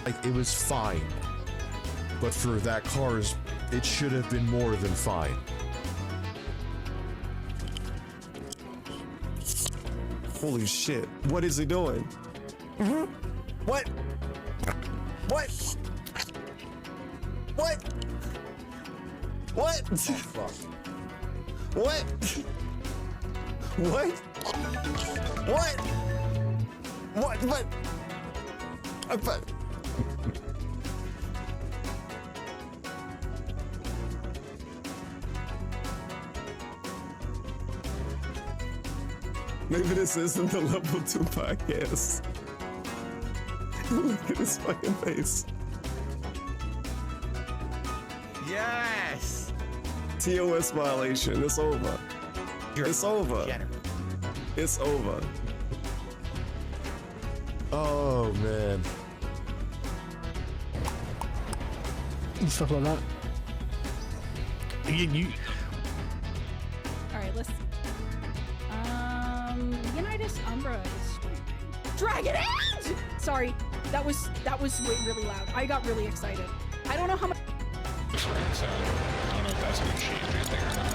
like, it was fine. But for that cars, it should have been more than fine. Holy shit. What is he doing? What? What? What? What? Oh, fuck. What? What? What? What? But maybe this isn't the level 2 podcast. Look at his fucking face. Yes! TOS violation. It's over. It's over. It's over. Oh, man. And stuff like that. You Alright, let's... Unitas Umbra is... Dragon Age! Sorry, that was really loud. I got really excited. I don't know how much... I don't know if that's gonna change anything or not.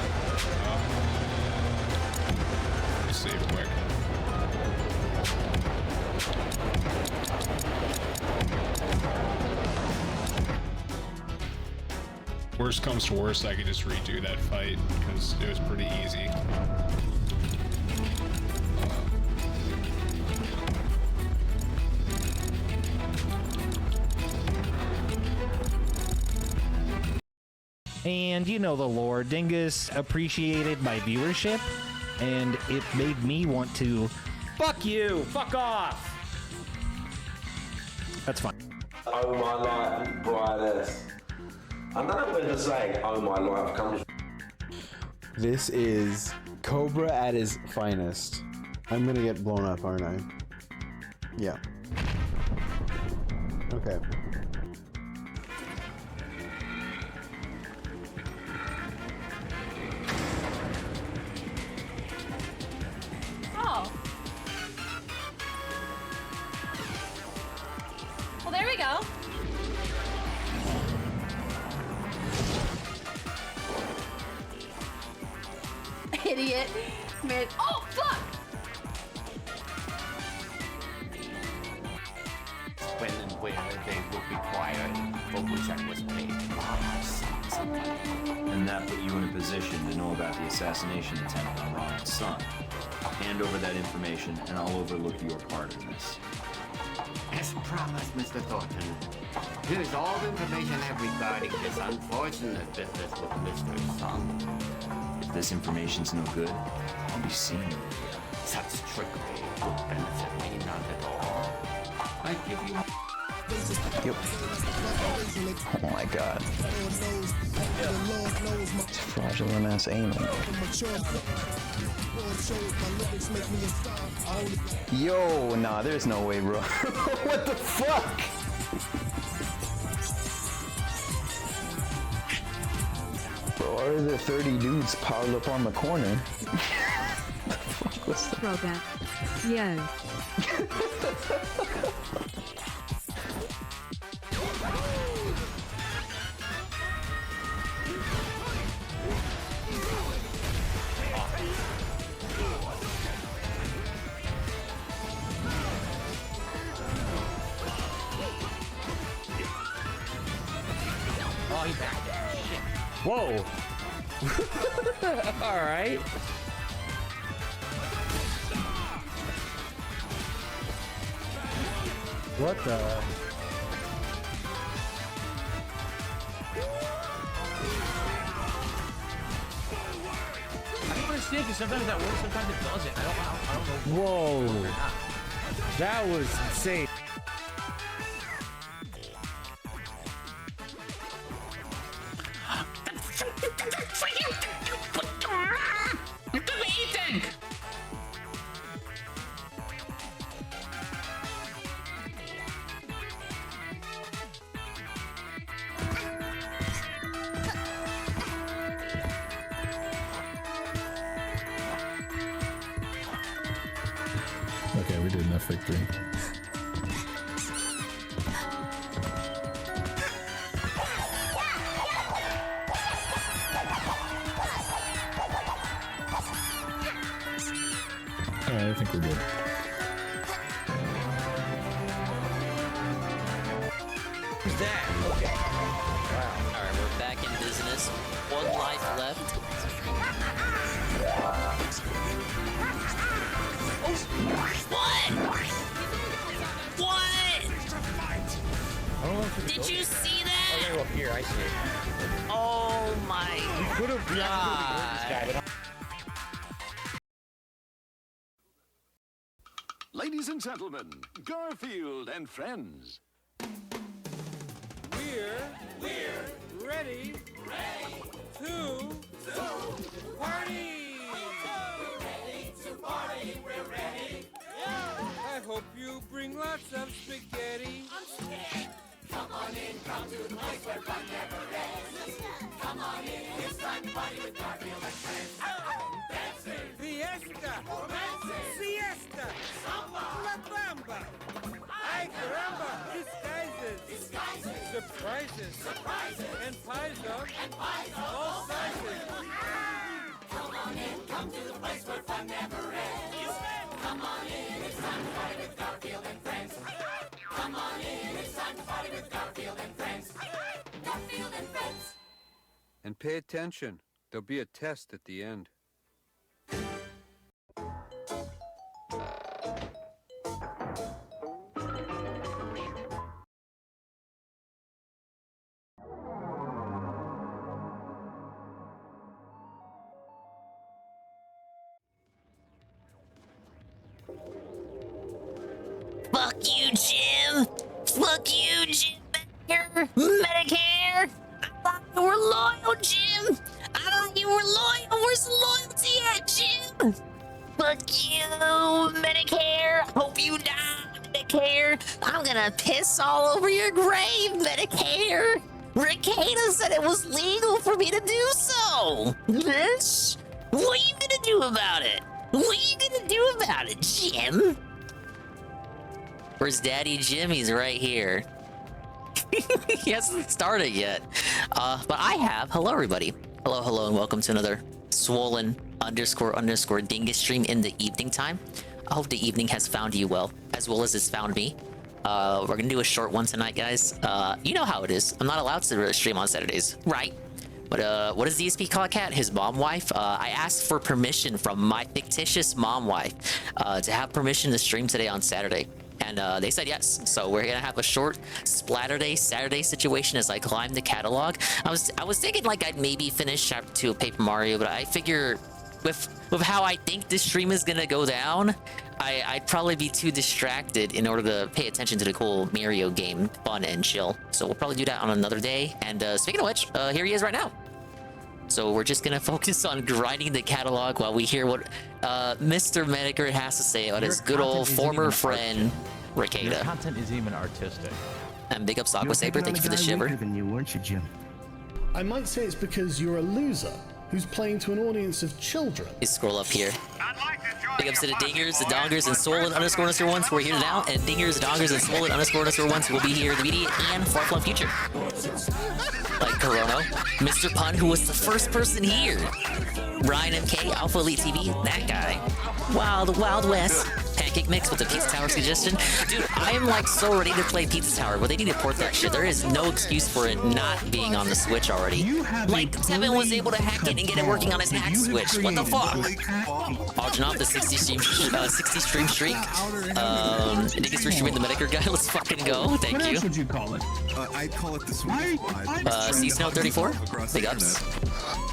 Let me save quick. Worst comes to worst, I could just redo that fight because it was pretty easy. And you know the lore, Dingus appreciated my viewership, and it made me want to fuck you, fuck off. That's fine. Oh my life, brightest. I don't know where to say oh my life comes. This is Cobra at his finest. I'm gonna get blown up, aren't I? Yeah. Okay. Oh. Well, there we go. Idiot. Man. Oh, fuck! When and where they would require, for which I was paid And that put you in a position to know about the assassination attempt on Ron's son. Hand over that information, and I'll overlook your part in this. As promised, Mr. Thornton, here is all the information I have regarding this unfortunate business with Mr. Son. If this information's no good, I'll be seeing you again. Such trickery would benefit me not at all. I give you... Yep. Oh my god. It's fraudulent ass aiming. Yo, nah, there's no way, bro. What the fuck? Bro, are there 30 dudes piled up on the corner? What the fuck was that? Robert. Yo. Oh, he's back. Shit. Whoa. All right. What the? I don't understand because sometimes that works, sometimes it doesn't. I don't know. Whoa. That was insane. Okay, we did enough victory. we're good. Who's that? Okay. Wow. Alright, we're back in business. 1 life left. What? What? Did you see that? Okay, well, here, I see it. Oh my god. Ladies and gentlemen, Garfield and friends. We're ready to party. We're ready. I hope you bring lots of spaghetti. I'm scared. Come on in, come to the place where fun never ends. Come on in, it's time to party with Garfield and friends. Dancing, fiesta, romancing, siesta, samba, la bamba. Ay caramba, disguises, surprises, and pies of all sizes. Come on in, come to the place where fun never ends. Come on in, it's time to party with Garfield and friends. Come on in, it's time to party with Garfield and friends. Garfield and friends. And pay attention. There'll be a test at the end. Fuck you, Jim! Fuck you, Jim Medicare! I thought you were loyal, Jim! I thought you were loyal! Where's the loyalty at, Jim? Fuck you, Medicare! Hope you die, Medicare! I'm gonna piss all over your grave, Medicare! Ricada said it was legal for me to do so! Bitch! What are you gonna do about it? What are you gonna do about it, Jim? Where's Daddy Jim? He's right here. He hasn't started yet. But I have. Hello, everybody. Hello, and welcome to another swollen _ dingus stream in the evening time. I hope the evening has found you well as it's found me. We're gonna do a short one tonight, guys. You know how it is. I'm not allowed to stream on Saturdays, right? But what does DSP call a cat? His mom wife? I asked for permission from my fictitious mom wife to have permission to stream today on Saturday. And they said yes, so we're gonna have a short Saturday situation as I climb the catalog. I was thinking like I'd maybe finish Chapter 2 of Paper Mario, but I figure with how I think this stream is gonna go down, I'd probably be too distracted in order to pay attention to the cool Mario game, fun and chill. So we'll probably do that on another day. And speaking of which, here he is right now. So we're just gonna focus on grinding the catalog while we hear what Mr. Metokur has to say about his good old former friend, Ricada. Your content is even artistic. And big ups Aqua Saber, thank you for the shiver. You weren't you, Jim? I might say it's because you're a loser who's playing to an audience of children. You scroll up here. Big ups to the dingers, the dongers, and swollen _ ones who are here now, and dingers, dongers, and swollen _ ones who will be here in the immediate and far-flung future. Like Corono, Mr. Pun, who was the first person here. Ryan MK, Alpha Elite TV, that guy. Wild West. Pancake Mix with the Pizza Tower suggestion. Dude, I am like so ready to play Pizza Tower, but they need to port that shit. There is no excuse for it not being on the Switch already. Like, Tevin was able to hack it and get it working on his hack Switch. What the fuck? Auction off the 60 stream streak. I think it's restreaming the Metokur guy. Let's fucking go. Thank you. What would you call it? I'd call it the sweet Snow 34. Big ups.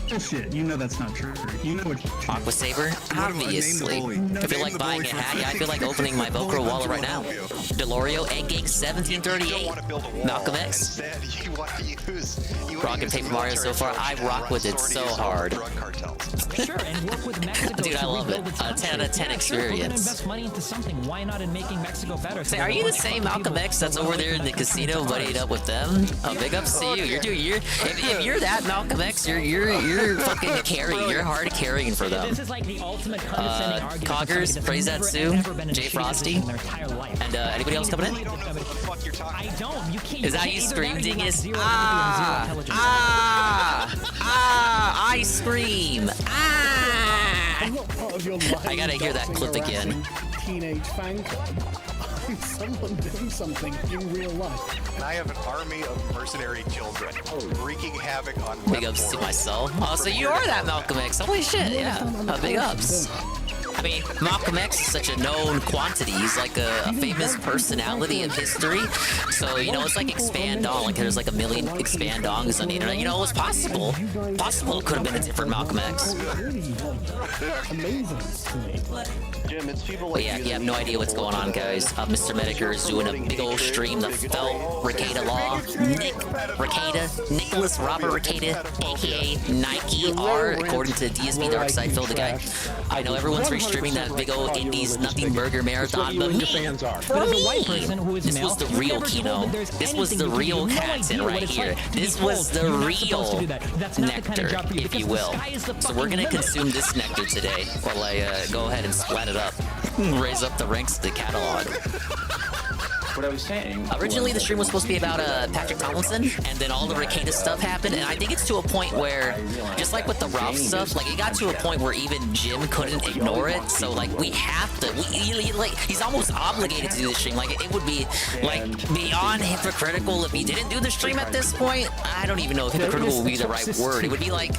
Bullshit. You know that's not true. You know what? Aqua Saber, obviously. I feel like buying a hat. Yeah, I feel like opening my Velcro wallet right now. Delorio, Endgame 1738. Malcolm X. Rockin' Paper Mario so far. I rock with it so hard. Sure, and work with Mexico. Dude, I love it. 10 out of 10 experience. Invest money into something. Why not in making Mexico better? Say, are you the same Malcolm X that's over there in the casino buddied up with them? Oh, big ups to you. If you're that Malcolm X, you're fucking carrying. You're hard carrying for them. This is like the ultimate condescending argument. Coggers, praise that Sue, Jay Frosty, and anybody else coming in? I don't. You can't. Is that you scream, dingus? I scream. part of your life. I gotta hear that clip again. Teenage fan club. I'm someone doing something in real life. And I have an army of mercenary children wreaking havoc on Big ups to myself. Oh, so you are that Malcolm X. Holy shit, yeah. Big ups. I mean, Malcolm X is such a known quantity. He's like a famous personality of history. So, you know, it's like expand on. Like, there's like a million expand ongs on the internet. You know, it was possible. Possible it could have been a different Malcolm X. Amazing to me. Jim, it's people But yeah, you have no idea what's going on, guys. Mr. Metokur is doing a big old stream. The Felt Ricada Law, Nick Ricada, Nicholas Robert Ricada, aka Nike R, according to DSB Darkside Phil the guy. I know everyone's restreaming that big old Indies Nothing Burger Marathon, but me, for me, this was the real Kino. This was the real Katzen right here. This was the real nectar, if you will. So we're gonna consume this nectar today while I go ahead and splat it up. Raise up the ranks of the catalog. What I was saying. Originally, the stream was supposed to be about Patrick Tomlinson, and then all the Ricada stuff happened, and I think it's to a point where, just like with the Ralph stuff, like it got to a point where even Jim couldn't ignore it. So like we have to. Like he's almost obligated to do the stream. Like it would be like beyond hypocritical if he didn't do the stream at this point. I don't even know if hypocritical would be the right word. It would be like,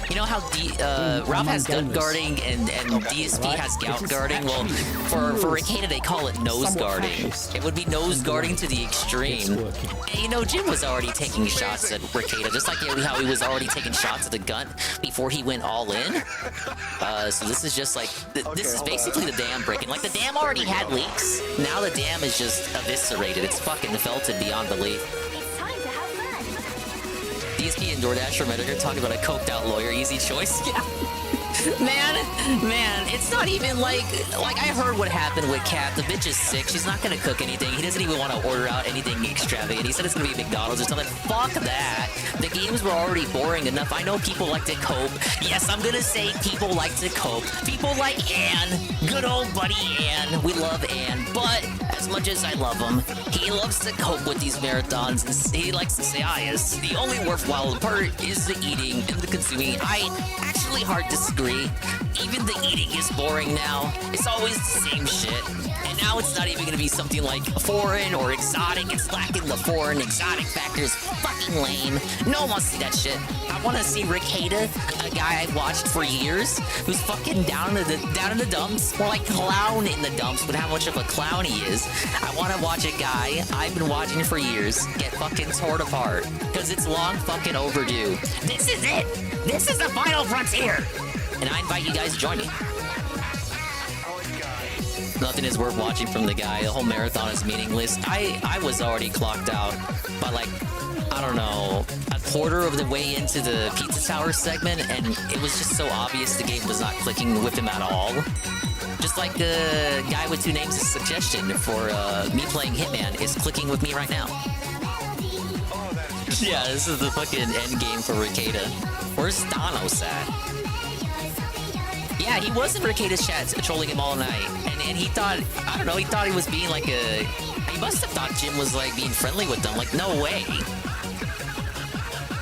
you know how Ralph has gut guarding and DSP has gout guarding. Well, for Ricada they call it nose guarding. It would be nose guarding to the extreme. And, you know, Jim was already taking shots at Ricada, just like how he was already taking shots at the gun before he went all in. So this is just like, this is basically the dam breaking. Like, the dam already had leaks. Now the dam is just eviscerated. It's fucking felted beyond belief. DSP and DoorDash or Metokur talking about a coked out lawyer, easy choice. Yeah. Man, it's not even like I heard what happened with Kat. The bitch is sick. She's not gonna cook anything. He doesn't even want to order out anything extravagant. He said it's gonna be McDonald's or something. Fuck that. The games were already boring enough. I know people like to cope. Yes, I'm gonna say people like to cope. People like Ann. Good old buddy Ann. We love Ann. But as much as I love him, he loves to cope with these marathons. And he likes to say, yes, the only worthwhile part is the eating and the consuming. I actually hard disagree. Even the eating is boring now. It's always the same shit. And now it's not even gonna be something like foreign or exotic. It's lacking the foreign exotic factors. Fucking lame. No one wants to see that shit. I wanna see Ricada, a guy I've watched for years, who's fucking down in the dumps. More like clown in the dumps, but how much of a clown he is. I wanna watch a guy I've been watching for years get fucking torn apart. Cause it's long fucking overdue. This is it! This is the final frontier! And I invite you guys to join me. Nothing is worth watching from the guy. The whole marathon is meaningless. I was already clocked out by like, I don't know, a quarter of the way into the Pizza Tower segment, and it was just so obvious the game was not clicking with him at all. Just like the guy with two names' suggestion for me playing Hitman is clicking with me right now. Yeah, this is the fucking end game for Ricada. Where's Thanos at? Yeah, he was in Ricada's chat trolling him all night. And he thought, I don't know, he thought he was being like a... He must have thought Jim was like being friendly with them. Like, no way.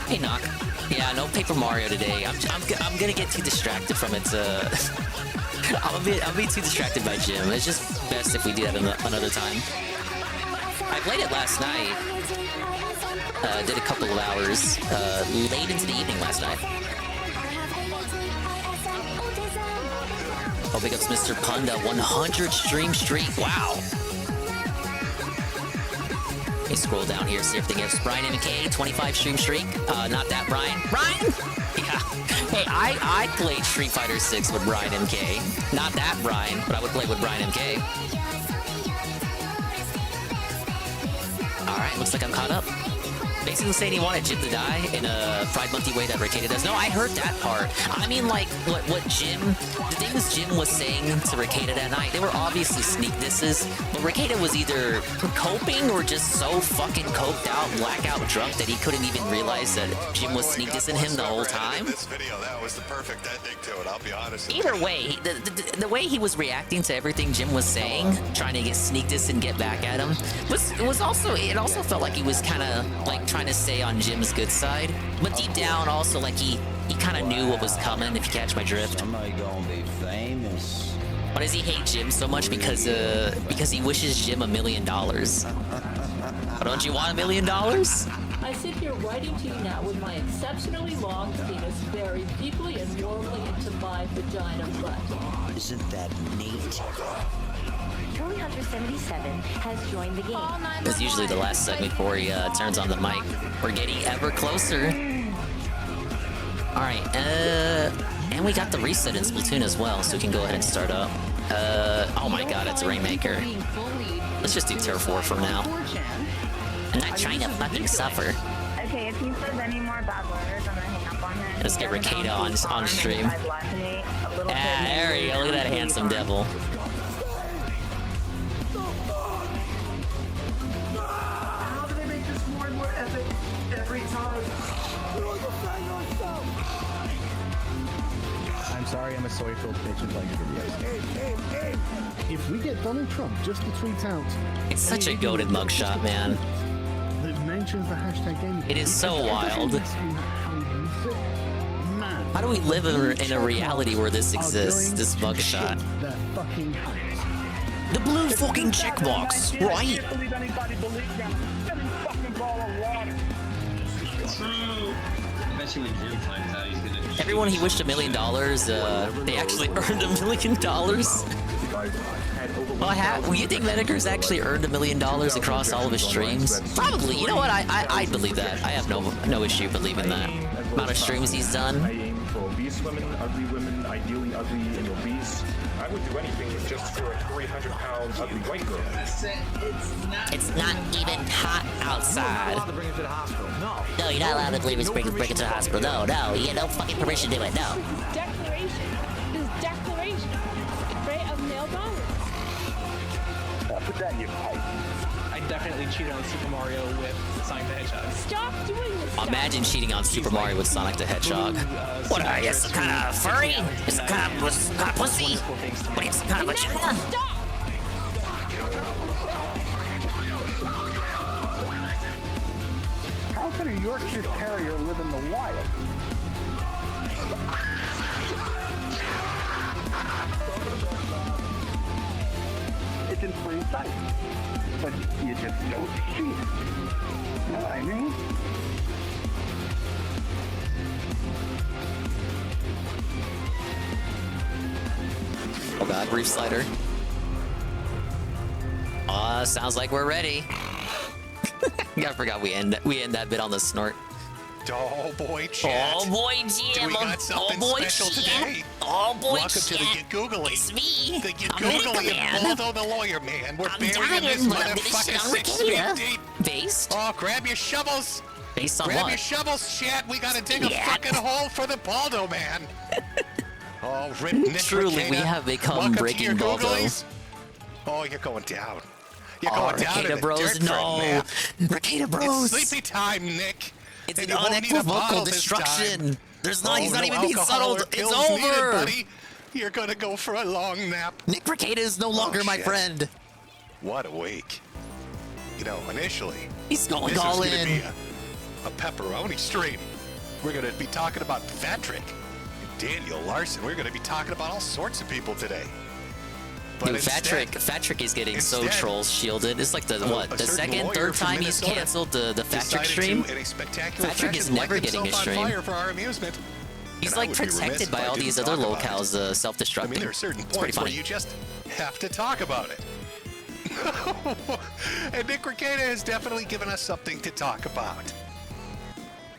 Hey, Knock. Yeah, no Paper Mario today. I'm gonna get too distracted from it. I'll be too distracted by Jim. It's just best if we do that another time. I played it last night. Did a couple of hours late into the evening last night. Oh, big ups Mr. Punda, 100 stream streak. Wow. Let me scroll down here, see everything else. Brian MK, 25 stream streak. Not that Brian. Brian? Yeah. Hey, I played Street Fighter 6 with Brian MK. Not that Brian, but I would play with Brian MK. Alright, looks like I'm caught up. Basically saying he wanted Jim to die in a Pride Monkey way that Ricada does. No, I heard that part. I mean, like, what Jim... The things Jim was saying to Ricada that night, they were obviously sneak disses, but Ricada was either coping or just so fucking coked out, blackout drunk that he couldn't even realize that Jim was sneak dissing him the whole time. This video, that was the perfect ending to it, I'll be honest. Either way, the way he was reacting to everything Jim was saying, trying to get sneak diss and get back at him, it also felt like he was kind of, like, trying to stay on Jim's good side, but deep down also like he kind of knew what was coming. If you catch my drift. Somebody gonna be famous. Why does he hate Jim so much? Because he wishes Jim $1 million. But don't you want $1 million? I sit here writing to you now with my exceptionally long penis buried deeply and warmly into my vagina butt. Isn't that neat? Tony Hunter 77 has joined the game. That's usually the last segment before he turns on the mic. We're getting ever closer. All right, and we got the reset in Splatoon as well, so we can go ahead and start up. Oh my God, it's a Rainmaker. Let's just do Tier 4 for now. I'm not trying to fucking suffer. Okay, if he says any more bad words, I'm gonna hang up on him. Let's get Ricada on stream. Ah, there we go. Look at that handsome devil. How do they make this more and more epic every time? I'm sorry, I'm a soy-filled bitch and playing videos. If we get Donald Trump just to tweet out, It's such a goated mugshot, man. that mentions the hashtag gaming. It is so wild. How do we live in a reality where this exists, this mugshot? They're fucking hyped. The blue fucking checkbox, right? I can't believe anybody believes them. Every fucking ball of water. Especially when Jim finds out he's gonna. Everyone he wished $1 million, they actually earned $1 million. Well, you think Metokur's actually earned $1 million across all of his streams? Probably. You know what? I believe that. I have no issue believing that. Amount of streams he's done. I aim for obese women, ugly women, ideally ugly and obese. I would do anything just for a 300-pound ugly white girl. It's not even hot outside. to bring him to the hospital. No. No, you're not allowed to bring it to the hospital. No, you get no fucking permission to do it. No. This declaration, right, of male dominance. Put that in your pipe. I definitely cheated on Super Mario with Sonic the Hedgehog. Stop doing this. Imagine cheating on Super Mario with Sonic the Hedgehog. What are you, some kind of furry? You some kind of pussy? What are you, some kind of vagina? Stop! How can a Yorkshire Terrier live in the wild? It's in plain sight, but you just don't see it. You know what I mean? Oh God, Reef Slider. Sounds like we're ready. I forgot we end that bit on the snort. Oh boy, chat. Oh boy, Jim. Do we got something special today? Oh boy, Welcome to the chat. Get Googly. It's me. The Get I'm Nick the Googly Man. and Baldo the Lawyer Man. We're I'm burying this dying, but I'm gonna shit motherfucker on 6 feet Ricada. deep. Based? Oh, grab your shovels. Based on Grab what? your shovels, chat. We gotta dig a Yeah. fucking hole for the Baldo Man. Oh, rip Nick Truly, Ricada. we have become Welcome to Breaking your Baldo. Googlies. Oh, you're going down. You're Oh, going down in Ricada the Bros, dirt no. man. Ricada Bros. It's sleepy time, Nick. It's And an you won't need a bottle unequivocal this destruction. time. There's not. He's not no even being alcohol or settled. It's pills needed, over. buddy. You're gonna go for a long nap. Nick Ricada is no longer my shit. friend. What a week. You know, initially, He's going this all is gonna in. be a pepperoni stream. We're gonna be talking about Patrick, Daniel Larson. We're gonna be talking about all sorts of people today. But Dude, instead, Fatrick is getting so instead, trolls shielded. It's like the a the certain second, lawyer third from time he's Minnesota canceled the Fatrick decided stream. to, in a spectacular Fatrick is fashion, light never getting a himself on stream. fire for our amusement. He's And I like would be remiss protected if by I all didn't these other talk about locales it. self-destructing. I mean, there are certain It's pretty points where funny. you just have to talk about it. And Nick Ricada has definitely given us something to talk about.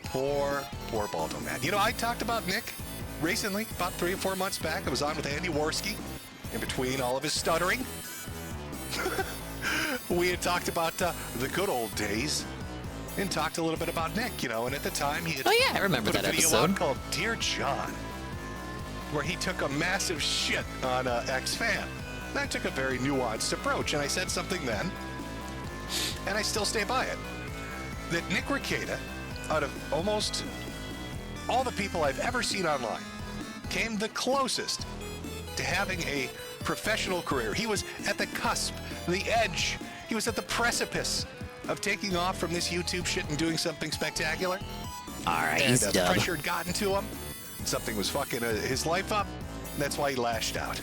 Poor Baldo, man. You know, I talked about Nick recently, about 3 or 4 months back. I was on with Andy Worski in between all of his stuttering. We had talked about the good old days and talked a little bit about Nick, you know, and at the time he had Oh, yeah, I remember put that a video episode. out called Dear John, where he took a massive shit on an ex-fan. And I took a very nuanced approach, and I said something then, and I still stay by it, that Nick Ricada, out of almost all the people I've ever seen online, came the closest to having a professional career. He was at the cusp, the edge. He was at the precipice of taking off from this YouTube shit and doing something spectacular. All right, And he's the done. pressure had gotten to him. Something was fucking his life up. That's why he lashed out.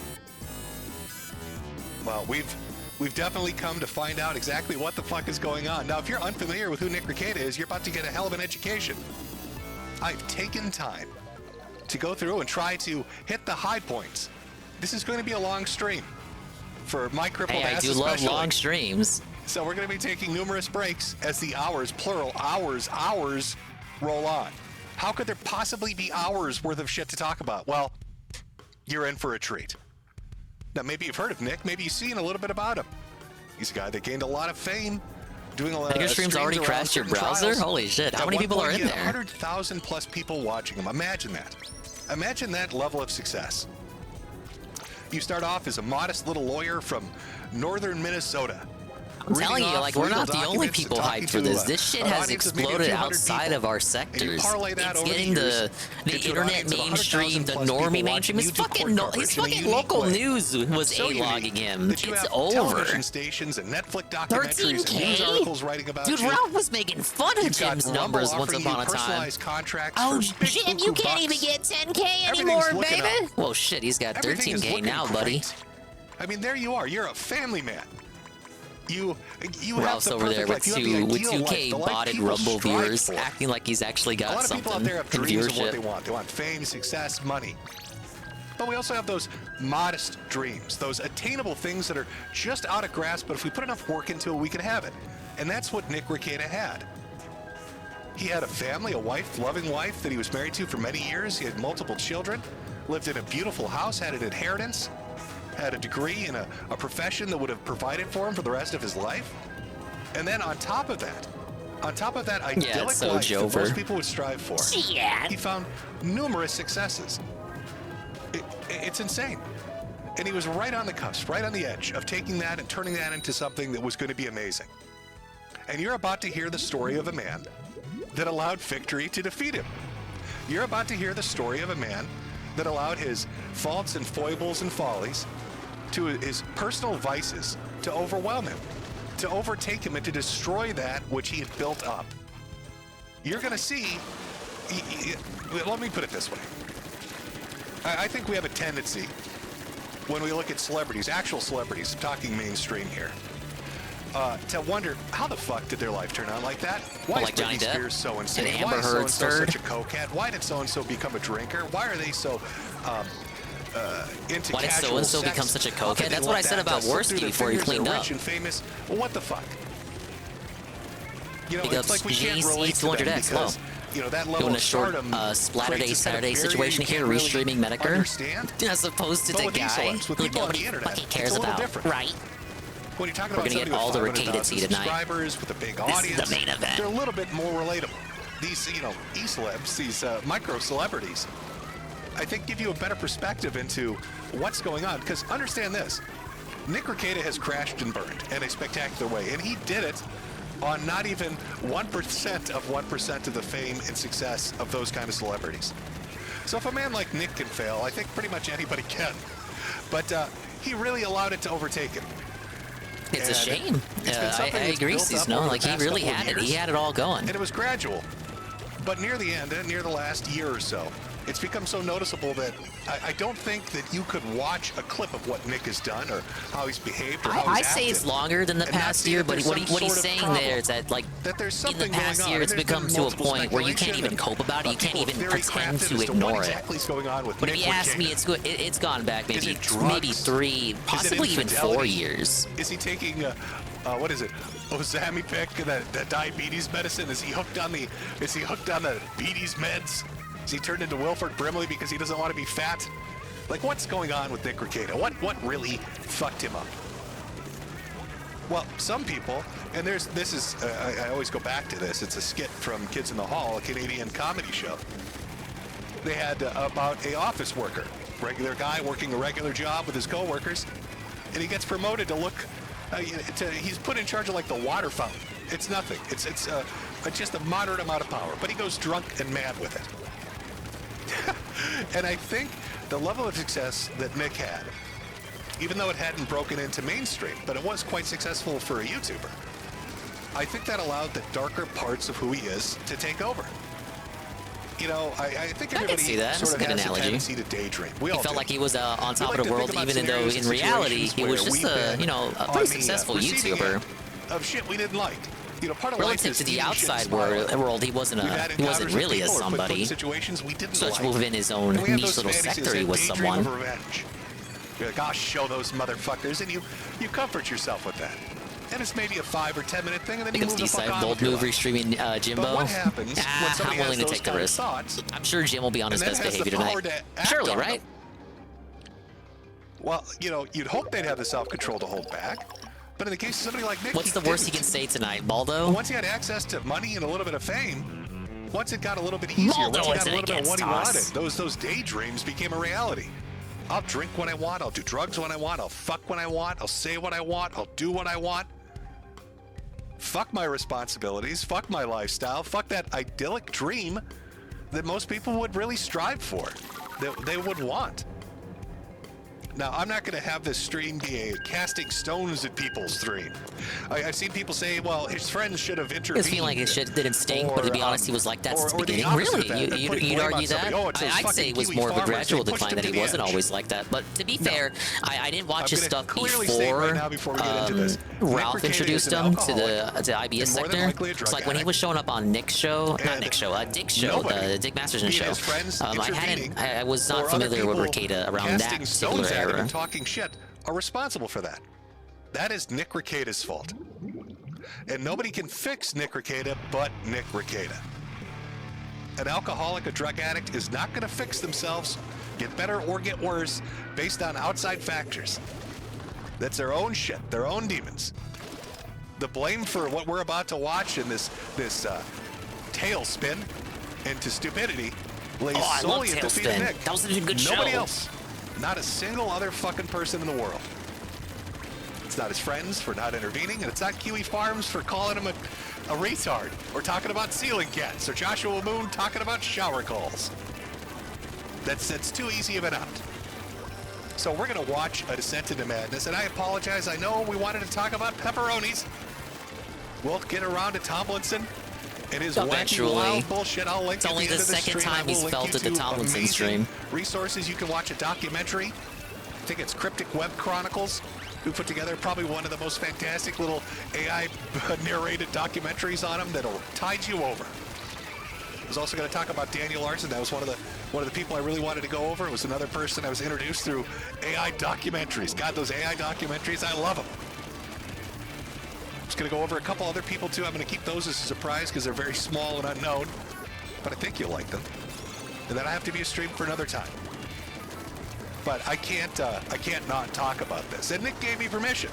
Well, we've definitely come to find out exactly what the fuck is going on. Now, if you're unfamiliar with who DisgrACEd is, you're about to get a hell of an education. I've taken time to go through and try to hit the high points. This is going to be a long stream for my crippled Hey, I ass do love especially. long streams. So we're going to be taking numerous breaks as the hours, plural, hours roll on. How could there possibly be hours worth of shit to talk about? Well, you're in for a treat. Now, maybe you've heard of Nick. Maybe you've seen a little bit about him. He's a guy that gained a lot of fame doing a lot Your of stream's streams already around crashed your certain browser? trials. Holy shit, how At many one people point, are he in had there? 100,000 plus people watching him. Imagine that. Imagine that level of success. You start off as a modest little lawyer from northern Minnesota. I'm telling you, like, we're not the only people hyped for this. This shit has exploded outside of our sectors. It's getting the internet mainstream, the normie mainstream. His fucking local news was A-logging him. It's over. Television stations and Netflix documentaries and news articles writing about Dude, you. Ralph was making fun of Jim's numbers once upon a time. Oh, Jim, you can't even get 10K anymore, baby. Well, shit, he's got 13K now, buddy. I mean, there you are. You're a family man. You Ralph's have the over there with perfect life. You have the 2K ideal life, the life botted people Rumble strive viewers, for. acting like he's actually A got lot of something people out there have in dreams of what viewership. they want. They want fame, success, money. But we also have those modest dreams, those attainable things that are just out of grasp, but if we put enough work into it, we can have it. And that's what DisgrACEd had. He had a family, a wife, loving wife that he was married to for many years. He had multiple children, lived in a beautiful house, had an inheritance, had a degree in a profession that would have provided for him for the rest of his life. And then on top of that idyllic so life that Jover. most people would strive for, Yeah. he found numerous successes. It's insane. And he was right on the cusp, right on the edge of taking that and turning that into something that was going to be amazing. And you're about to hear the story of a man that allowed victory to defeat him. You're about to hear the story of a man that allowed his faults and foibles and follies, to his personal vices, to overwhelm him, to overtake him and to destroy that which he had built up. You're going to see, let me put it this way. I think we have a tendency when we look at celebrities, actual celebrities, talking mainstream here, to wonder how the fuck did their life turn out like that? Why like is Johnny Britney Depp Spears so insane? and Amber Why is Heard's so-and-so third? such a cokehead? Why did so-and-so become a drinker? Why are they so into Why did casual so-and-so sex? become such a How could cokehead? they That's what let I said that about slip Worski through their before he fingers? cleaned They're up. rich and famous. Well, what the fuck? You know, Big it's ups like we can't GC relate to them 200X. because, you know, that level Doing a of short stardom Splatterday creates a kind of Saturday barrier situation you here, can't really restreaming Metokur, understand. as opposed to But the with these guy ones, with who people on nobody the internet, fucking it's cares a little about, different. right? When you're talking We're about gonna get somebody all the with Ricada 500,000 tea tonight. subscribers with a big This is audience, the main event. they're a little bit more relatable. These, you know, e-celebs, these micro celebrities, I think give you a better perspective into what's going on. Because understand this, DisgrACEd has crashed and burned in a spectacular way, and he did it on not even 1% of the fame and success of those kind of celebrities. So if a man like Nick can fail, I think pretty much anybody can. But he really allowed it to overtake him. It's a And shame. it's been I something that's agree, built up Snow. over the Like, he past really couple of had it. He years. had it all going. And it was gradual. But near the end, near the last year or so, it's become so noticeable that I don't think that you could watch a clip of what Nick has done or how he's behaved or how I he's say acted it's longer than the and not past see year, that but there's what some he's sort of saying problem. there is that, like, That there's in the something going past on, year, and it's there's become been to a multiple point where you can't speculation even cope about it. You can't people even very pretend crafted to as what ignore exactly it. is going on with But if Nick you ask me, Ricada. it's gone back Is maybe it drugs? 3, Is it possibly even 4 infidelity? years. Is he taking what is it? Ozempic, that diabetes medicine? Is he hooked on the diabetes meds? Is he turned into Wilford Brimley because he doesn't want to be fat? Like, what's going on with DisgrACEd? What really fucked him up? Well, some people, and I always go back to this. It's a skit from Kids in the Hall, a Canadian comedy show. They had about a office worker, regular guy working a regular job with his coworkers, and he gets promoted to look. He's put in charge of like the water fountain. It's nothing. It's just a moderate amount of power, but he goes drunk and mad with it. And I think the level of success that Nick had, even though it hadn't broken into mainstream, but it was quite successful for a YouTuber. I think that allowed the darker parts of who he is to take over. You know, I think I can everybody see that. That's sort a of good has analogy. a tendency to daydream. We He all felt do. like he was on top like of the to world, think about even though scenarios in and reality situations he was where just we've a, been you know, a on pretty the, successful receiving YouTuber. end of shit we didn't like. You know, part of life Relative is to the eating shit outside and world, he wasn't We've had he wasn't encounters with really a people or put somebody. in situations we didn't Such like. within his own And we have niche those little fantasies sector, he and was daydream someone. of revenge. You're like, I'll show those motherfuckers, and you comfort yourself with that. And it's maybe a 5 or 10 minute thing, and then you Becomes move the fuck D-side on bold with your move life. restreaming Jimbo. But what happens when somebody I'm willing has to those take the kind of risk. thoughts, I'm sure Jim will be on his and best then has the behavior power tonight. to act Surely, on right? them? Well, you know, you'd hope they'd have the self-control to hold back. But in the case of somebody like Nick, What's the worst he can say tonight, Baldo? But once he had access to money and a little bit of fame, once it got a little bit easier, Baldo once he got a isn't little bit of what he wanted, against those daydreams became a reality. I'll drink when I want, I'll do drugs when I want, I'll fuck when I want, I'll say what I want, I'll do what I want. Fuck my responsibilities, fuck my lifestyle, fuck that idyllic dream that most people would really strive for, that they would want. Now, I'm not going to have this stream be a casting stones at people's stream. I've seen people say, well, his friends should have intervened. It's feeling like his shit didn't stink, but to be honest, he was like that since the beginning. Really? You'd argue that? I'd say it was more of a gradual decline, that he wasn't always like that. But to be fair, I didn't watch his stuff before Ralph introduced him to the IBS sector. It's like when he was showing up on Dick's show, the Dick Masterson show. I was not familiar with Ricada around that particular era. And talking shit are responsible for that. That is Nick Ricada's fault. And nobody can fix Nick Ricada but Nick Ricada. An alcoholic, a drug addict is not going to fix themselves, get better or get worse based on outside factors. That's their own shit, their own demons. The blame for what we're about to watch in this tailspin into stupidity lays solely at the feet of Nick. That was a good show. Nobody else. Not a single other fucking person in the world. It's not his friends for not intervening, and it's not Kiwi Farms for calling him a retard, or talking about ceiling cats, or Joshua Moon talking about shower calls. That's too easy of an out. So we're going to watch a descent into madness, and I apologize. I know we wanted to talk about pepperonis. We'll get around to Tomlinson and his wacky wild bullshit. I'll link it's only the second time he's felt at the Tomlinson stream. Resources, you can watch a documentary. I think it's Cryptic Web Chronicles, who put together probably one of the most fantastic little AI narrated documentaries on him that'll tide you over. I was also going to talk about Daniel Larson. That was one of the people I really wanted to go over. It was another person I was introduced through AI documentaries. God, those AI documentaries, I love them. Just going to go over a couple other people too. I'm going to keep those as a surprise because they're very small and unknown, but I think you'll like them. And then I have to be a stream for another time. But I can't not talk about this. And Nick gave me permission.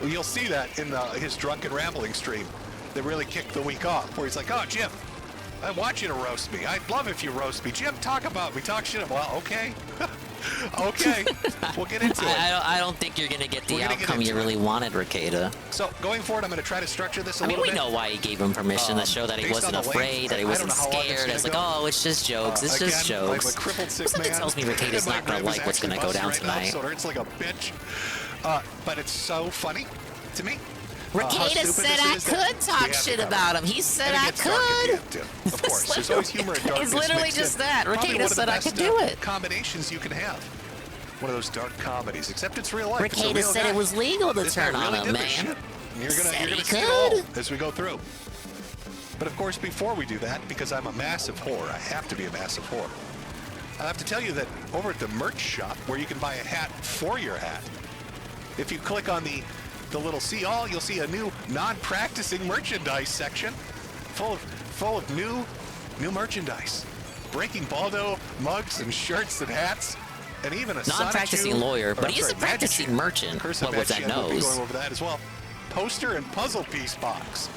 Well, you'll see that in his drunken rambling stream that really kicked the week off, where he's like, "Oh, Jim, I want you to roast me. I'd love if you roast me. Jim, talk about me. Talk shit. Well, okay." Okay, we'll get into it. I don't think you're going to get the outcome you really wanted, Ricada. So going forward, I'm going to try to structure this a little bit. bit. We know why he gave him permission to show that he wasn't afraid, that he wasn't scared. It's like, oh, it's just jokes. It's just jokes. I'm a crippled sick Something tells me Ricada's not going to like what's going to go down tonight. So it hurts like a bitch. But it's so funny to me. Ricada said I could talk shit about him. He said I could. Of course, there's always humor and darkness. It's literally just that. Ricada said I could do it. Combinations you can have. One of those dark comedies, except it's real life. Ricada said it was legal to turn on him, man. You're gonna see it all as we go through. But of course, before we do that, because I'm a massive whore, I have to be a massive whore. I have to tell you that over at the merch shop, where you can buy a hat for your hat, if you click on the little see all, you'll see a new non-practicing merchandise section full of new merchandise. Breaking Baldo mugs and shirts and hats. And even a non-practicing lawyer, but he is a practicing merchant. What was that nose? We'll be going over that as well. Poster and puzzle piece box.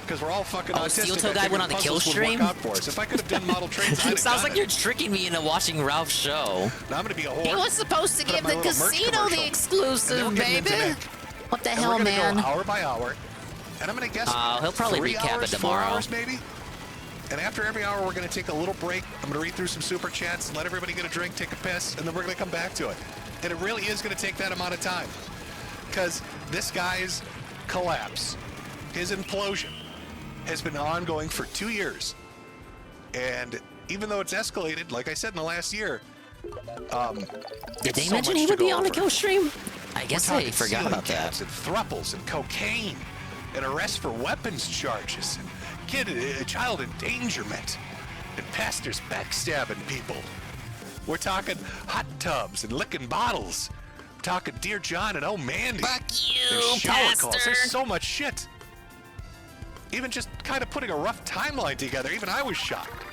Because we're all fucking autistic. Steel Toe guy went on the kill stream? If I could have done model trains, I'd have sounds like you're tricking me into watching Ralph's show. Now I'm going to be a whore. He was supposed to give the casino the exclusive, baby. What the hell, man? Go hour by hour. And I'm going to guess he'll probably recap it tomorrow. 4 hours maybe? And after every hour, we're going to take a little break. I'm going to read through some super chats and let everybody get a drink, take a piss, and then we're going to come back to it. And it really is going to take that amount of time. Because this guy's collapse his implosion has been ongoing for 2 years. And even though it's escalated, like I said in the last year, Did they mention he would be on the kill stream? I guess I forgot about that. And thruples and cocaine and arrest for weapons charges and child endangerment and pastors backstabbing people. We're talking hot tubs and licking bottles. We're talking Dear John and Oh Mandy. Fuck you, and shower pastor. calls. There's so much shit. Even just kind of putting a rough timeline together, even I was shocked.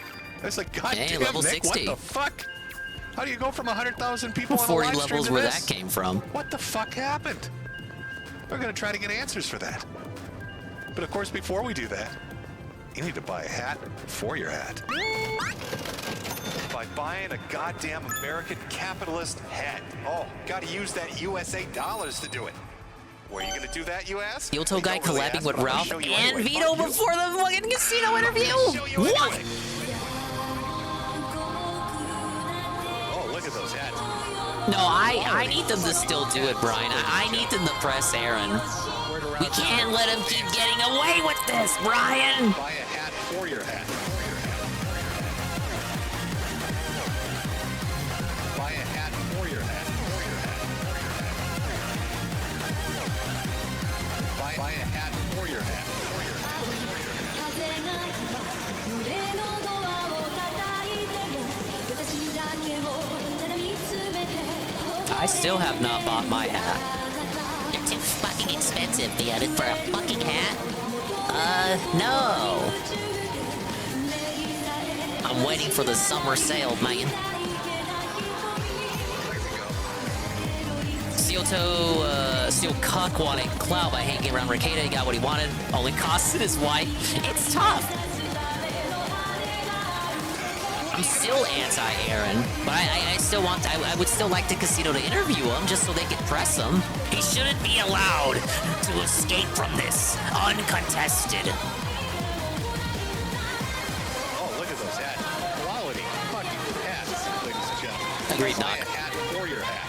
I was like, God damn, level Nick, 60. what the fuck? How do you go from 100,000 people on a 40 live stream levels to where this? that came from. What the fuck happened? We're gonna try to get answers for that. But of course, before we do that, you need to buy a hat for your hat. By buying a goddamn American capitalist hat. Oh, gotta use that USA dollars to do it. Where are you gonna do that, you ask? Yoto guy Don't really collabing ask, with but I'll Ralph show you and anyway. Vito Fuck you. before the fucking casino interview? I'll show you What? anyway. Oh, look at those hats. No, I need them to still do it, Brian. I need them to press Aaron. We can't let him keep getting away with this, Brian. Buy a hat for your hat. Buy a hat for your hat. Buy a hat for your hat. I still have not bought my hat. They're too fucking expensive, dude, for a fucking hat. No. I'm waiting for the summer sale, man. Steel Cuck wanted clout by hanging around Ricada. He got what he wanted. Only costed his wife. It's tough. I'm still anti-Aaron, but I still want. I would still like the casino to interview him just so they could press him. He shouldn't be allowed to escape from this uncontested. Oh, look at those hats. Quality fucking hats, ladies and gentlemen. Agreed, Buy Doc. a hat for your hat.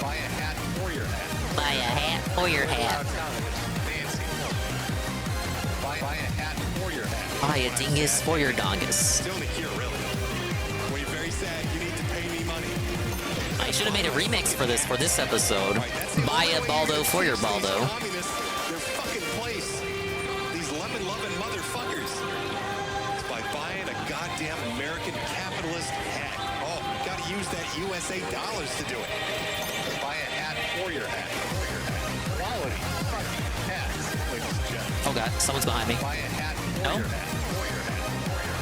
Buy a hat for your hat. Buy a hat for your hat. Fancy. Buy a hat for your hat. Buy a dingus for your dongus. Still the cure, really. When you're very sad, you need to pay me money. I should have made a remix for this episode. Buy a Baldo for your Baldo. Communists, their fucking place. These lemon-loving motherfuckers. It's by buying a goddamn American capitalist hat. Oh, gotta use that USA dollars to do it. Buy a hat for your hat. Quality fucking hats, ladies and gentlemen. Oh god, someone's behind me. Buy a hat for No? your hat.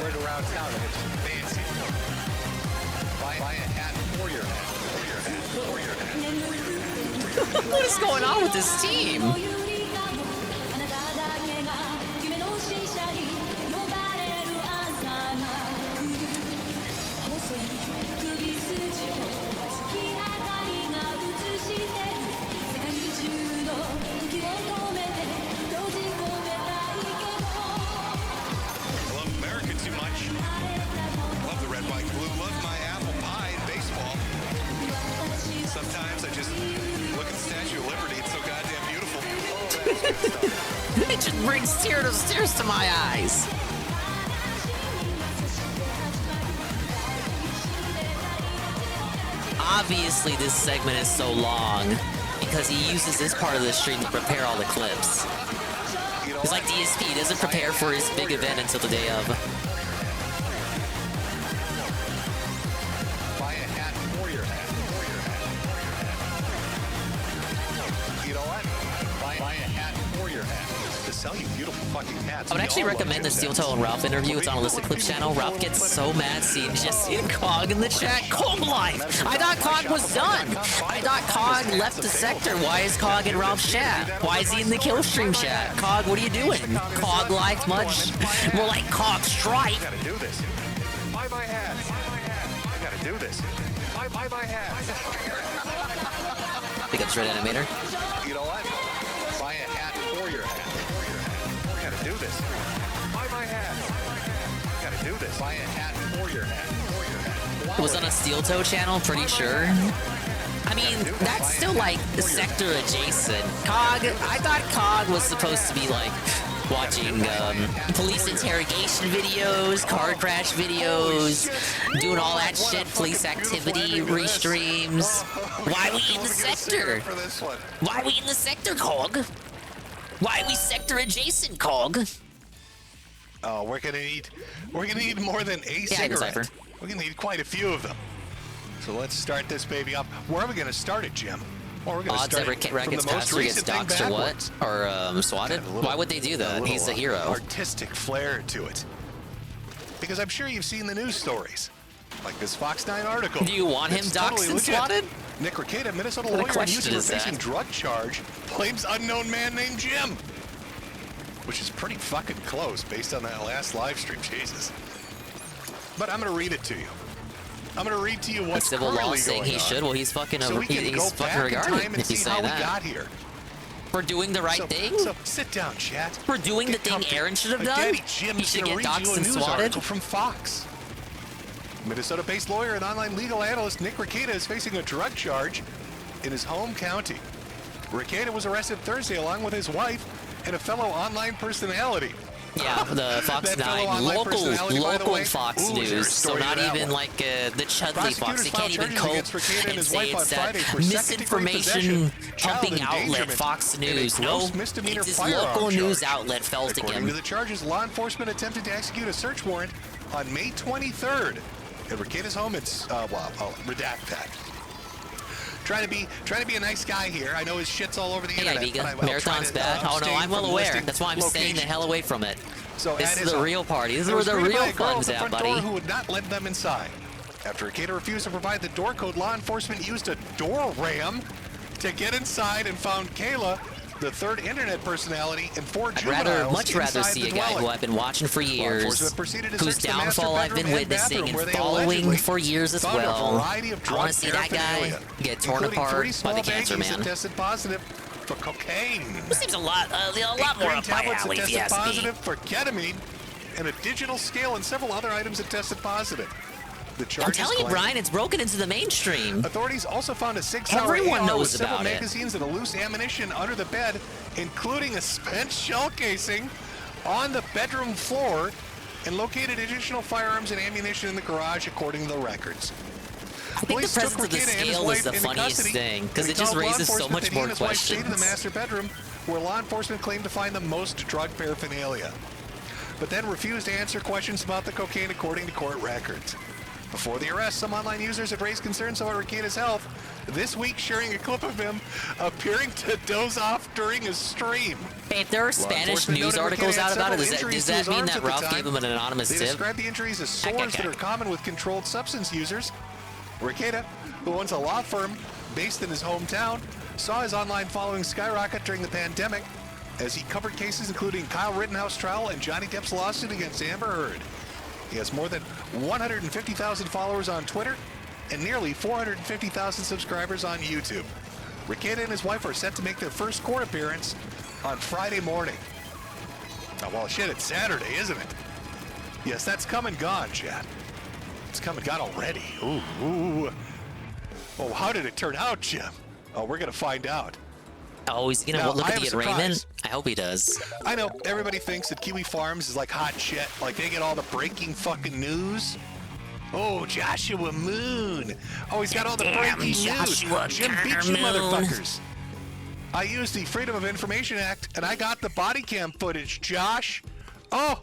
Wear it around town and it's fancy. Buy a hat for your hat. For your hat. For your hat. What is going on with this team? I love America too much. Love the red, white, blue. Love my apple pie and baseball. Sometimes I just look at the Statue of Liberty. It's so goddamn beautiful. It just brings tears to my eyes. Obviously, this segment is so long because he uses this part of the stream to prepare all the clips. It's like DSP, he doesn't prepare for his big event until the day of. Buy a hat for your hat. You know what? Buy a hat for your hat. To sell you beautiful fucking hats. I would actually recommend the Steel Toe and Ralph interview. It's on Illicit Clips channel. Ralph gets so mad seeing Jesse and Cog in the chat. Cog life! I thought Cog was done! I thought Cog left the sector. Why is Cog in Ralph's chat? Why is he in the kill stream chat? Cog, what are you doing? Cog life much? More like Cog strife. I gotta do this. Buy my hats. I gotta do this. Buy my hats. Pick up straight animator. You know what? Buy a hat for your hat. I gotta do this. Buy my hats. I gotta do this. Buy a hat for your hat. It was on a Steel Toe channel, pretty sure. I mean, that's still like the sector adjacent. COG, I thought COG was supposed to be like watching police interrogation videos, car crash videos, doing all that shit, police activity restreams. Why we in the sector? Why we in the sector, COG? Why we sector adjacent, COG? Oh, we're gonna need more than a cigarette. We're gonna need quite a few of them. So let's start this baby up. Where are we gonna start it, Jim? Well, we're gonna Odds start ever it from gets the most past or gets recent thing doxxed or what? backwards. Or swatted? Why would they do that? He's a hero. Artistic flair to it. Because I'm sure you've seen the news stories. Like this Fox 9 article. Do you want him It's doxxed totally and legit. swatted? Nick Rekieta, Minnesota What a lawyer and question user is that? facing drug charge, blames unknown man named Jim. Which is pretty fucking close based on that last live stream, Jesus. But I'm gonna read it to you. I'm gonna read to you what's civil law currently saying going he on. should. Well, he's fucking So we can he's go fucking back in regarded time and if he's see how saying we that. got here. For doing the right thing? So sit down, chat. For doing the thing Aaron should have done? Daddy Jim's He should gonna get read you doxxed a and news swatted? article from Fox. Minnesota-based lawyer and online legal analyst Nick Rekieta is facing a drug charge in his home county. Rekieta was arrested Thursday along with his wife and a fellow online personality. Yeah, the Fox 9, local Fox News, so not even like the Chudley Fox. They can't even cope and say it's that misinformation pumping outlet Fox News. No, it's his local news outlet felt According again. to the charges, law enforcement attempted to execute a search warrant on May 23rd at Rekieta's home. It's I'll redact that. Trying to be a nice guy here. I know his shit's all over the internet. Vega, but I'll try Marathon's to, bad. Oh no, abstain I'm well from aware. listing That's why I'm staying the location. hell away from it. So This at is his the home, real party. This is it where was the greeted by real a girl fun's at the at, front door buddy. who would not let them inside. After Rekieta refused to provide the door code, law enforcement used a door ram to get inside and found Kayla, the third internet personality, and 4 I'd juveniles much rather inside see the a guy dwelling. who I've been watching for years, enforcement proceeded to whose search the master downfall I've been bedroom and witnessing bathroom where and they following allegedly for years as found a well. variety of I want to drug see that guy paraphernalia, get torn including 3 apart by small the cancer baggies that man. tested positive for cocaine. This seems a lot more 8 up my tablets alley, that if you tested ask me. positive for ketamine, and a digital scale and several other items that tested positive. The I'm charges telling you, claim- Brian, it's broken into the mainstream. Authorities also found a 6-hour Everyone AR knows with several about it. magazines and a loose ammunition under the bed, including a spent shell casing on the bedroom floor, and located additional firearms and ammunition in the garage, according to the records. I think the presence of the scale is the funniest thing, because it just raises so much more Stayed in the questions. master bedroom, where law enforcement claimed to find the most drug paraphernalia, but then refused to answer questions about the cocaine, according to court records. Before the arrest, some online users have raised concerns about Rekieta's health, this week sharing a clip of him appearing to doze off during a stream. Hey, if there are Spanish news articles out about it, does that mean that Ralph gave him an anonymous They tip? described the injuries as sores that are common with controlled substance users. Rekieta, who owns a law firm based in his hometown, saw his online following skyrocket during the pandemic as he covered cases including Kyle Rittenhouse trial and Johnny Depp's lawsuit against Amber Heard. He has more than 150,000 followers on Twitter and nearly 450,000 subscribers on YouTube. Rekieta and his wife are set to make their first court appearance on Friday morning. Oh, well, shit, it's Saturday, isn't it? Yes, that's come and gone, Chad. It's come and gone already. Ooh. Oh, how did it turn out, Jim? Oh, we're going to find out. Oh, he's gonna Now, look I at have the a arraignment? surprise. I hope he does. I know everybody thinks that Kiwi Farms is like hot shit. Like they get all the breaking fucking news. Oh, Joshua Moon. Oh, he's got all the Damn, breaking news. Joshua Jim beat you, Moon. motherfuckers. I used the Freedom of Information Act, and I got the body cam footage, Josh. Oh,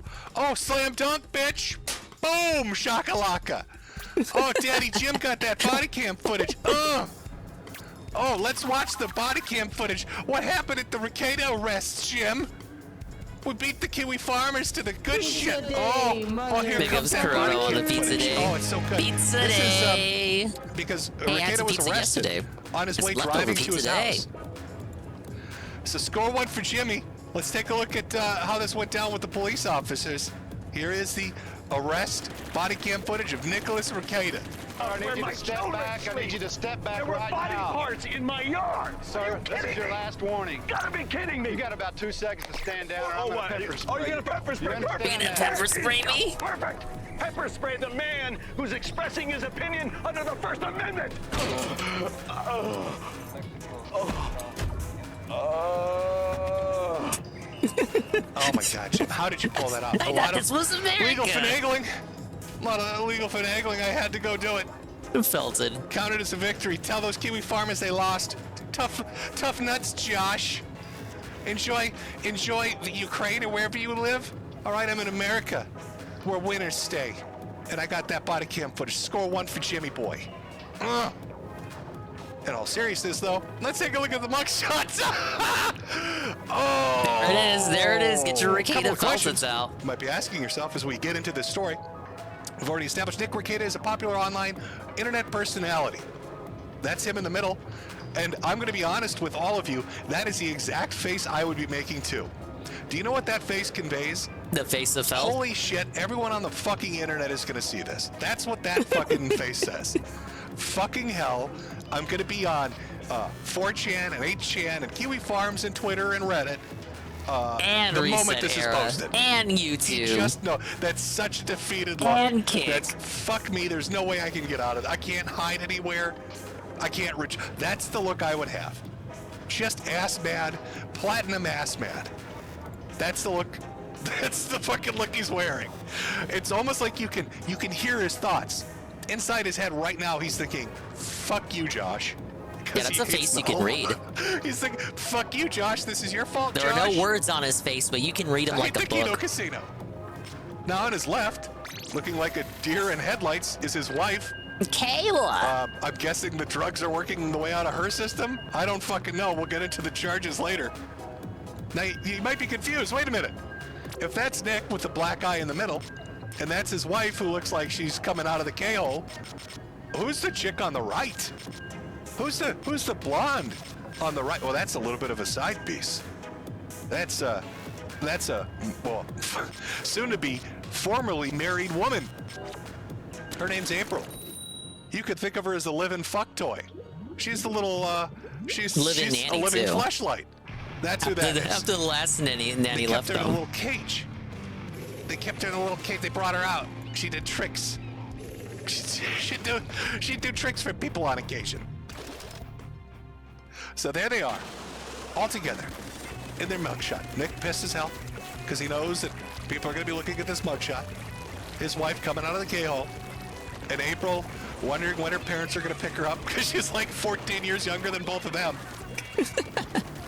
slam dunk, bitch. Boom, shakalaka. Oh, Daddy Jim got that body cam footage. Oh, let's watch the body cam footage. What happened at the Rekieta arrests, Jim? We beat the Kiwi farmers to the good shit. Oh, here Big comes ups that body Corona on cam the pizza footage. day. Oh, it's so good. Pizza This day. is because Hey, I had Rekieta some was pizza arrested yesterday. on his It's way leftover driving to pizza his day. house. So score one for Jimmy. Let's take a look at how this went down with the police officers. Here is the arrest body cam footage of Nicholas Rekieta. I need you to step back. I need you to step back right now. There were body parts in my yard. Sir, this is your last warning. You gotta be kidding me. You got about 2 seconds to stand down, or I'm gonna pepper spray. Oh, you're gonna pepper spray? You understand You're gonna that? pepper spray me? Perfect. Pepper spray the man who's expressing his opinion under the First Amendment. Oh my God, Jim, how did you pull that off? I thought this was America. Legal finagling. A lot of illegal finagling. I had to go do it. Felton. Count it as a victory. Tell those Kiwi farmers they lost. Tough nuts, Josh. Enjoy the Ukraine or wherever you live. All right, I'm in America, where winners stay. And I got that body cam footage. Score 1 for Jimmy Boy. In all seriousness, though, let's take a look at the mugshots. Oh, There it is. Get your Ricada Feltons out. You might be asking yourself as we get into this story. We've already established Nick Ricada is a popular online internet personality. That's him in the middle. And I'm going to be honest with all of you, that is the exact face I would be making too. Do you know what that face conveys? The face of Fel? Holy shit, everyone on the fucking internet is going to see this. That's what that fucking face says. Fucking hell, I'm going to be on 4chan and 8chan and Kiwi Farms and Twitter and Reddit. And the Reset moment this Era, is posted. and YouTube. You just know that's such defeated look. And Kick. That's fuck me. There's no way I can get out of it. I can't hide anywhere. I can't reach. That's the look I would have. Just ass mad, platinum ass mad. That's the look. That's the fucking look he's wearing. It's almost like you can hear his thoughts inside his head right now. He's thinking, "Fuck you, Josh." Yeah, that's a face you can read. He's like, "Fuck you, Josh. This is your fault, There Josh." are no words on his face, but you can read him like a Kino book. Casino. Now on his left, looking like a deer in headlights, is his wife. Kayla. I'm guessing the drugs are working the way out of her system. I don't fucking know. We'll get into the charges later. Now you might be confused. Wait a minute. If that's Nick with the black eye in the middle, and that's his wife who looks like she's coming out of the K-hole, who's the chick on the right? Who's the blonde on the right? Well, that's a little bit of a side piece. That's a well, soon to be formerly married woman. Her name's April. You could think of her as a living fuck toy. She's the little she's a living fleshlight. That's who that is. After the last nanny left They kept her in a them. little cage. They kept her in a little cage. They brought her out. She did tricks. She'd do tricks for people on occasion. So there they are, all together, in their mugshot. Nick pissed as hell, because he knows that people are going to be looking at this mugshot. His wife coming out of the K-hole, and April wondering when her parents are going to pick her up, because she's like 14 years younger than both of them.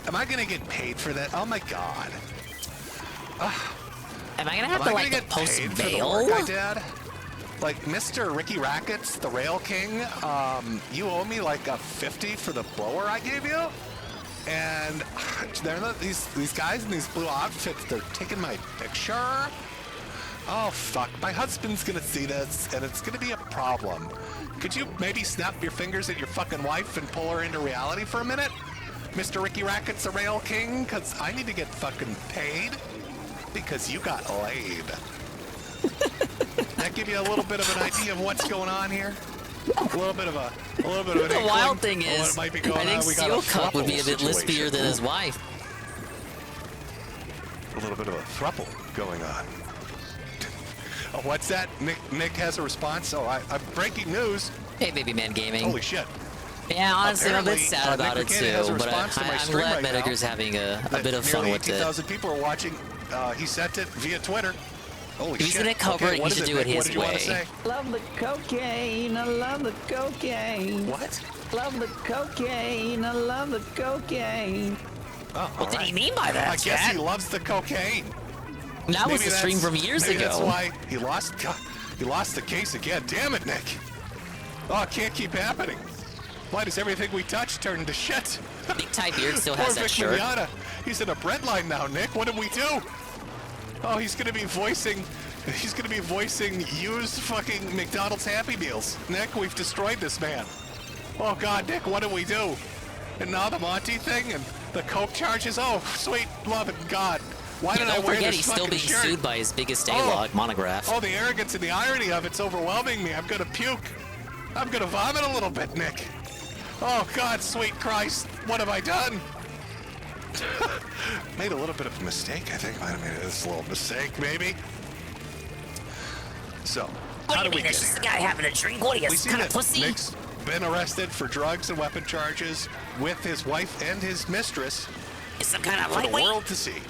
Am I going to get paid for that? Oh my God. Am I going to have to like post bail? I did? Like Mr. Ricky Rackets, the Rail King, you owe me like a 50 for the blower I gave you, and they're not, these guys in these blue outfits. They're taking my picture. Oh fuck! My husband's gonna see this, and it's gonna be a problem. Could you maybe snap your fingers at your fucking wife and pull her into reality for a minute, Mr. Ricky Rackets, the Rail King? Cause I need to get fucking paid because you got laid. That give you a little bit of an idea of what's going on here? A little bit of an The wild thing of what is, might be going I think on. We got a Steel Cup would be a bit throuple lispier than his wife. A little bit of a throuple going on. Oh, what's that? Nick has a response. Oh, I'm breaking news. Hey, Baby Man Gaming. Holy shit. Yeah, honestly, I'm a bit Apparently, sad about Nick it Ricada has a too, but response to my I'm stream glad right Metokur's now. having a bit of fun Nearly with it. 18,000 people are watching. He sent it via Twitter. Holy If he's shit. gonna cover Okay, it, what he is should do it Nick? What his did you want to way. say? Love the cocaine, I love the cocaine. What? Love the cocaine, I love the cocaine. Oh, What did he mean by that, I guess Chad? he loves the cocaine. That was Maybe the stream that's- from years maybe ago. That's why he lost. God, he lost the case again. Damn it, Nick. Oh, it can't keep happening. Why does everything we touch turn to shit? Big Ty Beard still Poor has that Vic shirt. Mignogna. He's in a bread line now, Nick. What did we do? Oh, he's gonna be voicing used fucking McDonald's Happy Meals. Nick, we've destroyed this man. Oh God, Nick, what did we do? And now the Monty thing and the coke charges. Oh, sweet loving God. Why did I Don't wear forget, this he's still fucking being shirt? sued by his biggest A-log monograph. Oh, the arrogance and the irony of it's overwhelming me. I'm gonna puke. I'm gonna vomit a little bit, Nick. Oh God, sweet Christ, what have I done? Made a little bit of a mistake, I think. Might have made this little mistake, maybe. So, What how do do you we mean? get It's just here? a guy having a drink. What are you, We see kind of that pussy? been arrested for drugs and weapon charges with his wife and his mistress. It's some kind of for the lightweight. world to see.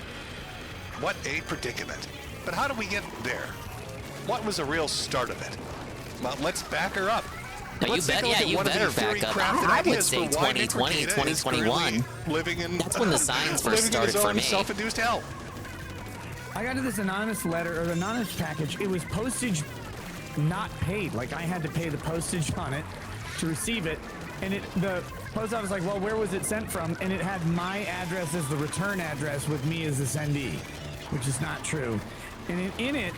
What a predicament. But how did we get there? What was the real start of it? Well, let's back her up. No, you better back up. I would say 2020, 2021. That's when the signs first started for me. Self-induced hell. I got to this anonymous letter, or the anonymous package. It was postage not paid. Like, I had to pay the postage on it to receive it. And the post office was like, well, where was it sent from? And it had my address as the return address with me as the sendee, which is not true. And in it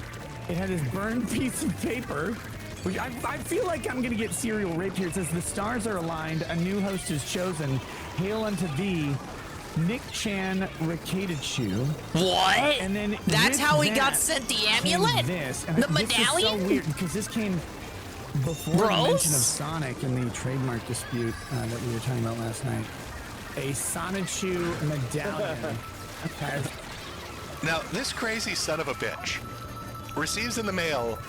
had this burned piece of paper, which I feel like I'm going to get serial rape here. It says, the stars are aligned, a new host is chosen. Hail unto thee, Nick Chan Restream. What? And then that's how he got sent the amulet? The medallion? This is so weird, because this came before the mention of Sonic in the trademark dispute that we were talking about last night. A Sonichu medallion. Now, this crazy son of a bitch receives in the mail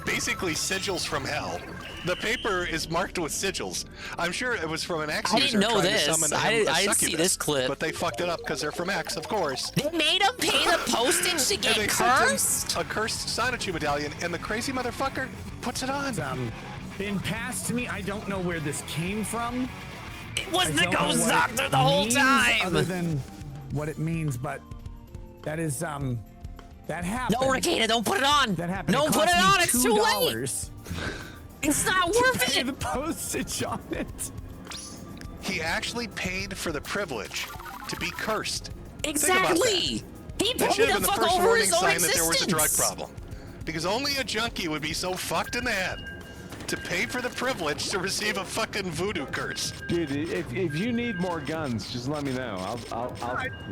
basically sigils from hell. The paper is marked with sigils. I'm sure it was from an X user. I didn't know trying this. To summon I didn't see succubus, this clip. But they fucked it up because they're from X, of course. They made him pay the postage to get cursed? A cursed Sonichu medallion, and the crazy motherfucker puts it on. Been passed to me. I don't know where this came from. It was the Ghost Doctor the whole time. Other than what it means, but that is that happened. No, Ricada, don't put it on. That happened. Don't put it on. It's too late. It's not worth it. The postage on it. He actually paid for the privilege to be cursed. Exactly. He paid the fuck over his own existence. That there was a drug problem, because only a junkie would be so fucked in the head to pay for the privilege to receive a fucking voodoo curse. Dude, if you need more guns, just let me know. I'll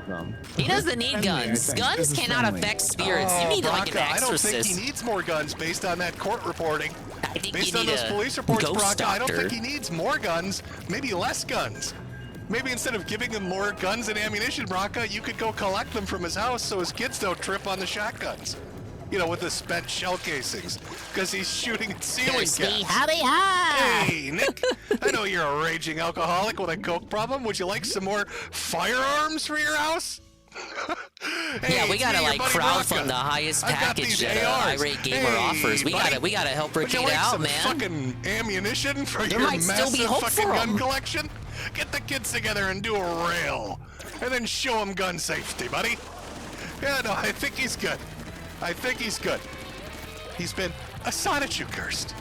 come. He doesn't need guns. Guns cannot affect spirits. You need like an exorcist. I don't think he needs more guns based on that court reporting. I think based you on need those police reports, ghost Braca, I don't doctor. think he needs more guns. Maybe less guns. Maybe instead of giving him more guns and ammunition, Braca, you could go collect them from his house so his kids don't trip on the shotguns. You know, with the spent shell casings, because he's shooting at ceiling cats. Hey, Nick, I know you're a raging alcoholic with a coke problem. Would you like some more firearms for your house? Hey, yeah, we gotta like crowdfund the highest package that Irate Gamer offers. We gotta help Ricada out, man. Fucking ammunition for there your might still be massive hope fucking for gun collection. Get the kids together and do a rail, and then show them gun safety, buddy. Yeah, no, I think he's good. I think he's good. He's been a Sonichu cursed.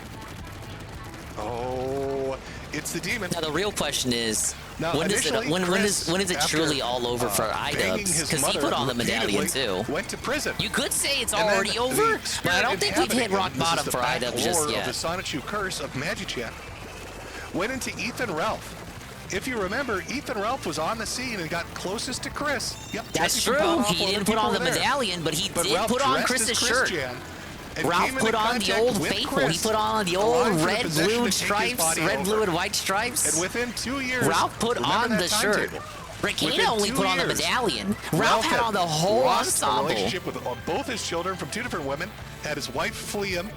Oh, it's the demon. Now the real question is, now, when is it truly all over for iDubbbz? Because he put on the medallion too. Went to prison. You could say it's already over, but I don't think we've hit rock bottom for iDubbbz just yet. The Sonichu curse of Magichan went into Ethan Ralph. If you remember, Ethan Ralph was on the scene and got closest to Chris. Yep, that's true. He didn't put on the medallion, but he did put on Chris's shirt. Ralph put on the old faithful. He put on the old red, blue stripes, red, blue, and white stripes. And within 2 years, Ralph put on the shirt. Ricada only put on the medallion. Ralph had on the whole ensemble. Relationship with both his children from 2 different women. Had his wife flee him.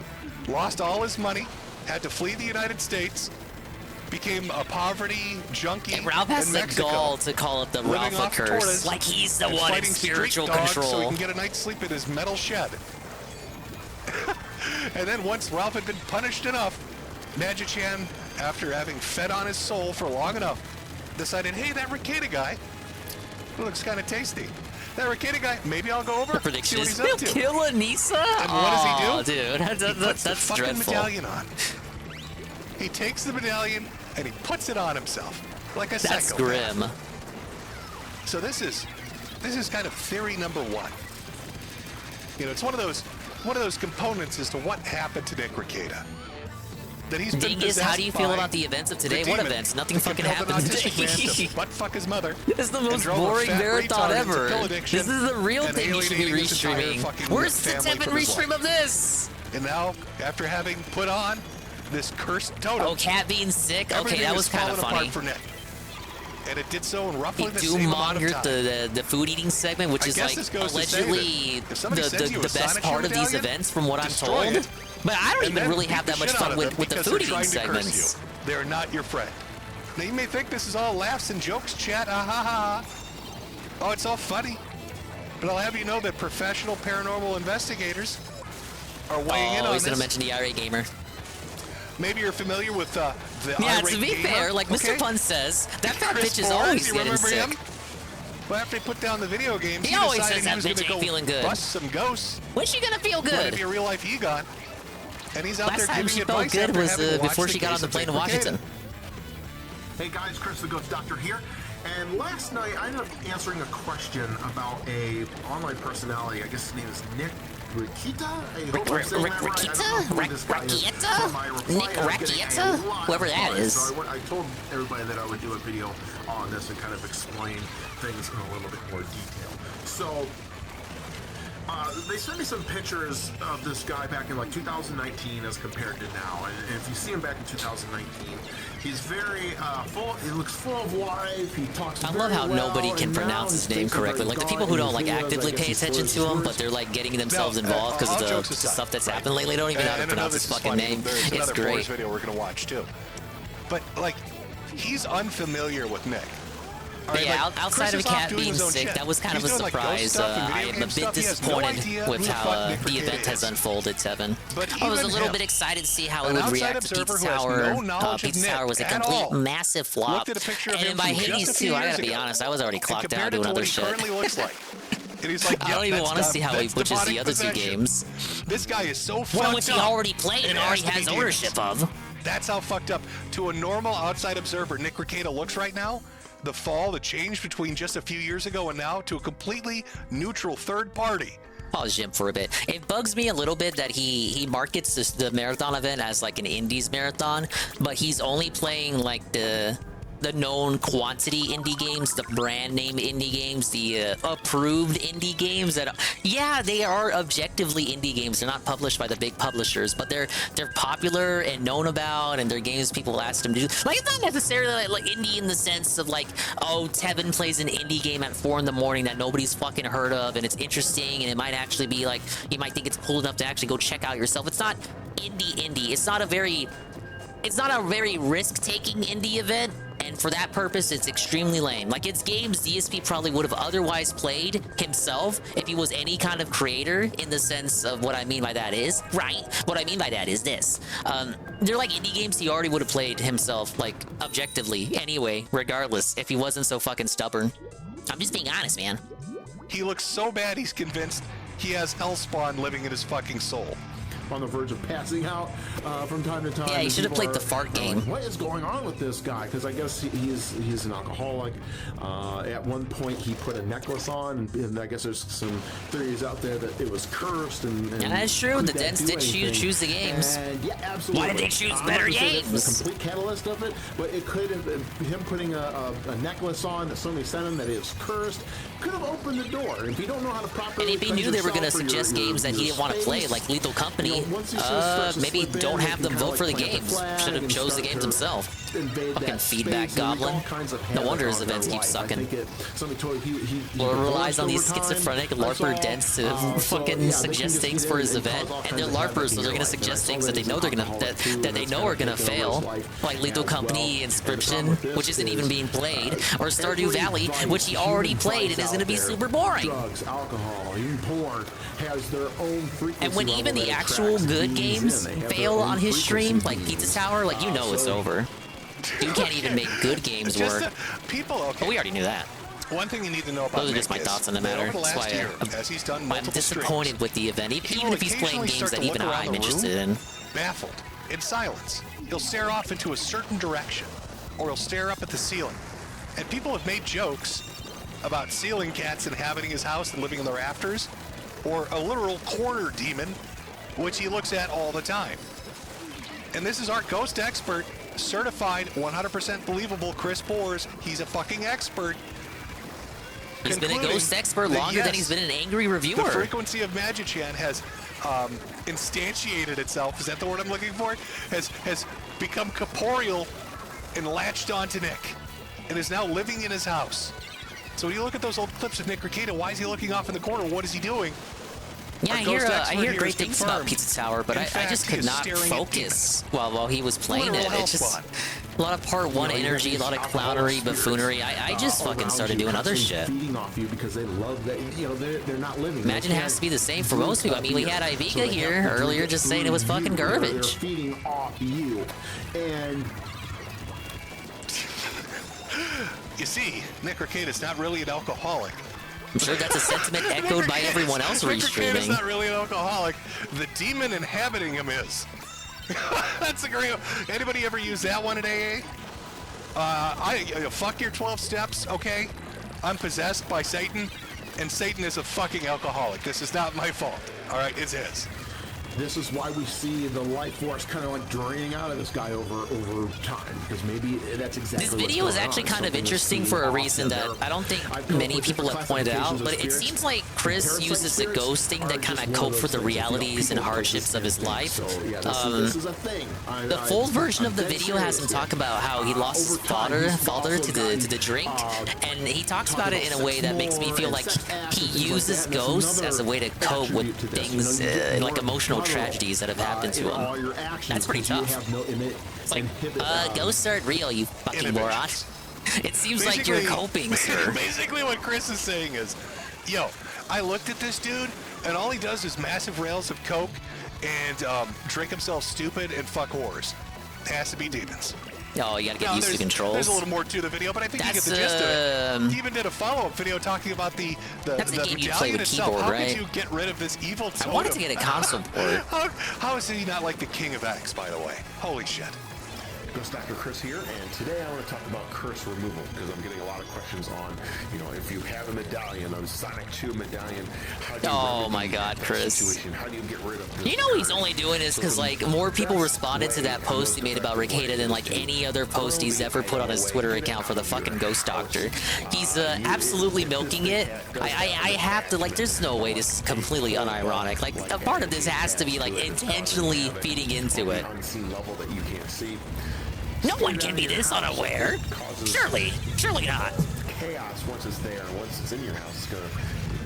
Lost all his money. Had to flee the United States. Became a poverty junkie. And Ralph has the gall to call it the Ralpha curse. Like he's the one in spiritual control. So he can get a night's sleep in his metal shed. And then once Ralph had been punished enough, Magichan, after having fed on his soul for long enough, decided, hey, that Ricada guy looks kind of tasty. That Ricada guy, maybe I'll go over, see what he's up to. Kill Anissa? And what does he do? Dude, that's the fucking dreadful. Medallion on. He takes the medallion and he puts it on himself like a psychopath. That's grim. So this is kind of theory number one. You know, it's one of those components as to what happened to Nick Ricada. That he's been Dingus, how do you feel about the events of today? What events? Nothing fucking happened today. Butt fuck his mother. This is the most boring marathon ever. This is the real thing you should be restreaming. Where's the 10th restream of this? And now, after having put on this cursed totem. Oh, Cat being sick? Okay, that was kind of funny. For Nick. and it did so in roughly He the same amount of time. the food eating segment, which I is guess like this goes to say allegedly that if somebody sends you a the best Sonic part of these medallion, events, from what I'm destroy told. it, But I don't and even then really beat have the that much shit out fun of with them the because food they're eating trying to curse segments. you. They're not your friend. Now you may think this is all laughs and jokes, chat. Ah ha ha. Oh, it's all funny. But I'll have you know that professional paranormal investigators are weighing in on Always this. gonna mention the irate gamer. Maybe you're familiar with the Yeah, irate to be gamer, fair, like okay? Mr. Pun says, that fat Chris bitch is Bourne, always you getting remember sick. him? Well, after he put down the video games, He always decided says that he was bitch gonna ain't go feeling good. bust some ghosts. When's she gonna feel He wanted to good? be a real life Egon. And he's out Last there time giving she felt advice good after was having watched before she the got on case the of plane to Degradations. Washington. Hey guys, Chris the Ghost Doctor here. And last night I ended up answering a question about a online personality. I guess his name is Nick Rakita? I hope I'm saying that right. I don't know who this guy is, but my reply Nick ended up getting a Rakita? lot Whoever of that buzz. is. So I told everybody that I would do a video on this and kind of explain things in a little bit more detail. So they sent me some pictures of this guy back in like 2019 as compared to now. And if you see him back in 2019, he's very full. He looks full of life. He talks. I love how nobody can pronounce his name correctly. Like the people who don't like actively pay attention to him, but they're like getting themselves involved because of the stuff that's happened lately. Don't even know how to pronounce his fucking name. There's It's another great. Boris video we're gonna watch too. But like, he's unfamiliar with Nick. All But right, yeah, like, outside Chris of is off Cat doing being his own sick, shit. that was kind He's of a doing, like, ghost surprise. stuff and I video am game a bit stuff. He has no disappointed idea with who the how fuck Nick the Rakita event has is. unfolded, Tevin. But I was a even little him, bit excited to see how an it would outside react to observer Pizza who has Tower. no knowledge of Pizza Nick Tower was a at complete all. massive flop. Looked at a picture of And him by from just Hades a few too, I years gotta be ago honest, I was already and clocked out compared it doing to other what he shit. currently looks like. And he's like, I don't even want to see how he that's butches the demonic other two possession. games. This guy is so fucked One up. which he already played it and already to be has demons. ownership of. That's how fucked up. To a normal outside observer, Nick Rakita looks right now. The change between just a few years ago and now to a completely neutral third party. Pause Jim for a bit. It bugs me a little bit that he markets the marathon event as like an indies marathon, but he's only playing like the known quantity indie games, the brand name indie games, the approved indie games that, yeah, they are objectively indie games. They're not published by the big publishers, but they're popular and known about, and they're games people asked them to do. Like, it's not necessarily like indie in the sense of like, oh, Tevin plays an indie game at 4 in the morning that nobody's fucking heard of, and it's interesting, and it might actually be like, you might think it's cool enough to actually go check out yourself. It's not indie. It's not a very risk-taking indie event. And for that purpose, it's extremely lame. Like, it's games DSP probably would have otherwise played himself if he was any kind of creator, in the sense of what I mean by that is, right, what I mean by that is this. They're like indie games he already would have played himself, like, objectively, anyway, regardless, if he wasn't so fucking stubborn. I'm just being honest, man. He looks so bad he's convinced he has Hellspawn living in his fucking soul. On the verge of passing out from time to time. Yeah, he should have played the fart game. Like, what is going on with this guy? Because I guess he's an alcoholic. At one point, he put a necklace on, and I guess there's some theories out there that it was cursed. And yeah, that's true. The Dents did choose the games. And yeah, absolutely. Why did they choose better games? That's the complete catalyst of it, but it could have him putting a necklace on that somebody sent him that is cursed. Could have opened the door. If you don't know how to properly, and if he knew they were going to suggest games that he didn't want to play, like Lethal Company, maybe don't have them vote for the games. Should have chose the games himself. Fucking feedback goblin. No wonder his events keep sucking. Or relies on these schizophrenic LARPer dents to fucking suggest things for his event. And they're LARPers, so they're going to suggest things that they know that they know are going to fail, like Lethal Company, Inscription, which isn't even being played, or Stardew Valley, which he already played and is going to be super boring. Drugs, alcohol, even porn has their own frequency. And when even the actual good games fail on his stream, like Pizza Tower, like, you know it's over. You can't even make good games work. But we already knew that. One thing you need to know about Those are just my thoughts on the matter. That's why I'm disappointed with the event, even if he's playing games that even I'm interested in. Baffled, in silence, he'll stare off into a certain direction, or he'll stare up at the ceiling. And people have made jokes about ceiling cats inhabiting his house and living in the rafters, or a literal corner demon, which he looks at all the time. And this is our ghost expert, certified 100% believable Chris Boers. He's a fucking expert. He's been a ghost expert longer than he's been an angry reviewer. The frequency of Magichan has instantiated itself. Is that the word I'm looking for? Has become corporeal and latched onto Nick. and is now living in his house. So when you look at those old clips of Nick Rekieta, why is he looking off in the corner? What is he doing? Yeah, I hear great things about Pizza Tower, but I just could not focus while he was playing it. It's just a lot of part one energy, a lot of clownery, buffoonery. I just fucking started doing other shit. Feeding off you because they love that, you know, they're not living. Imagine it has to be the same for most people. I mean, we had Ivica here earlier just saying it was fucking garbage. They're feeding off you, and you see, Nick Rekieta's not really an alcoholic. I'm sure that's a sentiment echoed by everyone else Restreaming. Nick Rekieta's not really an alcoholic. The demon inhabiting him is. That's a great. Anybody ever use that one in AA? Fuck your 12 steps, okay? I'm possessed by Satan, and Satan is a fucking alcoholic. This is not my fault. All right, it's his. This is why we see the life force kind of like draining out of this guy over time, because maybe that's exactly. This video is actually kind of interesting for a reason that I don't think many people have pointed out, but it seems like Chris uses the ghosting to kind of cope for the realities and hardships of his life. The full version of the video has him talk about how he lost his father to the drink, and he talks about it in a way that makes me feel like he uses ghosts as a way to cope with things like emotional tragedies that have happened to him. That's pretty tough. It's like, ghosts aren't real, you fucking moron. It seems like you're coping, sir. Basically what Chris is saying is, yo, I looked at this dude, and all he does is massive rails of coke and drink himself stupid and fuck whores. It has to be demons. Oh, you gotta get used to controls. There's a little more to the video, but I think you get the gist of it. He even did a follow-up video talking about the medallion itself. How could you get rid of this evil totem? I wanted to get a console port. How is he not like the king of X, by the way? Holy shit. Ghost Dr. Chris here, and today I want to talk about curse removal, because I'm getting a lot of questions on, you know, if you have a medallion, a Sonic 2 medallion, how do you oh my god, Chris. How do you get rid of this? You know he's only doing this because, like, more people responded to that post he made about Rekieta than, like, any other post he's ever put on his Twitter account for the fucking Ghost Doctor. He's absolutely milking it. I have to, like, there's no way this is completely unironic. Like, a part of this has to be, like, intentionally feeding into it. No one can be this unaware. Surely not. Chaos, once it's there, once it's in your house, it's going to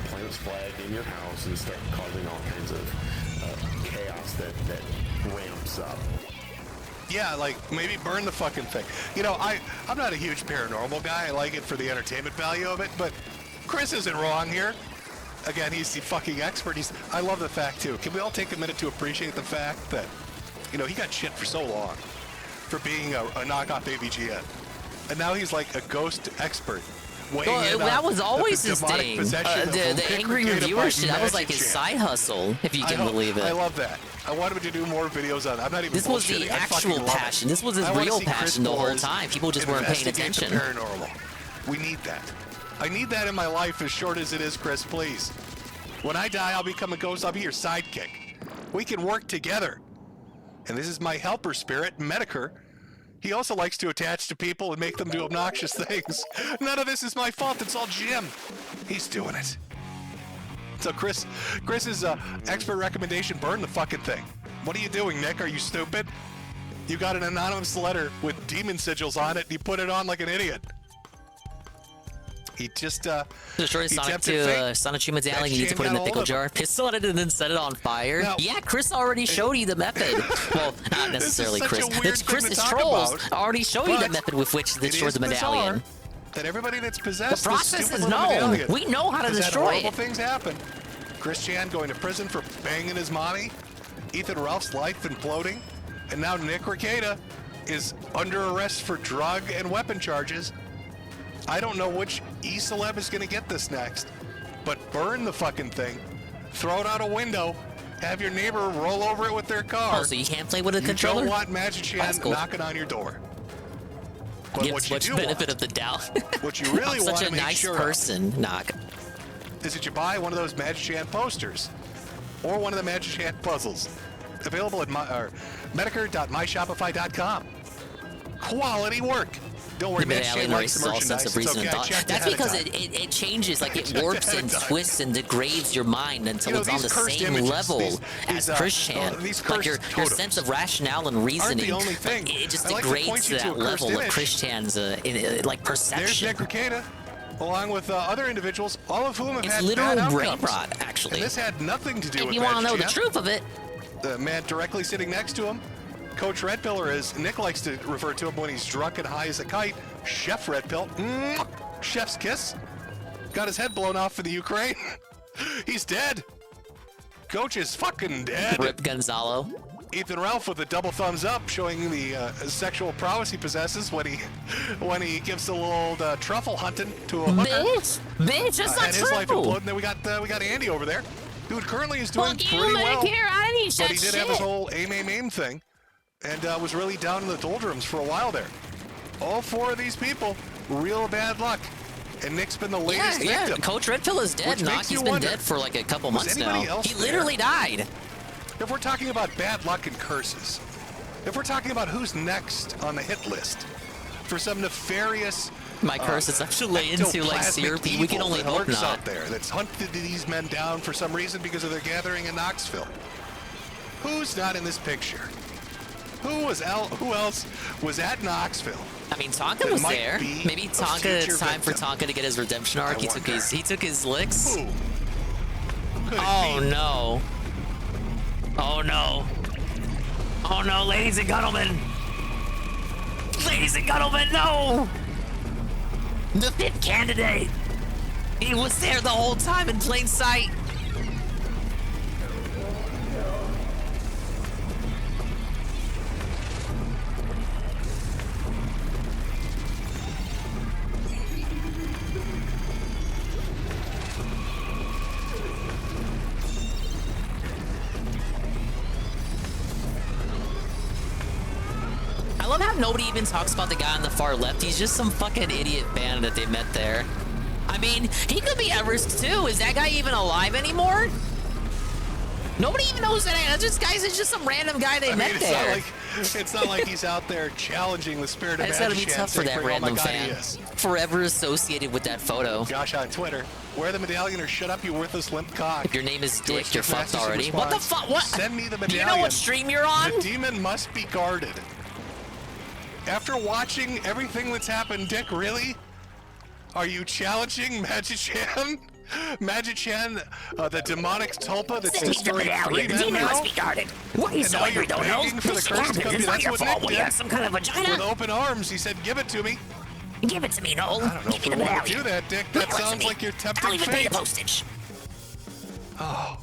plant its flag in your house and start causing all kinds of chaos that ramps up. Yeah, like, maybe burn the fucking thing. You know, I'm not a huge paranormal guy. I like it for the entertainment value of it, but Chris isn't wrong here. Again, he's the fucking expert. I love the fact, too. Can we all take a minute to appreciate the fact that, you know, he got shit for so long for being a knockoff AVGN. And now he's like a ghost expert. Well, that was always his thing. The angry reviewer shit, that was like his side hustle, if you can believe it. I love that. I want him to do more videos on it. I'm not even This was the actual passion. This was his real passion the whole time. People just weren't paying attention. Paranormal. We need that. I need that in my life, as short as it is, Chris, please. When I die, I'll become a ghost. I'll be your sidekick. We can work together. And this is my helper spirit, Metokur. He also likes to attach to people and make them do obnoxious things. None of this is my fault. It's all Jim. He's doing it. So Chris's expert recommendation, burn the fucking thing. What are you doing, Nick? Are you stupid? You got an anonymous letter with demon sigils on it, and you put it on like an idiot. He just destroyed Sonic 2 medallion. You need to put it in the pickle jar, pistol at it, and then set it on fire. Now, yeah, Chris already showed you the method. Well, not necessarily Chris. Chris's trolls already showed you the method with which to destroy the medallion. That everybody that's possessed the process is known. We know how to destroy it. Things happen. Chris Chan going to prison for banging his mommy. Ethan Ralph's life imploding, and now Nick Rekieta is under arrest for drug and weapon charges. I don't know which E-celeb is going to get this next, but burn the fucking thing, throw it out a window, have your neighbor roll over it with their car. Oh, so you can't play with a controller? You don't want Magic Chan knocking on your door. But Gives much benefit of the doubt. What you really want such a nice person, knock. Is that you buy one of those Magic Chan posters or one of the Magic Chan puzzles. Available at Metokur.myshopify.com. Quality work. Don't worry, The Matt Shane medallion likes erases the all sense merchandise. of It's reason okay, and I thought. checked That's ahead of because time. it changes, like it checked warps ahead and of time. twists and degrades your mind until it's on these the cursed same images, level these, as Christian. these Like your cursed sense of rationale and reasoning, the only thing. like, it just I like to degrades point to you to that a cursed level of image. Christian's like There's perception. DisgrACEd, along with other individuals, all of whom have It's had literal bad brain outcomes. rot, actually. And this had nothing to do If with you want to know the Magic truth of it. The man directly sitting next to him, Coach Red Pill, or as Nick likes to refer to him when he's drunk and high as a kite, Chef Red Pill. Chef's kiss. Got his head blown off for the Ukraine. He's dead. Coach is fucking dead. Rip Gonzalo. Ethan Ralph with a double thumbs up, showing the sexual prowess he possesses when he gives a little old truffle hunting to a hooker. Bitch, that's not and his life true. imploded. And then we got Andy over there, who currently is doing Fuck you, pretty well. Medicare, I didn't eat But that he did have his shit. whole aim thing, and was really down in the doldrums for a while there. All four of these people, real bad luck. And Nick's been the latest victim. Coach Redpill is dead. Which makes Knock, he's you been wonder, dead for like a couple was months anybody now. else He there? literally died. If we're talking about bad luck and curses, if we're talking about who's next on the hit list for some nefarious, My curse is actually into like ectoplasmic CRP. We can evil only that hope lurks not. out there that's hunted these men down for some reason because of their gathering in Knoxville. Who's not in this picture? Who else was at Knoxville? I mean, Tonka that was might there. be Maybe a Tonka. future It's time for victim? Tonka to get his redemption arc. He took his licks. Who? Could it Oh be? no! Oh no! Oh no, ladies and gentlemen! Ladies and gentlemen, no! The fifth candidate! He was there the whole time in plain sight! I love how nobody even talks about the guy on the far left. He's just some fucking idiot band that they met there. I mean, he could be Everest too. Is that guy even alive anymore? Nobody even knows that. This guy's just some random guy they met there. It's not like he's out there challenging the spirit of It's gotta be Magic tough for saying, that "Oh my random God, he fan. is." Forever associated with that photo. Josh on Twitter, wear the medallion or shut up, you worthless limp cock. If your name is To Dick, which you're Dick fucked Masterson already. What the responds, fuck? What? Send me the medallion. Do you know what stream you're on? The demon must be guarded. After watching everything that's happened, Dick, really? Are you challenging Magichan? Magichan, the demonic tulpa that's Send me the destroyed medallion. 3 The men demon now? must be guarded. Why are you And so now angry, you're Dodo? begging for the This curse to happens. come It's to not That's your what fault. Nick We did. have some kind of vagina. With open arms, he said, give it to me. Give it to me, Noel. I don't know Give if me we the want to medallion. do that, Dick. Give That it to sounds me. like you're tempting I'll even pay fate. the postage. Oh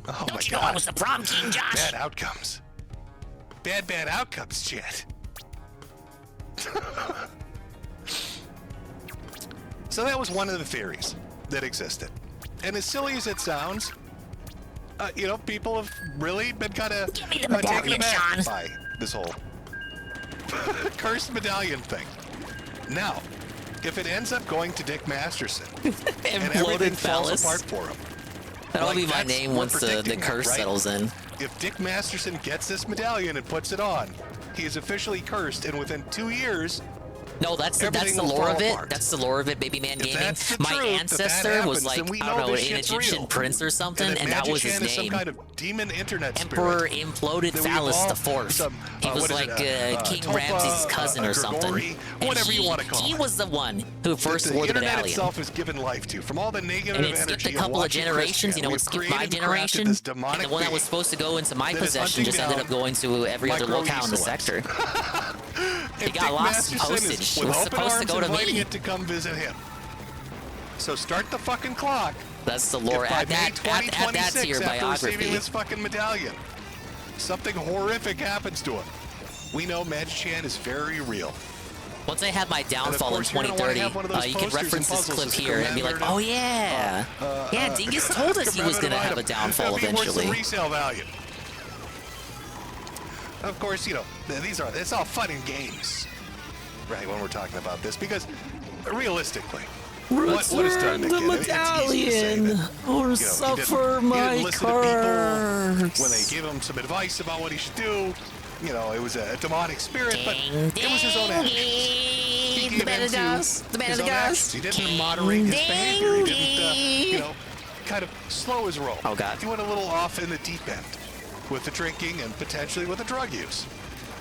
my Don't you know God. I was the prom king, Josh? Bad outcomes. Bad outcomes, Chad. So that was one of the theories that existed. And as silly as it sounds, people have really been kind of taken medallion, aback Sean. by this whole cursed medallion thing. Now, if it ends up going to Dick Masterson and everything falls phallus. apart for him, That'll be my that's- name we're once the predicting that, curse right? settles in. If Dick Masterson gets this medallion and puts it on, he is officially cursed, and within 2 years, No, that's the everything will lore fall of it. apart. That's the lore of it, Baby Man If Gaming. that's the My truth, that ancestor happens, was like, then we I know don't know, this an shit's Egyptian real. prince or something, and that Magic was his Chan is some name. kind of demon internet Emperor spirit. Imploded That we Phallus the evolved Fourth. some, He was what is like it, King Tulpa, Ramses' cousin or something. Grigori, And whatever you want to call he it. was the one who first the wore the internet medallion. itself is given life to from all the negative And it skipped energy a couple of watching generations. Christian. You know, it We've skipped created my and crafted generation. this And demonic the one that was being supposed to go into my that is possession just hunting ended up down going to every other micro locale in the Easter sector. If It got Dick lost in Masterson postage. is It with was open supposed to arms go to inviting me. it to come visit him. So start the fucking clock. That's the lore. If by Add May that to your 2026, after receiving biography. this fucking medallion, something horrific happens to him. We know Magichan is very real. Once I have my downfall in course, you're gonna wanna 2030, have one of those you can posters reference and this clip puzzles as a here and be like, commemorative, oh yeah. Yeah, Dingus told us he was going to have a downfall That'd be worth the eventually. resale value. Of course, it's all fun and games, right, when we're talking about this, because realistically, what is done to the get it? It's easy to say medallion that, or he suffer didn't my listen to people curse. when they give him some advice about what he should do. It was a demonic spirit, but it was his own actions. He him man into the man his of the own gas. actions. He didn't moderate his behavior. He didn't, kind of slow his roll. Oh, God. He went a little off in the deep end with the drinking and potentially with the drug use.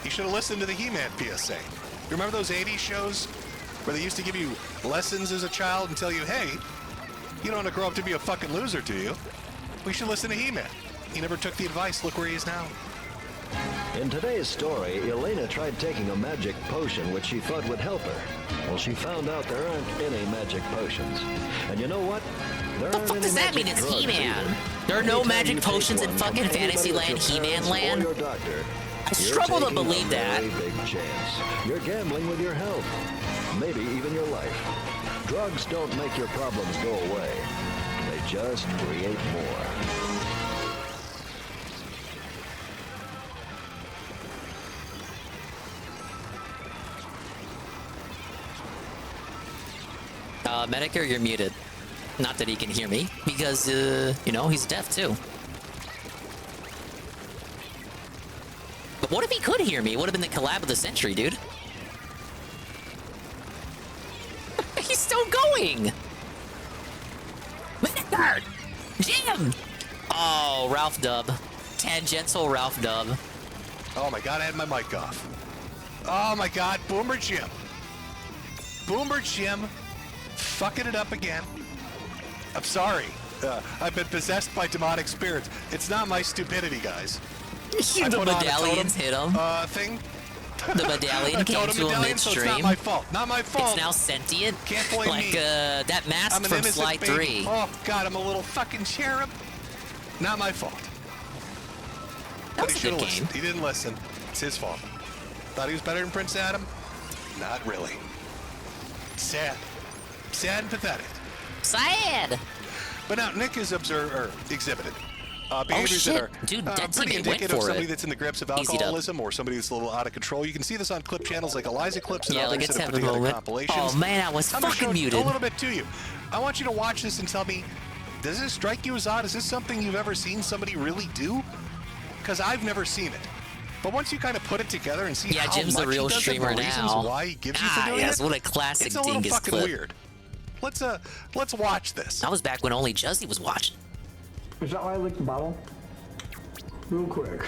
He should have listened to the He-Man PSA. You remember those 80s shows where they used to give you lessons as a child and tell you, hey, you don't want to grow up to be a fucking loser, do you? We should listen to He-Man. He never took the advice. Look where he is now. In today's story, Elena tried taking a magic potion which she thought would help her. Well, she found out there aren't any magic potions. And you know what? There What the fuck does that mean? It's He-Man. There are no magic potions in fucking Fantasyland, He-Man land. I struggle to believe that. Big chance. You're gambling with your health, maybe even your life. Drugs don't make your problems go away. They just create more. Metokur, you're muted. Not that he can hear me, because, he's deaf too. But what if he could hear me? It would have been the collab of the century, dude. He's still going! Metokur! Jim! Oh, Ralph Dub. Tangential Ralph Dub. Oh my god, I had my mic off. Oh my god, Boomer Jim. Boomer Jim fucking it up again. I'm sorry. I've been possessed by demonic spirits. It's not my stupidity, guys. The medallions hit him. Thing. The medallion came to him midstream. So it's not my fault. Not my fault. It's now sentient. Can't blame like, me. That mask from Sly 3. Oh god, I'm a little fucking cherub. Not my fault. But he should have listened. He didn't listen. It's his fault. Thought he was better than Prince Adam? Not really. Sad. Sad and pathetic. Sad. But now Nick is exhibited behaviors that are pretty indicative of somebody that's in the grips of alcoholism or somebody that's a little out of control. You can see this on clip channels like Eliza Clips and others that have put together compilations. Oh man, I was fucking muted. A little bit to you. I want you to watch this and tell me, does this strike you as odd? Is this something you've ever seen somebody really do? Because I've never seen it. But once you kind of put it together and see how Jim's much the real he does streamer it, the reasons now. why he gives you for doing yes, it, what a classic it's a little dingus fucking clip. weird. Let's watch this. That was back when only Juzzy was watching. Is that why I licked the bottle? Real quick.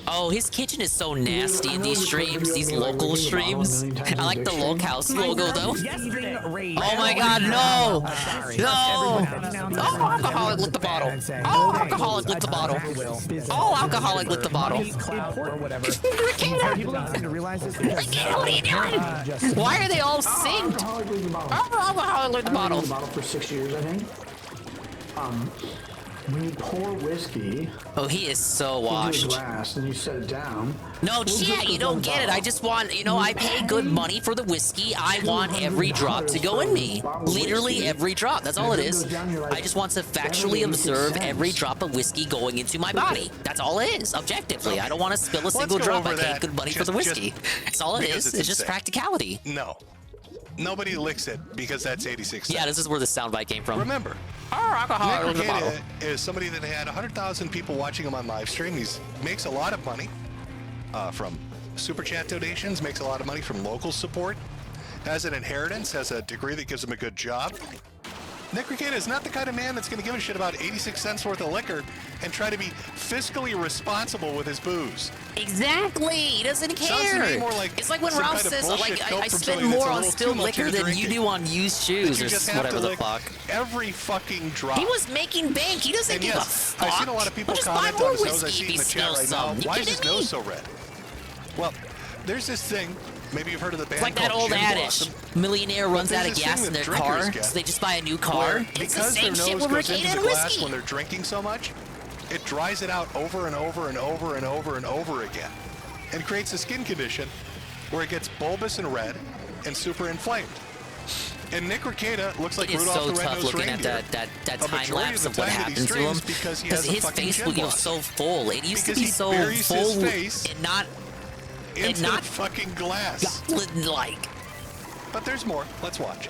Oh, his kitchen is so nasty in these streams, these local streams. I like the Lokehouse logo though. Oh my god, no! No! Oh, alcoholic licked the bottle. Oh, alcoholic licked the bottle. Oh, alcoholic licked the bottle. What are you doing? Why are they all synced? Oh, alcoholic licked the bottle. For 6 years, I think. When you pour whiskey, oh, he is so washed. Into a glass and you set it down. No, chat, you don't get it. I just want, I pay good money for the whiskey. I want every drop to go in me. Literally every drop. That's all it is. I just want to factually observe every drop of whiskey going into my body. That's all it is, objectively. I don't want to spill a single drop. I pay good money for the whiskey. That's all it is. It's just practicality. No. Nobody licks it because that's 86 cents. Yeah, this is where the soundbite came from. Remember, Nick Ricada is somebody that had 100,000 people watching him on live stream. He makes a lot of money from super chat donations, makes a lot of money from local support, has an inheritance, has a degree that gives him a good job. Nick Ricada is not the kind of man that's going to give a shit about 86 cents worth of liquor and try to be fiscally responsible with his booze. Exactly. He doesn't care. It's like when Ralph says, I spend more on spilled liquor than you do on used shoes or whatever the fuck. Every fucking drop. He was making bank. He doesn't give a fuck. I've seen a lot of people just comment buy more on his nose. I whiskey see if in the he chat spills right now. some. Why is his nose so red? Well, there's this thing. Maybe you've heard of the band It's like that called old Gin adage. Blossom. Millionaire runs out of gas in their car, so they just buy a new car. It's the same shit with Ricada and whiskey. When they're drinking so much, it dries it out over and over and over and over and over again, and creates a skin condition where it gets bulbous and red and super inflamed. And Nick Ricada looks like Rudolph the Red-Nosed Reindeer. It is so tough looking at that time lapse of what happened to him, because his face was so full. It used to be so full and not into the fucking glass. Like. But there's more. Let's watch.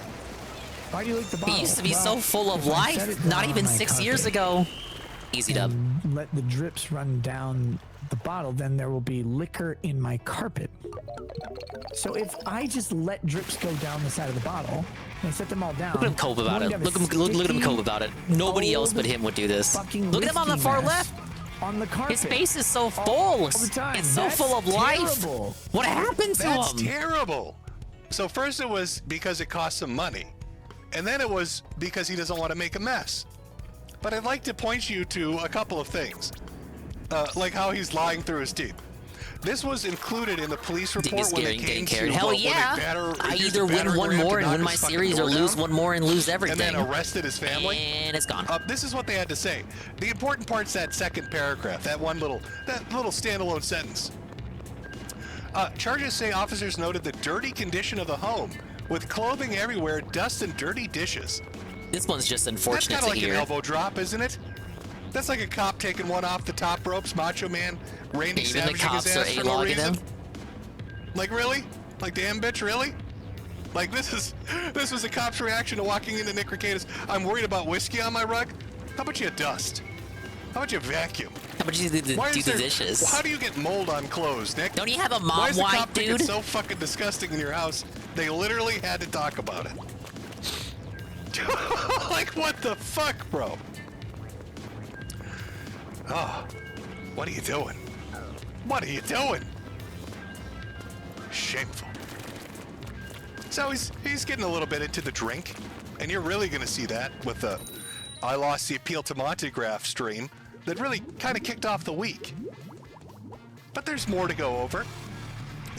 Why do you like the bottle? He used to be so full of life. Not even 6 years ago. Easy dub. and let the drips run down the bottle, then there will be liquor in my carpet. So if I just let drips go down the side of the bottle and I set them all down, Look at him cope about it. Look at him cope about it. Nobody else but him would do this. Look at him on the far left. On the carpet. His face is so full. It's so full of life. What happened to That's him? terrible. So first it was because it cost him money, and then it was because he doesn't want to make a mess. But I'd like to point you to a couple of things, like how he's lying through his teeth. This was included in the police report when it came to Hell yeah! I either win one more and win my series, or lose one more and lose everything. And then arrested his family. And it's gone. This is what they had to say. The important part's that second paragraph, that little standalone sentence. Charges say officers noted the dirty condition of the home, with clothing everywhere, dust and dirty dishes. This one's just unfortunate to hear. That's kind of like an elbow drop, isn't it? That's like a cop taking one off the top ropes, Macho Man, Randy Even the Savage cops are his ass for no A-logging reason. him. Like really? Like damn bitch, really? Like this was a cop's reaction to walking into Nick Recada's. I'm worried about whiskey on my rug. How about you dust? How about you vacuum? How about you do the dishes? How do you get mold on clothes, Nick? Don't you have a Why mom is the wife, cop think dude? it's so fucking disgusting in your house? They literally had to talk about it. Like what the fuck, bro? Oh, what are you doing? What are you doing? Shameful. So he's getting a little bit into the drink, and you're really going to see that with the I Lost the Appeal to Montegraph stream that really kind of kicked off the week. But there's more to go over.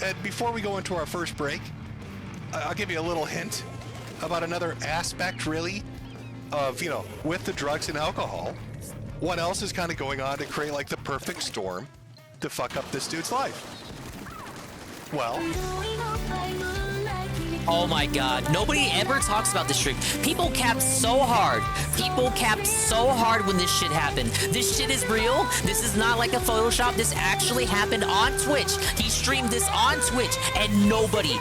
And before we go into our first break, I'll give you a little hint about another aspect, really, of, with the drugs and alcohol. What else is kind of going on to create like the perfect storm to fuck up this dude's life? Well, Oh my god, nobody ever talks about this stream. People capped so hard. People capped so hard when this shit happened. This shit is real. This is not like a Photoshop. This actually happened on Twitch. He streamed this on Twitch, and nobody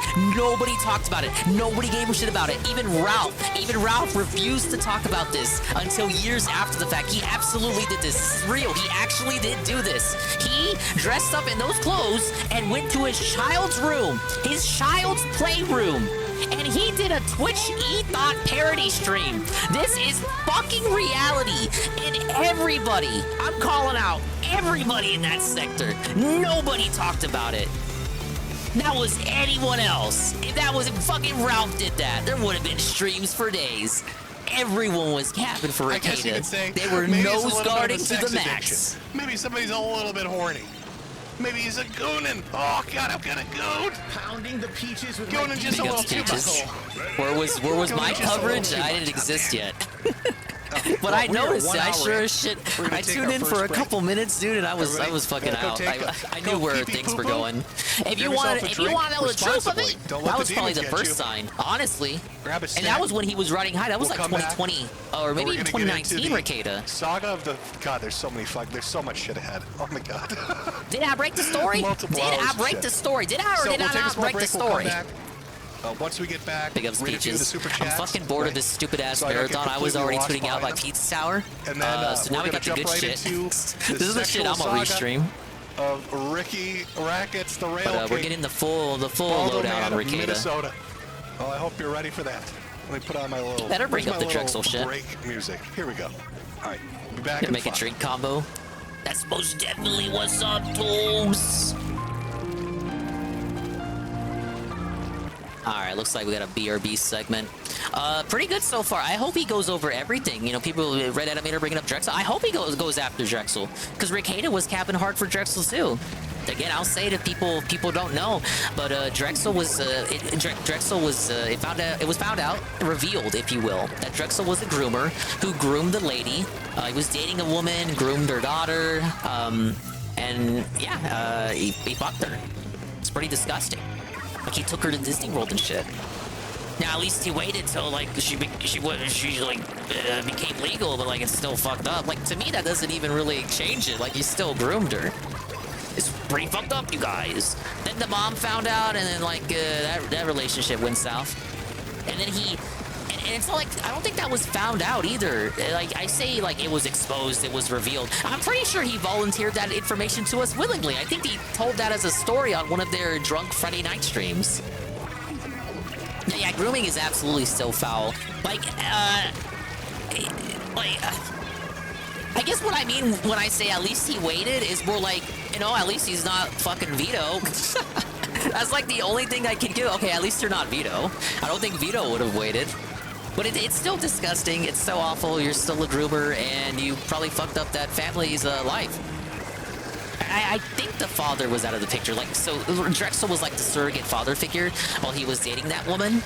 talked about it. Nobody gave a shit about it. Even Ralph refused to talk about this until years after the fact. He absolutely did this. This is real. He actually did do this. He dressed up in those clothes and went to his child's room, his child's playroom, and he did a Twitch E-Thought parody stream. This is fucking reality, and everybody, I'm calling out everybody in that sector, nobody talked about it. That was anyone else. If that was fucking Ralph did that, there would have been streams for days. Everyone was capping for I guess you could say They were maybe it's a nose little bit of a guarding to sex the max. addiction. Maybe somebody's a little bit horny. Maybe he's a goonin'. Oh god, I'm gonna goon. Pounding the peaches with goonin' just a little too much. Where was my coverage? I didn't exist yet. But I noticed it. I sure as shit. I tuned in for a couple minutes, dude, and I was fucking out. I knew where things were going. If you want to know the truth of it, that was probably the first sign, honestly. And that was when he was riding high. That was like 2020 or maybe even 2019, Ricada. Saga of the god. There's so much shit ahead. Oh my god. Did I break the story? Did I break the story? Did I or did I not break the story? Once we get back, big ups Peaches. I'm fucking bored of this stupid ass marathon. I was already tweeting out my Pizza Tower. And then, so now we got the good shit. This is the shit I'm gonna restream. Of Ricky Rackets, the rail. But we're getting the full lowdown on Ricada. Minnesota. Well, I hope you're ready for that. Let me put on my little. Better bring up the Drexel shit. Break music. Here we go. All right, be back. Gonna make a drink combo. That's most definitely what's up, tools. Alright, looks like we got a BRB segment. Pretty good so far. I hope he goes over everything. People, Red Animator bringing up Drexel. I hope he goes after Drexel. Because Ricada was capping hard for Drexel too. Again, I'll say it if people don't know, but Drexel was it was found out, revealed, if you will, that Drexel was a groomer who groomed the lady. He was dating a woman, groomed her daughter, and yeah, he fucked her. It's pretty disgusting. Like he took her to Disney World and shit. Now at least he waited till like she became legal, but like it's still fucked up. Like to me that doesn't even really change it. Like he still groomed her. It's pretty fucked up, you guys. Then the mom found out, and then like that relationship went south. And then it's not like, I don't think that was found out either. Like, I say, like, it was exposed, it was revealed. I'm pretty sure he volunteered that information to us willingly. I think he told that as a story on one of their drunk Friday night streams. Yeah, grooming is absolutely still foul. Like, I guess what I mean when I say at least he waited is more like, you know, at least he's not fucking Vito. That's like the only thing I can do. Okay, at least you're not Vito. I don't think Vito would have waited. But it's still disgusting. It's so awful. You're still a groomer, and you probably fucked up that family's life. I think the father was out of the picture. Like, so Drexel was like the surrogate father figure while he was dating that woman.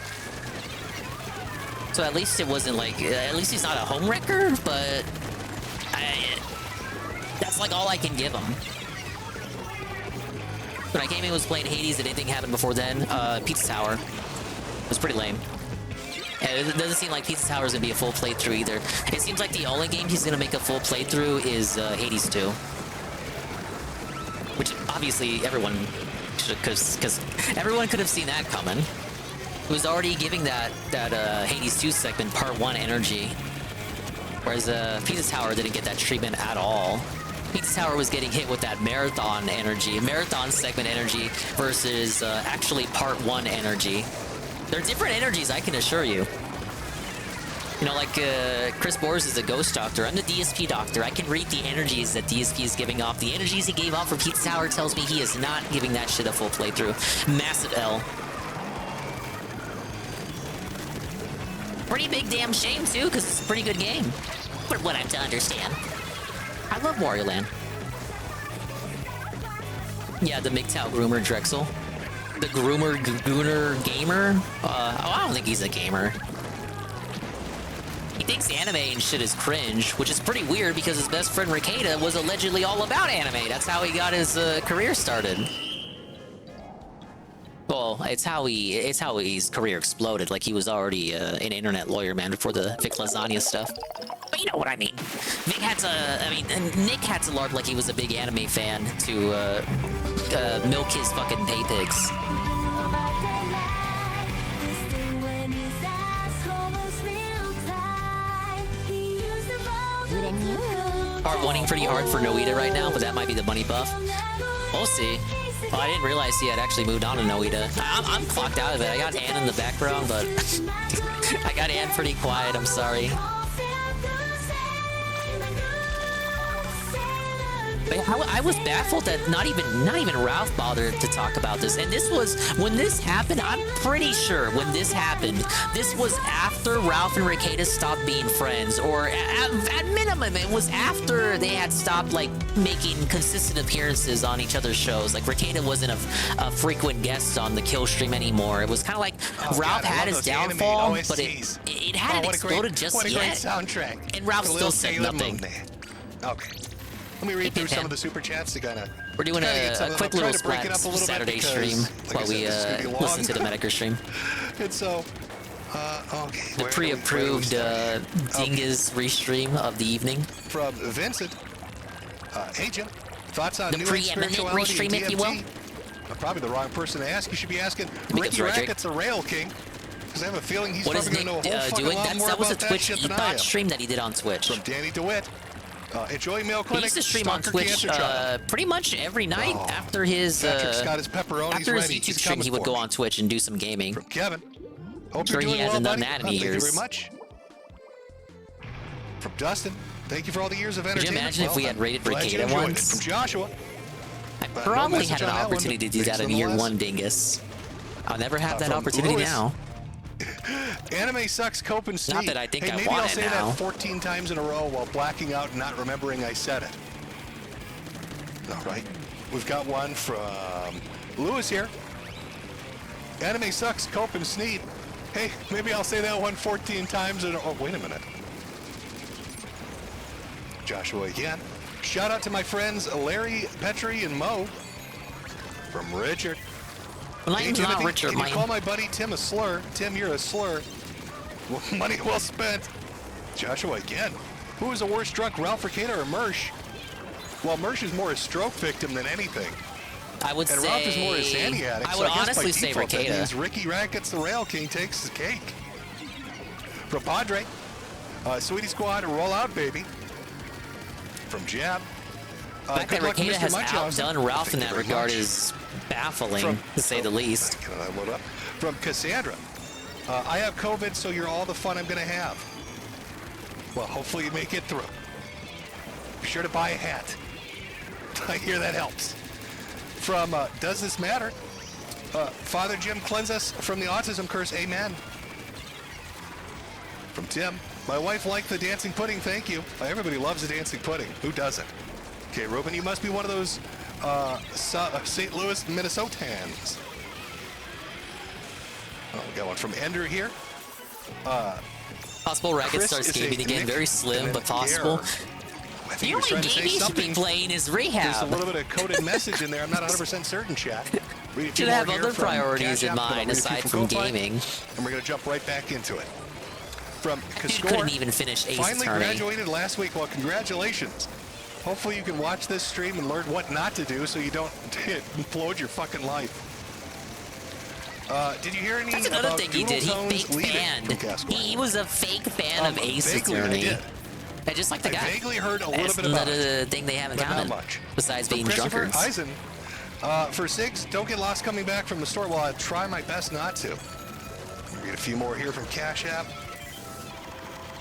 So at least it wasn't like, at least he's not a homewrecker, but that's like all I can give him. When I came in, was playing Hades, and anything happened before then. Pizza Tower. It was pretty lame. And it doesn't seem like Pizza Tower is going to be a full playthrough either. It seems like the only game he's going to make a full playthrough is Hades 2. Which, obviously, everyone should, because everyone could have seen that coming. It was already giving that Hades 2 segment Part 1 energy. Whereas Pizza Tower didn't get that treatment at all. Pizza Tower was getting hit with that marathon energy, marathon segment energy versus actually Part 1 energy. They're different energies, I can assure you. You know, like Chris Bors is a ghost doctor. I'm the DSP doctor. I can read the energies that DSP is giving off. The energies he gave off for Pizza Tower tells me he is not giving that shit a full playthrough. Massive L. Pretty big damn shame, too, because it's a pretty good game. But what I'm to understand. I love Wario Land. Yeah, the MGTOW groomer Drexel. The groomer gooner gamer? I don't think he's a gamer. He thinks anime and shit is cringe, which is pretty weird because his best friend Ricada was allegedly all about anime. That's how he got his career started. Well, it's how his career exploded. Like he was already an internet lawyer, man, before the Vic Lasagna stuff. But you know what I mean. Nick had to larp like he was a big anime fan to milk his fucking pay pigs. Wanting pretty hard for Noita right now, but that might be the money buff. We'll see. Well, I didn't realize he had actually moved on to Noita. I'm clocked out of it. I got Ann in the background, but I got Ann pretty quiet. I'm sorry. I was baffled that not even Ralph bothered to talk about this. And this was when this happened. I'm pretty sure when this happened, this was after Ralph and Ricada stopped being friends, or at minimum, it was after they had stopped like making consistent appearances on each other's shows. Like Ricada wasn't a frequent guest on the Kill stream anymore. It was kind of like Ralph had his downfall, but it hadn't exploded just yet. What a great soundtrack. And Ralph still said nothing. Okay. Let me read through some of the super chats to kind of... We're doing a quick little Splat Saturday stream while we listen to the Metokur stream. And so, okay. The pre-approved Dingus restream of the evening. From Vincent. Hey, Jim. Thoughts on the new preeminent restream, if you will? Probably the wrong person to ask. You should be asking Ricky Rackett's a Rail King. Because I have a feeling he's probably going to know a whole fucking lot more that was a about Twitch that shit than I am. stream that he did on Twitch. From Danny DeWitt. Enjoy Mail Clinic. He used to stream on Twitch pretty much every night after his after his YouTube stream. He would go on Twitch and do some gaming. From Kevin. Hope you're doing he hasn't done that in years. Thank you very much. From Dustin. Thank you for all the years of entertainment. Could you imagine if we had rated Ricada once? From Joshua. I probably had an opportunity to do that in year one, Dingus. I'll never have that opportunity now. Anime sucks, cope and sneak. Not that I think I maybe want I'll it say now. that 14 times in a row while blacking out and not remembering I said it. All right. We've got one from Lewis here. Anime sucks, cope and sneak. Hey, maybe I'll say that one 14 times in a... Oh, wait a minute. Joshua again. Shout out to my friends Larry, Petri, and Mo. From Richard. Hey, Timothy, not Richard, can you call my buddy Tim a slur? Tim, you're a slur. Money well spent. Joshua again. Who is a worse drunk, Ralph Ricada or Mersh? Well, Mersh is more a stroke victim than anything. I would and say... Ralph is more a Zanny addict. I would honestly say Ricada. That Ricada. means Ricky Rackett's the Rail King takes his cake. From Padre, Sweetie Squad, roll out, baby. From Jab. The fact that Ricada has outdone Ralph in that regard is baffling, to say the least. Can I load up? From Cassandra. I have COVID, so you're all the fun I'm going to have. Well, hopefully you make it through. Be sure to buy a hat. I hear that helps. From Does This Matter? Father Jim, cleanse us from the autism curse. Amen. From Tim. My wife liked the dancing pudding. Thank you. Everybody loves the dancing pudding. Who doesn't? Okay, Ruben, you must be one of those St. Louis, Minnesotans. Oh, we got one from Ender here. Possible Racket starts gaming again. Very slim, but possible. The only game he should be playing is Rehab. There's a little bit of coded message in there. I'm not 100% certain, chat. Should have other priorities in mind aside from gaming. And we're going to jump right back into it. From Cascore, couldn't even finish Ace finally Attorney. Graduated last week. Well, congratulations. Hopefully you can watch this stream and learn what not to do so you don't implode your fucking life. Did you hear any? That's another about thing he did. He fake banned. He was a fake fan of Ace Attorney. And just like the guy. I vaguely heard a little That's bit about another thing they have in common. Besides being drunkards. Eisen, for Sigs, don't get lost coming back from the store. Well, I try my best not to. We'll get a few more here from Cash App.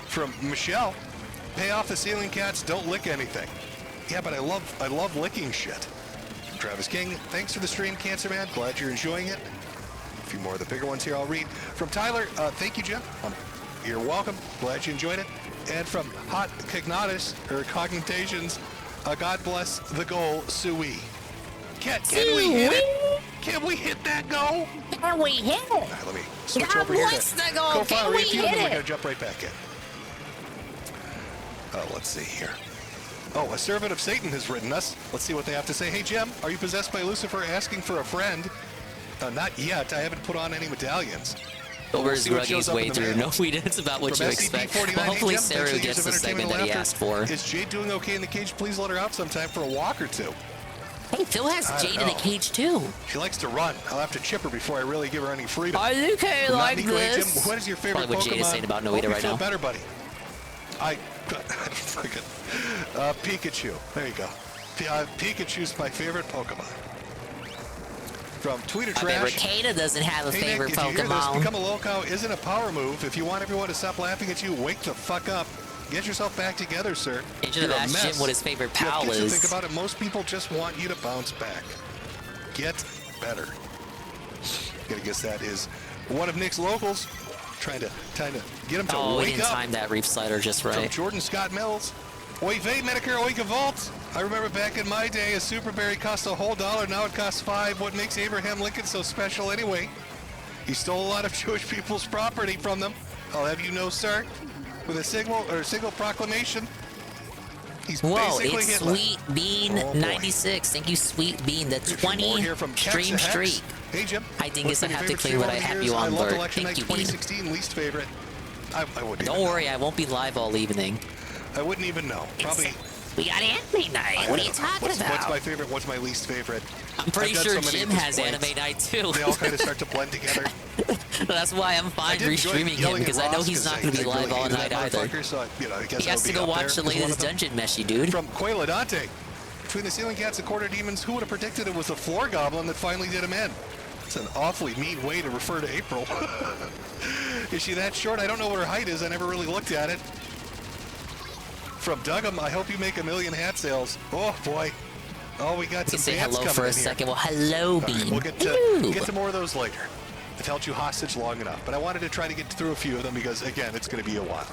From Michelle, pay off the ceiling cats, don't lick anything. Yeah, but I love licking shit. Travis King, thanks for the stream, Cancer Man. Glad you're enjoying it. A few more of the bigger ones here I'll read. From Tyler, thank you, Jim. You're welcome. Glad you enjoyed it. And from Hot Cognatus, or Cognitations, God bless the goal, Sui. Can we hit it? Can we hit that goal? Can we hit it? All right, let me switch God over here bless to the goal. co-file Can we review, hit and then we're it? going to jump right back in. Let's see here. Oh, a servant of Satan has written us. Let's see what they have to say. Hey, Jim, are you possessed by Lucifer asking for a friend? Not yet. I haven't put on any medallions. Over his ruggy's way through. No, it's about what From you expect. Well, SCP-49, hopefully hey, Jim, Sarah thanks for the gets use the of segment entertainment that he laughter. asked for. Is Jade doing okay in the cage? Please let her out sometime for a walk or two. Hey, Phil has Jade in the cage too. She likes to run. I'll have to chip her before I really give her any freedom. Are you okay From like Not Me Great, this? Jim, what is your favorite Probably what Pokemon? Jade is saying about Noita Hope you right feel now. better, buddy. Pikachu. There you go. Pikachu's my favorite Pokemon. From Tweeter I bet Trash. Ricada doesn't have a Hey, favorite Nick, did you hear this? Pokemon. Become a lolcow isn't a power move. If you want everyone to stop laughing at you, wake the fuck up. Get yourself back together, sir. You should have You're a asked mess. Jim what his favorite You have pal kids to is. think about it. Most people just want you to bounce back. Get better. Gotta guess that is one of Nick's locals. Trying to get him to Oh, we wake didn't up. time that reef slider just From right. Jordan Scott Mills. Oi, Vate, Medicare, Oika Vault. I remember back in my day, a Super Berry cost a whole $1. Now it costs $5. What makes Abraham Lincoln so special anyway? He stole a lot of Jewish people's property from them. I'll have you know, sir, with a single proclamation. He's Whoa, basically it's Hitler. Sweet Bean Oh, boy. 96. Thank you, Sweet Bean. The 20 here from stream Kex streak. Hey, Jim. I Dingus, I What's been have your to favorite clean stream what I over the have years? you I on, loved Bert. Election Thank Night you, Bean. 2016, least favorite. I wouldn't Don't even worry, I won't be live all evening. I wouldn't even know. Probably. We got anime night. What are you talking What's about? my favorite? What's my least favorite? I'm pretty I've done sure so many Jim at this has point. anime night too. They all kind of start to blend together. That's why I'm fine did enjoy restreaming him yelling at because I know Ross he's 'cause not going to be I live really all hated night that either. motherfucker, so, I guess He I has would to be go up watch there the as one latest of them. dungeon meshy, dude. From Quayla Dante. Between the ceiling cats and quarter demons, who would have predicted it was the floor goblin that finally did him in? It's an awfully mean way to refer to April. Is she that short? I don't know what her height is. I never really looked at it. From Dugum, I hope you make 1 million hat sales. Oh boy. Oh, we got You some say bands hello coming for a in here. second. Well, hello, All right, Bean. we'll Hello. get to more of those later. I've held you hostage long enough, but I wanted to try to get through a few of them because, again, it's going to be a while.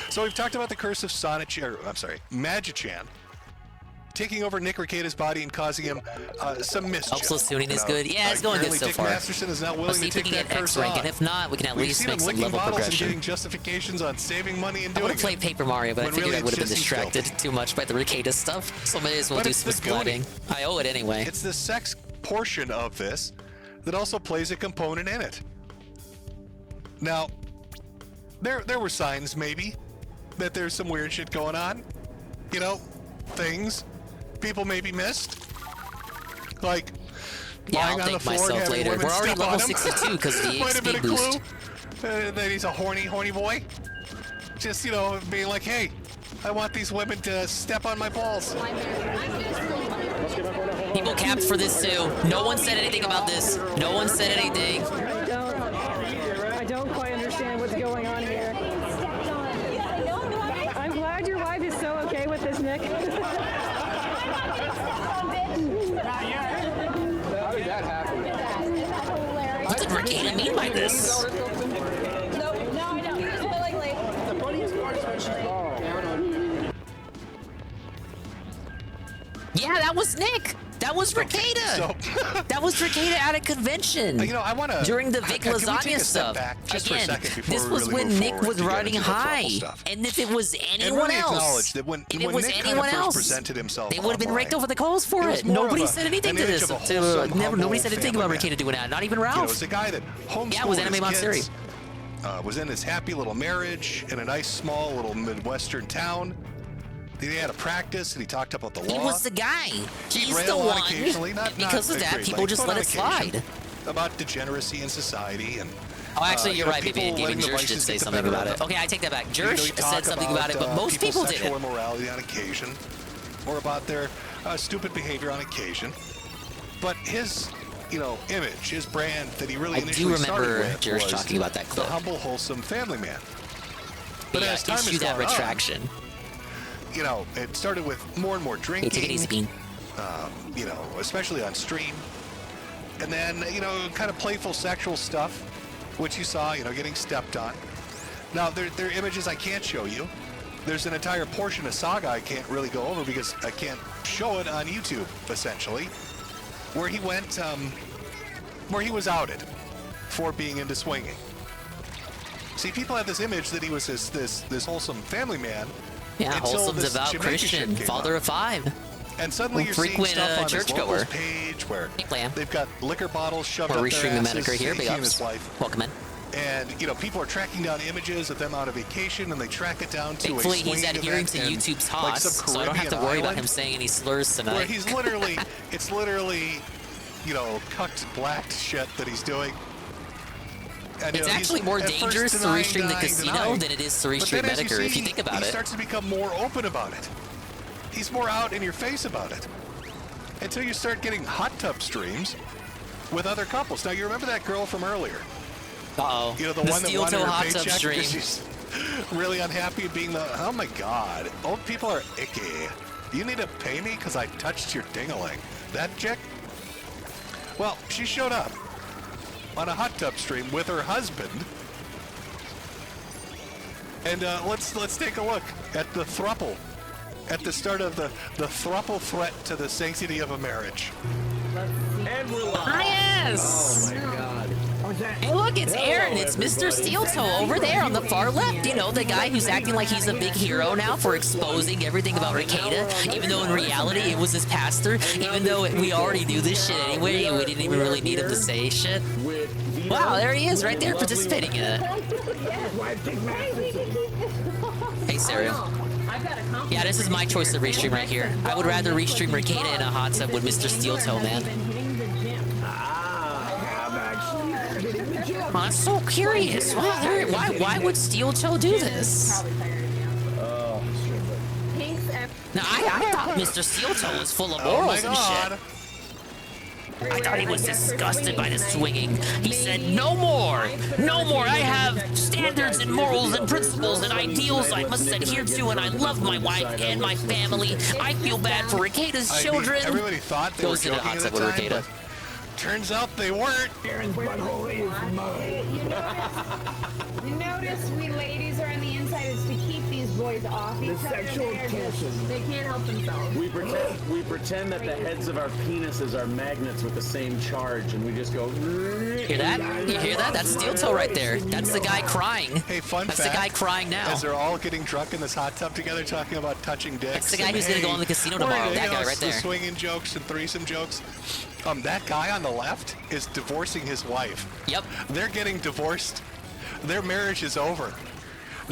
So we've talked about the curse of Magichan taking over Nick Ricada's body and causing him some mischief. Hope Splatooning is Now, good. Yeah, it's going good apparently so Dick far. Masterson is not willing Let's see to if we take can that get curse X rank, on. and if not, we can at We've least seen make him some licking level bottles and progression. getting justifications on saving money and I doing would have played Paper Mario, but I When figured really I would have it's been just distracted too much by the Ricada stuff, so may as well But do it's some the Goonie. splatting. I owe it anyway. It's the sex portion of this that also plays a component in it. Now, there were signs maybe that there's some weird shit going on. You know, things people maybe missed. Like Yeah, lying I'll on the thank floor and myself having later. women We're already step level on 'em. 62 because of the Might have been XP a boost. clue. That he's a horny boy. Just, you know, being like, hey, I want these women to step on my balls. People capped for this too. No one said anything about this. No one said anything. I don't quite understand what's going on here. I'm glad your wife is so okay with this, Nick. How did that happen? What did Ricada mean by this? Yeah, that was Nick. That was Ricada. That was Ricada at a convention. You know, I want to during the Vic Lasagna stuff. Again, this was when Nick was riding high, and if it was anyone else, that when if it was Nick anyone first else, presented himself they would have been online, raked over the coals for it. Nobody said anything to this. Nobody said anything about Ricada doing that. Not even Ralph. You know, it's a guy that homeschooled yeah, it was Anime his Monsteri. kids, was in his happy little marriage in a nice small little Midwestern town. He had a practice and he talked about the law. He was the guy. He's the rail on one. occasionally, not Because of at that, great people length, just but let on it slide. occasion, about degeneracy in society and. Oh, actually, you're right. people Maybe letting the Jersh did vices say get the something better about of it. them. Okay, I take that back. You know, Jersh you said talk something about it, but most people's people sexual didn't. immorality on occasion, or about their stupid behavior on occasion. But his, you know, image, his brand that he really initially started with Jersh was talking about that clip. the humble, wholesome family man. But Yeah, as time issue has that gone retraction. on, you know, it started with more and more drinking. Hey, take it easy, Bean. You know, especially on stream. And then, you know, kind of playful sexual stuff, which you saw, you know, getting stepped on. Now, there are images I can't show you. There's an entire portion of Saga I can't really go over because I can't show it on YouTube, essentially, where he went, where he was outed for being into swinging. See, people had this image that he was this wholesome family man. Yeah, until wholesome, this devout Jamaican Christian, shit came father up. of 5. And suddenly you're seeing Frequent stuff on his churchgoer. locals page where they've got liquor bottles shoved Or up their Restream asses. Metokur here, big He and ups. his wife. Welcome in. And, you know, people are tracking down images of them out of vacation, and they track it down to Thankfully, a swinging he's adhering event to in, YouTube's like, Haas, some so I don't have to Caribbean worry about island, him saying any slurs tonight. where he's literally, it's literally, you know, cucked, blacked shit that he's doing. And, It's you know, actually he's more at first dangerous to denying, restream the denying, casino denying. than it is to But restream then as you Metokur, if you see, think about he it. starts to become more open about it. He's more out in your face about it. Until you start getting hot tub streams with other couples. Now, you remember that girl from earlier? Uh-oh. You know, the The one that steel wanted toe her hot tub paycheck stream. because she's really unhappy being the... Oh, my God. Old people are icky. You need to pay me because I touched your ding-a-ling. That chick? Well, she showed up on a hot tub stream with her husband. And let's take a look at the throuple. At the start of the throuple threat to the sanctity of a marriage. And we're live. Ah, yes! Oh, my God. Hey, look, it's Aaron. It's Mr. Steel Toe over there on the far left. You know, the guy who's acting like he's a big hero now for exposing everything about Ricada, even though in reality it was his pastor, even though we already knew this shit anyway, and we didn't even really need him to say shit. Wow, there he is right there participating in it. Hey, Sarah. Yeah, this is my choice to restream right here. I would rather restream Ricada in a hot tub with Mr. Steel Toe, man. I'm so curious. Why would Steel Toe do this? Now, I thought Mr. Steel Toe was full of morals and shit. I thought he was disgusted by the swinging. He said, no more. No more. I have standards and morals and principles and ideals I must adhere to, and I love my wife and my family. I feel bad for Ricada's children. Everybody thought they were joking at the time, but turns out they weren't. You notice we ladies are on the inside is to keep these boys off each other. Sexual tension. They can't help themselves. We pretend that the heads of our penises are magnets with the same charge, and we just go. Hear that? You hear that? That's Steel Toe right there. That's the guy crying. Hey, fun That's fact, the guy crying now. As they're all getting drunk in this hot tub together, talking about touching dicks. That's the guy who's gonna go on the casino tomorrow. That guy right The there. swinging jokes and threesome jokes. That guy on the left is divorcing his wife. Yep. They're getting divorced. Their marriage is over.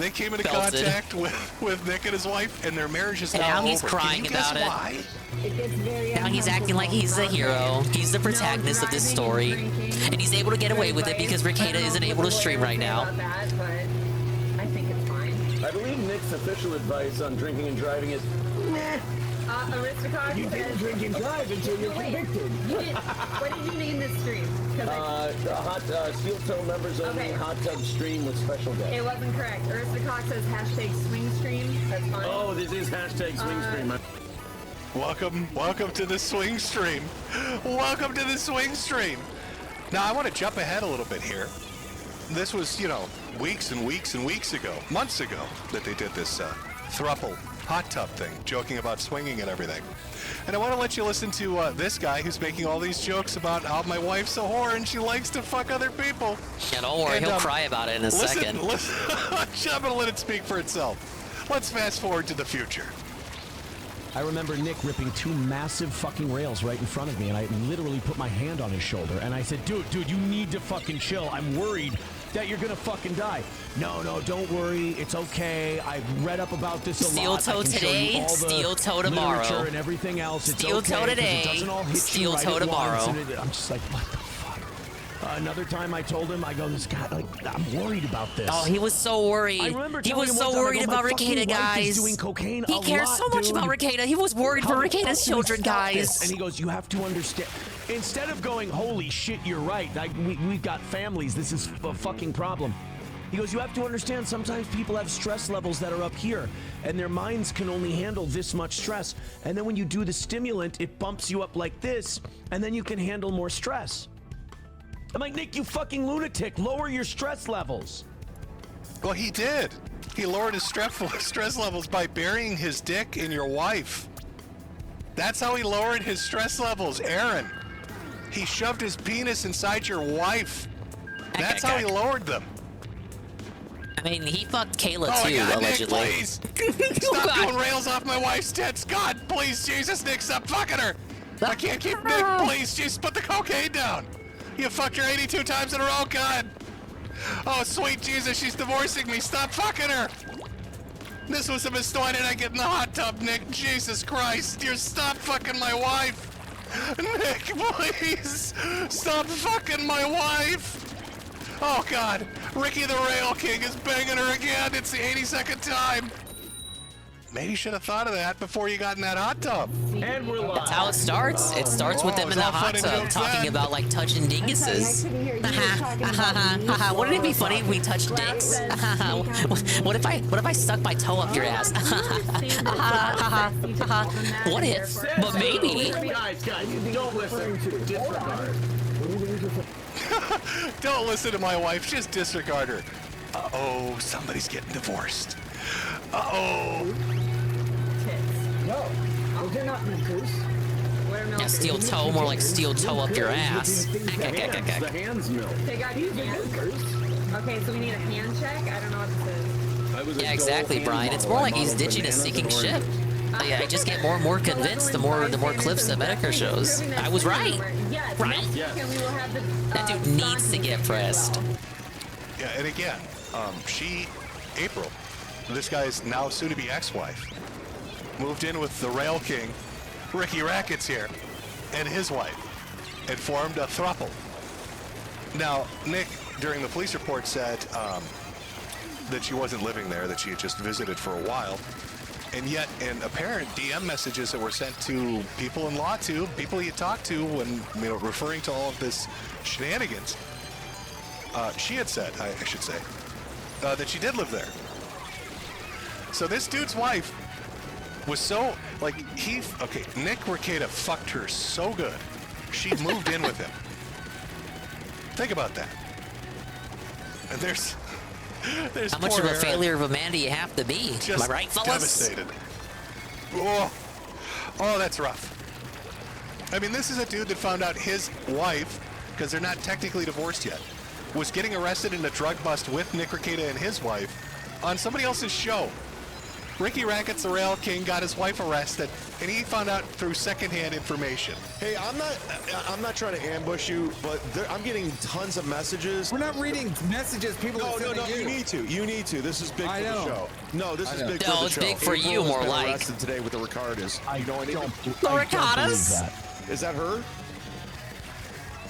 They came into Belted. contact with Nick and his wife, and their marriage is And now now he's over. crying Can you guess about it. why? It gets very Now he's acting like he's the hero. He's the protagonist of this story. And he's able to get away with it because Ricada isn't able to stream right now. I think it's fine. I believe Nick's official advice on drinking and driving is, nah. Aristocrat You didn't drink and drive until you're convicted. What did you name this stream? The hot steel toe members only hot tub stream with special guests. It wasn't correct. Aristocrat says hashtag swing stream. That's fine. Oh, this is hashtag swing stream. Welcome to the swing stream. Welcome to the swing stream. Now I want to jump ahead a little bit here. This was, you know, weeks and weeks and weeks ago, months ago, that they did this thruple hot tub thing, joking about swinging and everything. And I want to let you listen to this guy who's making all these jokes about how my wife's a whore and she likes to fuck other people. Yeah, don't worry, he'll cry about it in a second. Listen, I'm going to let it speak for itself. Let's fast forward to the future. I remember Nick ripping 2 massive fucking rails right in front of me, and I literally put my hand on his shoulder, and I said, dude, you need to fucking chill. I'm worried that you're gonna fucking die. No, don't worry. It's okay. I've read up about this a Steel lot. toe today, steel toe tomorrow. Literature and everything else. It's steel okay, toe today, it doesn't all hit steel you right toe at tomorrow. once, and I'm just like, what the fuck? Another time I told him, I go, this guy, like, I'm worried about this. Oh, he was so worried. I remember He telling was him so one time, I worried go, about my fucking Ricada, wife is guys. doing cocaine He a cares lot, so much dude. about Ricada. He was worried for How the Ricada's fuck do we children, stop this? guys. And he goes, you have to understand. Instead of going, holy shit, you're right. We've got families. This is a fucking problem. He goes, you have to understand, sometimes people have stress levels that are up here, and their minds can only handle this much stress. And then when you do the stimulant, it bumps you up like this, and then you can handle more stress. I'm like, Nick, you fucking lunatic, lower your stress levels. Well, he did. He lowered his stress levels by burying his dick in your wife. That's how he lowered his stress levels, Aaron. He shoved his penis inside your wife. That's how he lowered them. I mean, he fucked Kayla Oh too, my God, allegedly. Nick, please. Stop doing rails off my wife's tits. God, please, Jesus, Nick, stop fucking her. I can't keep Nick, please. Just put the cocaine down. You fucked her 82 times in a row, God. Oh, sweet Jesus, she's divorcing me. Stop fucking her. This was a mistake. Why did I get in the hot tub, Nick? Jesus Christ. You stop fucking my wife. Nick, please. Stop fucking my wife. Oh, God. Ricky the Rail King is banging her again. It's the 82nd time. Maybe you should have thought of that before you got in that hot tub. And we're live. That's how it starts. It starts with them in the hot tub talking about like touching dinguses. Wouldn't it be funny if we touched dicks? What if I stuck my toe up your ass? What if? But maybe. Guys, don't listen. Disregard. Don't listen to my wife. Just disregard her. Uh-oh, somebody's getting divorced. Uh-oh. No, they're not nipples. Yeah, steel toe, more like steel toe up your ass. The hands milk. They got you hands. Okay, so we need a hand check? I don't know what this is. Yeah, exactly, Brian. It's more like he's ditching a sinking ship. Yeah, I just get more and more convinced the more clips that Metokur shows. I was right. Right? That dude needs to get pressed. Yeah, and again, April, this guy's now soon-to-be ex-wife, moved in with the Rail King, Ricky Rackets here, and his wife, and formed a throuple. Now, Nick, during the police report, said that she wasn't living there, that she had just visited for a while. And yet, in apparent DM messages that were sent to people in LawTube, people you talked to when, referring to all of this shenanigans, she had said, I should say, that she did live there. So this dude's wife was so, Nick Ricada fucked her so good, she moved in with him. Think about that. And there's How much of a failure of a man do you have to be? Am I right, fellas? Devastated. Oh, that's rough. I mean, this is a dude that found out his wife, because they're not technically divorced yet, was getting arrested in a drug bust with Nick Ricada and his wife on somebody else's show. Ricky Rackets, the Rail King, got his wife arrested, and he found out through secondhand information. Hey, I'm not trying to ambush you, but I'm getting tons of messages. We're not reading messages. People are No, sending you need to. You need to. This is big for the show. No, this is big for the No, show. it's big for April you, has more been like. arrested today with the Ricardas. I don't The believe Ricardas? that. Is that her?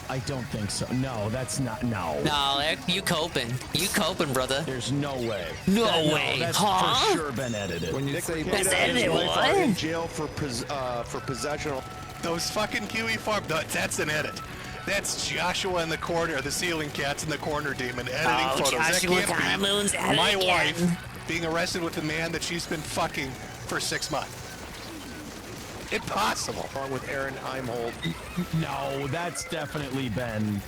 I don't think so. No, that's not. No. No, you coping. You coping, brother. There's no way. No That- way, that's huh? for sure been edited. When you say That's edited, what? In jail for possession. Those fucking Kiwi Farm, that's an edit. That's Joshua in the corner, the ceiling cats in the corner demon editing Oh, photos. Joshua that can't Carmoon's be at it my again. wife being arrested with a man that she's been fucking for 6 months. Impossible. Along with Aaron Heimhold. No, that's definitely been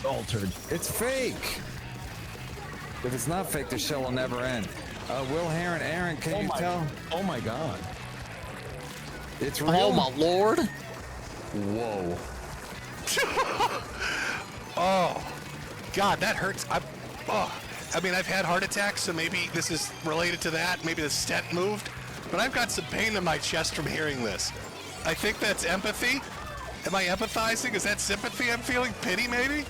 altered. It's fake. If it's not fake, the show will never end. Will Heron, Aaron, can you tell? Oh my God. It's real. Oh my lord. Whoa. Oh, God, that hurts. I mean, I've had heart attacks, so maybe this is related to that. Maybe the stent moved. But I've got some pain in my chest from hearing this. I think that's empathy. Am I empathizing? Is that sympathy I'm feeling? Pity, maybe?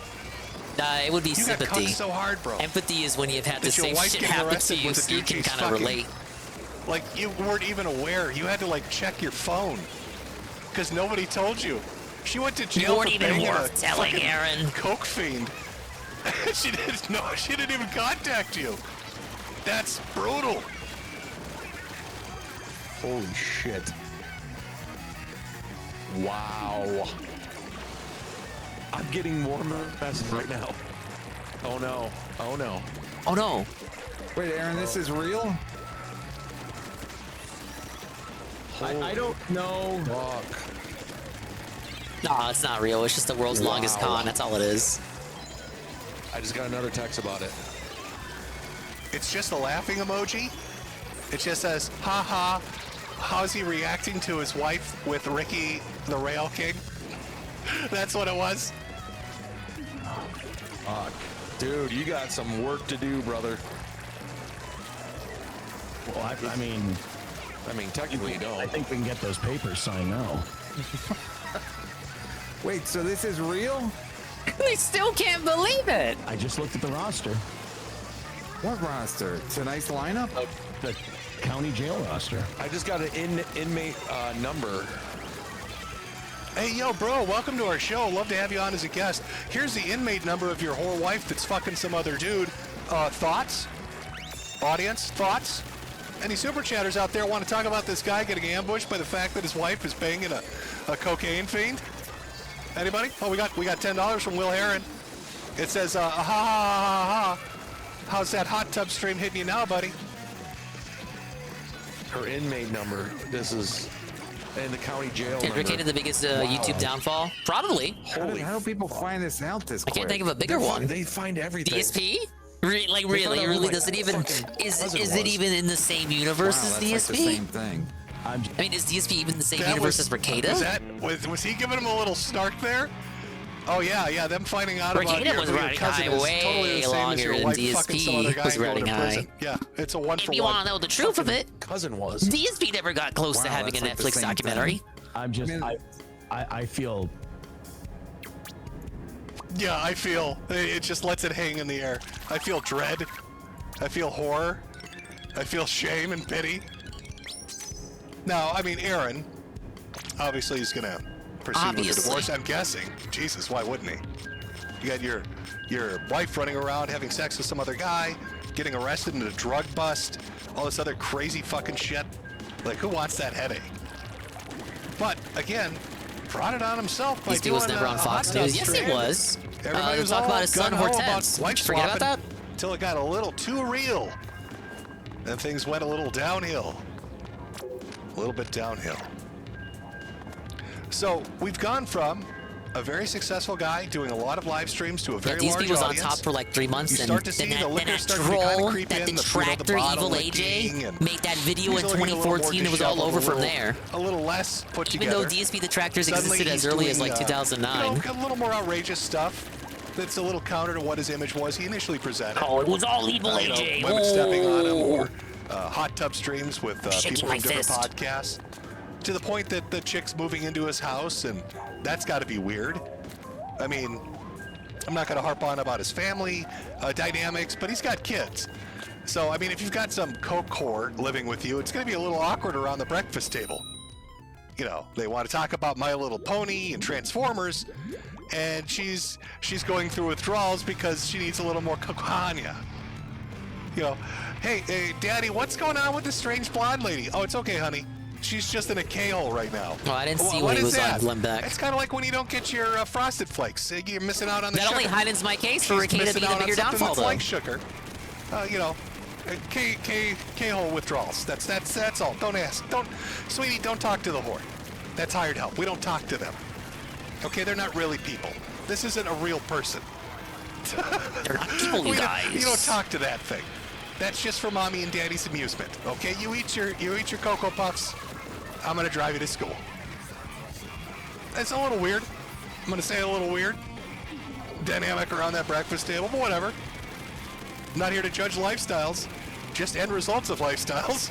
It would be You sympathy. got cucked so hard, bro. Empathy is when you've had the That your same wife shit getting happen to arrested you, with a so you dude can she's kind of fucking. relate. Like, you weren't even aware. You had to, like, check your phone. Because nobody told you. She went to jail weren't for even banging worth a telling, fucking Aaron. coke fiend. She didn't even contact you. That's brutal. Holy shit. Wow. I'm getting more messages right now. Oh no. Oh no. Oh no. Wait, Aaron, this is real? I don't know. Fuck. No, it's not real. It's just the world's longest con. That's all it is. I just got another text about it. It's just a laughing emoji. It just says, ha ha. How's he reacting to his wife with Ricky, the Rail King? That's what it was. Fuck. Dude, you got some work to do, brother. Well, I mean, technically you don't. I think we can get those papers signed now. Wait, so this is real? They still can't believe it. I just looked at the roster. What roster? Tonight's lineup? The county jail roster. I just got an inmate number. Hey, yo, bro, welcome to our show. Love to have you on as a guest. Here's the inmate number of your whore wife that's fucking some other dude. Thoughts? Audience, thoughts? Any super chatters out there want to talk about this guy getting ambushed by the fact that his wife is banging a cocaine fiend? Anybody? Oh, we got $10 from Will Heron. It says, ha ha ha ha. How's that hot tub stream hitting you now, buddy? Her inmate number. This is in the county jail. Fabricated the biggest YouTube downfall? Probably. How do people find this out this quick? I can't think of a bigger one. They find everything. DSP? Really? Does it even? Is it even in the same universe as DSP? Like the same thing. I mean, is DSP even the same universe as Ricada? Was he giving him a little snark there? Oh yeah. Them finding out about Ricada was your riding cousin high is way totally the same as your longer than wife fucking some other DSP guy was and going riding to high. prison. Yeah, it's a one If for you one. want to know the truth of it, cousin was. DSP never got close to having a that's like the Netflix same documentary. thing. I'm just, I feel. Yeah, I feel it just lets it hang in the air. I feel dread. I feel horror. I feel shame and pity. Now, I mean, Aaron, obviously he's gonna proceed with the divorce. I'm guessing. Jesus, why wouldn't he? You got your wife running around having sex with some other guy, getting arrested in a drug bust, all this other crazy fucking shit. Like, who wants that headache? But again, brought it on himself by DSP doing was never on Fox News. Yes, he was. Everybody was talk all about his son gung-ho Hortense. about Did you forget about that? Until it got a little too real. Then things went a little downhill. A little bit downhill. So we've gone from a very successful guy doing a lot of live streams to a very large DSP was on audience. top for like 3 months, You and start to see then the that liquor start to kind of troll, creep that in, the detractor bottle Evil licking, AJ and made that video in things are looking a little more 2014. It was all disheveled, over a from little- there. A little less put Even together. though DSP detractors Suddenly existed as he's early as doing, like 2009. You know, a little more outrageous stuff. That's a little counter to what his image was he initially presented. Oh, it was all Evil You know, AJ. women stepping on him or hot tub streams with Shaking people my from different fist. podcasts, to the point that the chick's moving into his house, and that's got to be weird. I mean, I'm not going to harp on about his family dynamics, but he's got kids. So, I mean, if you've got some coke whore living with you, it's going to be a little awkward around the breakfast table. You know, they want to talk about My Little Pony and Transformers, and she's going through withdrawals because she needs a little more cocaine. You know, hey, Daddy, what's going on with this strange blonde lady? Oh, it's okay, honey. She's just in a K-hole right now. Oh, I didn't see what when he is was that? on Glenbeck. It's kind of like when you don't get your Frosted Flakes. You're missing out on the That sugar. only heightens my case for She's Ricada missing being the out on bigger something downfall, that's though. like sugar. You know, K-hole withdrawals. That's all. Don't ask. Sweetie, don't talk to the whore. That's hired help. We don't talk to them. Okay, they're not really people. This isn't a real person. They're not people, you guys. You don't talk to that thing. That's just for mommy and daddy's amusement. Okay, you eat your Cocoa Puffs. I'm gonna drive you to school. It's a little weird. I'm gonna say a little weird. Dynamic around that breakfast table, but whatever. I'm not here to judge lifestyles, just end results of lifestyles.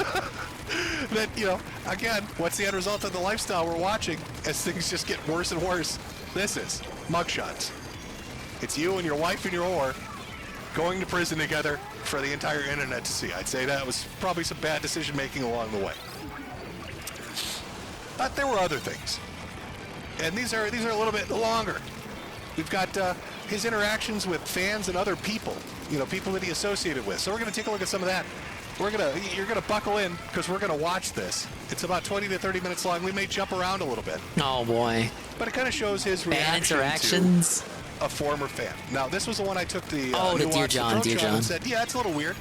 That, you know, again, what's the end result of the lifestyle we're watching as things just get worse and worse? This is mugshots. It's you and your wife and your whore going to prison together for the entire internet to see. I'd say that was probably some bad decision making along the way. But there were other things. And these are a little bit longer. We've got his interactions with fans and other people, you know, people that he associated with. So we're going to take a look at some of that. You're going to buckle in because we're going to watch this. It's about 20 to 30 minutes long. We may jump around a little bit. Oh boy. But it kind of shows his Fan reaction interactions. to a former fan. Now, this was the one I took the Oh, the Dear nuanced John, approach Dear on John. and said, yeah, it's a little weird.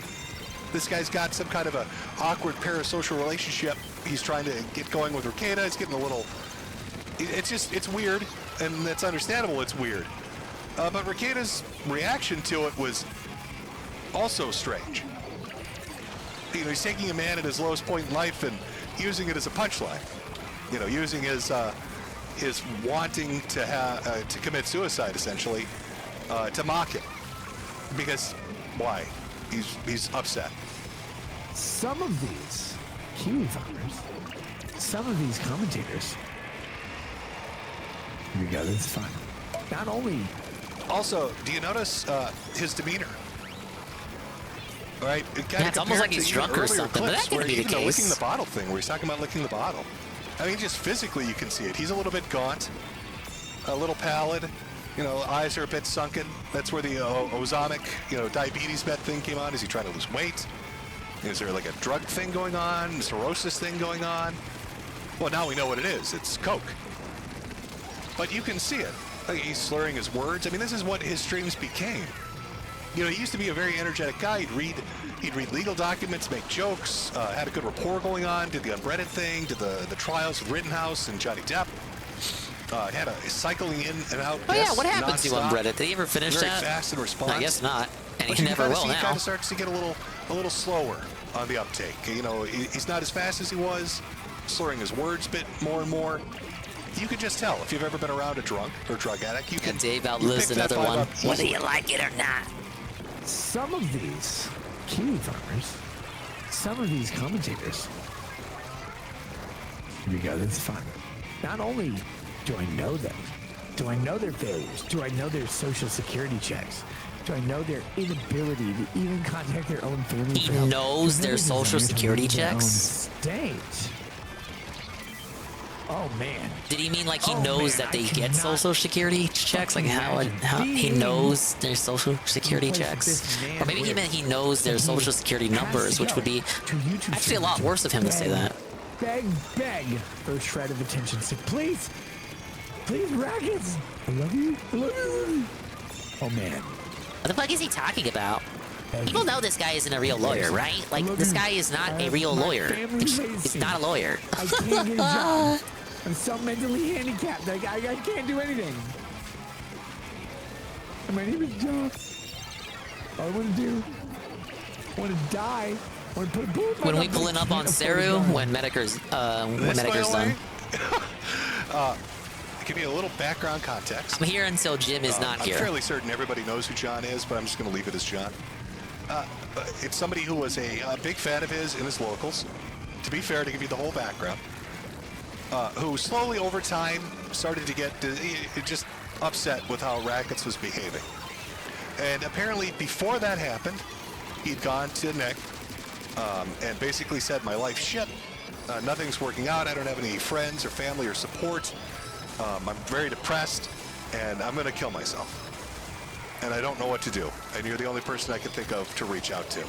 This guy's got some kind of a awkward parasocial relationship. He's trying to get going with Ricada. It's getting a little... It's weird, and it's understandable it's weird. But Ricada's reaction to it was also strange. You know, he's taking a man at his lowest point in life and using it as a punchline. You know, using his wanting to commit suicide, essentially, to mock him. Because, why? He's upset. Some of these Kiwi farmers, some of these commentators. Here we go, this is fun. Not only... Also, do you notice his demeanor? Right? Yeah, it's almost like he's drunk or something, but that can't be the even the case. licking the bottle thing, where he's talking about licking the bottle. I mean, just physically you can see it. He's a little bit gaunt, a little pallid. You know, eyes are a bit sunken. That's where the ozonic, diabetes med thing came on. Is he trying to lose weight? Is there like a drug thing going on? Cirrhosis thing going on? Well, now we know what it is. It's Coke. But you can see it. Like, he's slurring his words. I mean, this is what his streams became. You know, he used to be a very energetic guy. He'd read legal documents, make jokes, had a good rapport going on, did the unbreaded thing, did the trials with Rittenhouse and Johnny Depp. Had a cycling in and out. Oh yeah, what happened to nonstop. Unbreaded? Did he ever finish Very that? fast in response. I guess not, and But he you never kinda will see He now. kind of starts to get a little slower on the uptake. You know, he's not as fast as he was, slurring his words a bit more and more. You can just tell if you've ever been around a drunk or drug addict. You can. And Dave you outlives pick that another vibe one. up Whether easily. you like it or not. Some of these Kiwi farmers, some of these commentators. Here we go, this is fun. Not only do I know them, do I know their failures? Do I know their social security checks? Do I know their inability to even contact their own family? He knows their social security checks? State. Oh man. Did he mean like he knows that they get social security checks? Like how he knows their social security checks? Or maybe he meant he knows their social security numbers, which would be actually a lot worse of him to say that. Beg for a shred of attention. So please, Rackets. I love you. I love you. Oh man. What the fuck is he talking about? People know this guy isn't a real lawyer, right? Like, this guy is not a real lawyer. He's not a lawyer. I can't get a job. I'm so mentally handicapped. I can't do anything. And my name is John. All I want to do, I want to die. I want to put a bullet in my When we mouth. pulling up on Saru, when Metokur's done. Give you a little background context. I'm here until Jim is not I'm here. fairly certain everybody knows who John is, but I'm just going to leave it as John. it's somebody who was a big fan of his in his locals. To be fair, to give you the whole background, who slowly over time started to get just upset with how Rackets was behaving. And apparently before that happened, he'd gone to Nick and basically said, my life's shit. Nothing's working out. I don't have any friends or family or support. I'm very depressed, and I'm going to kill myself. And I don't know what to do. And you're the only person I can think of to reach out to.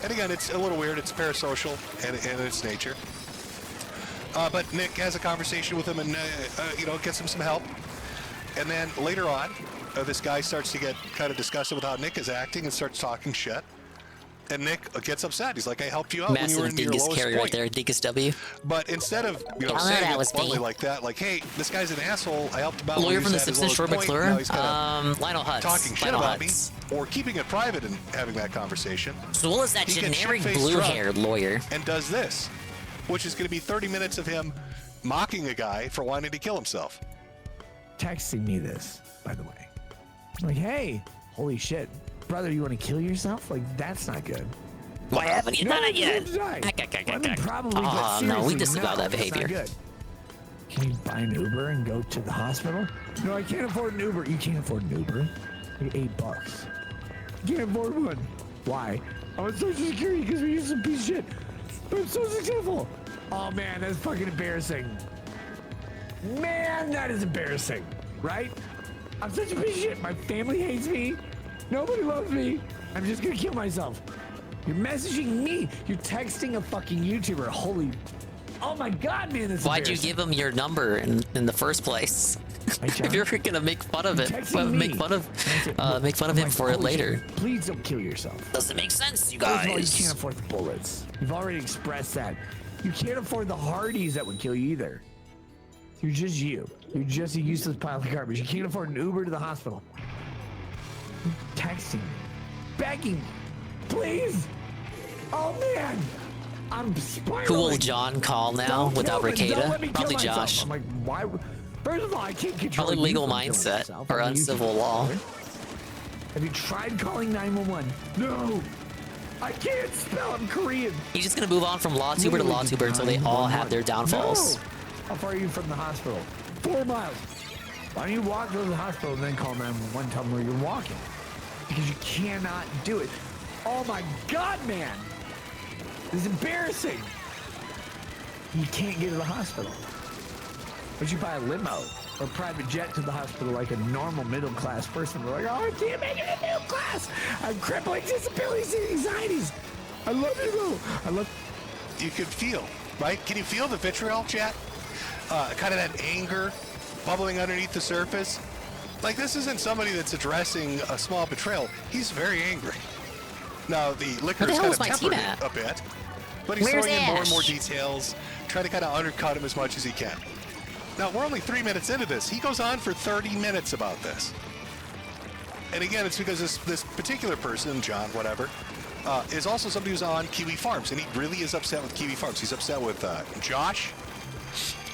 And again, it's a little weird. It's parasocial in its nature. But Nick has a conversation with him and, gets him some help. And then later on, this guy starts to get kind of disgusted with how Nick is acting and starts talking shit. And Nick gets upset. He's like, I helped you out when you were in your lowest carry point. right there, Dingus W. But instead of, saying it bluntly like that, like, hey, this guy's an asshole, I helped him out. Lawyer from the Simpsons, Short McClure, Lionel Hutz. Talking shit about me, or keeping it private and having that conversation. So what was that generic blue-haired lawyer? And does this, which is going to be 30 minutes of him mocking a guy for wanting to kill himself. Texting me this, by the way. Like, hey, holy shit. Brother, you want to kill yourself? Like, that's not good. Why haven't you done it yet? Probably, oh, no, we disavow that that's behavior. not good. Can you buy an Uber and go to the hospital? No, I can't afford an Uber. You can't afford an Uber. Like $8. You can't afford one. Why? I'm on Social Security because we use some piece of shit. But I'm so successful. Oh, man, that's fucking embarrassing. Man, that is embarrassing. Right? I'm such a piece of shit. My family hates me. Nobody loves me. I'm just gonna kill myself. You're messaging me. You're texting a fucking YouTuber. Holy... Oh my god, man, this is Why'd you give him your number in the first place? If you're gonna make fun of it, make fun of him for it later. Please don't kill yourself. Doesn't make sense, you First guys. of all, you can't afford the bullets. You've already expressed that. You can't afford the Hardys that would kill you either. You're just you. You're just a useless pile of garbage. You can't afford an Uber to the hospital. Texting me, begging me, please. Oh man, I'm spiraling. Who will John call now without Ricada? Probably Josh. I'm like, why? First of all, I can't control. Probably legal mindset or uncivil law. Have you tried calling 911? No, I can't spell. I'm Korean. He's just gonna move on from LawTuber to LawTuber until they all have their downfalls. No. How far are you from the hospital? 4 miles. Why don't you walk to the hospital and then call 911, tell them where you're walking? Because you cannot do it. Oh my god, man! This is embarrassing! You can't get to the hospital. But you buy a limo or a private jet to the hospital like a normal middle-class person. They're like, oh, I can't make it in middle class! I have crippling disabilities and anxieties! I love you, though! I love... You can feel, right? Can you feel the vitriol, chat? Kind of that anger bubbling underneath the surface. Like, this isn't somebody that's addressing a small betrayal. He's very angry. Now, the liquor is kind of tempered it a bit, but he's throwing in more and more details, trying to kind of undercut him as much as he can. Now, we're only 3 minutes into this. He goes on for 30 minutes about this. And again, it's because this particular person, John, whatever, is also somebody who's on Kiwi Farms, and he really is upset with Kiwi Farms. He's upset with Josh.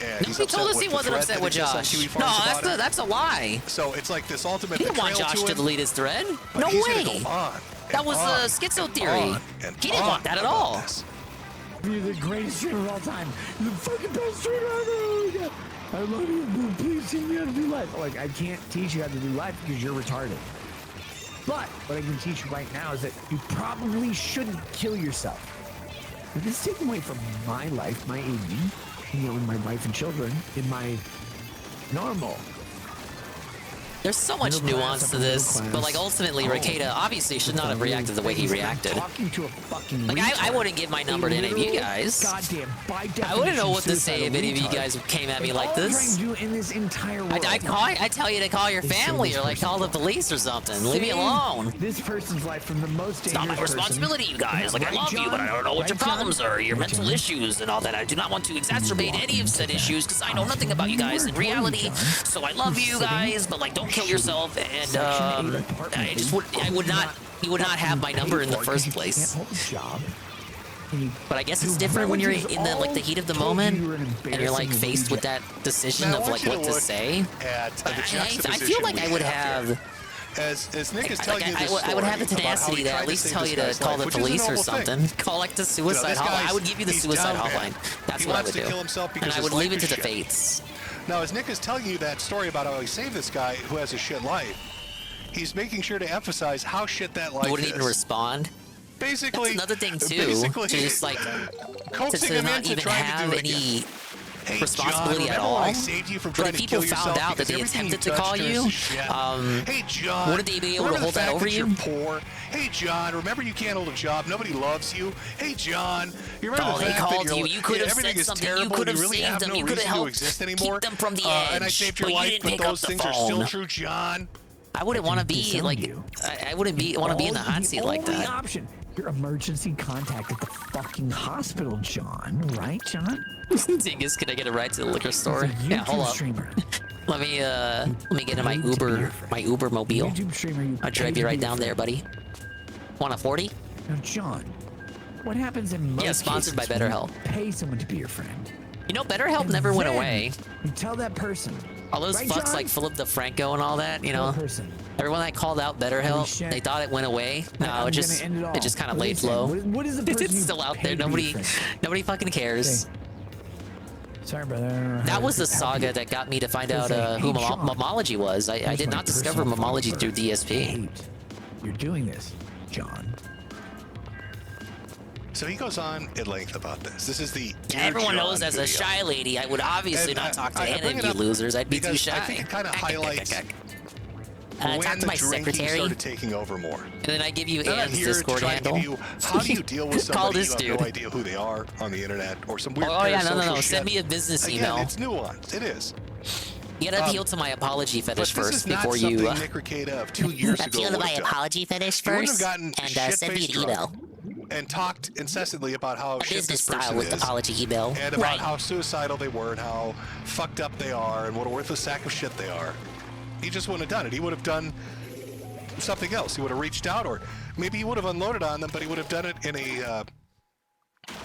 And he told us he wasn't upset with Josh. No, that's a lie. So it's like this ultimate He didn't want betrayal Josh to delete his thread. No way. That was a schizo theory. He didn't want that at all. You're the greatest streamer of all time. You're the fucking best streamer ever. I love you. Please teach me how to do life. Like, I can't teach you how to do life because you're retarded. But what I can teach you right now is that you probably shouldn't kill yourself. If this is taken away from my life, my AV, and my wife and children, in my normal. There's so much nuance to this, but like ultimately, Ricada obviously should not have reacted the way he reacted. Talking to a fucking like I wouldn't give my number to any of you guys. Goddamn, by definition, I wouldn't know what to say if any of you guys came at me like this. In this entire world. I tell you to call your family or like call the police or something. Leave me alone. This person's life from the most dangerous. It's not my responsibility, you guys. Like I love you, but I don't know what your problems are, your mental issues and all that. I do not want to exaczment any of said issues because I know nothing about you guys in reality. So I love you guys, but like don't kill yourself. And I would not have my number in the first place. But I guess it's different when you're in the heat of the moment and you're like faced with that decision of like what to say. I feel like I would have As Nick is telling you this I would have the story about how tenacity he to tried at least save tell this you to guy's call life, the which is a police or noble thing. something. Call like the suicide this hotline. guy's- I would give you the he's suicide down hotline. bad. That's He what I wants would to do. kill himself because And I his would life leave it is to the shit. fates. Now, as Nick is telling you that story about how he saved this guy who has a shit life, he's making sure to emphasize how shit that life You wouldn't is. even respond. Basically, That's another thing too. basically, To just like coaxing to him not into even trying have to do it any again. Hey, responsibility John, at remember all. when I saved you from But trying if to people kill found yourself out that because they everything attempted you to call touched you, turns to shit? Hey, John, wouldn't they be able to remember hold the that fact over that you? You're poor? Hey, John, remember you can't hold a job. Nobody loves you. Hey, John, you remember Oh, the they fact called that you. You could have everything said is something. You terrible could and have really saved have them. no You could have reason to helped exist anymore. keep them from the And I edge. saved your But you life, didn't but pick up those the things are still phone. true, John. I wouldn't want to be like. I wouldn't want to be in the hot seat like only that. option. Your emergency contact at the fucking hospital, John. Right, John? Dingus, can I get a ride to the liquor store? He's a Yeah, hold YouTube up. streamer. Let me get in my Uber mobile. YouTube streamer, you I'll drive pay you to right be down a there, buddy. Want a 40? Now, John, what happens in most sponsored by cases when you BetterHelp. pay someone to be your friend? You know, BetterHelp And never went then away. You tell that person. All those right, fucks John? like Philip DeFranco and all that, you Tell know. that person. Everyone that called out BetterHelp, shit. they thought it went away. No, I'm it just gonna end it all. just kind of What laid is it? low. What is the person It's you still out pay there. to be your Nobody friend? fucking cares. Sorry, brother. I don't know That how was to the help saga you. that got me to find out Say, who hey, John, Momology was. I here's did my not discover personal phone Momology number. through DSP. You're doing this, John. So he goes on at length about this. This is the Everyone John knows as a video. shy lady, I would obviously And not talk to I any bring of it you up losers. I'd be too because shy. I think it kind of highlights Talk when to the my drinking secretary, started taking over more. and then I give you I'm not Ann's here to Discord try handle. to give you how do you deal with Call somebody this you dude. have no idea who they are on the internet or some weird Oh yeah, no, parasocial Send shit. me a business Again, email. it's nuanced. It is. You gotta appeal to my apology fetish But this first is not before something you. Nick Ricada of 2 years ago Appeal to would my have done. apology fetish He wouldn't first, have gotten and send me shit-faced an email. drunk and talked incessantly about how shit Business this style person with is, apology email. and about Right. how suicidal they were and how fucked up they are and what a worthless sack of shit they are. He just wouldn't have done it. He would have done something else. He would have reached out, or maybe he would have unloaded on them, but he would have done it in a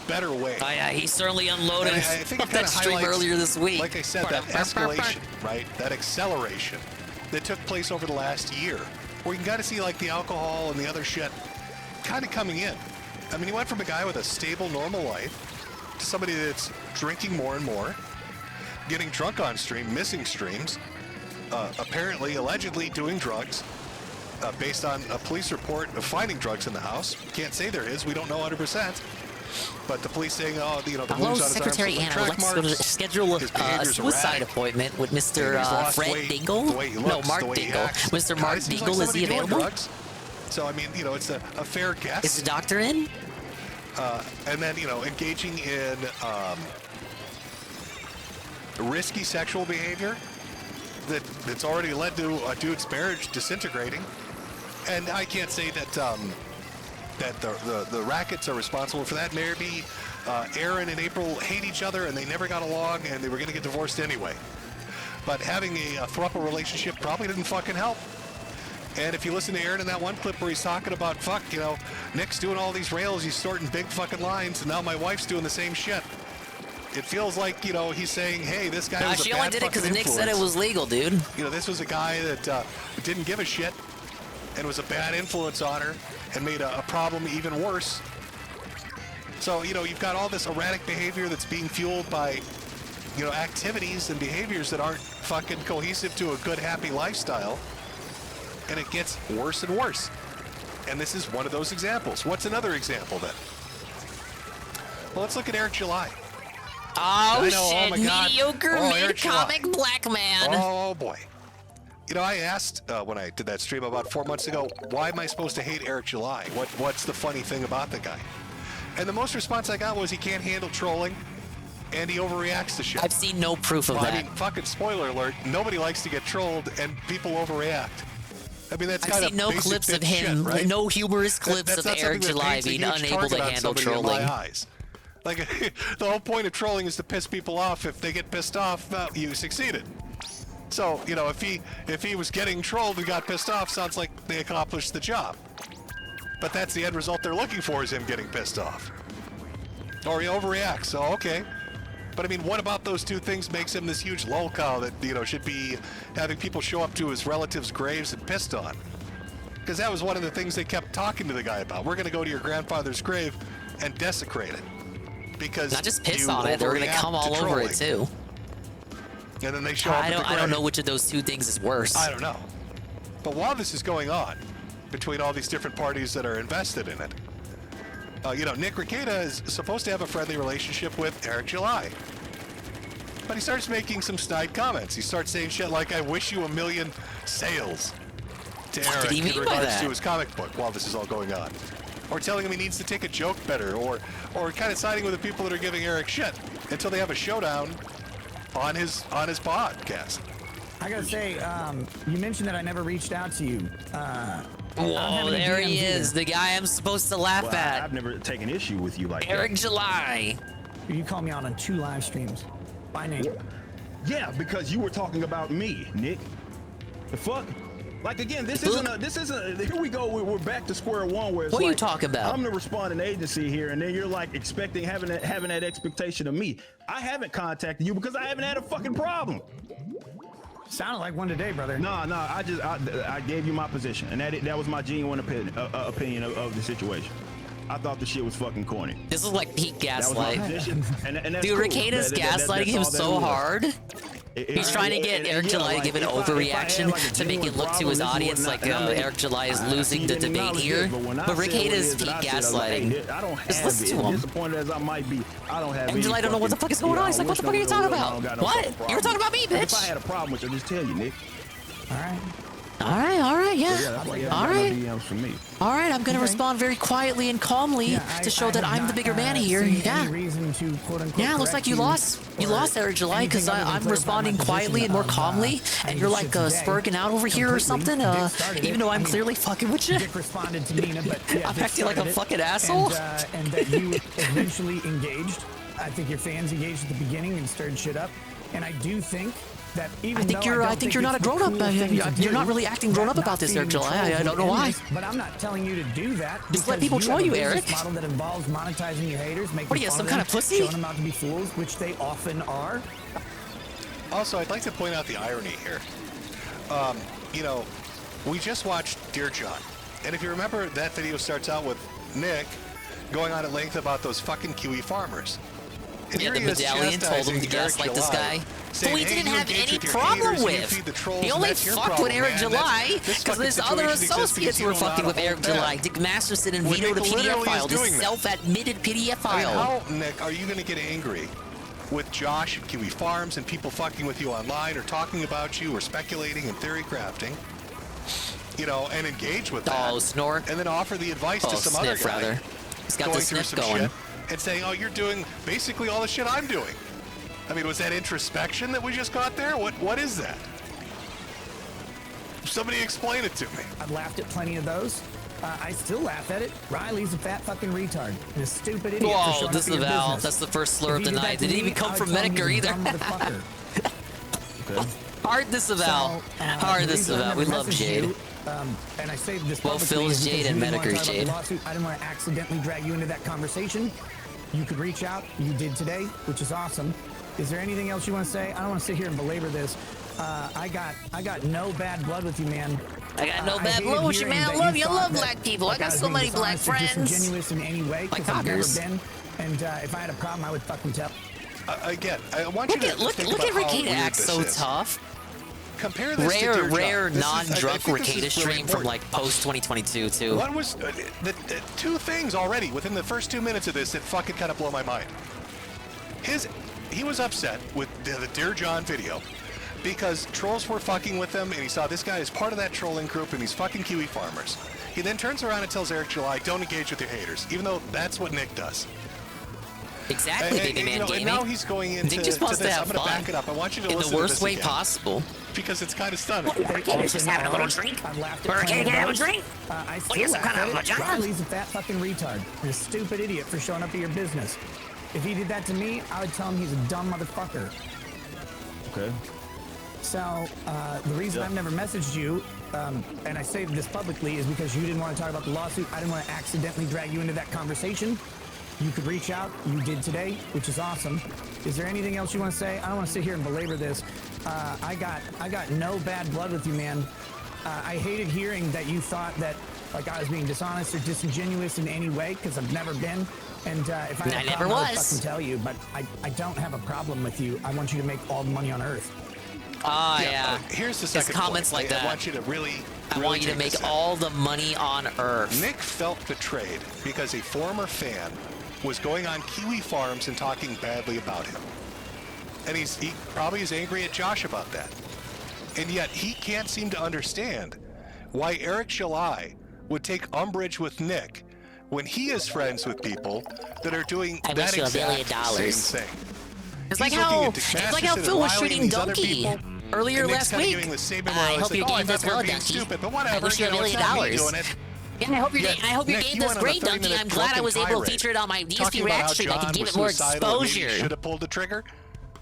better way. Oh yeah, he certainly unloaded And I think it that kinda stream highlights, earlier this week. Like I said, that escalation, right? That acceleration that took place over the last year, where you can kind of see like the alcohol and the other shit kind of coming in. I mean, he went from a guy with a stable, normal life to somebody that's drinking more and more, getting drunk on stream, missing streams, apparently, allegedly doing drugs, based on a police report of finding drugs in the house. Can't say there is. We don't know 100%. But the police saying, oh, you know, the Hello, wounds on his arms Secretary look like Anna. track Let's go to marks. schedule His a behavior's suicide erratic. appointment with And Mr. he's lost Fred weight, Dingle. the way he No, looks, Mark the way he Dingle. acts. Mr. God, Mark it seems like Dingle, is he somebody doing available? drugs. So, I mean, you know, it's a fair guess. Is the doctor in? And then, you know, engaging in risky sexual behavior that's already led to a dude's marriage disintegrating. And I can't say that that the rackets are responsible for that. Maybe Aaron and April hate each other and they never got along and they were going to get divorced anyway. But having a throuple relationship probably didn't fucking help. And if you listen to Aaron in that one clip where he's talking about, fuck, you know, Nick's doing all these rails, he's sorting big fucking lines, and now my wife's doing the same shit. It feels like, you know, he's saying, hey, this guy was a She bad only did it because fucking Nick said it influence. was legal, dude. You know, this was a guy that didn't give a shit and was a bad influence on her and made a problem even worse. So, you know, you've got all this erratic behavior that's being fueled by, you know, activities and behaviors that aren't fucking cohesive to a good, happy lifestyle. And it gets worse and worse. And this is one of those examples. What's another example then? Well, let's look at Eric July. Oh, shit, oh my God. Mediocre Eric July. mid-comic black man. Oh, boy. You know, I asked when I did that stream about 4 months ago, why am I supposed to hate Eric July? What's the funny thing about the guy? And the most response I got was he can't handle trolling and he overreacts to shit. I've seen no proof of that. I mean, fucking spoiler alert, nobody likes to get trolled and people overreact. I mean, that's I've kind of seen no basic clips of bitch him, shit, right? no humorous clips That's of not Eric something that July paints a being huge unable to target on handle somebody in trolling. my eyes. Like, the whole point of trolling is to piss people off. If they get pissed off, you succeeded. So, you know, if he was getting trolled and got pissed off, sounds like they accomplished the job. But that's the end result they're looking for, is him getting pissed off. Or he overreacts, so okay. But I mean, what about those two things makes him this huge lolcow that, you know, should be having people show up to his relatives' graves and pissed on? Because that was one of the things they kept talking to the guy about. We're going to go to your grandfather's grave and desecrate it. Because not just piss on it, they were gonna come all over it too. And then they show up. I don't know which of those two things is worse. I don't know. But while this is going on, between all these different parties that are invested in it, you know, Nick Rekieta is supposed to have a friendly relationship with Eric July. But he starts making some snide comments. He starts saying shit like, I wish you 1 million sales to Eric in regards to his comic book while this is all going on. Or telling him he needs to take a joke better, or kind of siding with the people that are giving Eric shit until they have a showdown on his podcast. I gotta say, you mentioned that I never reached out to you. Whoa, there he is, the guy I'm supposed to laugh at. I've never taken issue with you like Eric that. July. You called me out on 2 live streams. By name. Yeah, because you were talking about me, Nick. The fuck? Like again, this isn't. Here we go. We're back to square one. Where it's what are like, you talking about? I'm the responding agency here, and then you're like expecting having that expectation of me. I haven't contacted you because I haven't had a fucking problem. Sounded like one today, brother. No, I gave you my position, and that was my genuine opinion of the situation. I thought the shit was fucking corny. This is like peak gaslight. And that's Dude, cool. Rekieta's gaslighting him so hard. He's trying to get Eric July to give an overreaction to make it look to his audience like Eric July is losing the debate here. But Rekieta's peak gaslighting. Just listen to him. Disappointed as I might be, I don't have. Eric July don't know what the fuck is going on. He's like, what the fuck are you talking about? What? You were talking about me, bitch. If I had a problem with you, I'd just tell you, Nick. All right. All right, yeah. All right. DMs from me. All right, I'm gonna respond very quietly and calmly to show that I'm the bigger man here. Yeah. Yeah, looks like you lost Eric July because I'm responding quietly and more calmly, and you're like spurging out over here or something. Even though I'm clearly fucking with you. Responded to Nina, but yeah, I'm acting like a fucking asshole. And that you eventually engaged. I think your fans engaged at the beginning and stirred shit up, and I do think. I think you're not a grown up. You're not really acting grown up about this, Eric July. I don't know why. But I'm not telling you to do that. Just let people troll you, Eric. Model that involves monetizing your haters, making what are you, some kind of pussy? Showing them out to be fools, which they often are. Also, I'd like to point out the irony here. You know, we just watched Dear John, and if you remember, that video starts out with Nick going on at length about those fucking Kiwi farmers. And yeah, the medallion told him to gaslight this guy. Who he didn't have any problem with. He only fucked with Eric July because his other associates were fucking with Eric July. Dick Masterson and vetoed a PDF file, this self-admitted PDF file. How, Nick, are you going to get angry with Josh at Kiwi Farms and people fucking with you online or talking about you or speculating and theory crafting? You know, and engage with that. Oh, snort. And then offer the advice to some other guy. Rather. He's got the sniff going. And saying, oh, you're doing basically all the shit I'm doing. I mean, was that introspection that we just got there? What is that? Somebody explain it to me. I've laughed at plenty of those. I still laugh at it. Riley's a fat fucking retard and a stupid idiot. Whoa, disavow. That's the first slur of the night. Didn't even come from Metokur either. Okay. Hard disavow. Hard disavow. We love Jade. And I say this both Phil's Jade and Metokur's Jade. I didn't want to accidentally drag you into that conversation. You could reach out. You did today, which is awesome. Is there anything else you want to say? I don't want to sit here and belabor this. I got no bad blood with you, man. I got no bad blood with you, man. I love you. I love black people. I got so many black friends. Disingenuous in any way, like I've never been. And if I had a problem, I would fucking tell. Again, I want you to look at Rekieta act so tough. Compare this to rare non-drunk Rekieta stream from like post 2022 too. What was the two things already within the first 2 minutes of this that fucking kind of blow my mind? He was upset with the Dear John video because trolls were fucking with him, and he saw this guy as part of that trolling group, and he's fucking Kiwi farmers. He then turns around and tells Eric July, "Don't engage with your haters," even though that's what Nick does. Exactly, baby man gaming. And now he's going into Nick just wants to have I'm going to fun back it up. I want you to in listen the worst to this way again, possible. because it's kind of stunning. Rekieta's just having a little drink. Rekieta have a drink. Well, you're some kind of a giant. Riley's a fat fucking retard. You're a stupid idiot for showing up at your business. If he did that to me, I would tell him he's a dumb motherfucker. Okay. So, the reason I've never messaged you, and I say this publicly, is because you didn't want to talk about the lawsuit. I didn't want to accidentally drag you into that conversation. You could reach out. You did today, which is awesome. Is there anything else you want to say? I don't want to sit here and belabor this. I got no bad blood with you, man. I hated hearing that you thought that like I was being dishonest or disingenuous in any way, because I've never been. And if I had a problem, I would fucking tell you. But I don't have a problem with you. I want you to make all the money on Earth. Oh, yeah. Here's the second comments point. like that. I want you to really I want you to make all the money on Earth. Nick felt betrayed because a former fan was going on Kiwi Farms and talking badly about him. And he probably is angry at Josh about that. And yet he can't seem to understand why Eric Shalai would take umbrage with Nick when he is friends with people that are doing that exact same thing. It's like how Phil was treating Donkey earlier last week. I hope your game does well, Donkey. I wish you $1 million. Yeah, I hope your game does great, Donkey. I'm glad I was able to feature it on my DSP React stream. I can give it more exposure. Should have pulled the trigger.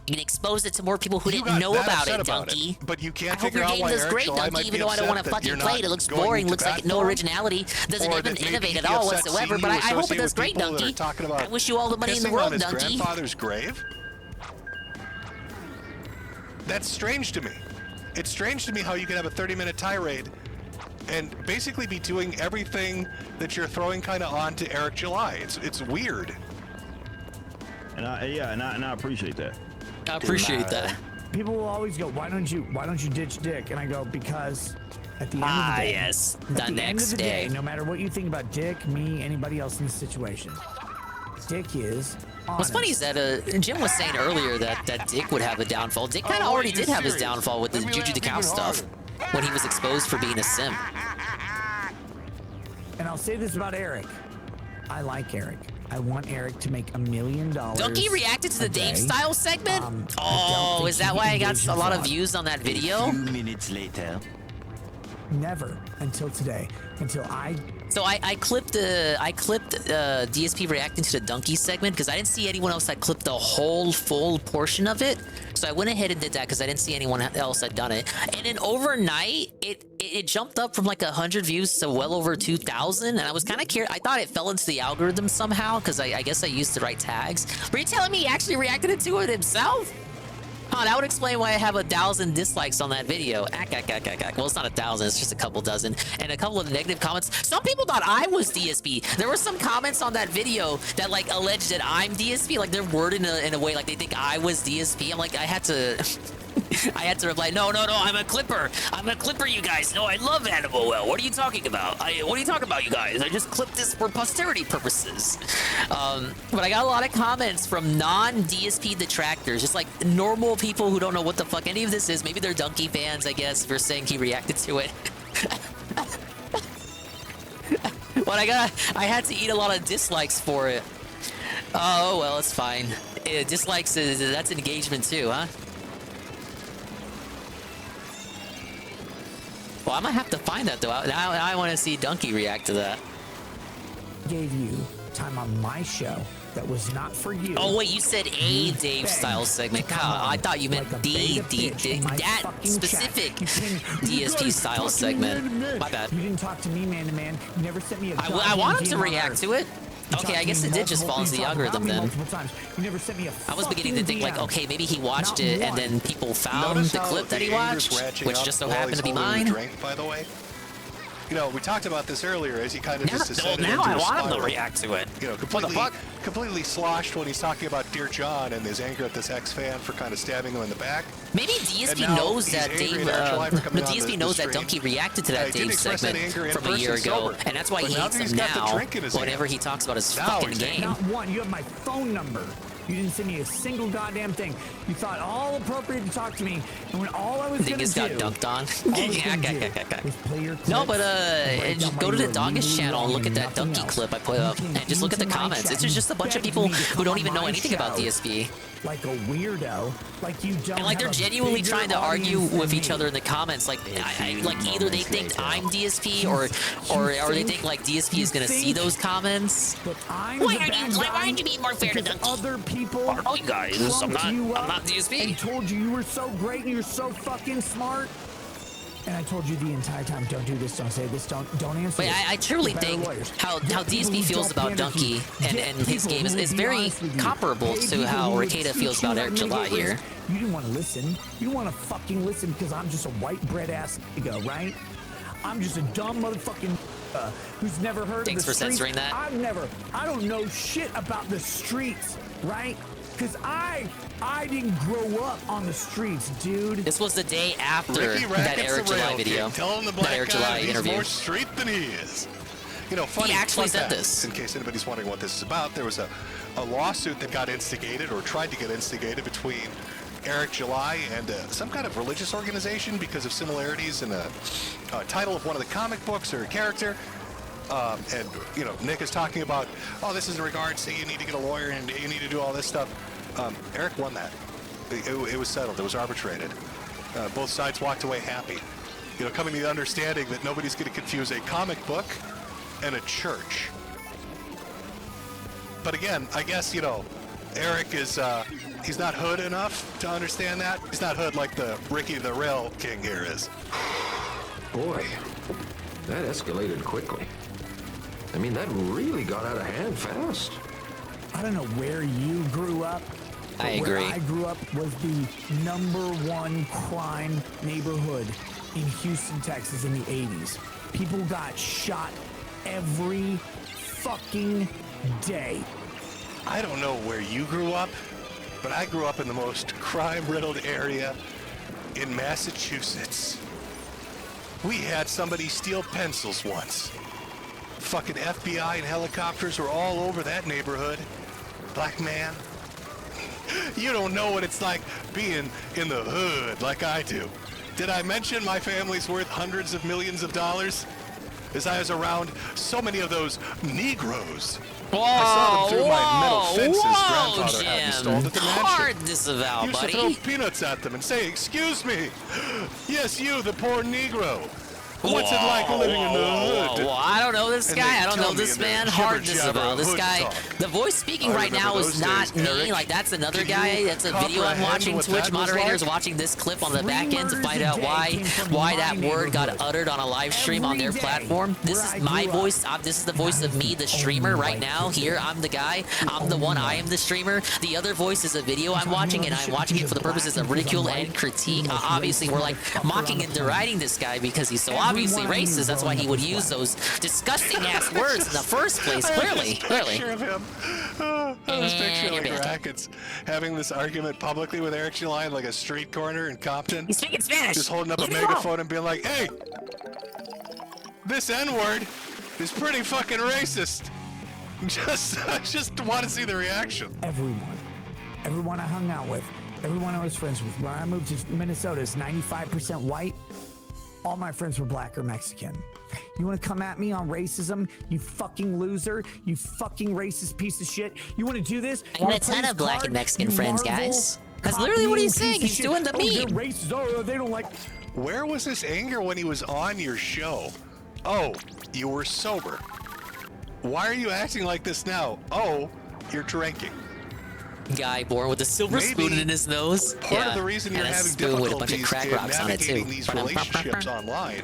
You can expose it to more people who didn't know about it, Donkey. But you can't I hope your game does great, Donkey, even though I don't want to fucking play it. It looks boring, looks like no originality, doesn't even innovate at all whatsoever, but I hope it does great, Donkey. I wish you all the money in the world, Donkey. Grandfather's grave? That's strange to me. It's strange to me how you can have a 30-minute tirade and basically be doing everything that you're throwing kind of on to Eric July. It's weird. And I appreciate that. I appreciate that. People will always go, why don't you ditch Dick? And I go, because at the end of the day, yes, at the next day, no matter what you think about Dick, me, anybody else in this situation, Dick is honest. What's funny is that Jim was saying earlier that Dick would have a downfall. Dick kind of already did have his downfall with the Juju the Cow stuff when he was exposed for being a simp. And I'll say this about Eric. I like Eric. I want Eric to make $1 million. Donkey reacted to the Dave style segment? Oh, is that why I got a lot of views on that video? A few minutes later. Never until today. Until I. So I clipped DSP reacting to the Donkey segment because I didn't see anyone else that clipped the whole full portion of it. So I went ahead and did that because I didn't see anyone else that done it. And then overnight, it jumped up from like 100 views to well over 2,000. And I was kind of curious. I thought it fell into the algorithm somehow because I guess I used the right tags. Were you telling me he actually reacted to it himself? Huh, that would explain why I have 1,000 dislikes on that video. Well, it's not 1,000, it's just a couple dozen. And a couple of negative comments. Some people thought I was DSP. There were some comments on that video that like alleged that I'm DSP. Like they're worded in a way like they think I was DSP. I'm like, I had to reply, no, I'm a clipper. I'm a clipper, you guys. No, I love Animal Well. What are you talking about? What are you talking about, you guys? I just clipped this for posterity purposes. But I got a lot of comments from non-DSP detractors, just like normal people who don't know what the fuck any of this is. Maybe they're Donkey fans, I guess, for saying he reacted to it. But I had to eat a lot of dislikes for it. Oh, well, it's fine. Dislikes, that's engagement too, huh? Well, I might have to find that, though. Now I want to see Donkey react to that. Gave you time on my show that was not for you. Oh, wait, you said a Dave style segment. God, I thought you meant that specific DSP style segment. My bad. You didn't talk to me man to man. You never sent me a I wanted to react to it. Okay, I guess it did just fall into the algorithm then. You never sent me a I was beginning to think like, okay, maybe he watched it and then people found the clip that he watched, which just so happened to be mine. Drink, by the way. You know, we talked about this earlier as he kind of just descended now into I a want him to spiral. react to it. You know, completely sloshed when he's talking about Dear John and his anger at this ex-fan for kind of stabbing him in the back. Maybe DSP knows that Dave, DSP knows that Donkey reacted to that Dave segment from a year ago, and that's why he hates him now whenever he talks about his fucking game. Not one. You have my phone number. You didn't send me a single goddamn thing. You thought all appropriate to talk to me, and when all I was going to do... got dunked on. No, but just go to the Doggish channel and look at that Donkey clip I put up, and just look at the comments. It's just a bunch of people who don't even know anything about DSP. Like a weirdo, like you don't. And like they're genuinely trying to argue with each other in the comments. Like, like either they think I'm DSP or they think like DSP is gonna see those comments. Why aren't you being more fair to Donkey? Other people. Oh, you guys, I'm not DSP. And told you were so great and you're so fucking smart. And I told you the entire time, don't do this, don't say this, don't answer. But I truly think how DSP feels about Donkey and his game is very comparable to how Ricada feels about Eric July here. You didn't want to listen. You didn't want to fucking listen because I'm just a white bread ass ego, right? I'm just a dumb motherfucking who's never heard Thanks of the for streets. censoring that. I don't know shit about the streets, right? Because I didn't grow up on the streets, dude. This was the day after Ricky that Racket's Eric the July rail video. kid, telling the That black Eric guy July he's interview. more street than he is. You know, funny. He actually fun said fact, this. In case anybody's wondering what this is about, there was a lawsuit that got instigated or tried to get instigated between Eric July and some kind of religious organization because of similarities in a title of one of the comic books or a character. And, you know, Nick is talking about, oh, this is in regards to you need to get a lawyer and you need to do all this stuff. Eric won that. It was settled. It was arbitrated. Both sides walked away happy. You know, coming to the understanding that nobody's going to confuse a comic book and a church. But again, I guess, you know, Eric is, he's not hood enough to understand that. He's not hood like the Ricky the Rail King here is. Boy, that escalated quickly. I mean, that really got out of hand fast. I don't know where you grew up. I but agree. Where I grew up was the #1 crime neighborhood in Houston, Texas in the 80s. People got shot every fucking day. I don't know where you grew up, but I grew up in the most crime-riddled area in Massachusetts. We had somebody steal pencils once. Fucking FBI and helicopters were all over that neighborhood. Black man. You don't know what it's like being in the hood like I do. Did I mention my family's worth hundreds of millions of dollars? As I was around so many of those Negroes. Whoa, I saw them through my metal fences grandfather had Jim. installed at the mansion. Hard disavow, Used buddy. to throw peanuts at them and say, "Excuse me, yes, you, the poor Negro. What's it like living in the hood?" Whoa, I don't know this And guy. they I don't tell know me this in their man. Hard jibber-jabber disavow. This hood guy, talk. the voice speaking I right now remember is those not days, me. Eric. Like, that's another Can guy. you That's a video I'm comprehend watching. what Twitch that was moderators like? watching this clip on the 3 back end to murders find a out day why came from why my that word got neighborhood. uttered on a live stream on their Every day platform. This where is I my grew up. voice. This is the voice of me, the streamer, right now. Here, I'm the guy. I'm the one. I am the streamer. The other voice is a video I'm watching, and I'm watching it for the purposes of ridicule and critique. Obviously, we're like mocking and deriding this guy because he's so obviously racist. That's why he would use those disgusting ass words in the first place. Clearly. Picture of him. This picture of like Rackets having this argument publicly with Eric July in like a street corner in Compton. He's speaking Spanish. Just holding up a megaphone and being like, "Hey, this N-word is pretty fucking racist." I just want to see the reaction. Everyone I hung out with, everyone I was friends with. When I moved to Minnesota, it's 95% white. All my friends were black or Mexican. You want to come at me on racism, you fucking loser, you fucking racist piece of shit? You want to do this? I got a ton of black and Mexican friends, guys. That's literally what he's saying. He's doing the meme. Racist. Oh, they don't like. Where was this anger when he was on your show? Oh, you were sober. Why are you acting like this now? Oh, you're drinking. Guy born with a silver spoon in his nose. Part of the reason you're and a having spoon with a bunch of difficulties crack in rocks on it too. navigating these relationships online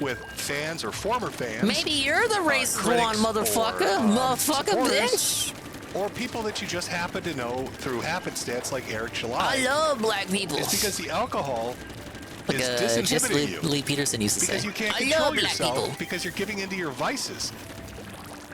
with fans or former fans. Maybe you're the racist one, motherfucker. Motherfucker, bitch. Or people that you just happen to know through happenstance, like Eric July. I love black people. It's because the alcohol Like is just disinhibiting you. Lee Peterson used to Because say. you can't I control love black yourself people. because you're giving into your vices.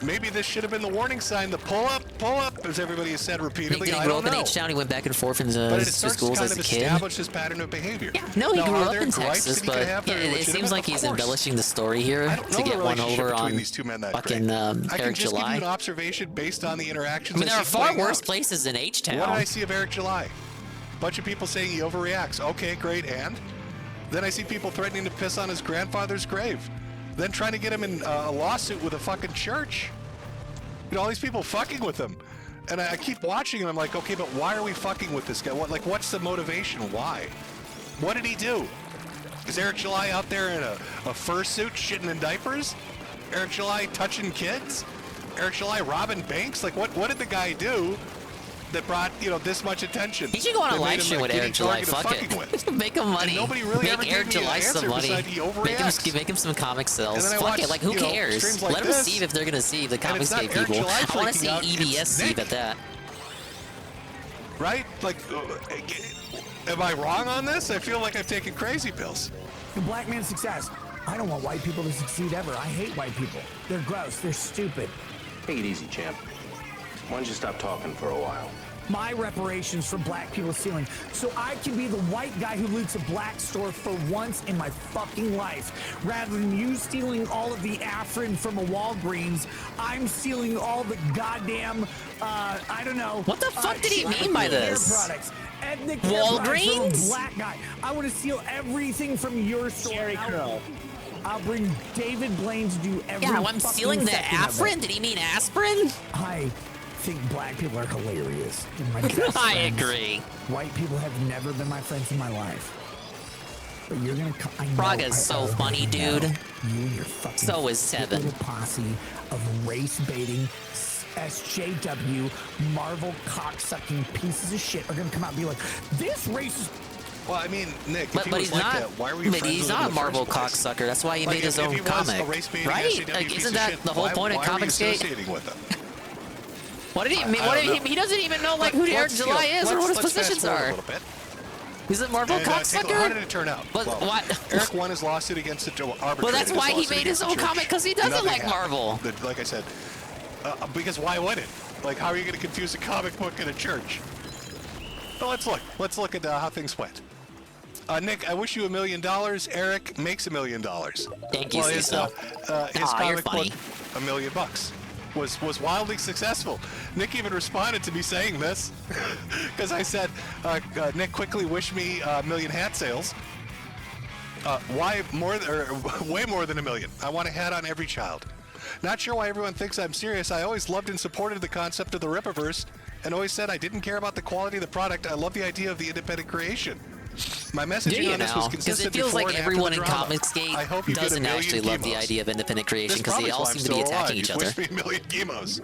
Maybe this should have been the warning sign, the pull up, as everybody has said repeatedly. Did he I grow don't up in know. H-Town? He went back and forth But into it starts to schools kind as of a kid. establish his pattern of behavior. No, he Now, grew are up there in gripes Texas, that he could but have that are it legitimate? seems like Of he's course. embellishing the story here I don't know to the get one relationship over between on these two men that fucking great. I can Eric just give you July. an observation based on the interactions I mean, there I are see far playing worse out. places in H-Town. What did I see of Eric July? Bunch of people saying he overreacts. Okay, great, and? Then I see people threatening to piss on his grandfather's grave. Then trying to get him in a lawsuit with a fucking church. You know, all these people fucking with him. And I keep watching him, I'm like, okay, but why are we fucking with this guy? What's the motivation? Why? What did he do? Is Eric July out there in a fursuit shitting in diapers? Eric July touching kids? Eric July robbing banks? Like, what did the guy do that brought, you know, this much attention? He should go on a that made live him stream the with getting Eric July. target of Fuck fucking it. with? Make him money. And nobody really ever Make gave Eric me an July answer some money. besides he overreacts. Make him some comic sales. And then I Fuck watch, it. Like, who you know, cares? streams like Let them this, see if they're going to see the and it's not confiscate Eric people. July I want to freaking see out, EBS it's Steve Nick. at that. Right? Like, am I wrong on this? I feel like I've taken crazy pills. The black man's success. I don't want white people to succeed ever. I hate white people. They're gross. They're stupid. Take it easy, champ. Why don't you stop talking for a while? My reparations for black people stealing, so I can be the white guy who loots a black store for once in my fucking life. Rather than you stealing all of the Afrin from a Walgreens, I'm stealing all the goddamn, I don't know. What the fuck did he mean by this? Products. Ethnic hair products from a Walgreens? black guy. I want to steal everything from your store. I'll bring David Blaine to do every Yeah, I'm stealing the Afrin? Did he mean aspirin? I think black people are hilarious. They're my best I friends. agree. White people have never been my friends in my life. But you're gonna come. Braga's so funny, dude. You and your fucking So is Seven. little posse of race baiting SJW Marvel cocksucking pieces of shit are gonna come out and be like, this racist. Well, I mean, Nick, But, if he but was he's like not. that, why were you But friends he's with him not a in the Marvel first place? cocksucker. That's why he Like, made his if own he was comic, a race-baiting right? SJW Like, piece isn't of that shit, the whole point of why were you Comicsgate? associating with him? What did he mean? I What don't did know. he doesn't even know like who Eric July is or what his let's fast positions forward are. a little bit. He's a Marvel And, cocksucker. how did it turn out? But well, what? Eric won his lawsuit against the arbitrator. Well, that's why he made his own comic, because he doesn't like Marvel. Like I said, because why would it? Like, how are you going to confuse a comic book and a church? Well, let's look. Let's look at how things went. Nick, I wish you $1 million. Eric makes $1 million. Thank you, well, his Cecil. comic book, $1 million, was wildly successful. Nick even responded to me saying this because I said, Nick, quickly wish me $1 million hat sales. Why more or way more than $1 million? I want a hat on every child. Not sure why everyone thinks I'm serious. I always loved and supported the concept of the Rippaverse and always said I didn't care about the quality of the product. I love the idea of the independent creation. My messaging on this was consistent. Because it feels before like and after everyone the in drama. Comicsgate I hope you get doesn't 1 million actually love the gemos. idea of independent creation This because they probably all why I'm seem to be still alive. attacking each You other. wish me 1 million gemos.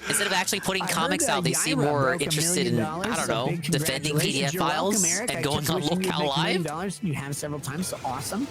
Instead of actually putting I heard comics that out, they Yaira seem more broke $1 interested in, million, I don't so know, big defending congratulations. PDF You're files welcome, Eric. and I going kept on wishing Lookout you'd make $1 Live. million. You have several times, so awesome.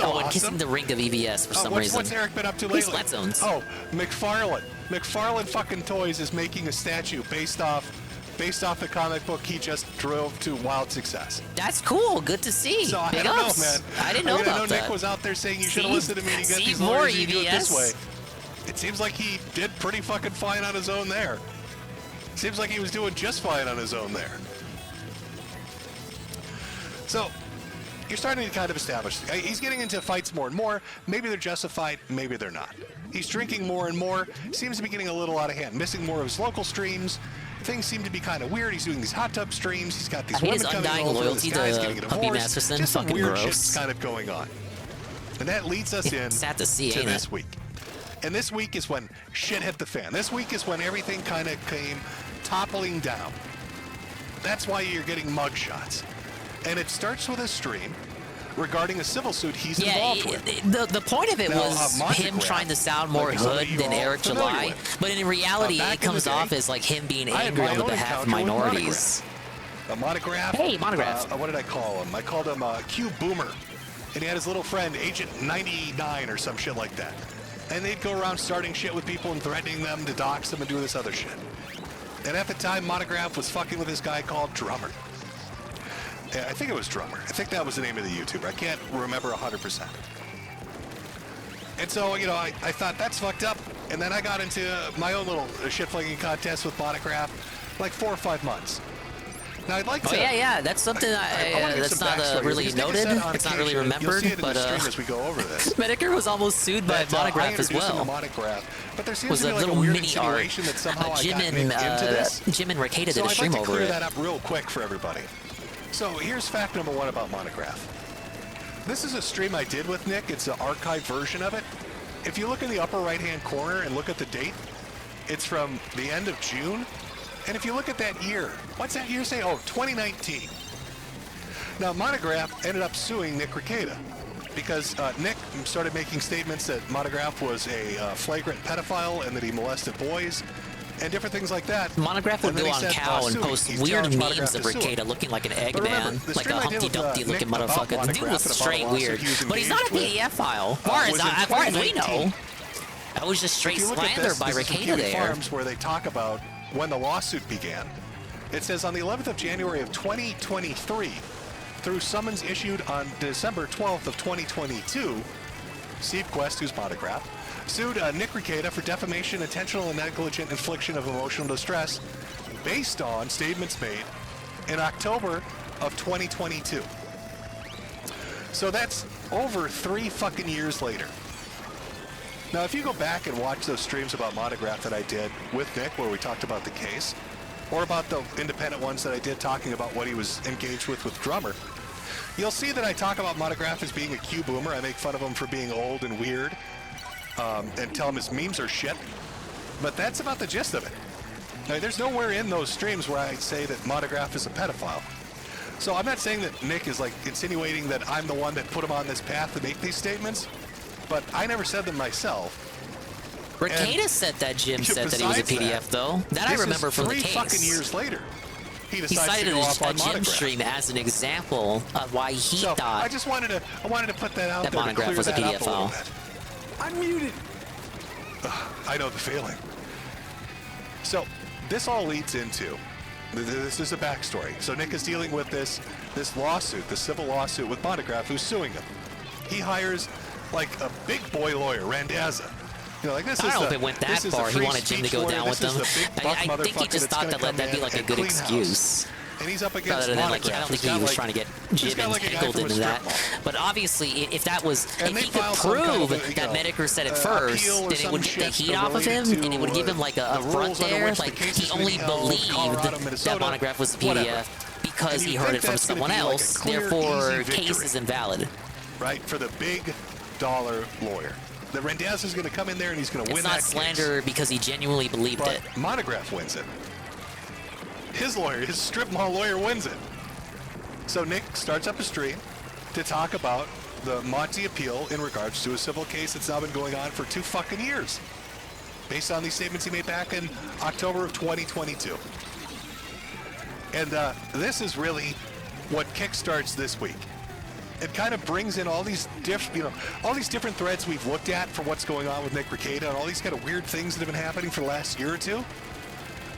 And kissing the ring of EVS for some reason. What's Eric been up to He's lately? Splat Zones. Oh, McFarlane. McFarlane fucking Toys is making a statue based off the comic book he just drove to wild success. That's cool. Good to see. So Big I don't ups. know, man. I didn't know about I know that. Nick was out there saying you should have See? listened to me and you got See these more lawyers, you do it this EVS. way. It seems like he did pretty fucking fine on his own there. Seems like he was doing just fine on his own there. So, you're starting to kind of establish. He's getting into fights more and more. Maybe they're justified, maybe they're not. He's drinking more and more. Seems to be getting a little out of hand. Missing more of his local streams. Things seem to be kind of weird. He's doing these hot tub streams. He's got these I hate women his coming undying over. loyalty This guy's to getting a Puppy divorce. Masterson. Just some Fucking weird gross. shit's kind of going on. And that leads us in Sad to see, ain't this it? week. And this week is when shit hit the fan. This week is when everything kind of came toppling down. That's why you're getting mugshots. And it starts with a stream regarding a civil suit he's involved with. The point of it Now, was him Monograph, trying to sound more like some of hood you than all Eric familiar July, with. but in reality, Back it in the comes day, off as like him being I had angry my on the own behalf of encounter with minorities. A Monograph. Hey, Monograph. What did I call him? I called him Q Boomer. And he had his little friend, Agent 99 or some shit like that. And they'd go around starting shit with people and threatening them to dox them and do this other shit. And at the time, Monograph was fucking with this guy called Drummer. Yeah, I think it was Drummer. I think that was the name of the YouTuber. I can't remember 100%. And so, you know, I thought that's fucked up. And then I got into my own little shit-flinging contest with Monograph like 4 or 5 months. Now, I'd like to... Oh, yeah, that's something I wanna give that's some not backstory. really Because Nick noted. has said on It's not really occasion, remembered, you'll see it in but the stream as we go over this. Metokur was almost sued by That, Monograph I as introduced him well. to Monograph, but there seems Was to be a like little a weird mini art. insinuation that somehow Jim I got and into this. Jim and Ricada did So a I'd stream like to over clear it. that up real quick for everybody. So here's fact number 1 about Monograph. This is a stream I did with Nick. It's an archived version of it. If you look in the upper right-hand corner and look at the date, it's from the end of June. And if you look at that year, what's that year say? Oh, 2019. Now, Monograph ended up suing Nick Ricada because Nick started making statements that Monograph was a flagrant pedophile and that he molested boys and different things like that. Monograph would And then go he on said, Cow and sue me. post He's weird challenged memes Monograph of to sue him. Ricada looking like an But remember, Eggman, the like a stream I did Humpty with, Dumpty Nick looking about motherfucker. The dude Monograph was and about straight a lawsuit weird, he was but he's not a engaged with, PDF file. As was in far as we 2019. know, that was just straight If you look at slander this, by this is from Ricada Kiwi there. Farms where they talk about when the lawsuit began. It says on the 11th of January of 2023, through summons issued on December 12th of 2022, Steve Quest, who's Monograph, sued Nick Rekieta for defamation, intentional and negligent infliction of emotional distress based on statements made in October of 2022. So that's over 3 fucking years later. Now, if you go back and watch those streams about Monograph that I did with Nick, where we talked about the case, or about the independent ones that I did talking about what he was engaged with Drummer, you'll see that I talk about Monograph as being a Q boomer. I make fun of him for being old and weird, and tell him his memes are shit. But that's about the gist of it. Now, there's nowhere in those streams where I say that Monograph is a pedophile. So I'm not saying that Nick is like insinuating that I'm the one that put him on this path to make these statements, but I never said them myself. Rekieta said that Jim said that he was a PDF, though. That I remember from the case. 3 fucking years later, he He decides cited to go off a on Jim Monograph. stream as an example of why he So thought I just wanted to put that out that there to Monograph clear was a that PDF up a little file. bit. I'm muted. I know the feeling. So this all leads into, this is a backstory. So Nick is dealing with this lawsuit, the civil lawsuit with Monograph, who's suing him. He hires like a big boy lawyer, Randazza. You know, like this I is don't know the, if it went that this is the far. He free wanted Jim to speech go lawyer. down with This them. is the big buff I think he motherfucker just that's thought gonna that'd come be in like a and good clean house. excuse. And he's up against Rather than like, I Monograph, don't think who's he got was like- trying to get who's Jim got like a guy entangled from a into strip that. mall. But obviously, if that was, And if they he could file some kind prove of a, you that know, Metokur said it first, appeal or then it some would get the shit heat off of him, related and it would to, give him like a the front rules under there. which the Like case he is being only held, believed Colorado, that Minnesota, Monograph was a whatever. PDF because And he you heard think it from that's gonna someone be like a else. clear, Therefore, easy case victory. is invalid. Right, for the big dollar lawyer. The Randazza is going to come in there and he's going to win It's that not case. slander because he genuinely believed But it. Monograph wins it. His lawyer, his strip mall lawyer, wins it. So Nick starts up a stream to talk about the Monty appeal in regards to a civil case that's now been going on for 2 fucking years, based on these statements he made back in October of 2022. And this is really what kickstarts this week. It kind of brings in all these all these different threads we've looked at for what's going on with Nick Rekieta and all these kind of weird things that have been happening for the last year or two.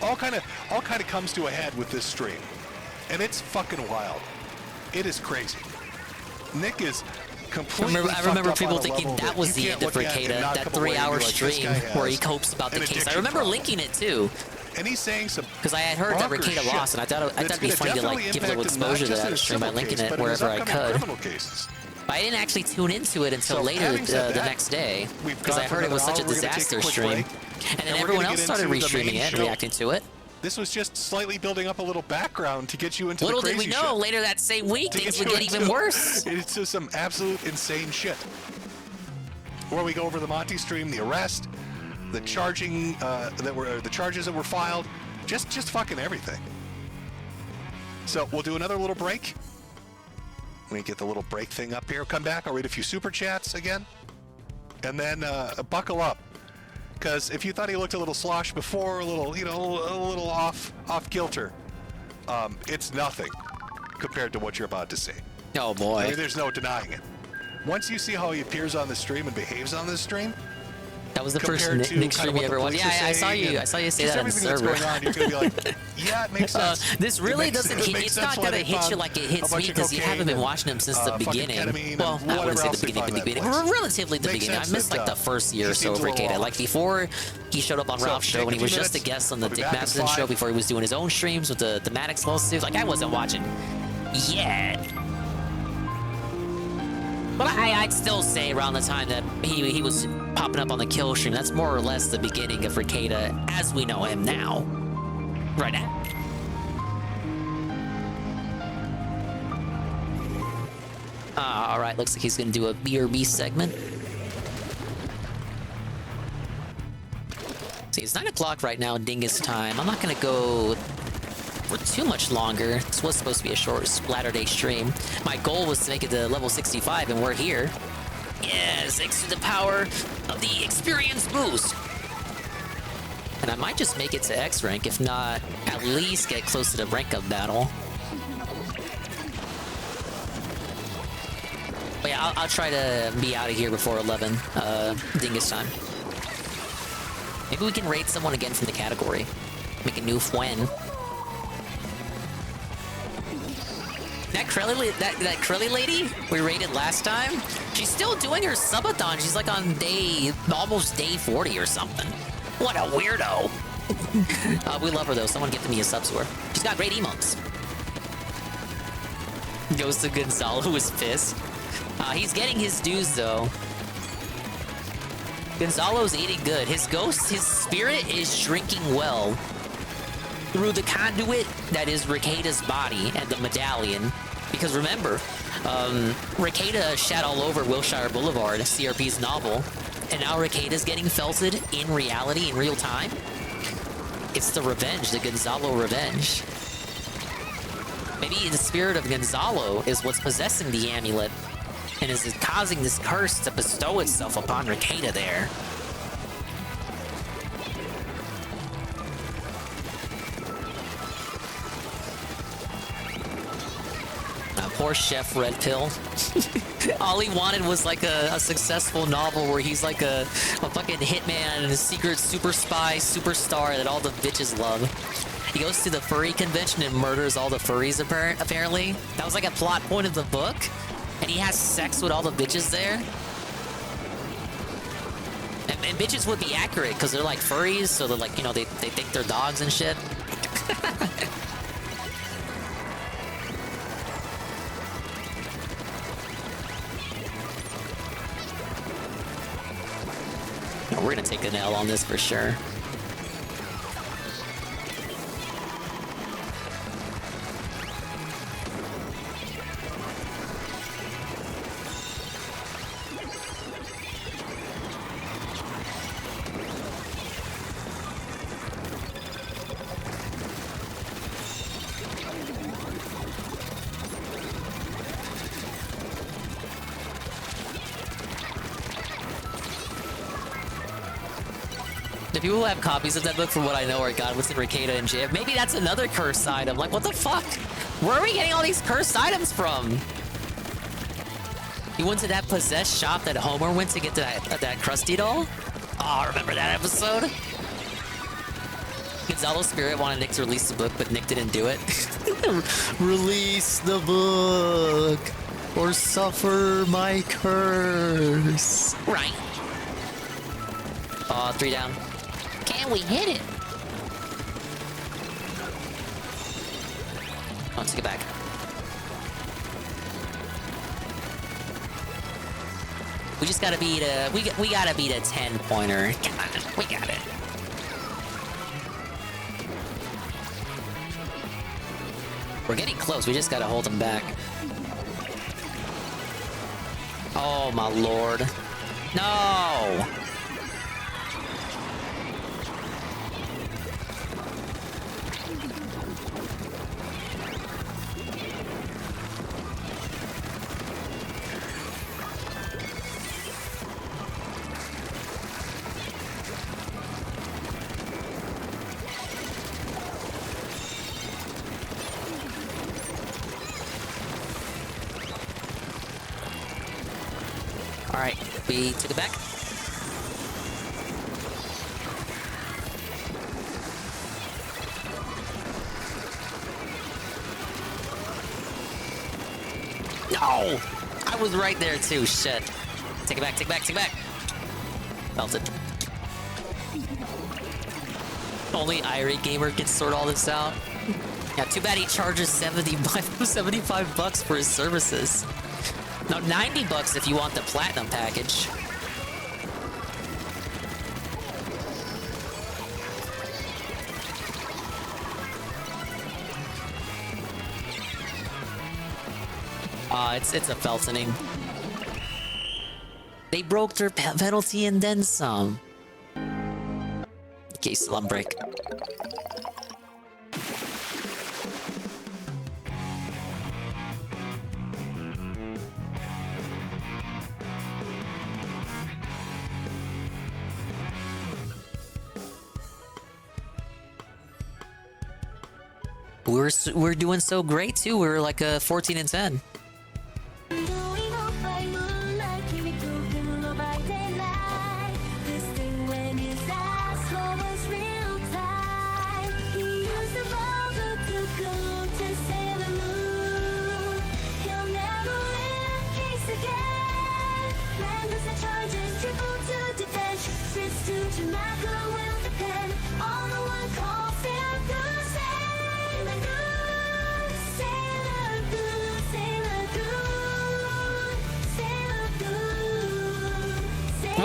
All kind of comes to a head with this stream, and it's fucking wild. It is crazy. Nick is completely. I remember fucked up people on a thinking level that was the you end can't of look at and Rekieta, not that come away and 3-hour be like, this stream guy where he has copes about the an case. I addiction remember problem. linking it too. And he's saying some Because I had heard that bonkers Rekieta shit lost, and I thought it'd be that's funny to gonna like give a definitely little impact him, not exposure to just in that a stream by civil linking case, it but in his wherever I upcoming could. criminal cases. But I didn't actually tune into it until So, later having said the that, next day we've because gone I for heard it was another such a hour. We're gonna take a disaster quick stream. break, And then and we're everyone gonna else get started into the restreaming main it and show. reacting to it. This was just slightly building up a little background to get you into Little the did crazy we know, shit. later that same week, To things you would get even into- worse. It's just some absolute insane shit. Where we go over the Monty stream, the arrest, the charges that were filed, just fucking everything. So we'll do another little break. Let me get the little break thing up here. Come back. I'll read a few super chats again, and then buckle up. Because if you thought he looked a little slosh before, a little off kilter, it's nothing compared to what you're about to see. Oh boy! I mean, there's no denying it. Once you see how he appears on the stream and behaves on the stream, that was the first compared to Nick kind stream of you what ever the watched. police Yeah, are I saw saying you. and I saw you say just that on the everything that's server. going on, you're gonna be like, yeah, it makes sense. This really doesn't hit. Makes It's sense not why gonna they hit you found like it a hits bunch me of because you haven't cocaine been and, watching him since the fucking beginning. ketamine Well, and I wouldn't whatever say else the they beginning. find The in that beginning. place. Relatively the Makes beginning. I sense missed that, like the first year or he so of seems a little Rekieta. off. Like before he showed up on So, Ralph's show take when a he was few just a minutes. guest on the We'll be Dick back in Masterson 5. show before he was doing his own streams with the Maddox lawsuit. Like I wasn't watching yet. But I'd still say around the time that he was popping up on the kill stream, that's more or less the beginning of Rekieta as we know him now. Right now. All right, looks like he's gonna do a BRB segment. See, it's 9 o'clock right now in Dingus time. I'm not gonna go for too much longer. This was supposed to be a short Splatter Day stream. My goal was to make it to level 65, and we're here. Yes, thanks to the power of the experience boost. And I might just make it to X rank, if not, at least get close to the rank up battle. But yeah, I'll try to be out of here before 11, Dingus time. Maybe we can raid someone again from the category. Make a new Fwen. That Krelly lady we raided last time, she's still doing her subathon. She's like on almost day 40 or something. What a weirdo. We love her though. Someone get me a sub to her. She's got great emotes. Goes to Gonzalo, who is pissed. He's getting his dues though. Gonzalo's eating good. His ghost, his spirit is drinking well through the conduit that is Rekeda's body and the medallion. Because remember, Rekeda shat all over Wilshire Boulevard, CRP's novel, and now Rekeda's getting felted in reality, in real time. It's the revenge, the Gonzalo revenge. Maybe the spirit of Gonzalo is what's possessing the amulet and is causing this curse to bestow itself upon Rekeda there. Poor Chef Red Pill. All he wanted was like a successful novel where he's like a fucking hitman and a secret super spy superstar that all the bitches love. He goes to the furry convention and murders all the furries apparently. That was like a plot point of the book. And he has sex with all the bitches there. And bitches would be accurate because they're like furries, so they're like, you know, they think they're dogs and shit. We're gonna take an L on this for sure. The people who have copies of that book, from what I know, are Godwinson, Rekeda, and JF. Maybe that's another cursed item. Like, what the fuck? Where are we getting all these cursed items from? You went to that possessed shop that Homer went to get that Krusty doll? Oh, remember that episode? Gonzalo's spirit wanted Nick to release the book, but Nick didn't do it. Release the book, or suffer my curse. Right. 3 down. Can we hit it? Let's get back. We just gotta beat a we gotta beat a 10-pointer. Come on, we got it. We're getting close. We just gotta hold them back. Oh my lord! No. Alright, we took it back. No! I was right there too, shit. Take it back, take it back, take it back. Melted. Only irate gamer can sort all this out. Yeah, too bad he charges 75 bucks for his services. No, 90 bucks if you want the platinum package. It's a feltoning. They broke their penalty and then some. Okay, slum break. We're doing so great too. We're like a 14 and 10.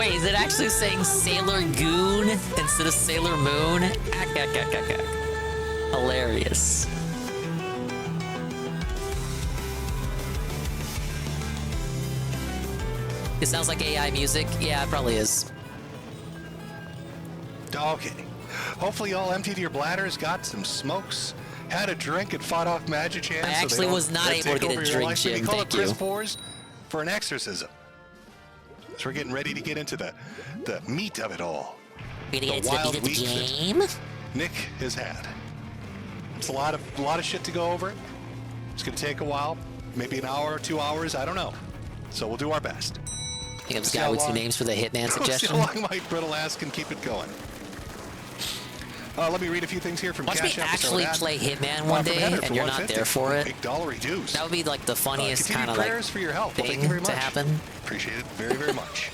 Wait, is it actually saying Sailor Goon instead of Sailor Moon? Hilarious. It sounds like AI music. Yeah, it probably is. Okay. Hopefully you all emptied your bladders, got some smokes, had a drink, and fought off magic hands. I actually was not able to get a drink, Jim. Thank you. For an exorcism. So we're getting ready to get into the meat of it all. We're gonna get into the meat of the game. Nick has had. It's a lot of shit to go over. It's gonna take a while, maybe an hour or 2 hours. I don't know. So we'll do our best. I think I'm this guy with two names for the Hitman suggestion. See how long my brittle ass can keep it going. Let me read a few things here from Watch me actually play Hitman one day, and you're not there for it. That would be like the funniest kind of like for your help. thing to happen. Appreciate it very, very much.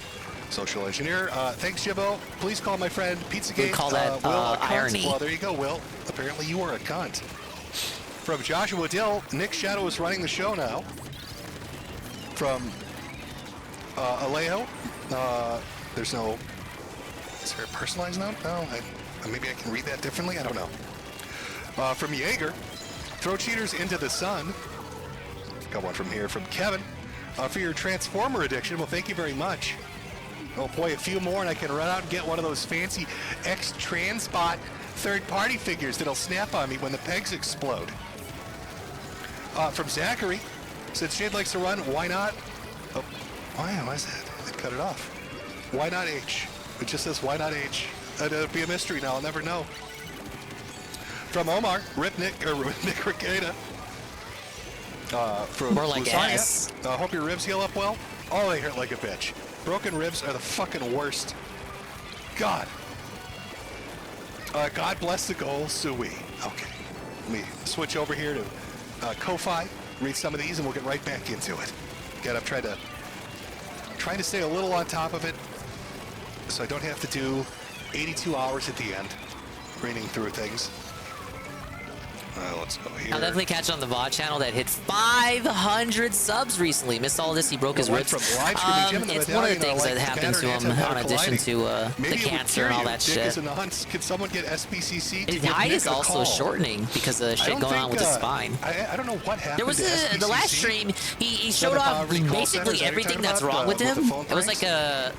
Social engineer, thanks, Jibbo. Please call my friend Pizzagate. We call that Will a cunt. irony. Well, there you go, Will. Apparently you are a cunt. From Joshua Dill, Nick Shadow is running the show now. From Alejo, there's no. Is there a personalized note? No. Maybe I can read that differently. I don't know. From Jaeger, throw cheaters into the sun. Got one from here from Kevin. For your Transformer addiction, well, thank you very much. Oh boy, a few more and I can run out and get one of those fancy X-Transpot third-party figures that'll snap on me when the pegs explode. From Zachary, since Jade likes to run, why not? Oh, why is that? They cut it off. Why not H? It just says why not H. It'll be a mystery now. I'll never know. From Omar, Rip Nick Ricada. From more like Lasagna, S. Hope your ribs heal up well. Oh, they hurt like a bitch. Broken ribs are the fucking worst. God. God bless the goal, Sui. Okay. Let me switch over here to Ko-Fi, read some of these, and we'll get right back into it. Again, I'm trying to stay a little on top of it so I don't have to do 82 hours at the end reading through things. Let's go here. I'll definitely catch on the VOD channel that hit 500 subs recently. Missed all this. He broke his ribs. It's one of the things that happened to him in addition to the cancer and all that shit. Can someone get SBCC? His height is also shortening because of shit going on with his spine. I don't know what happened. There was the last stream. He showed off basically everything that's wrong with him. It was like a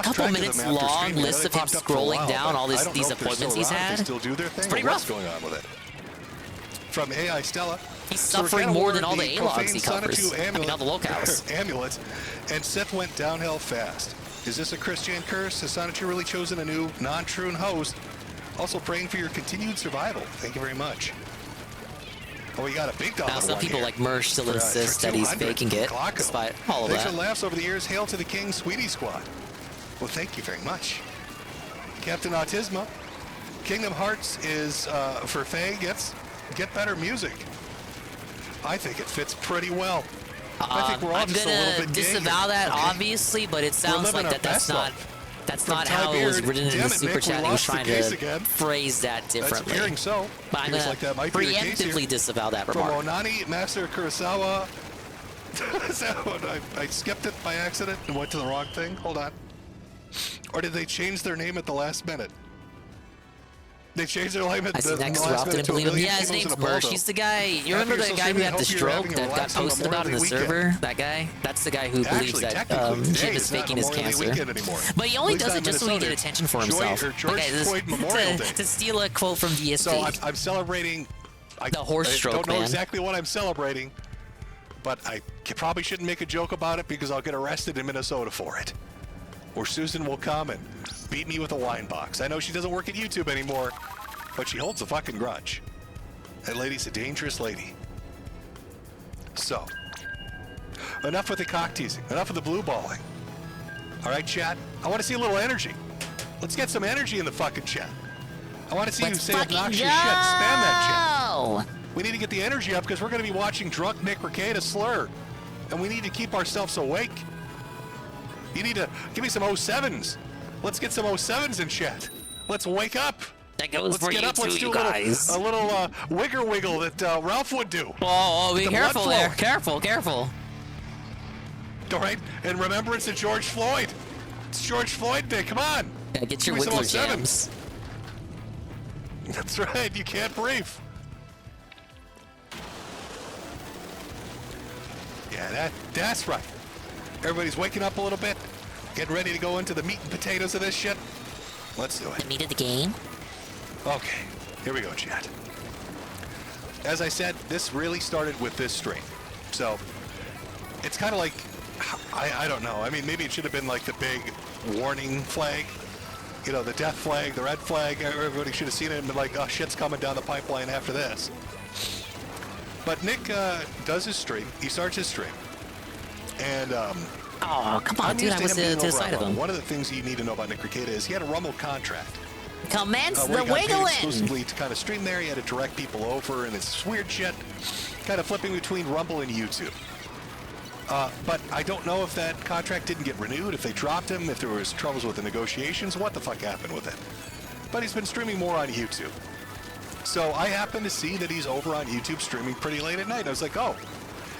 couple minutes long list of him scrolling down all these appointments he's had. It's pretty rough. Going on with it. From AI Stella. He's suffering more than all the A-logs he covers. I mean, all the locales. Amulet. And Seth went downhill fast. Is this a Christian curse? Has Sonichu really chosen a new non-true host? Also praying for your continued survival. Thank you very much. Oh, we got a big dollar. Now, some people like Mersh still insist that he's faking it, despite all of that. Thanks for laughs over the years. Hail to the King Sweetie Squad. Well, thank you very much. Captain Autisma. Kingdom Hearts is for Faye get better music. I think it fits pretty well. I think we're all just a little bit disavow that, obviously, but it sounds like that's not how it was written in the super chat. He was trying to phrase that differently. That's appearing so. But I'm going to preemptively disavow that remark. From Onani, Master Kurosawa. I skipped it by accident and went to the wrong thing. Hold on. Or did they change their name at the last minute? They changed their name at the last minute to Yeah, his name's Mersh. He's the guy. You remember the guy who had the stroke that got posted about in the server? That guy? That's the guy who believes that Jim is faking his cancer. But he only does it just so he can get attention for himself. Okay, to steal a quote from DSP. So I'm celebrating the horse stroke, man. I don't know exactly what I'm celebrating, but I probably shouldn't make a joke about it because I'll get arrested in Minnesota for it. Or Susan will come and beat me with a wine box. I know she doesn't work at YouTube anymore, but she holds a fucking grudge. That lady's a dangerous lady. So, enough with the cock teasing. Enough with the blue balling. All right, chat? I want to see a little energy. Let's get some energy in the fucking chat. I want to see you say obnoxious shit. Spam that chat. We need to get the energy up because we're going to be watching drunk Nick Ricada slur. And we need to keep ourselves awake. You need to give me some 07s. Let's get some 07s in chat. Let's wake up. That goes Let's for get you up. too, Let's do you guys. a little wiggle that Ralph would do. Oh, be careful there. Careful. All right. In remembrance of George Floyd. It's George Floyd Day. Come on. Yeah, get your Give me some Wiggler 07. jams. That's right. You can't brief. Yeah, that's right. Everybody's waking up a little bit, getting ready to go into the meat and potatoes of this shit. Let's do it. The meat of the game. Okay, here we go, chat. As I said, this really started with this stream. So, it's kind of like, I don't know. I mean, maybe it should have been like the big warning flag. You know, the death flag, the red flag. Everybody should have seen it and been like, oh, shit's coming down the pipeline after this. But Nick does his stream. He starts his stream. And, oh, come on, dude. I was to the side of him. One of the things you need to know about Nick DisgrACEd is he had a Rumble contract. Commence where the he got paid wiggling. exclusively to kind of stream there. He had to direct people over, and it's weird shit. Kind of flipping between Rumble and YouTube. But I don't know if that contract didn't get renewed, if they dropped him, if there was troubles with the negotiations, what the fuck happened with it. But he's been streaming more on YouTube. So I happened to see that he's over on YouTube streaming pretty late at night. I was like, oh.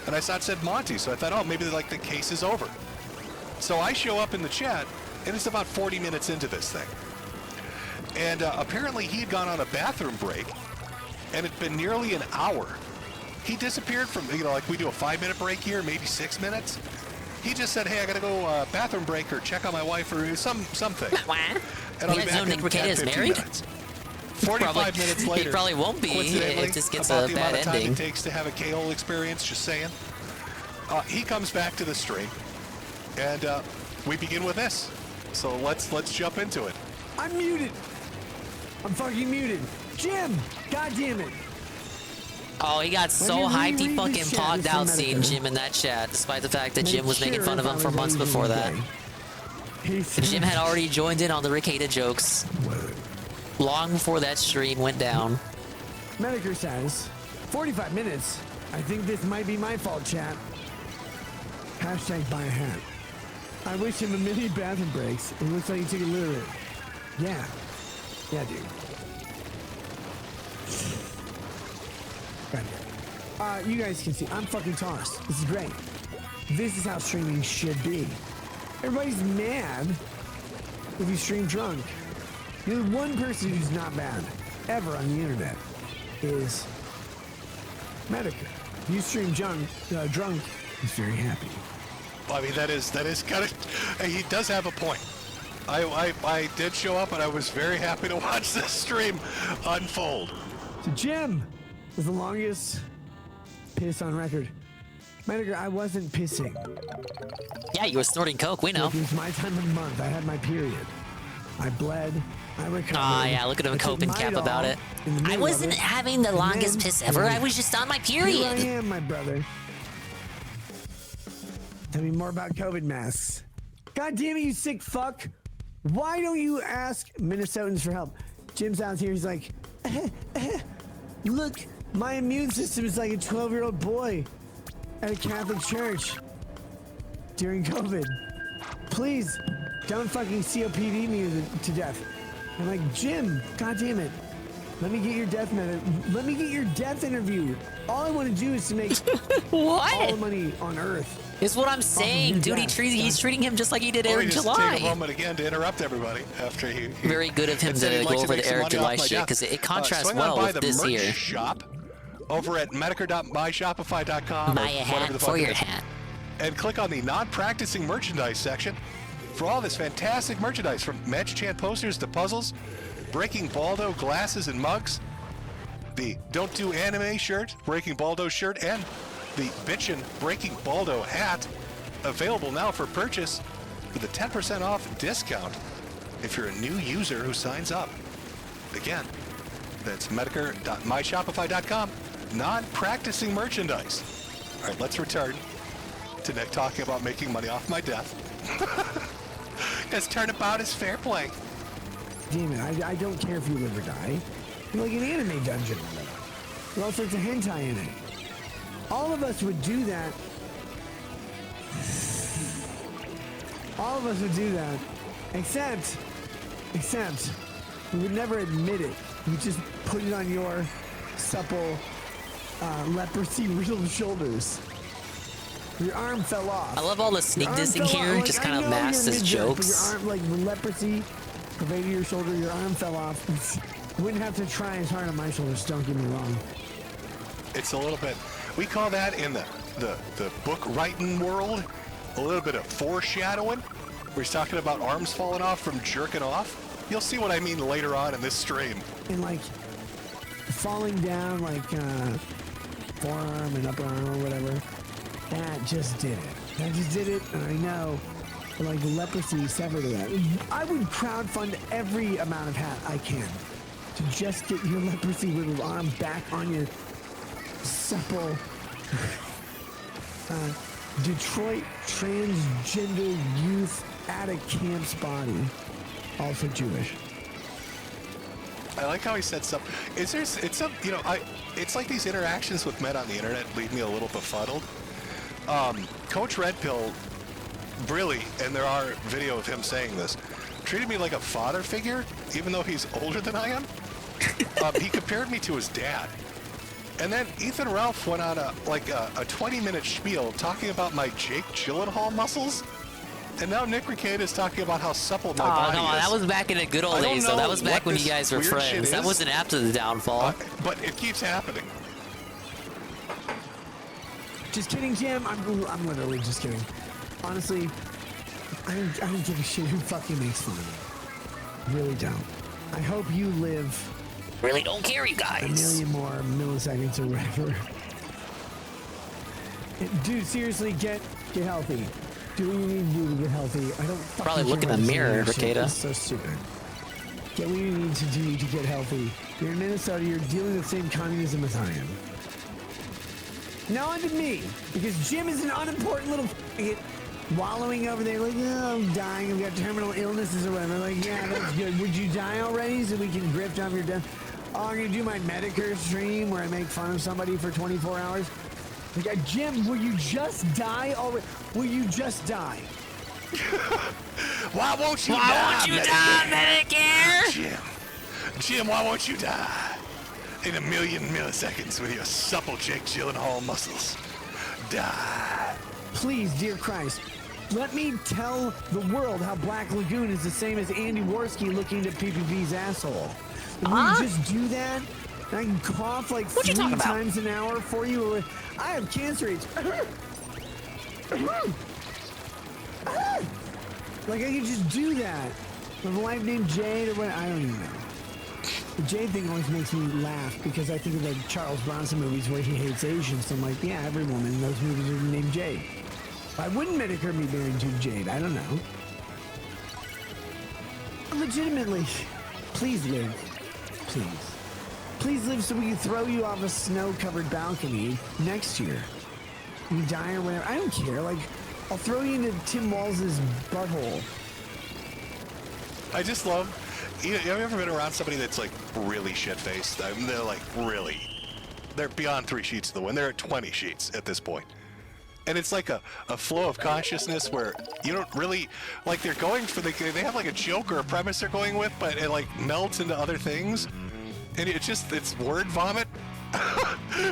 And I saw it said Monty, so I thought, oh, maybe like the case is over. So I show up in the chat, and it's about 40 minutes into this thing. And apparently he had gone on a bathroom break, and it'd been nearly an hour. He disappeared from, you know, like we do a 5-minute break here, maybe 6 minutes. He just said, hey, I gotta go bathroom break or check on my wife or something. And I'll be back in 10, 15 minutes. 45 minutes later, he probably won't be. It just gets about a the bad amount of time ending. it takes to have a KO experience, just saying. He comes back to the stream, and we begin with this. So let's jump into it. I'm muted. I'm fucking muted. Jim, God damn it. Oh, he got so hyped, he fucking pogged out seeing Jim in that chat, despite the fact that Jim was making fun of him for months before that. Jim had already joined in on the Rickada jokes long before that stream went down. Metokur says, 45 minutes. I think this might be my fault, chat. Hashtag buy a hat. I wish him a mini bathroom breaks. It looks like he took a literate. Yeah. Yeah, dude. You guys can see, I'm fucking tossed. This is great. This is how streaming should be. Everybody's mad if you stream drunk. The one person who's not bad ever on the internet is Metokur. If you stream drunk, he's very happy. Well, I mean, that is kind of, he does have a point. I did show up and I was very happy to watch this stream unfold. So Jim was the longest piss on record. Metokur, I wasn't pissing. Yeah, you were snorting coke, we know. It was my time of the month. I had my period. I bled. I recovered. Ah, yeah, look at him coping cap about it. I wasn't having the longest piss ever. I was just on my period. Here I am, my brother. Tell me more about COVID masks. God damn it, you sick fuck. Why don't you ask Minnesotans for help? Jim's out here. He's like, look, my immune system is like a 12-year-old boy at a Catholic church during COVID. Please, don't fucking COPD me to death. I'm like, Jim, God damn it. Let me get your let me get your death interview. All I want to do is to make all the money on Earth. Is what I'm saying, dude. He's treating him just like he did Let me Eric just July. take a moment again to interrupt everybody after he Very good of him said he'd to like go over make the some Eric money July off my shit death. because it contrasts Swing on well by with the this merch here. shop over at Metokur.myshopify.com. Buy a hat for your hat. And click on the non-practicing merchandise section for all this fantastic merchandise, from Match Chant posters to puzzles, Breaking Baldo glasses and mugs, the Don't Do Anime shirt, Breaking Baldo shirt, and the Bitchin' Breaking Baldo hat, available now for purchase with a 10% off discount if you're a new user who signs up. Again, that's Metokur.myshopify.com, non-practicing merchandise. All right, let's return to Nick talking about making money off my death. Because turnabout is fair play. Damn it, I don't care if you live or die. You're like an anime dungeon. There are all sorts of hentai in it. All of us would do that. All of us would do that. Except, we would never admit it. We would just put it on your supple, leprosy-riddled shoulders. Your arm fell off. I love all the sneak Your arm dissing fell off. here, Like, just I kind of know masked you're as midget, jokes. But your arm, like with leprosy pervading your shoulder, your arm fell off. You wouldn't have to try as hard on my shoulders. Don't get me wrong. It's a little bit. We call that in the book writing world a little bit of foreshadowing. Where he's talking about arms falling off from jerking off. You'll see what I mean later on in this stream. And like falling down, like forearm and upper arm or whatever. That just did it. That just did it, and I know, like leprosy severed to that. I would crowdfund every amount of hat I can to just get your leprosy riddled arm back on your supple Detroit transgender youth at a camp's body, also Jewish. I like how he said something. It's like these interactions with men on the internet leave me a little befuddled. Coach Red Pill, really, and there are video of him saying this, treated me like a father figure, even though he's older than I am. He compared me to his dad. And then Ethan Ralph went on a 20-minute spiel talking about my Jake Gyllenhaal muscles. And now Nick Ricade is talking about how supple my body is. That was back in the good old days, though. That was back when you guys were friends. That wasn't after the downfall. But it keeps happening. Just kidding, Jim. I'm literally just kidding. Honestly, I don't give a shit who fucking makes fun of me. Really don't. I hope you live. Really don't care, you guys. A million more milliseconds or whatever. Dude, seriously, get healthy. Do what you need to do to get healthy. I don't fucking Probably look in care the about mirror, this shit. Ricada. It's so stupid. Get what you need to do to get healthy. You're in Minnesota, you're dealing with the same communism as I am. Now onto me, because Jim is an unimportant little idiot wallowing over there like, oh, I'm dying, I've got terminal illnesses or whatever. Like, yeah, that's good. Would you die already so we can grift off your death? Oh, I'm gonna do my Metokur stream where I make fun of somebody for 24 hours. Like, Jim, will you just die already? Will you just die? Why won't you die, Metokur? Jim, why won't you die? In a million milliseconds with your supple Jake Gyllenhaal muscles. Die. Please, dear Christ, let me tell the world how Black Lagoon is the same as Andy Worski looking at PPV's asshole. Will you just do that? And I can cough like 3 times an hour for you. Or I have cancer age. Like I could just do that. With a wife named Jade or what? I don't even know. The Jade thing always makes me laugh because I think of the Charles Bronson movies where he hates Asians. So I'm like, yeah, every woman in those movies is named Jade. Why wouldn't Metokur be married to Jade? I don't know. Legitimately, please live. Please. Please live so we can throw you off a snow-covered balcony next year. You die or whatever. I don't care. Like, I'll throw you into Tim Walz's butthole. I just love. Have you ever been around somebody that's like really shit-faced? I mean, they're like really. They're beyond 3 sheets of the wind. They're at 20 sheets at this point. And it's like a flow of consciousness where you don't really, like they're going for they have like a joke or a premise they're going with, but it like melts into other things. And it's word vomit.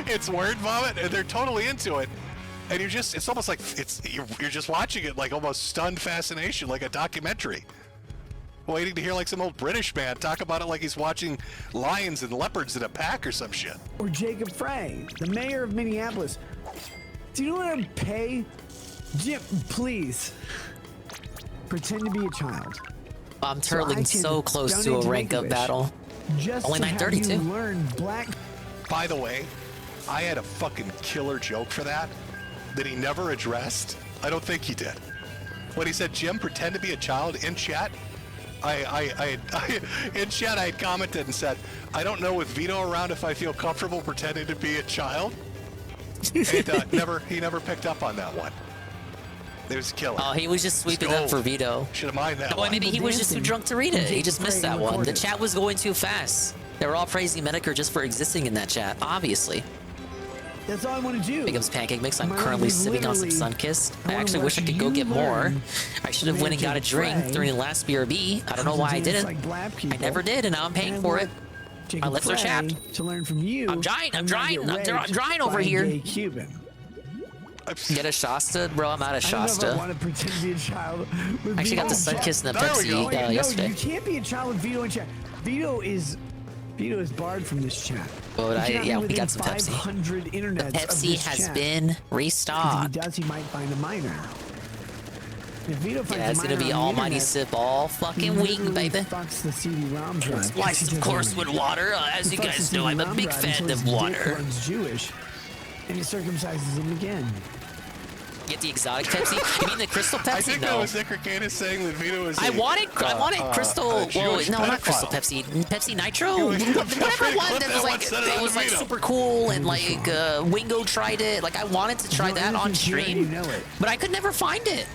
It's word vomit, and they're totally into it. And it's almost like you're just watching it like almost stunned fascination, like a documentary. Waiting to hear like some old British man talk about it like he's watching lions and leopards in a pack or some shit. Or Jacob Frey, the mayor of Minneapolis. Do you know what I'd pay? Jim, please. Pretend to be a child. I'm turtling so close to a rank up battle. Just only 932. Learn black. By the way, I had a fucking killer joke for that he never addressed. I don't think he did. When he said, Jim, pretend to be a child in chat, in chat I had commented and said, I don't know with Vito around if I feel comfortable pretending to be a child. And he never picked up on that one. It was killer. Oh, he was just sweeping up for Vito. Should have minded that one. one. Maybe he was just too drunk to read it. He just missed that one. The chat was going too fast. They were all praising Metokur just for existing in that chat, obviously. That's all I want to do. Big ups Pancake Mix. I'm currently sipping on some Sunkist. I actually wish I could go get more. I should have went and got a drink during the last BRB. I don't know why I didn't. I never did, and now I'm paying for it. My lips are chapped. To learn from you. I'm drying over here. Cuban. Get a Shasta? Bro, I'm out of I don't know if I Shasta. want to pretend to be a child. With I actually got the Vito. Sunkiss and the There we Pepsi go. No, yesterday. you can't be a child with Vito in chat. Vito is barred from this chat. Well, He cannot be we within got some Pepsi. 500 internets The of Pepsi this has chat. been 'Cause restocked. If he does, he might find a minor. If Vito finds Yeah, it's a gonna minor be on the almighty internet, sip all he fucking week, literally baby. fucks the CD-ROM drive. Spliced, of course, with water. As He you fucks guys the know, I'm a CD-ROM big drive fan until his of dick water. runs Jewish, and he circumcises him again. Get the exotic Pepsi? You mean the Crystal Pepsi? I think that was Nick saying that Vito was. I wanted Crystal. Well, Jewish no, not Crystal pedophile. Pepsi. Pepsi Nitro. Whatever it was that was like, it was like super cool, and like Wingo tried it. Like I wanted to try that on stream, but I could never find it.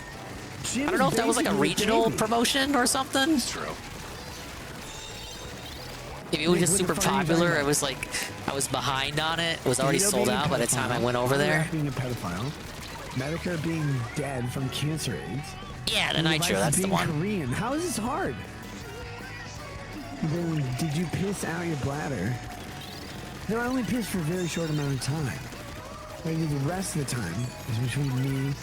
I don't know if that was like a regional promotion or something. It's true. Maybe it was just super popular. It was like I was behind on it. It was already sold out by the time I went over there. Being a pedophile, Metokur being dead from cancer AIDS. Yeah, the and Nitro. Levi's That's the being one. Korean. How is this hard? Then did you piss out your bladder? No, I only pissed for a very short amount of time. Maybe the rest of the time is between me.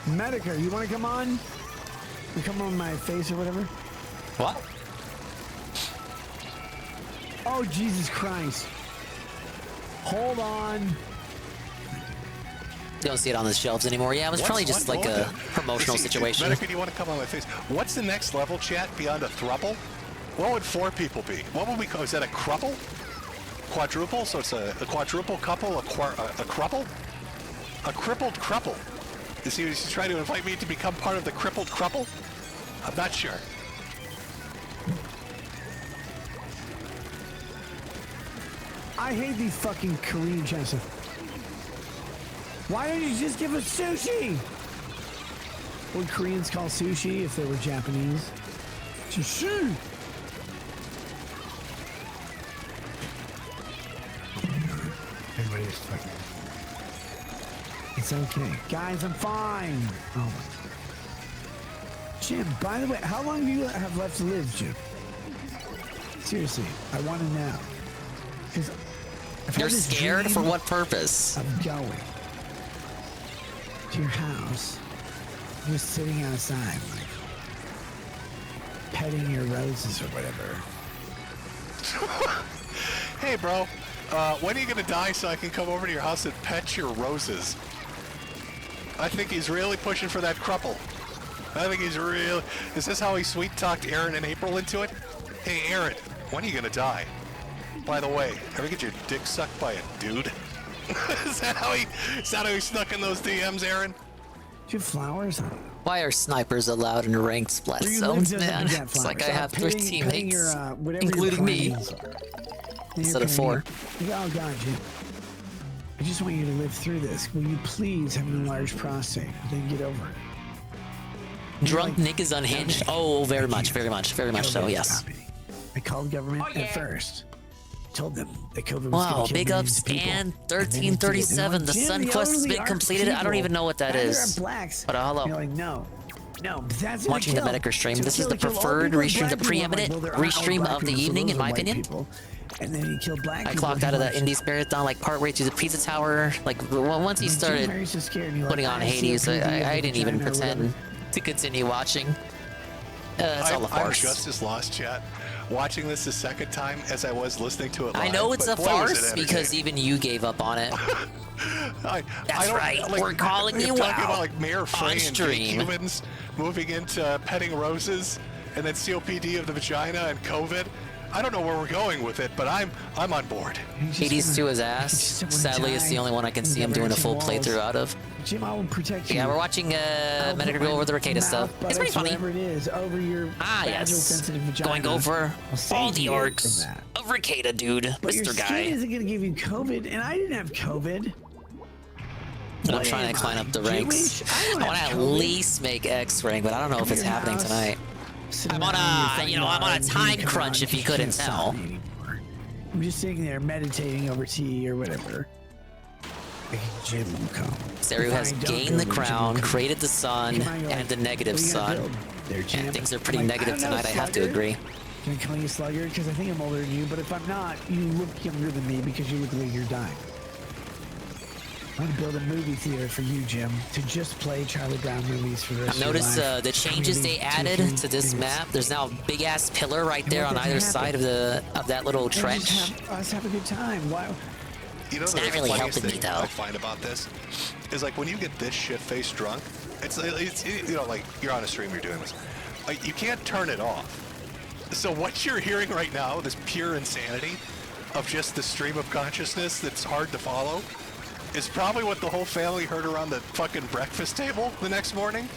Metokur, you want to come on? You come on my face or whatever? What? Oh, Jesus Christ. Hold on. You don't see it on the shelves anymore. Yeah, it was probably just like a promotional situation. Metokur, do you want to come on my face? What's the next level, chat, beyond a throuple? What would 4 people be? What would we call? Is that a cruple? Quadruple? So it's a quadruple couple, a cruple? A crippled cruple. Is he trying to invite me to become part of the crippled cruple? I'm not sure. I hate these fucking Korean chefs. Why don't you just give us sushi? Would Koreans call sushi if they were Japanese? Sushi! Everybody's fucking... It's okay. Guys, I'm fine! Oh my... Jim, by the way, how long do you have left to live, Jim? Seriously, I want to know. Because You're scared? For what purpose? I'm going to your house, just sitting outside, like petting your roses or whatever. Hey, bro. When are you gonna die so I can come over to your house and pet your roses? I think he's really pushing for that cruple. I think he's really... Is this how he sweet-talked Aaron and April into it? Hey, Aaron, when are you gonna die? By the way, ever get your dick sucked by a dude? Is that how he snuck in those DMs, Aaron? Do you have flowers? Why are snipers allowed in ranked splat zones, man? It's like I have 3 teammates, including me, instead of 4. Oh God, Jim. I just want you to live through this. Will you please have an enlarged prostate? Then get over it. Drunk Nick is unhinged. Oh, very much so, yes. I called government at first. Told them that COVID was Wow, gonna kill big ups, millions of and people. And they didn't do it. 1337. The Jim, Sun the Quest has elderly been aren't completed. I don't people. even know what that Neither is. are blacks. But hello. You're like, no, that's gonna Watching the kill. Metokur stream. To This is kill- the kill all preferred people, restream, the black people. I'm like, preeminent well, there aren't all restream black of the people, so evening, those in are my white opinion. people. And then he killed black I people. clocked out of the Indie Spirit down like partway through the pizza tower. Like once he started putting on Hades, I didn't even pretend to continue watching. It's all a I'm farce. just as lost, chat. Watching this the second time as I was listening to it live. I know it's a but boy, was it farce because even you gave up on it. That's right. We're calling you talking out about like Mayor Frey and stream. humans moving into petting roses, and then COPD of the vagina and COVID. I don't know where we're going with it, but I'm on board. Hades to his ass. Sadly, it's the only one I can see him doing a full playthrough out of. Jim, I will protect you. Yeah, we're watching Metokur go over the Ricada stuff. It's pretty funny. Whatever it is, over your fragile, sensitive vagina. Going over all the you arcs from that. of Ricada, dude. But your Mr. skin Guy. isn't going to give you COVID, and I didn't have COVID. And I'm trying to climb up the ranks. I want to at least make X rank, but I don't know if it's happening tonight. I'm on a time crunch, if you couldn't tell. I'm just sitting there meditating over tea or whatever. Jim will come. Seru has gained the crown, created the sun, and the negative sun. And things are pretty negative tonight, I have to agree. Can I call you Sluggard? Because I think I'm older than you, but if I'm not, you look younger than me because you look like you're dying. I want to build a movie theater for you, Jim, to just play Charlie Brown movies for the rest I've of your noticed life. the changes they added to this map. There's now a big ass pillar right there on either side of that little trench. Let's have a good time. Why? You know, It's the not really funniest helping me, thing though. I find about this is like when you get this shit-faced drunk, it's you know, like you're on a stream, you're doing this, like you can't turn it off. So what you're hearing right now, this pure insanity of just the stream of consciousness that's hard to follow, is probably what the whole family heard around the fucking breakfast table the next morning.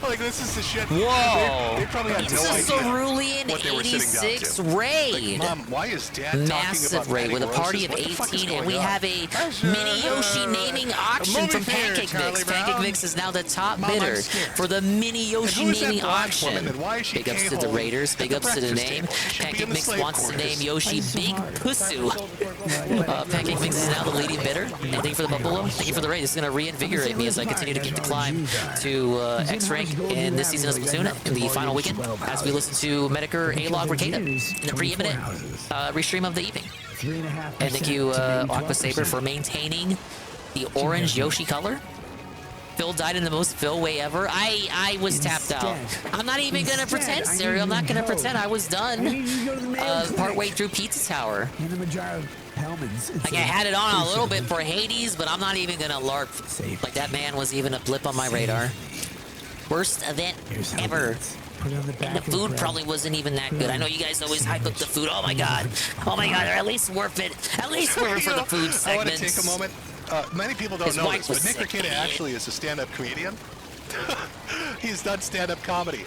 Like, this is the shit. Whoa! They probably had This no is idea Cerulean what they were sitting down 86 to. raid. Like, Mom, why is Dad talking Massive about raid with a petting party roses? of What the fuck is 18, and going we on? have a mini Yoshi naming auction from Pancake Mix. Pancake Mix is now the top Mom, I'm bidder scared. for the mini Yoshi And who is that naming black auction. woman, and why is she Big ups to the K-holing Raiders. Big at the ups to the breakfast name. table? She should be in Pancake the Mix slave wants to quarters. name Yoshi Big Pusu. Pancake Mix is now the leading bidder. And thank you for the Buffalo. Thank you for the raid. This is going to reinvigorate me as I continue to keep the climb to X rank in this season of Splatoon in the final weekend as we listen to Metokur, A-Log, Ricada in the preeminent restream of the evening. And thank you, Aqua Saber, for maintaining the orange Yoshi color. Phil died in the most Phil way ever. I was tapped out. I'm not even gonna pretend, Serial. I'm not gonna pretend I was done. Partway through Pizza Tower. Like I had it on a little bit for Hades, but I'm not even gonna LARP. Like that man was even a blip on my radar. Worst event ever. And the food probably wasn't even that good. I know you guys always hype up the food. Oh my god. Oh my god, they're at least worth it. At least worth it for the food I want to segments. take a moment. Many people don't His know wife this, but was Nick sick. Ricada actually is a stand-up comedian. He's done stand-up comedy.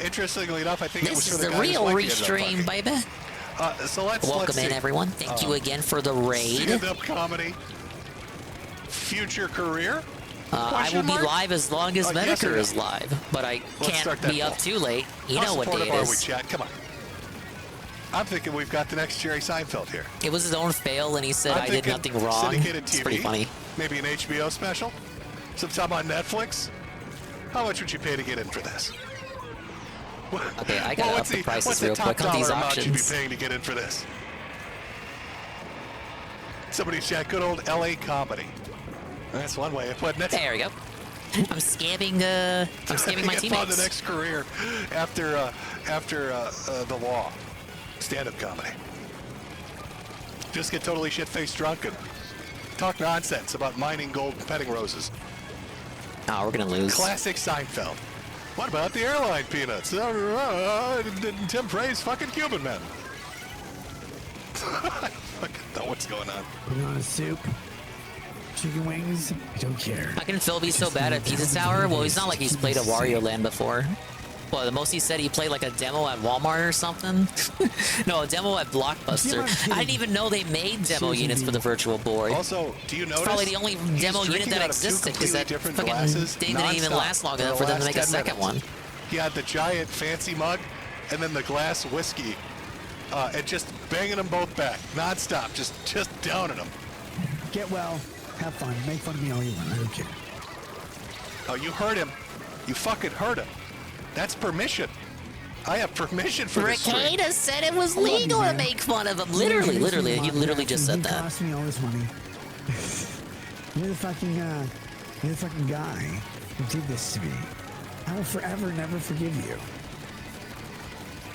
Interestingly enough, I think it was This for is the the guy whose real wife he ended up Restream, fucking. baby. So let's Welcome in, see. everyone. Thank you again for the raid. Stand-up comedy. Future career? I will be live as long as yes or Metokur no? is live, but I Let's start can't that be up poll. too late. You How know what day supportive it are we, is. chat? Come on. I'm thinking we've got the next Jerry Seinfeld here. It was his own fail, and he said I'm I did thinking nothing wrong. Syndicated It's TV, pretty funny. maybe an HBO special, sometime on Netflix. How much would you pay to get in for this? Okay, I gotta up the prices real quick on these dollar amount you'd be auctions. paying to get in for this? Somebody's chat, good old LA comedy. That's one way of putting it. There we go. I'm scamming my On the teammates. next career after the law, stand-up comedy. Just get totally shit-faced drunk and talk nonsense about mining gold and petting roses. Oh, we're gonna lose. Classic Seinfeld. What about the airline peanuts? Didn't Tim praise fucking Cuban men? I fucking know what's going on. Put it on a soup. Chicken wings. I don't care. How can Phil be so bad at Pizza Tower? Well, he's not like he's played a Wario Land before. Well, the most he said he played like a demo at Walmart or something. No, a demo at Blockbuster. I didn't even know they made demo units for the virtual board. Also, do you notice? It's probably the only he's demo unit drinking that out of two existed because that completely different fucking glasses thing didn't even nonstop last long for enough the for them to last make a 10 second minutes. one. He had the giant fancy mug and then the glass whiskey and just banging them both back nonstop, just downing them. Get well. Have fun. Make fun of me all you want. I don't care. Oh, you heard him. You fucking heard him. That's permission. I have permission for this stream. Ricada said it was legal to make fun of him. Literally, you literally just said that. Cost me all this money. You're the fucking guy who did this to me. I will forever never forgive you.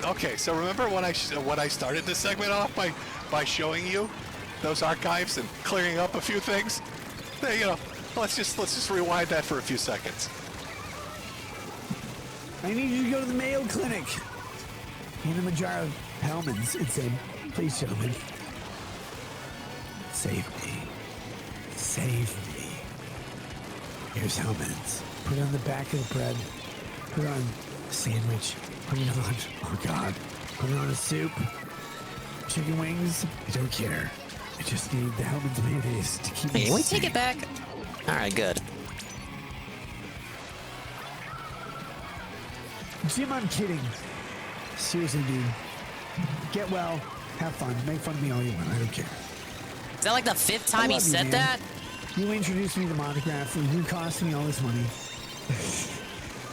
Okay, so remember when I started this segment off by showing you those archives and clearing up a few things? There, you know, let's just rewind that for a few seconds. I need you to go to the Mayo Clinic. Hand him a jar of Hellman's and say, please, gentlemen, save me. Save me. Here's Hellman's. Put it on the back of the bread. Put it on a sandwich. Put it on, oh God. Put it on a soup. Chicken wings. I don't care. I just need the Hellman's mayonnaise to keep me Hey, can we sane. take it back? All right, good. Jim, I'm kidding. Seriously, dude. Get well. Have fun. Make fun of me all you want. I don't care. Is that like the 5th I time he love you, said man. that? You introduced me to Monograph. You cost me all this money.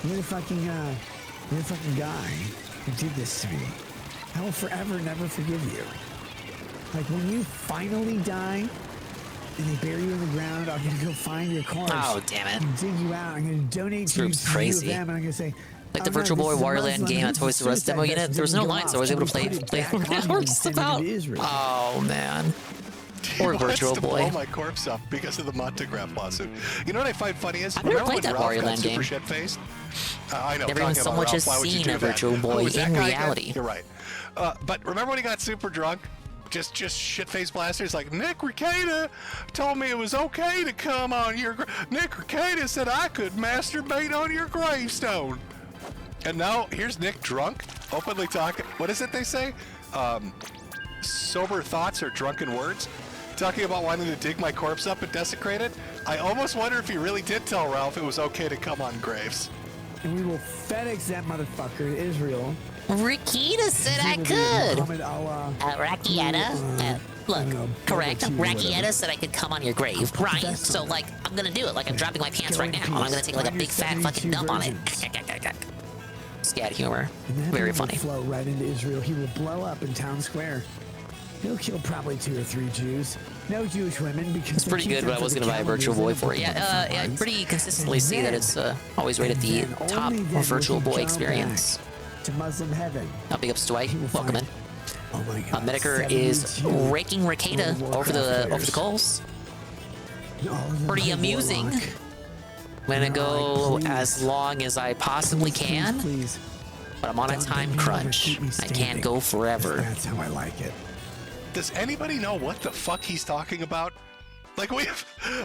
You're the fucking guy who did this to me. I will forever never forgive you. Like when you finally die, and they bury you in the ground, I'm gonna go find your corpse. Oh, damn it. And dig you out. I'm gonna donate This to you group's to crazy. them, and I'm gonna say, Like the "Oh, no, Virtual this Boy is a Wario Muslim Land game at who's Toys R Us demo suicide unit. vest There was no didn't go line, so I off. was able to Can we play put it back with my on you corpse and send it out. to Israel?" Oh, man. He Poor wants Virtual to Boy. blow my corpse up because of the Montagraph lawsuit. You know what I find funny is, I've never remember played when that Ralph Wario got Land super game. shit-faced? I know. Never talking even so about much Ralph, as why would you seen do a that? Virtual Boy Who was that in guy again? reality. You're right. But remember when he got super drunk? Just shit-faced blasters like, Nick Rekieta told me it was okay to come on your... Nick Rekieta said I could masturbate on your gravestone. And now, here's Nick drunk, openly talking... What is it they say? Sober thoughts or drunken words? Talking about wanting to dig my corpse up and desecrate it? I almost wonder if he really did tell Ralph it was okay to come on graves. And we will FedEx that motherfucker to Israel. Rakita said I could. Rakieta? Look, correct. Rakieta said I could come on your grave, right? So, like, I'm gonna do it. Like, I'm dropping my pants right now, and I'm gonna take, like, a big fat fucking dump on it. Scat humor. Very funny. Flow right into Israel. He will blow up in town square. He'll kill probably 2 or 3 Jews. No Jewish women because It's pretty good, but I was going to buy a Virtual Boy for it. Yeah, I pretty consistently see that it's always rated the top Virtual Boy experience. To Muslim heaven. Big ups to Dwight. Welcome in. Oh my God. Metokur is raking Rekieta over the coals. Pretty amusing. I'm gonna go as long as I possibly can, but I'm on a time crunch. I can't go forever. That's how I like it. Does anybody know what the fuck he's talking about? Like,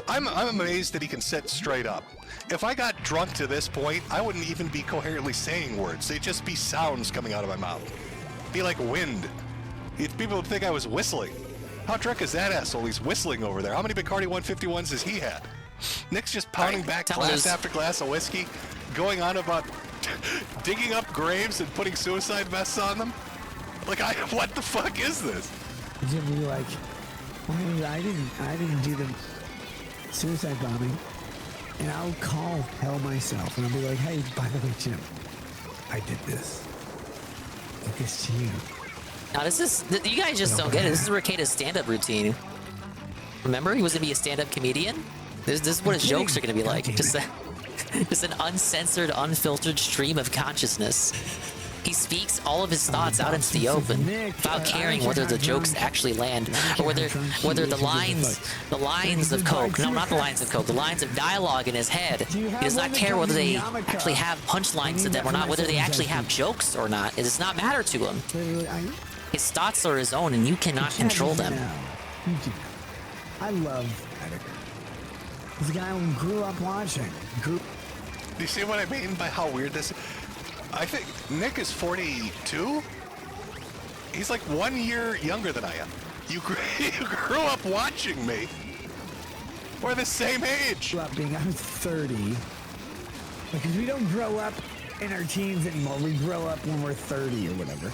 I'm amazed that he can sit straight up. If I got drunk to this point, I wouldn't even be coherently saying words. They'd just be sounds coming out of my mouth. Be like wind. People would think I was whistling. How drunk is that asshole? He's whistling over there. How many Bacardi 151s has he had? Nick's just pounding back glass after glass of whiskey, going on about digging up graves and putting suicide vests on them. Like, what the fuck is this? Jim will be like, I didn't do the suicide bombing, and I'll call hell myself, and I'll be like, hey, by the way, Jim, I did this. I did this to you. Now you guys just don't get it. This is Rekieta's stand-up routine. Remember, he was gonna be a stand-up comedian. This is what his jokes are gonna be like. Just an uncensored, unfiltered stream of consciousness. He speaks all of his thoughts out into the open without caring whether the jokes actually land or whether the lines of coke, no, not the lines of coke, the lines of dialogue in his head, he does not care whether they actually have punchlines to them or not, whether they actually have jokes or not. It does not matter to him. His thoughts are his own and you cannot control them. I love Metokur. He's a guy who grew up watching. Do you see what I mean by how weird this is? I think Nick is 42. He's like 1 year younger than I am. You grew up watching me. We're the same age. I'm 30. Because we don't grow up in our teens anymore. We grow up when we're 30 or whatever.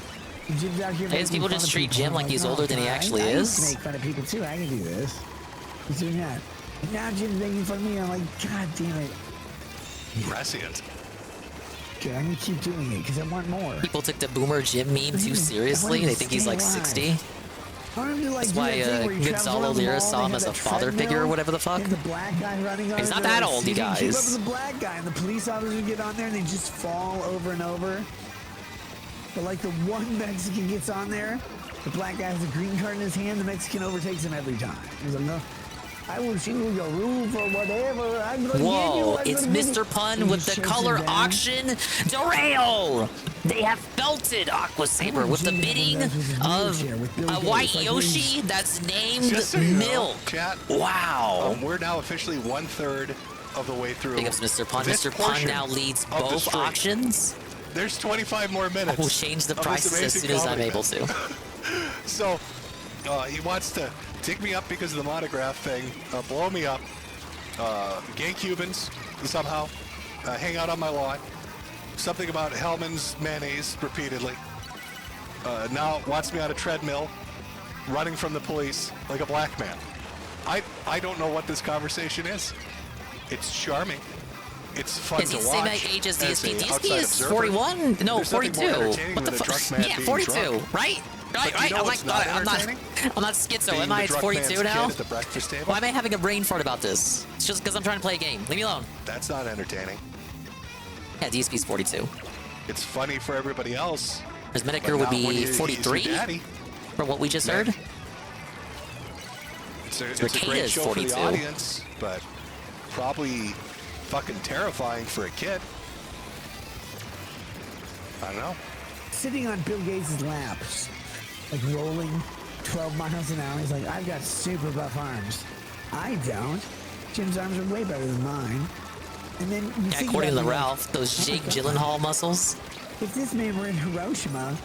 Jim's out here Hey, people just treat Jim like he's older than he actually I is. make fun of people too. I can do this. He's doing that. And now Jim's making fun of me. I'm like, God damn it. Prescient. Okay, I'm gonna keep doing it because I want more. People took the Boomer Jim meme too seriously. They think he's like 60. That's why Gonzalo Lira saw him as a father figure or whatever the fuck. The black guy running on He's not that old, you Keep up with guys. the black guy, and the police officers get on there and they just fall over and over. But like the one Mexican gets on there, the black guy has a green card in his hand, the Mexican overtakes him every time. He's like, no, I will single your roof or whatever. I'm gonna Whoa, get you. it's Mr. Pun with the color auction derail. They have belted Aqua Saber with the bidding of a white Yoshi that's named Just so you know, Milk. chat, Wow. we're now officially 1/3 of the way through. Big ups, Mr. Pun. this Mr. Pun portion now leads of the both stream. auctions. There's 25 more minutes. I will change the of this prices as amazing soon as I'm comedy able bit. to. So, he wants to dig me up because of the monograph thing, blow me up, gay Cubans somehow, hang out on my lawn, something about Hellman's mayonnaise repeatedly, now wants me on a treadmill, running from the police like a black man. I don't know what this conversation is. It's charming. It's fun Is he to the same watch. age as as DSP? a DSP outside is observer. 41? No, There's nothing 42. more entertaining What the than a drunk fuck? man Yeah, being 42, drunk. right? Right, But you know I'm what's like, not I'm not entertaining? schizo, Being am I? the It's drunk 42 man's now? kid at the breakfast table. Why am I having a brain fart about this? It's just because I'm trying to play a game. Leave me alone. That's not entertaining. Yeah, DSP's 42. It's funny for everybody else. His Metokur but would not when be he's your 43 daddy. from what we just heard. It's a Ricada great is show 42. for the audience, but probably fucking terrifying for a kid. I don't know. Sitting on Bill Gates' laps, like rolling 12 miles an hour. He's like, I've got super buff arms. I don't. Jim's arms are way better than mine. And then you Yeah, think according to about it, like, Ralph, those oh my Jake God. Gyllenhaal muscles. If this man were in Hiroshima,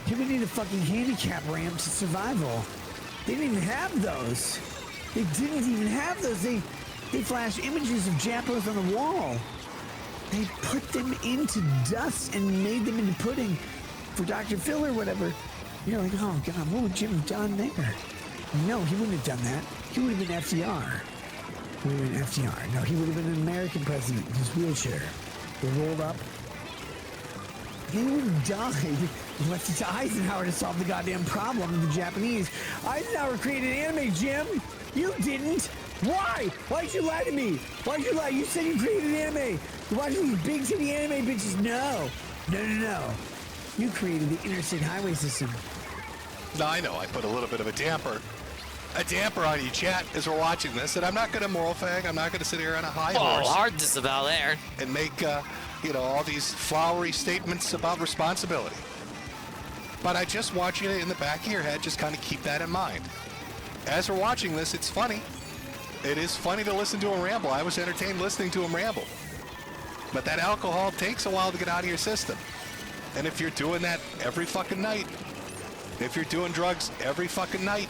he would need a fucking handicap ramp to survival. They didn't even have those. They didn't even have those. They flashed images of Japos on the wall. They put them into dust and made them into pudding for Dr. Phil or whatever. You're like, oh God, what would Jim have done there? No, he wouldn't have done that. He would have been FDR. He would have been FDR. No, he would have been an American president in his wheelchair. They rolled up. He would have died. He left it to Eisenhower to solve the goddamn problem of the Japanese. Eisenhower created anime, Jim. You didn't. Why? Why'd you lie to me? Why'd you lie? You said you created anime. You're watching these big city anime bitches. No. No. You created the interstate highway system. No, I know. I put a little bit of a damper on you, chat, as we're watching this. And I'm not going to moral fag. I'm not going to sit here on a high horse. Hard disavow there. And make, all these flowery statements about responsibility. But I just want you to, in the back of your head, just kind of keep that in mind. As we're watching this, it's funny. It is funny to listen to him ramble. I was entertained listening to him ramble. But that alcohol takes a while to get out of your system. And if you're doing that every fucking night, if you're doing drugs every fucking night,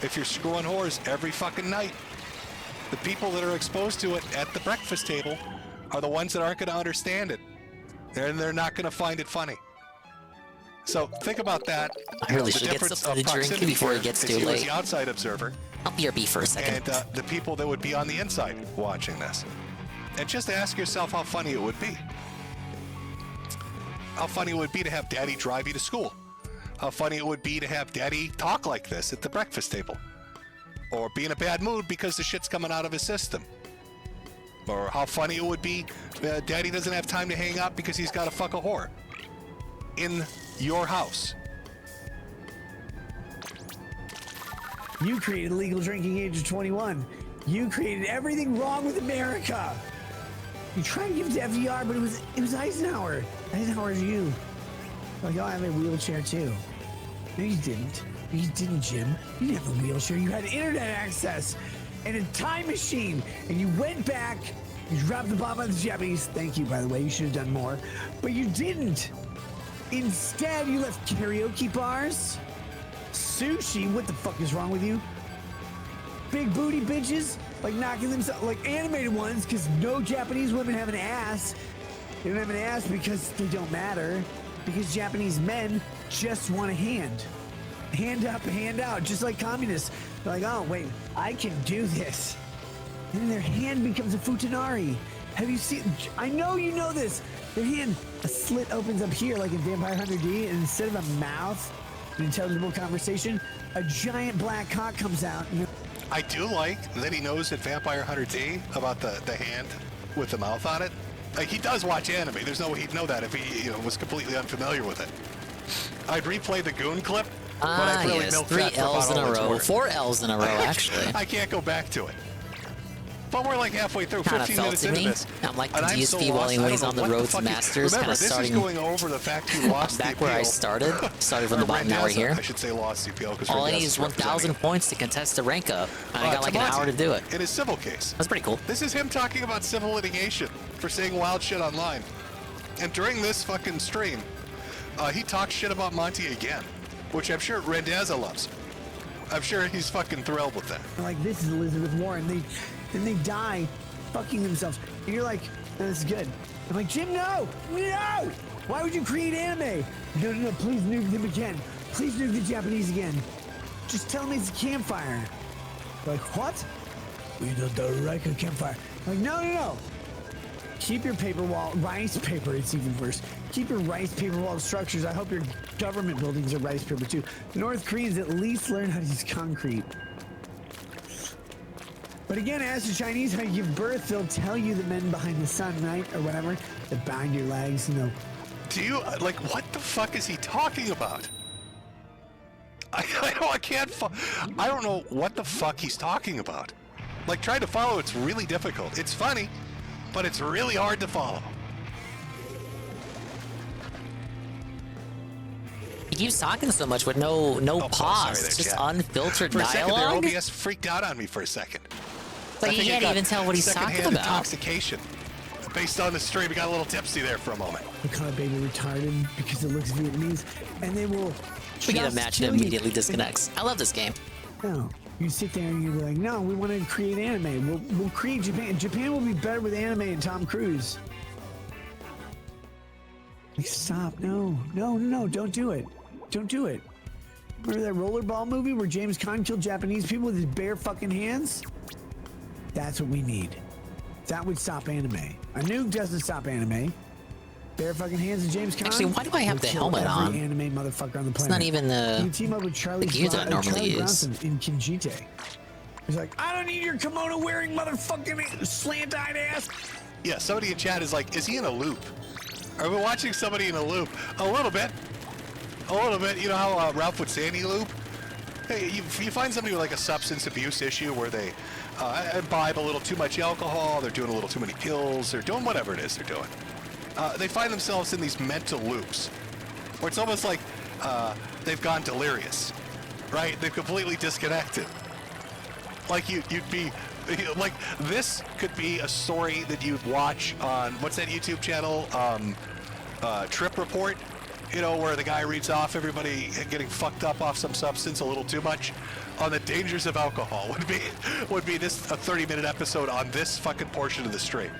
if you're screwing whores every fucking night, the people that are exposed to it at the breakfast table are the ones that aren't going to understand it. And they're not going to find it funny. So think about that. I really should get something to drink before it gets too late. late. The outside observer. I'll BRB for a second. And the people that would be on the inside watching this. And just ask yourself how funny it would be. How funny it would be to have Daddy drive you to school. How funny it would be to have Daddy talk like this at the breakfast table. Or be in a bad mood because the shit's coming out of his system. Or how funny it would be Daddy doesn't have time to hang out because he's got to fuck a whore. In your house. You created legal drinking age of 21. You created everything wrong with America. You tried to give it to FDR, but it was Eisenhower. Eisenhower's you. Like, oh, I have a wheelchair too. No, you didn't. You didn't, Jim. You didn't have a wheelchair. You had internet access and a time machine. And you went back, you dropped the bomb on the Japanese. Thank you, by the way. You should have done more. But you didn't. Instead, you left karaoke bars, sushi. What the fuck is wrong with you? Big booty bitches, like knocking themselves, like animated ones, because no Japanese women have an ass. They don't have an ass because they don't matter. Because Japanese men just want a hand. Hand up, hand out, just like communists. They're like, oh, wait, I can do this. And then their hand becomes a futanari. Have you seen, I know you know this. Their hand, a slit opens up here like in Vampire Hunter D, and instead of a mouth, an intelligible conversation, a giant black cock comes out. And I do like that he knows at Vampire Hunter D about the hand with the mouth on it. Like, he does watch anime. There's no way he'd know that if he was completely unfamiliar with it. I'd replay the Goon clip, but I'd really milk 3 that for L's in about a all it's row. worth. 4 L's in a row, actually. I can't go back to it. But we're like halfway through, Kinda 15 felt minutes to into me. this. I'm like the and DSP so while lost, he I weighs don't on know the what road to fuck Masters, Remember, kinda this starting is going over the fact you lost back the where I appeal. started from the bottom, now we're here. I should say lost the appeal because All I need is 1,000 points to contest the rank up, and I got like an hour to do it. In his civil case. That's pretty cool. This is him talking about civil litigation for saying wild shit online. And during this fucking stream, he talks shit about Monty again, which I'm sure Randazza loves. I'm sure he's fucking thrilled with that. like, this is Elizabeth Warren. Then they die fucking themselves. And you're like, no, this is good. I'm like, Jim, no! No! Why would you create anime? No, please nuke them again. Please nuke the Japanese again. Just tell me it's a campfire. Like, what? We don't direct a campfire. I'm like, no. Keep your paper wall, rice paper, it's even worse. Keep your rice paper wall structures. I hope your government buildings are rice paper too. North Koreans at least learn how to use concrete. But again, ask the Chinese how you give birth. They'll tell you the men behind the sun, right? Or whatever. They bind your legs, you know. Do you, like, what the fuck is he talking about? I can't, I don't know what the fuck he's talking about. Like, trying to follow, it's really difficult. It's funny, but it's really hard to follow. He keeps talking so much with no pause, sorry there, just chat. unfiltered For a second there, dialogue. OBS freaked out on me for a second. Like, I you think can't it got even tell what he's talking secondhand about. intoxication. Based on the stream, he got a little tipsy there for a moment. They call it baby retarded because it looks Vietnamese, and they will. We get a just match kill that you. immediately disconnects. I love this game. No, you sit there and you're like, no, we want to create anime. We'll create Japan. Japan will be better with anime and Tom Cruise. Like, stop! No, don't do it. Don't do it. Remember that rollerball movie where James Caan killed Japanese people with his bare fucking hands? That's what we need. That would stop anime. A nuke doesn't stop anime. Bare fucking hands of James Caan. Actually, why do I have the helmet on? Every anime motherfucker on the planet. It's not even the You team up with Charlie gear that I normally Charlie use. Bronson in Kinjite. He's like, I don't need your kimono wearing motherfucking slant-eyed ass. Yeah, somebody in chat is like, is he in a loop? Are we watching somebody in a loop? A little bit. A little bit. You know how Ralph would say any loop? Hey, you find somebody with like a substance abuse issue where they imbibe a little too much alcohol, they're doing a little too many pills, they're doing whatever it is they're doing. They find themselves in these mental loops where it's almost like they've gone delirious, right? They've completely disconnected. Like you'd be, like this could be a story that you'd watch on, what's that YouTube channel? Trip Report, you know, where the guy reads off everybody getting fucked up off some substance a little too much on the dangers of alcohol would be this a 30-minute episode on this fucking portion of the stream.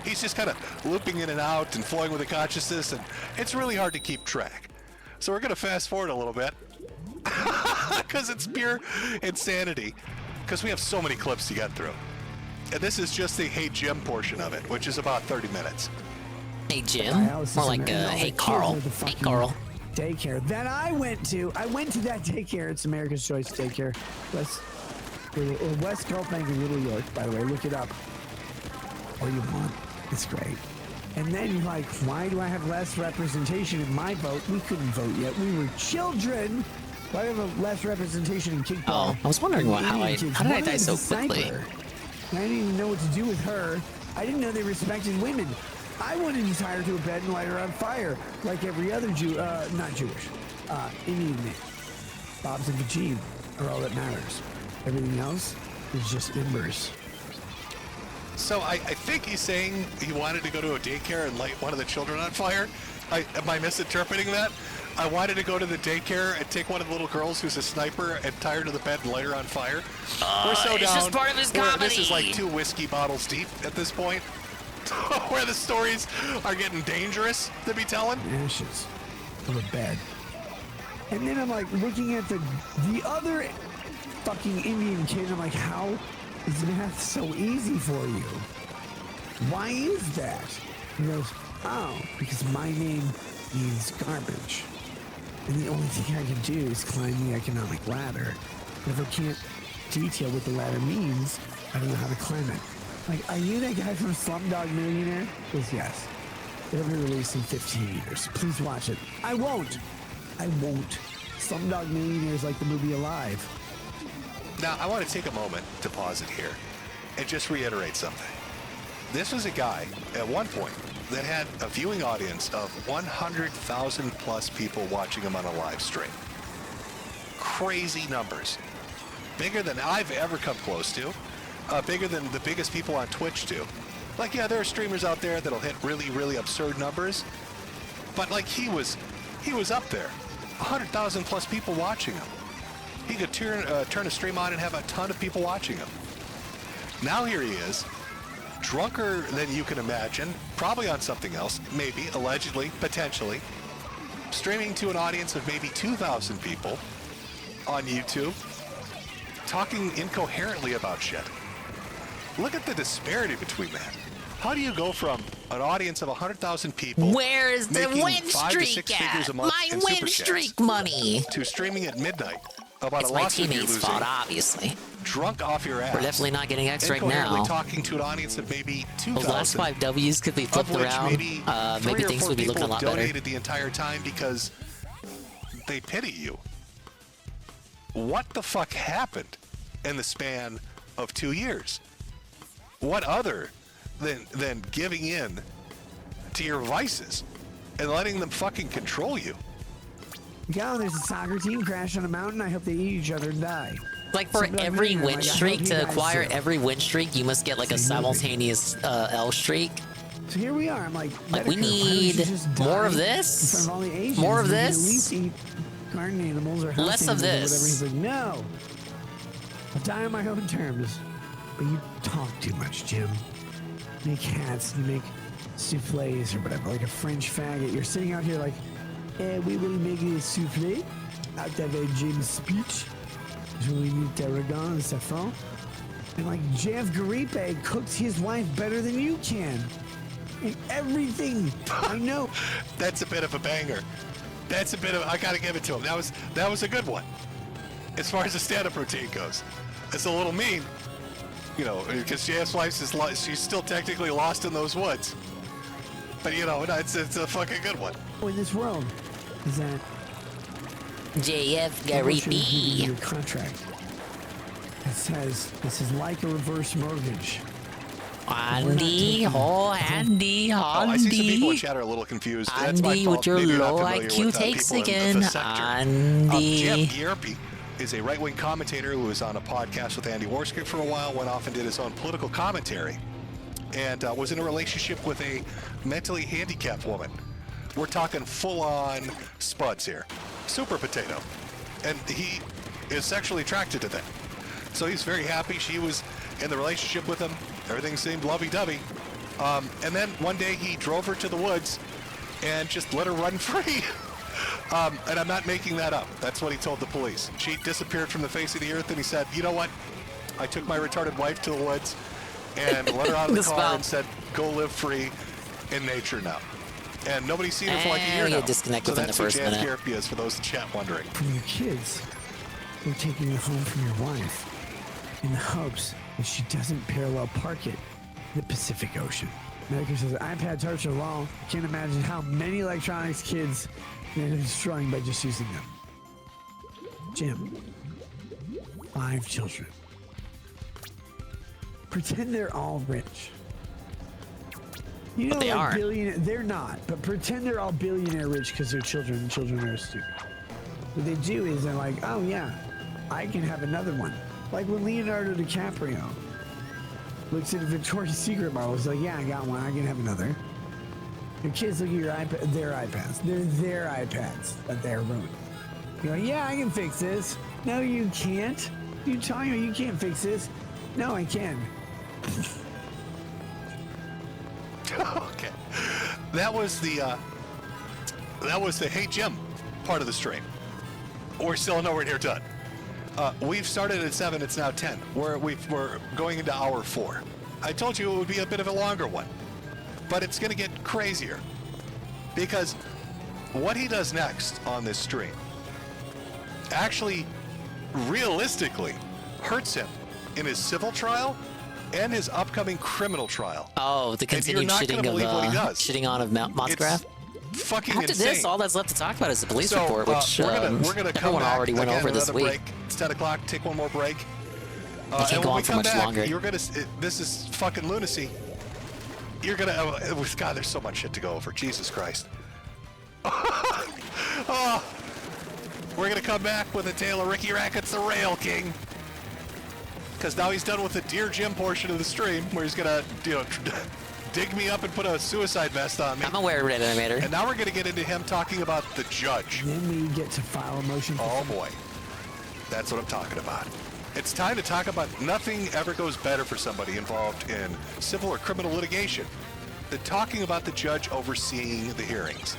He's just kind of looping in and out and flowing with the consciousness, and it's really hard to keep track. So we're gonna fast forward a little bit because it's pure insanity, because we have so many clips to get through. And this is just the Hey Jim portion of it, which is about 30 minutes. Hey Jim? More like Hey Carl. Hey Carl. Daycare that I went to. I went to that daycare. It's America's Choice Daycare. West Gulf Bank in Little York, by the way. Look it up. Or you want. It's great. And then you're like, why do I have less representation in my vote? We couldn't vote yet. We were children. Why do I have less representation in kickball? Oh, I was wondering how did I die so quickly? I didn't even know what to do with her. I didn't know they respected women. I wanted to tie her to a bed and light her on fire, like every other not Jewish, Indian man. Bob's and Vagine are all that matters. Everything else is just embers. So I think he's saying he wanted to go to a daycare and light one of the children on fire. Am I misinterpreting that? I wanted to go to the daycare and take one of the little girls who's a sniper and tie her to the bed and light her on fire. We're so it's down. just part of his comedy. This is like 2 whiskey bottles deep at this point. Where the stories are getting dangerous to be telling. Ashes of a bed. And then I'm like looking at the other fucking Indian kid. I'm like, how is math so easy for you? Why is that? He goes, oh, because my name means garbage. And the only thing I can do is climb the economic ladder. And if I can't detail what the ladder means, I don't know how to climb it. Like, are you that guy from Slumdog Millionaire? He goes, yes. It'll be released in 15 years. Please watch it. I won't. Slumdog Millionaire is like the movie Alive. Now, I want to take a moment to pause it here and just reiterate something. This was a guy, at one point, that had a viewing audience of 100,000 plus people watching him on a live stream. Crazy numbers. Bigger than I've ever come close to. Bigger than the biggest people on Twitch do. Like, yeah, there are streamers out there that'll hit really, really absurd numbers. But, like, he was up there. 100,000 plus people watching him. He could turn a stream on and have a ton of people watching him. Now here he is, drunker than you can imagine, probably on something else, maybe, allegedly, potentially, streaming to an audience of maybe 2,000 people on YouTube, talking incoherently about shit. Look at the disparity between that. How do you go from an audience of 100,000 people? Where is the making win 5 to 6 streak figures at? a month My in win Super streak Chats money. to streaming at midnight about It's a my loss that you're teammates' losing, fault, obviously. drunk off your ass. We're definitely not getting X right incoherently now. talking to an audience of maybe 2,000. Those last 5 W's could be flipped of which around. Maybe, Maybe 3 or things 4 would be people looking a lot better. donated the entire time because they pity you. What the fuck happened in the span of 2 years? What other than giving in to your vices and letting them fucking control you? Go, there's a soccer team crash on a mountain. I hope they eat each other and die. Like for Something every like that. win Like, I hope streak, he to dies acquire too. every win streak, you must get like a simultaneous L streak. So here we are. I'm like, Like we Metokur, why don't you need just more die of in this, front of all the Asians? more of We could at this, least eat garden animals or house less of animals or this. whatever. He's like, no, I'll die on my own terms. But you talk too much, Jim. You make hats, you make souffles or whatever, like a French faggot. You're sitting out here like, we will make a souffle out of a Jim's speech. Je will eat tarragon and saffron. And like Jeff Garipe cooks his wife better than you can. And everything I know. That's a bit of a banger. That's a bit of, I gotta give it to him. That was a good one. As far as the stand-up routine goes. It's a little mean, you know, because Jeff's wife is she's still technically lost in those woods. But you know, it's a fucking good one. In this world is that JF Garipe your contract. It says this is like a reverse mortgage. Andy, Andy, Oh, I see some people in Andy. chat are a little confused. That's my Andy fault. with your Maybe you're not low familiar IQ with, takes people in again. the sector. Andy. Jeff Gierpe is a right-wing commentator who was on a podcast with Andy Warskik for a while, went off and did his own political commentary, and was in a relationship with a mentally handicapped woman. We're talking full-on spuds here. Super potato. And he is sexually attracted to them. So he's very happy she was in the relationship with him. Everything seemed lovey-dovey. And then one day he drove her to the woods and just let her run free. And I'm not making that up. That's what he told the police. She disappeared from the face of the earth, and he said, you know what? I took my retarded wife to the woods and let her out of the car and said, go live free in nature now. And nobody's seen her for like a year now. Disconnect So within that's the what first Jan minute. Therapy is, for those in chat wondering. From your kids, you're taking it home from your wife in the hopes that she doesn't parallel park it in the Pacific Ocean. Metokur says, iPads are so long, can't imagine how many electronics kids end up destroying by just using them. Jim, 5 children. Pretend they're all rich. You know, But they like aren't. They're not, but pretend they're all billionaire rich because they're children and children are stupid. What they do is they're like, oh yeah, I can have another one. Like when Leonardo DiCaprio looks at a Victoria's Secret model, he's like, yeah, I got one, I can have another. Your kids look at your iPad, their iPads. They're their iPads that they're ruining. You go, yeah, I can fix this. No, you can't. You telling me you can't fix this? No, I can. Okay. That was the Hey Jim part of the stream. We're still nowhere near done. We've started at 7, it's now 10. We're going into hour 4. I told you it would be a bit of a longer one, but it's going to get crazier because what he does next on this stream actually realistically hurts him in his civil trial and his upcoming criminal trial. Oh, the continued shitting on of Mothgraph. Fucking After insane. this, all that's left to talk about is the police So, report, which we're gonna come everyone back already went again, over this another week. break. It's 10 o'clock. Take one more break. I can't and go when on we for come much back, longer. you're gonna. This is fucking lunacy. You're gonna. God, there's so much shit to go over. Jesus Christ. Oh, we're gonna come back with a tale of Ricky Rackets, the Rail King. Because now he's done with the Dear Jim portion of the stream, where he's gonna, dig me up and put a suicide vest on me. I'm aware of Red Animator. And now we're gonna get into him talking about the judge. Then we get to file a motion. Oh boy, that's what I'm talking about. It's time to talk about nothing ever goes better for somebody involved in civil or criminal litigation than talking about the judge overseeing the hearings.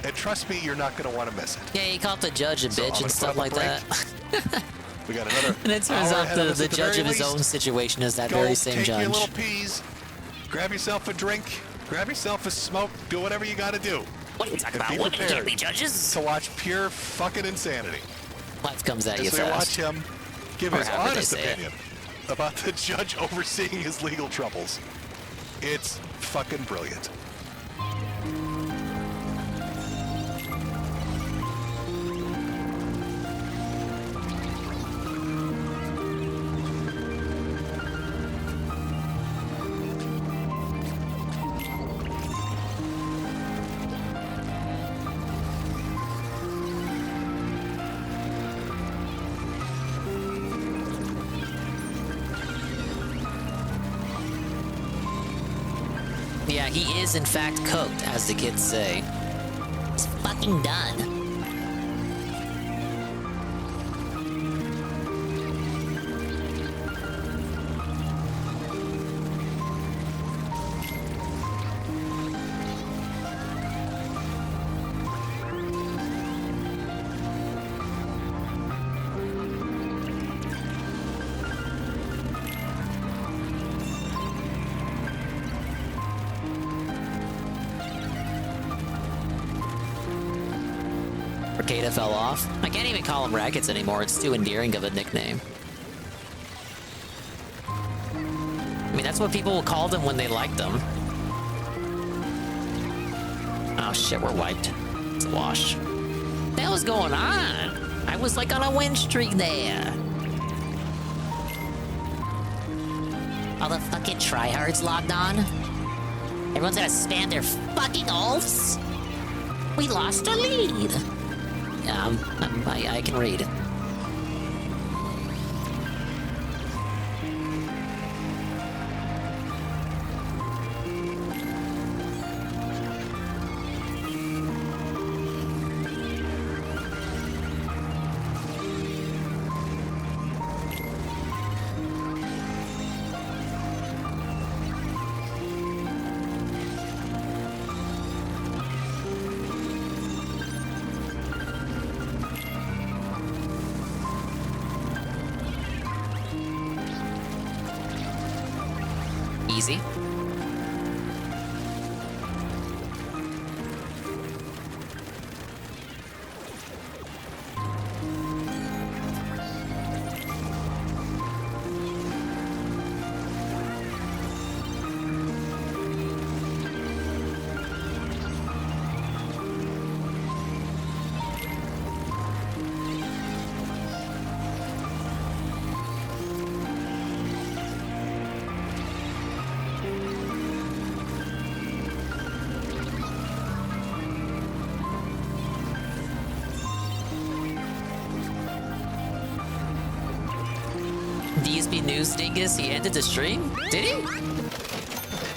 And trust me, you're not going to want to miss it. Yeah, he called the judge a So I'm bitch gonna and stuff put like up a that. We got another. And it turns hour out ahead of us the at judge very of his least. own situation is that Go very same take judge. your little peas Grab yourself a drink, grab yourself a smoke, do whatever you gotta do. What are you talking about? Be Women prepared can't be judges. to watch pure fucking insanity. Life comes at you As we fast. watch him give Or his however they honest say it. opinion about the judge overseeing his legal troubles. It's fucking brilliant. Yeah, he is in fact cooked, as the kids say. It's fucking done. Brigada fell off. I can't even call him Rackets anymore. It's too endearing of a nickname. I mean, that's what people called him when they liked him. Oh shit, we're wiped. It's a wash. What the hell is going on? I was like on a win streak there. All the fucking tryhards logged on. Everyone's gonna spam their fucking ults. We lost our lead. Yeah, I can read. Easy. DSP News Dingus, he ended the stream? Did he?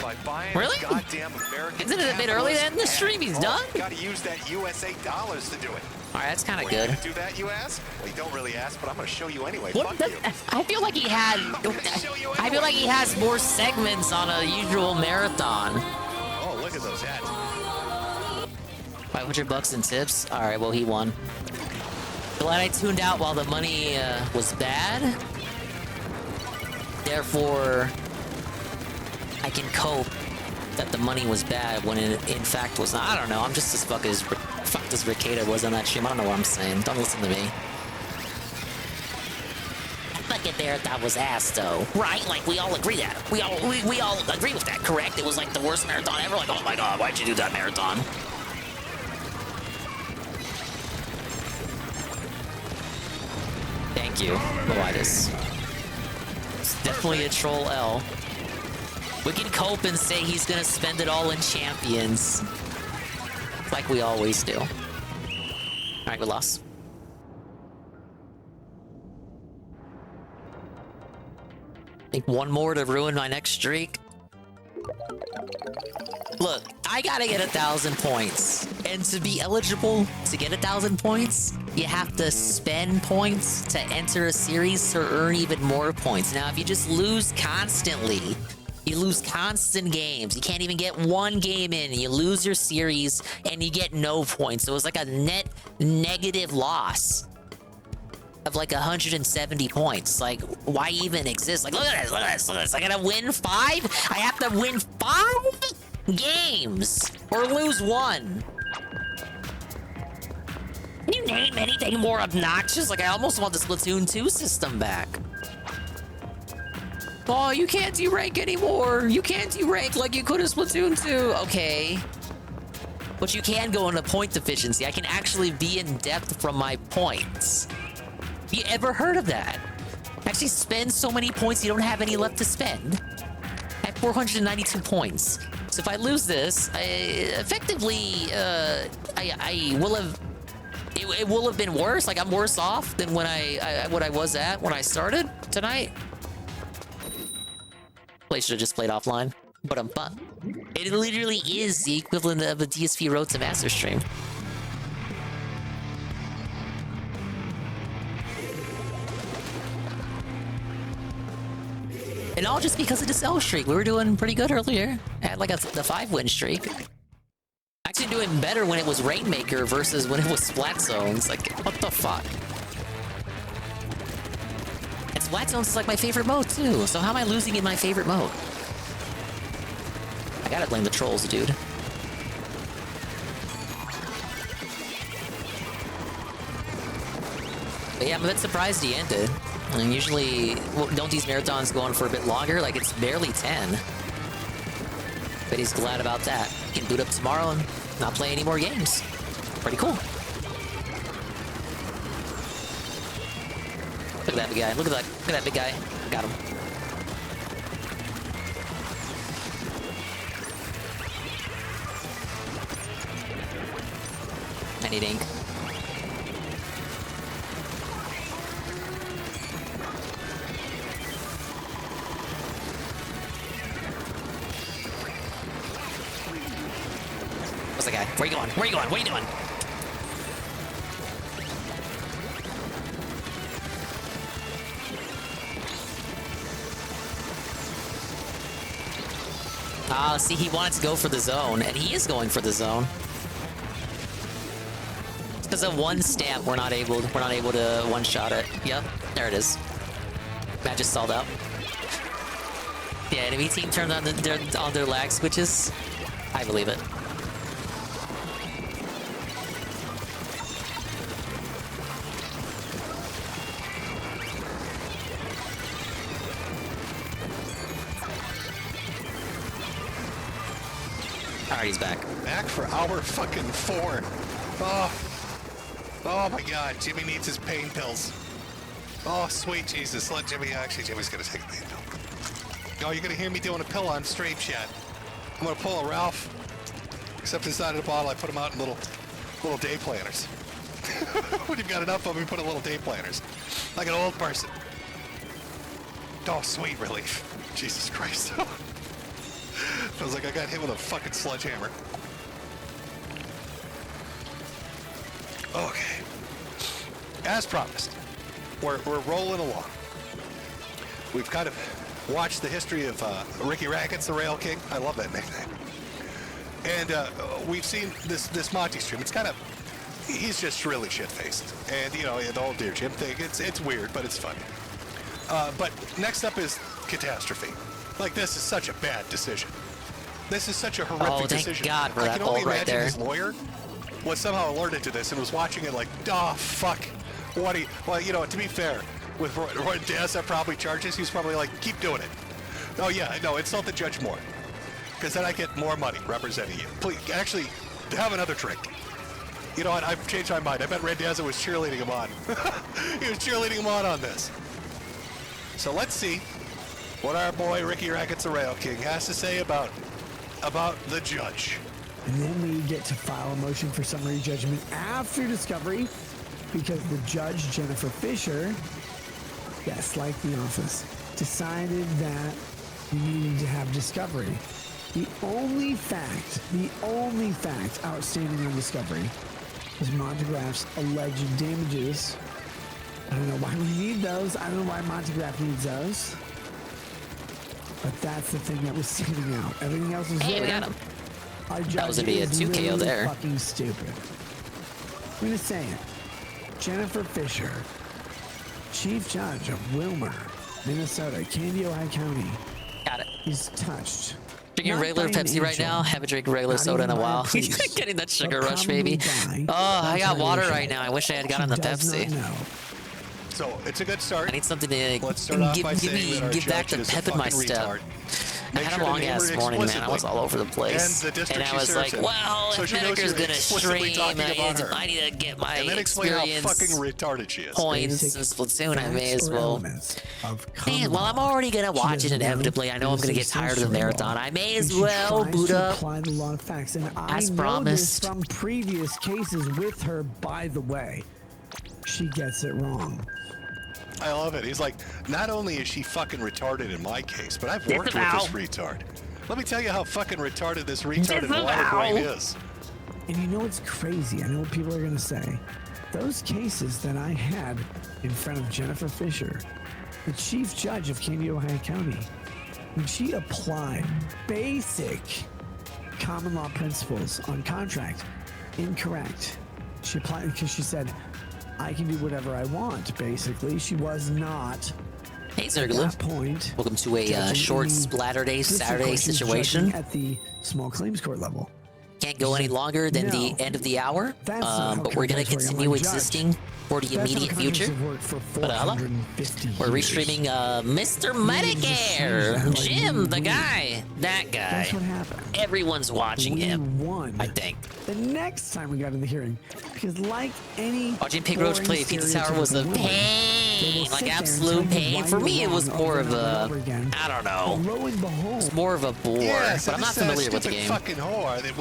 By buying Really? goddamn American Isn't it a bit early to end the stream? He's done? You gotta use that USA dollars to do it. Alright, that's kind of Well, you good. gonna do that, you ask? Well, you don't really ask, but I'm gonna show you anyway. What? Fuck you. I feel like he had. I feel like he has more segments on a usual marathon. Oh, look at those hats. $500 in tips. All right, well he won. Glad I tuned out while the money was bad. Therefore, I can cope that the money was bad when it in fact was not. I don't know. I'm just as fucked as Ricada was on that stream. I don't know what I'm saying. Don't listen to me. Fucking marathon was ass though, right? Like we all agree that. We all agree with that, correct? It was like the worst marathon ever. Like, oh my god, why'd you do that marathon? Thank you, Loitus. It's definitely a troll L. We can cope and say he's gonna spend it all in champions. Like we always do. Alright, we lost. I think one more to ruin my next streak. Look, I gotta get 1,000 points. And to be eligible to get 1,000 points, you have to spend points to enter a series to earn even more points. Now, if you just lose constantly, you lose constant games. You can't even get one game in. You lose your series and you get no points. So it's like a net negative loss. of like 170 points. Like, why even exist? Like, look at this, look at this, look at this. I gotta win 5? I have to win 5 games or lose 1. Can you name anything more obnoxious? Like, I almost want the Splatoon 2 system back. Oh, you can't derank anymore. You can't derank like you could in Splatoon 2. Okay. But you can go into point efficiency. I can actually be in depth from my points. Have you ever heard of that? Actually spend so many points you don't have any left to spend. I have 492 points. So if I lose this, effectively, I will have... It will have been worse. Like, I'm worse off than when what I was at when I started tonight. Play should have just played offline. But it literally is the equivalent of a DSP Road to Master Stream. And all just because of the cell streak. We were doing pretty good earlier. I had like the 5-win streak. Actually doing better when it was Rainmaker versus when it was Splat Zones. Like, what the fuck? And Splat Zones is like my favorite mode too. So how am I losing in my favorite mode? I gotta blame the trolls, dude. But yeah, I'm a bit surprised he ended. I mean, usually, don't these marathons go on for a bit longer? Like, it's barely 10. But he's glad about that. He can boot up tomorrow and not play any more games. Pretty cool. Look at that big guy. Look at that big guy. Got him. I need ink. What's that guy? Where you going? Where you going? What are you doing? Ah, see, he wanted to go for the zone, and he is going for the zone. Because of one stamp, we're not able to one-shot it. Yep, there it is. Matt just stalled out. Yeah, enemy team turned on their lag switches. I believe it. Alright, he's back. Back for hour fucking 4. Oh my god, Jimmy needs his pain pills. Oh, sweet Jesus. Let Jimmy, actually, Jimmy's gonna take a pain pill. Oh, you're gonna hear me doing a pill on stream chat. I'm gonna pull a Ralph. Except inside of the bottle, I put them out in little day planners. When you've got enough of them, you put in little day planners. Like an old person. Oh, sweet relief. Jesus Christ. Feels like I got hit with a fucking sledgehammer. Okay. As promised, we're rolling along. We've kind of watched the history of Ricky Rackets, the Rail King. I love that nickname. And we've seen this Monty stream. It's kind of, he's just really shit-faced. And, you know, the whole Dear Jim thing, it's weird, but it's funny. But next up is Catastrophe. Like, this is such a bad decision. This is such a horrific decision. God for I that can only bolt right imagine there. his lawyer was somehow alerted to this and was watching it like, oh, fuck. What he, well, you know, to be fair, with Roy Diaz that probably charges, he's probably like, keep doing it. Oh, yeah, no, insult the judge more. Because then I get more money representing you. Please, actually, have another drink. You know what, I've changed my mind. I bet Red Diaz was cheerleading him on. He was cheerleading him on this. So let's see what our boy Ricky Rackets the Rail King has to say about the judge. And then we get to file a motion for summary judgment after discovery because the judge, Jennifer Fisher, yes, like The Office, decided that we needed to have discovery. The only fact outstanding on discovery is Montegraph's alleged damages. I don't know why we need those. I don't know why Montegraph needs those. But that's the thing that was standing out. Everything else was Hey, there. we got him. Our That was judge gonna be a is 2 KO literally there. fucking stupid. I'm gonna say it. Jennifer Fisher Chief Judge of Wilmer, Minnesota, Candy, Ohio County. Got it. Is touched. Drinking not regular by an Pepsi right angel, now. Haven't drank regular not soda in a even by a while. priest, Getting that sugar but rush, baby. probably by Oh, I got water alteration. right now. I wish I had gotten She the does not Pepsi. know. So it's a good start. I need something to Let's start off by give saying that our back the judge is a pep in my fucking step. retard. I Make had sure a to long name ass her morning, man. I explicitly. was all over the place. And the district I she was serves like, in. well, So if she knows Metokur's you're gonna explicitly stream, talking about her. I need to get my And then explain how experience fucking retarded she is. points in Splatoon. I may as well. Man, Man, well, I'm already gonna watch it inevitably. I know I'm gonna get tired of the marathon. I may as well boot up. Apply the law of facts, and As I know promised. this from previous cases with her. By the way, she gets it wrong. I love it. He's like, not only is she fucking retarded in my case, but I've worked with this retard. Let me tell you how fucking retarded this retarded water brain is. And you know what's crazy? I know what people are gonna say. Those cases that I had in front of Jennifer Fisher, the chief judge of Candy, Ohio County, when she applied basic common law principles on contract, incorrect. She applied because she said, I can do whatever I want, basically. She was not, Hey, at Zerglu. that point, Welcome to a judging short any splatter day district Saturday court. She was situation. judging at the small claims court level. Can't go any longer than the end of the hour, That's not how but we're gonna contracts work. I'm continue a judge. existing for the That's how immediate contracts future. have worked for But hello, 450 we're years. restreaming Mr. Medicare, Jim, the guy, that guy. That's what happened. Everyone's watching him. Won. I think. The next time we got in the hearing, because like any Watching Pig Roach boring play Pizza Tower was a stereotypical woman, they pain, will like sit there and absolute tell you pain. why For you're me, it was wrong more over of and over and a, over again. I don't know. And lo and behold, It's more of a bore, Yeah, so but I'm not this, familiar with the stupid game. fucking whore that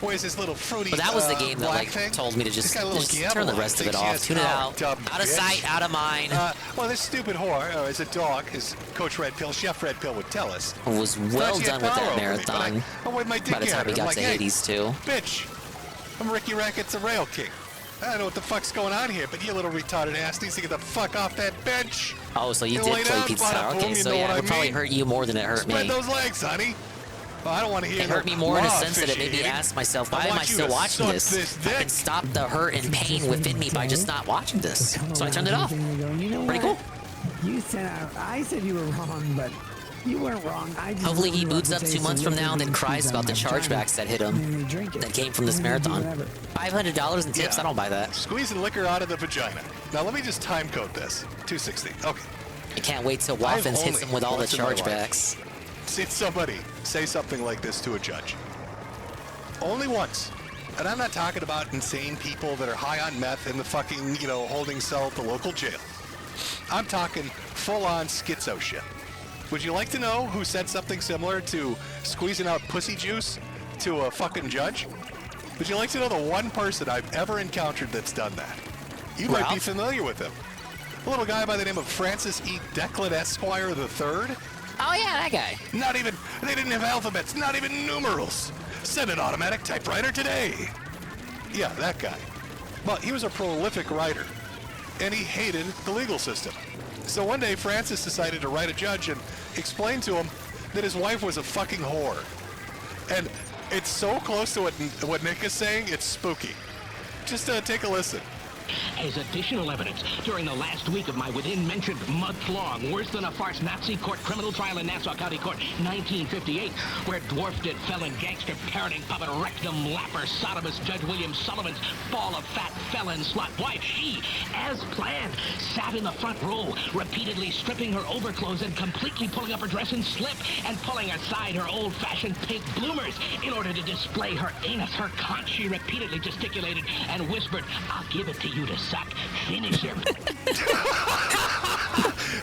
wears this little fruity. But that was the game that black like thing. told me to just, She's got a little just turn the Guillermo rest of it thing. She off, has- tune it oh, out, dumb out of bitch. sight, out of mind. Well, this stupid whore, or as a dog, as Coach Red Pill, Chef Red Pill would tell us. Was well she had done with power that over me, marathon. but I waved my dick By the at time her. we I'm got like, to hey, Hades too. Bitch, I'm Ricky Rackets, the rail king. I don't know what the fuck's going on here, but you little retarded ass needs to get the fuck off that bench. Oh, so you You did lay play down, Pizza bada Tower. boom, Okay, you so know yeah, what I it probably mean? hurt you more than it hurt Spread me. those legs, honey. Well, I don't want to hear It hurt no me more in a law sense that it made me officiating. ask myself, I why am want I you still to watching suck this? I dick. can stop the hurt and pain within me by just not watching this. So I turned it off. You know Pretty what? cool. You said I said you were wrong, but you weren't wrong. I just Hopefully he wanted boots to up taste 2 months the from now and then liquid cries juice about the out of my vagina, chargebacks that hit and him then they drink it. that came from this And then they do marathon. whatever. $500 in tips, Yeah. I don't buy that. Squeezing liquor out of the vagina. Now let me just time code this. 260. Okay. I can't wait till I've Waffens hits only him with all the once in my life chargebacks. seen somebody say something like this to a judge. Only once. And I'm not talking about insane people that are high on meth in the fucking, holding cell at the local jail. I'm talking full-on schizo shit. Would you like to know who said something similar to squeezing out pussy juice to a fucking judge? Would you like to know the one person I've ever encountered that's done that? You might be Ralph? familiar with him. A little guy by the name of Francis E. Declan Esquire III. Oh yeah, that guy. They didn't have alphabets, not even numerals. Send an automatic typewriter today. Yeah, that guy. But he was a prolific writer, and he hated the legal system. So one day, Francis decided to write a judge and explain to him that his wife was a fucking whore. And it's so close to what Nick is saying, it's spooky. Just take a listen. As additional evidence, during the last week of my within-mentioned mud-flong, worse than a farce Nazi court criminal trial in Nassau County Court, 1958, where dwarf-dead felon, gangster, parenting puppet, rectum lapper, sodomist Judge William Sullivan's ball of fat felon slut wife, she, as planned, sat in the front row, repeatedly stripping her overclothes and completely pulling up her dress and slip and pulling aside her old-fashioned pink bloomers in order to display her anus, her conch. She repeatedly gesticulated and whispered, "I'll give it to you to suck. Finish him."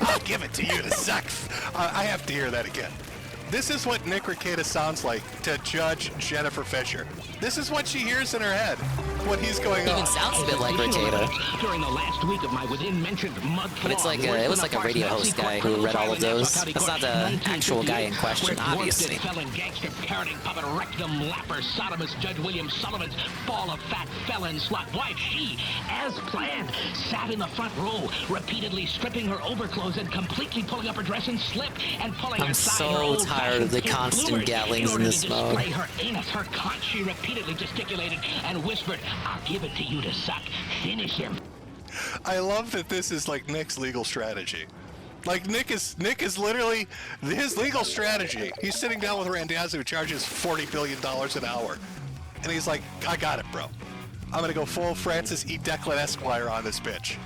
I'll give it to you to suck. I have to hear that again. This is what Nick Rekieta sounds like to Judge Jennifer Fisher. This is what she hears in her head when he's going on. Even sounds a bit like Rekieta. During the last week of my within-mentioned mud But it's like it was like a radio host guy who read all of those. That's not the actual guy in question, obviously. Felon, gangster, parenting puppet, rectum lapper, sodomist Judge William Sullivan's ball of fat felon slut wife, she, as planned, sat in the front row, repeatedly stripping her overclothes and completely pulling up her dress and slip and pulling I'm aside so her old tired of the constant gatlings in this mode. display her anus, her conch. She repeatedly gesticulated and whispered, "I'll give it to you to suck. Finish him." I love that this is like Nick's legal strategy. Like Nick is literally his legal strategy. He's sitting down with Randazzo, who charges $40 billion an hour, and he's like, "I got it, bro. I'm gonna go full Francis E. Declan Esquire on this bitch.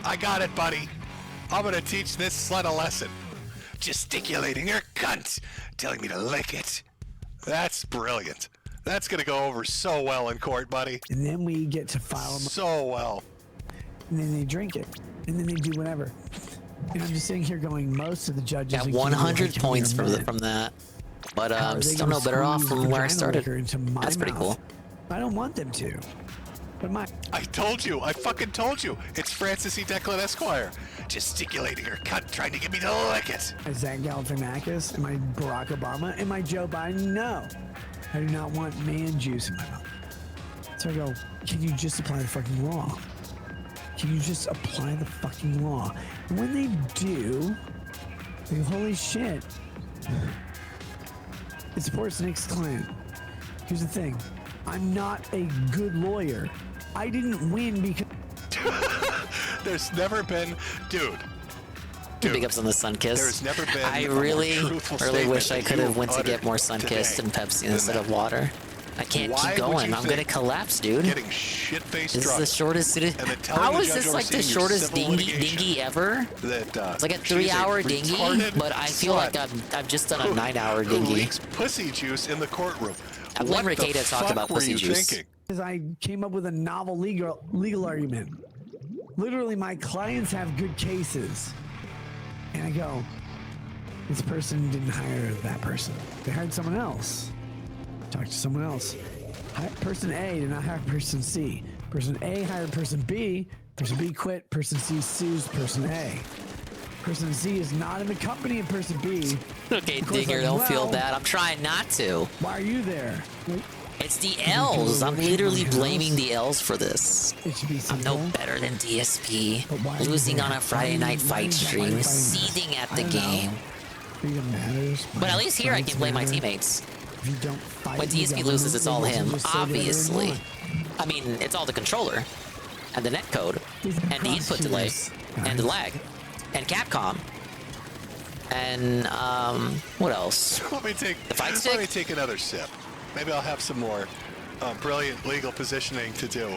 I got it, buddy. I'm gonna teach this slut a lesson. Gesticulating her cunt, telling me to lick it. That's brilliant. That's gonna go over so well in court, buddy. And then we get to file them so well. And then they drink it, and then they do whatever. And I'm just sitting here going, most of the judges got 100 points from that, but I'm still no better off from where I started. That's pretty cool. I don't want them to. But I told you. I fucking told you. It's Francis E. Declan Esquire. Gesticulating her cunt, trying to get me to lick it. Am I Zach Galifianakis? Am I Barack Obama? Am I Joe Biden? No. I do not want man juice in my mouth. So I go, can you just apply the fucking law? Can you just apply the fucking law? And when they do, they go, holy shit. It supports Nick's client. Here's the thing. I'm not a good lawyer. I didn't win because... There's never been... Dude. Big ups on the Sunkiss. There's never been I really wish I could have went to get more Sunkiss and Pepsi instead of water. I can't keep going. I'm gonna collapse, dude. Getting shit-faced This is the shortest... How is this like the shortest dinghy ever? It's like a 3-hour dinghy, but I feel like I've just done a 9-hour Who dinghy. leaks pussy juice in the courtroom? I blame Ricada to talk about pussy juice. Because I came up with a novel legal argument. Literally, my clients have good cases. And I go, this person didn't hire that person. They hired someone else. Talk to someone else. Person A did not hire person C. Person A hired person B. Person B quit. Person C sues person A. Person C is not in the company of person B. Okay, Digger, don't feel bad. I'm trying not to. Why are you there? It's the L's. I'm literally blaming the L's for this. I'm no simple. better than DSP. Losing on a Friday night fight stream, seething at the game. Freedom matters. But at least here I can blame my teammates. If you don't fight When the DSP loses, it's all him, government, they will just say obviously. whatever I mean, it's all the controller, and the netcode, and the input delay, and the lag, and Capcom, and what else? Let me take another sip. Maybe I'll have some more brilliant legal positioning to do.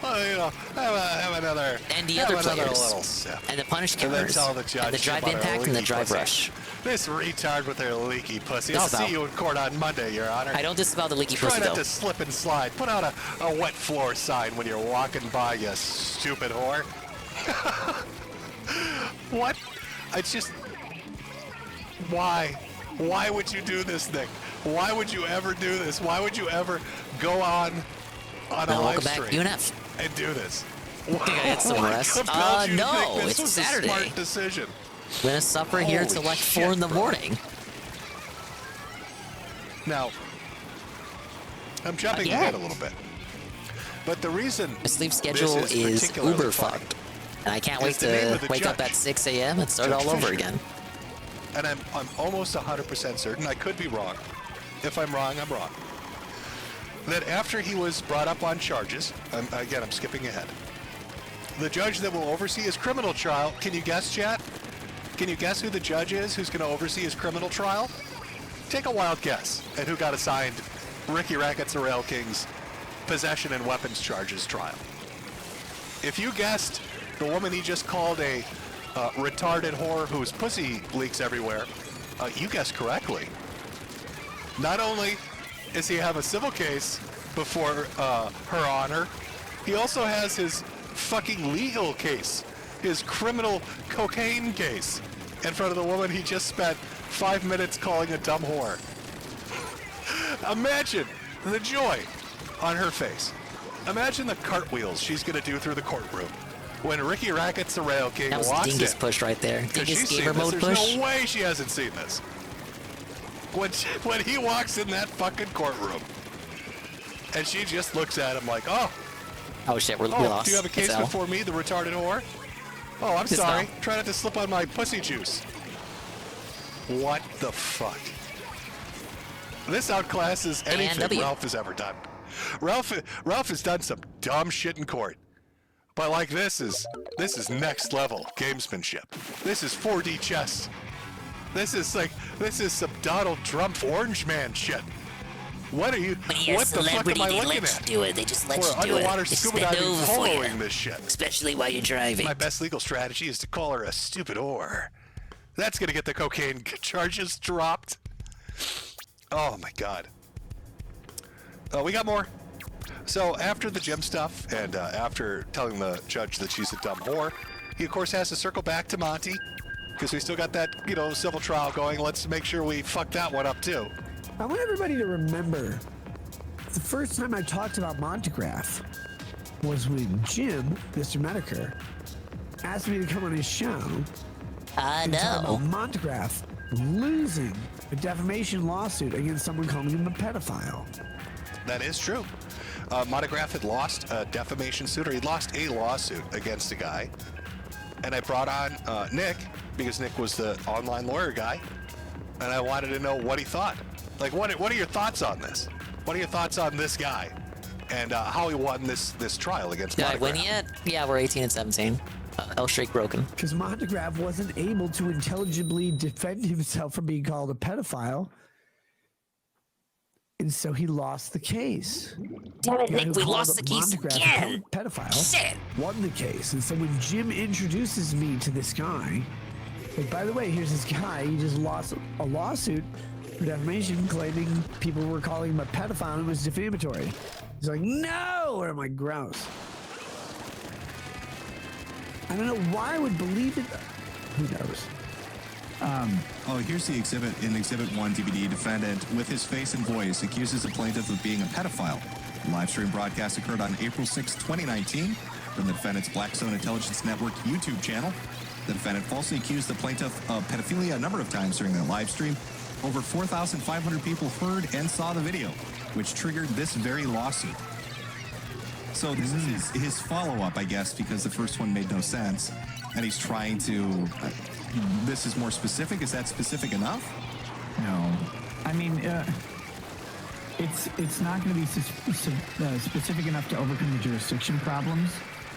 Well, you know, have another. And the other little players, sip. and the punish And then counters, tell the judge and the drive about our impact, and the leaky drive pussy. rush. This retard with their leaky pussy. No, I'll see no. you in court on Monday, Your Honor. I don't disavow the leaky Try pussy, not though. to slip and slide. Put out a wet floor sign when you're walking by, you stupid whore. What? It's just... Why? Why would you do this, Nick? Why would you ever do this? Why would you ever go on a live Welcome back, stream UNF. and do this? Think I get some What rest? compelled you to No, think this it's was Saturday. A smart decision. We're gonna suffer here Holy till like shit, 4 in the bro. morning. Now, I'm jumping ahead a little bit. But the reason My sleep schedule is uber fucked. And I can't wait is the name to of the wake up judge. at 6 a.m. and start Judge all over Fisher. again. And I'm almost 100% certain, I could be wrong. If I'm wrong, I'm wrong. That after he was brought up on charges, again, I'm skipping ahead. The judge that will oversee his criminal trial, can you guess, chat? Can you guess who the judge is who's going to oversee his criminal trial? Take a wild guess at who got assigned Ricky Rackets or Rail King's possession and weapons charges trial. If you guessed the woman he just called a retarded whore whose pussy leaks everywhere, you guessed correctly. Not only does he have a civil case before Her Honor, he also has his fucking legal case, his criminal cocaine case, in front of the woman he just spent 5 minutes calling a dumb whore. Imagine the joy on her face. Imagine the cartwheels she's going to do through the courtroom when Ricky Rackets the Rail King That was walks Dingus in. push right there. 'Cause Dingus she's gamer seen this. mode There's push. no way she hasn't seen this. When he walks in that fucking courtroom, and she just looks at him like, oh, Oh shit, we lost. do you have a case It's L. before me, the retarded whore? Oh, I'm It's sorry. L. Try not to slip on my pussy juice. What the fuck? This outclasses anything W. Ralph has ever done. Ralph has done some dumb shit in court. But like this is next level gamesmanship. This is 4D chess. This is some Donald Trump Orange Man shit. What are you? What the fuck am I looking at? Do it. They just let We're you do it. underwater They scuba spend diving, over for you. following this shit. Especially while you're driving. My best legal strategy is to call her a stupid whore. That's gonna get the cocaine charges dropped. Oh my god. We got more. So after the gym stuff and after telling the judge that she's a dumb whore, he of course has to circle back to Monty because we still got that, civil trial going. Let's make sure we fuck that one up too. I want everybody to remember the first time I talked about Montegraph was when Jim, Mr. Metokur, asked me to come on his show. I Talk know. about Montegraph losing a defamation lawsuit against someone calling him a pedophile. That is true. Montegraph had lost a defamation suit, or he'd lost a lawsuit against a guy. And I brought on Nick, because Nick was the online lawyer guy, and I wanted to know what he thought. Like, what are your thoughts on this? What are your thoughts on this guy? And how he won this trial against Did I Montegraph? win yet? Yeah, we're 18 and 17. L streak broken. Because Montegraph wasn't able to intelligibly defend himself from being called a pedophile. And so he lost the case. Damn it, The guy Nick, who we called lost the case Montegraph a again. Pedophile Shit. won the case. And so when Jim introduces me to this guy, like, by the way, here's this guy. He just lost a lawsuit for defamation claiming people were calling him a pedophile and it was defamatory. He's like, no! Or am I gross? I don't know why I would believe it. Who knows? Oh, here's the exhibit. In Exhibit 1 DVD, defendant, with his face and voice, accuses the plaintiff of being a pedophile. The live stream broadcast occurred on April 6, 2019, from the defendant's Black Zone Intelligence Network YouTube channel. The defendant falsely accused the plaintiff of pedophilia a number of times during the live stream. Over 4,500 people heard and saw the video, which triggered this very lawsuit. So this is his follow-up, I guess, because the first one made no sense, and he's trying to... this is more specific. Is that specific enough? No. I mean, it's not going to be specific enough to overcome the jurisdiction problems,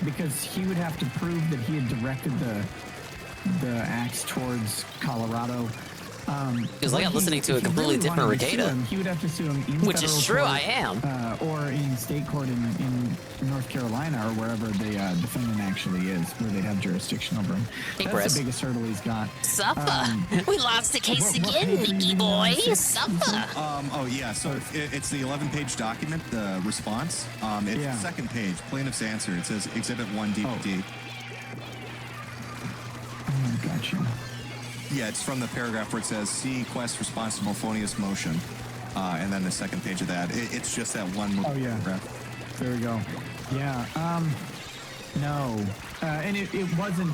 because he would have to prove that he had directed the acts towards Colorado. Because like I'm listening to a completely different Regatta. He would have to sue him in Which is true, court, I am. or in state court in North Carolina, or wherever the defendant actually is, where they have jurisdiction over him. Hey, That's Chris. the biggest hurdle he's got. Suppa. We lost the case again, Nicky boy. Suppa. Oh, yeah. So it's the 11-page document, the response. It's the second page, plaintiff's answer. It says Exhibit 1 DVD. Oh, gotcha. Yeah, it's from the paragraph where it says, see Quest response to Morphonius motion. And then the second page of that. It's just that one paragraph. There we go. Yeah. No. And it wasn't...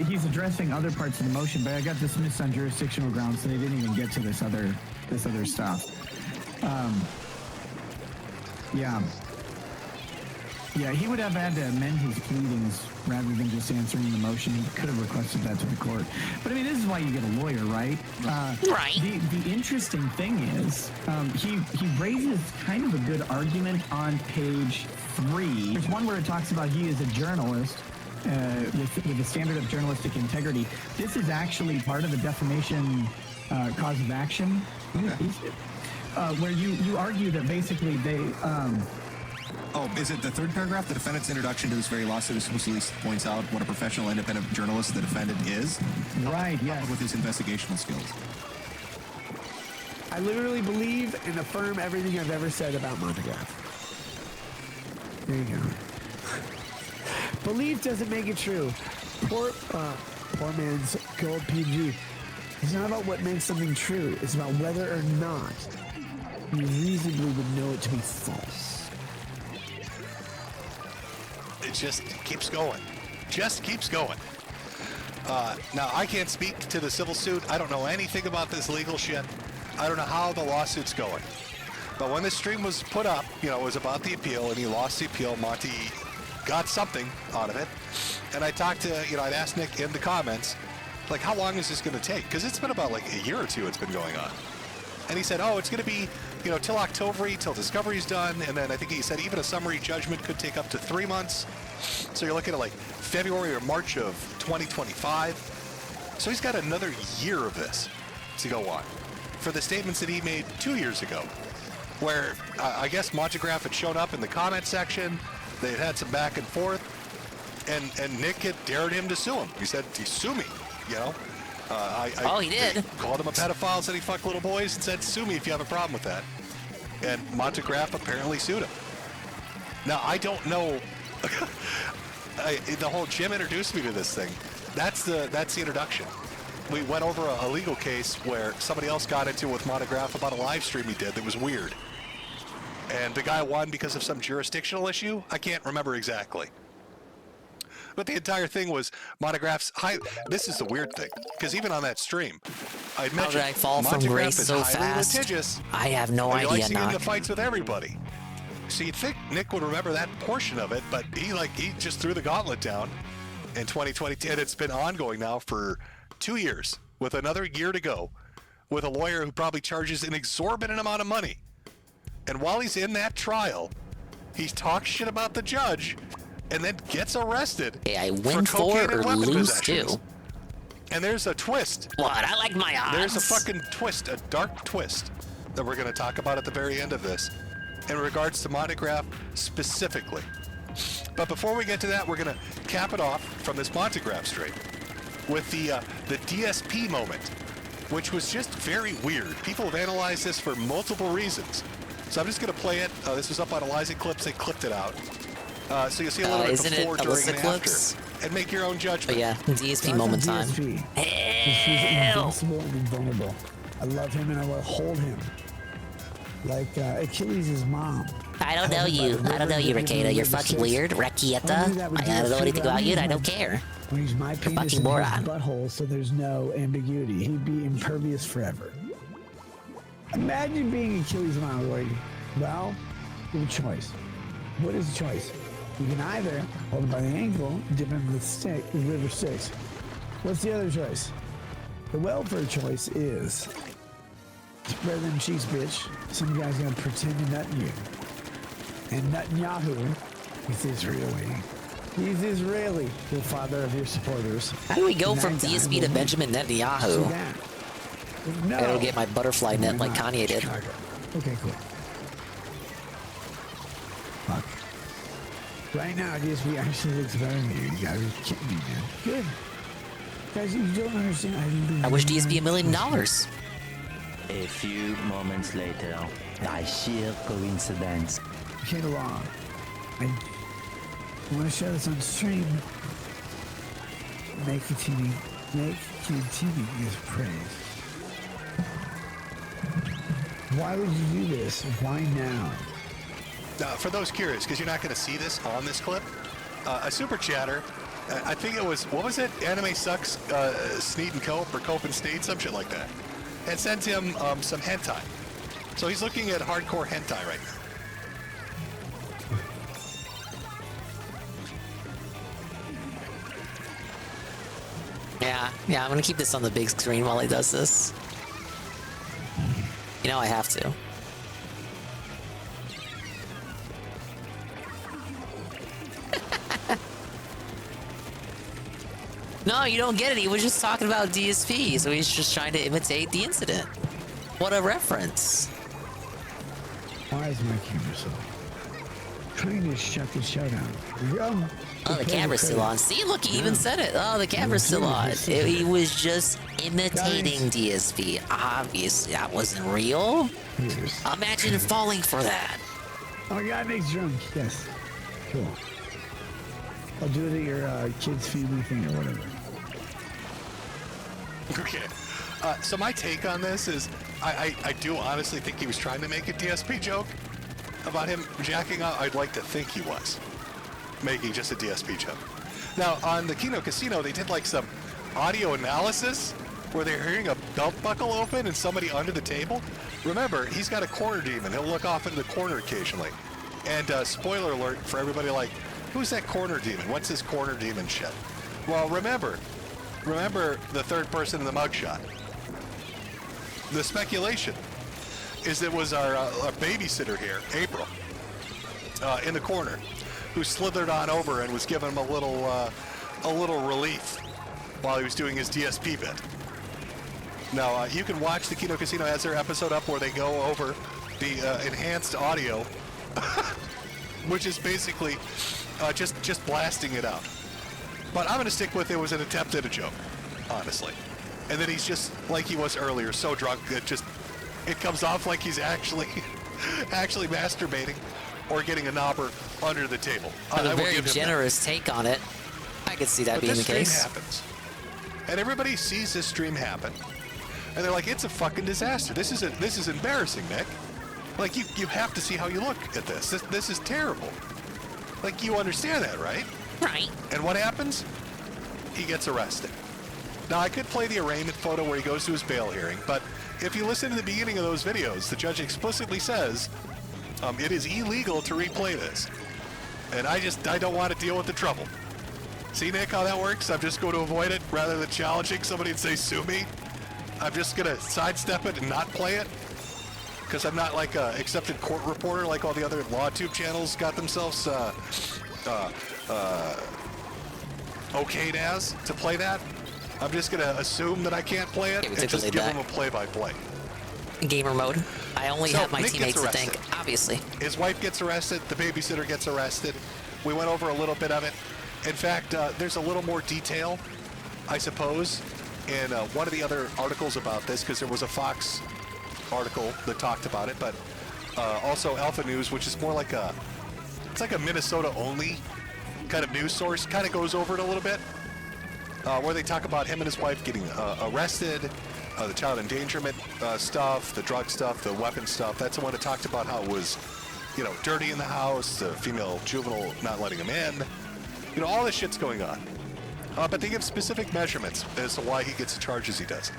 he's addressing other parts of the motion, but I got dismissed on jurisdictional grounds, so they didn't even get to this other stuff. Yeah. Yeah, he would have had to amend his pleadings rather than just answering the motion. He could have requested that to the court. But I mean, this is why you get a lawyer, right? Right. The interesting thing is, he raises kind of a good argument on page 3. There's one where it talks about he is a journalist with a standard of journalistic integrity. This is actually part of the defamation cause of action, where you argue that basically they... Oh, is it the third paragraph? The defendant's introduction to this very lawsuit supposedly points out what a professional independent journalist the defendant is. Right, yes. With his investigational skills. I literally believe and affirm everything I've ever said about Montegraph. There you go. Belief doesn't make it true. Poor man's gold PG. It's not about what makes something true. It's about whether or not you reasonably would know it to be false. It just keeps going. Just keeps going. Now, I can't speak to the civil suit. I don't know anything about this legal shit. I don't know how the lawsuit's going. But when this stream was put up, it was about the appeal, and he lost the appeal. Monty got something out of it. And I talked to, I'd asked Nick in the comments, like, how long is this going to take? Because it's been about, like, a year or two it's been going on. And he said, oh, it's going to be, you know, till October, till discovery's done. And then I think he said even a summary judgment could take up to 3 months. So you're looking at like February or March of 2025. So he's got another year of this to go on for the statements that he made 2 years ago, where I guess Montegraph had shown up in the comment section. They had some back and forth, and Nick had dared him to sue him. He said, sue me, you know. He did. Called him a pedophile, said he fucked little boys, and said, sue me if you have a problem with that. And Montegraph apparently sued him. Now, I don't know. The whole Jim introduced me to this thing. That's the introduction. We went over a legal case where somebody else got into it with Montegraph about a live stream he did that was weird. And the guy won because of some jurisdictional issue. I can't remember exactly. But the entire thing was Montegraph's high. This is the weird thing, because even on that stream, I'd mentioned How did I fall from Montegraph grace is so highly fast? litigious. I have no and he likes idea, to get Knock. into fights with everybody. So you'd think Nick would remember that portion of it, but he just threw the gauntlet down in 2020, and it's been ongoing now for 2 years, with another year to go, with a lawyer who probably charges an exorbitant amount of money. And while he's in that trial, he talks shit about the judge, and then gets arrested. Hey, I for win cocaine 4 and or weapon lose possessions. 2. And there's a twist. What? I like my odds. There's a fucking twist, a dark twist, that we're going to talk about at the very end of this, in regards to Montegraph specifically. But before we get to that, we're going to cap it off from this Montegraph stream with the DSP moment, which was just very weird. People have analyzed this for multiple reasons. So I'm just going to play it. This was up on Eliza Clips. They clipped it out. So you'll see a little bit Isn't before, it during, Alyssa and Clips? after. And make your own judgment. But yeah, DSP moment time. DSP. He's invincible and invulnerable. I love him and I will hold him. Like Achilles' mom. I don't know you. I don't know you, Ricada. You're fucking weird. Rakieta. I don't know anything about you and I don't care. When he's my penis fucking in moron. his butthole, so there's no ambiguity. He'd be impervious forever. Imagine being Achilles' mom. Like, well, you have a choice. What is the choice? You can either hold him by the ankle, dip him with stick, river Styx. What's the other choice? The welfare choice is spread them cheeks, bitch. Some guy's gonna pretend to nut you. And Netanyahu, he's Israeli. He's Israeli, the father of your supporters. How do we go And from that guy DSP will to be- Benjamin See Netanyahu? that? No. I gotta get my butterfly net Why like not? Kanye did. Chicago. Okay, cool. Fuck. Right now, DSP actually looks better than you. You gotta be kidding me, man. Good. Guys, you don't understand. I wish DSP $1 million. A few moments later, by sheer coincidence. Okay, wrong. I want to show this on stream. Make continuing is praise. Why would you do this? Why now? For those curious, because you're not going to see this on this clip, a super chatter, I think it was, what was it? Anime Sucks, Sneed and Cope, or Cope and Sneed, some shit like that. And sent him some hentai. So he's looking at hardcore hentai right now. Yeah, I'm gonna keep this on the big screen while he does this. You know I have to. No, you don't get it. He was just talking about DSP, so he's just trying to imitate the incident. What a reference. Why is my camera so? Trying to shut the show down. Oh, the camera's still on. See, look, he even said it. Oh, the camera's still on. He was just imitating DSP. Obviously, that wasn't real. Imagine falling for that. Oh, my God, Nick's drunk. Yes. Cool. I'll do it at your kids' family thing or whatever. Okay. So my take on this is, I do honestly think he was trying to make a DSP joke about him jacking out. I'd like to think he was making just a DSP joke. Now, on the Kino Casino, they did like some audio analysis where they're hearing a belt buckle open and somebody under the table. Remember, he's got a corner demon. He'll look off into the corner occasionally. And spoiler alert for everybody like, who's that corner demon? What's this corner demon shit? Well, remember the third person in the mugshot. The speculation is it was our babysitter here, April, in the corner, who slithered on over and was giving him a little relief while he was doing his DSP bit. Now, you can watch the Kino Casino has their episode up where they go over the enhanced audio, which is basically just blasting it out. But I'm going to stick with it was an attempt at a joke, honestly. And then he's just like he was earlier, so drunk that it comes off like he's actually masturbating or getting a knobber under the table. A very generous take on it. I could see that being the case. This stream happens. And everybody sees this stream happen. And they're like, it's a fucking disaster. This is embarrassing, Nick. Like, you have to see how you look at this. This is terrible. Like, you understand that, right? Right. And what happens? He gets arrested. Now, I could play the arraignment photo where he goes to his bail hearing, but if you listen to the beginning of those videos, the judge explicitly says it is illegal to replay this. And I don't want to deal with the trouble. See, Nick, how that works? I'm just going to avoid it rather than challenging somebody and say, sue me. I'm just going to sidestep it and not play it because I'm not like an accepted court reporter like all the other LawTube channels got themselves okayed as to play that. I'm just going to assume that I can't play it and just give them a play-by-play. Gamer mode. I only have my Nick teammates to thank, obviously. His wife gets arrested. The babysitter gets arrested. We went over a little bit of it. In fact, there's a little more detail, I suppose, in one of the other articles about this, because there was a Fox article that talked about it, but also Alpha News, which is more like it's like a Minnesota-only kind of news source, kind of goes over it a little bit. Where they talk about him and his wife getting arrested, the child endangerment stuff, the drug stuff, the weapon stuff. That's the one that talked about how it was, dirty in the house, the female juvenile not letting him in. All this shit's going on. But they give specific measurements as to why he gets the charges he does.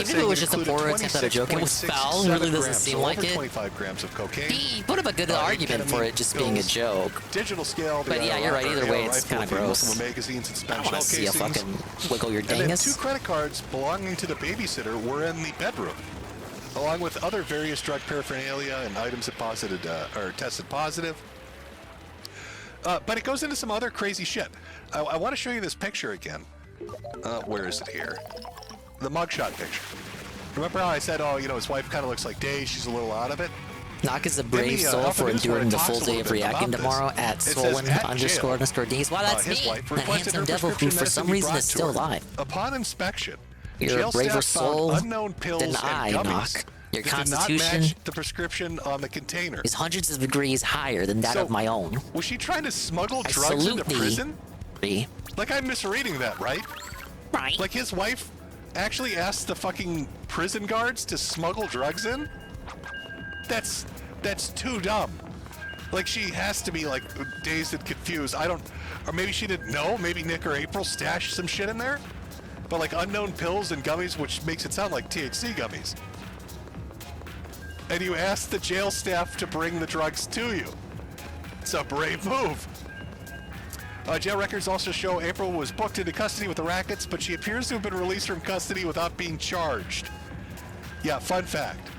Even if it was just a poor attempt at a joke, it was foul. It really doesn't seem like it. 25 grams of cocaine. He put up a good argument for it just being a joke. Digital scale. But yeah, you're right. Either way, it's kind of gross. Magazines and I don't want to see a fucking wiggle your dingus. And then 2 dingus. credit cards belonging to the babysitter were in the bedroom, along with other various drug paraphernalia and items that tested positive. But it goes into some other crazy shit. I want to show you this picture again. Where is it here? The mugshot picture. Remember how I said, his wife kind of looks like Day, she's a little out of it? Knock is a brave soul for enduring the full day of reacting tomorrow at swollen__D's. Wow, that's me, that handsome devil who for some reason is still alive. Upon inspection, you're a braver soul unknown pills than I, Knock. Your constitution match the prescription on the container is hundreds of degrees higher than that of my own. Was she trying to smuggle drugs into prison? Like, I'm misreading that, right? Right. Like, his wife actually asked the fucking prison guards to smuggle drugs in? That's too dumb. Like, she has to be, like, dazed and confused. Or maybe she didn't know. Maybe Nick or April stashed some shit in there. But, like, unknown pills and gummies, which makes it sound like THC gummies. And you asked the jail staff to bring the drugs to you. It's a brave move. Jail records also show April was booked into custody with the rackets, but she appears to have been released from custody without being charged. Yeah, fun fact.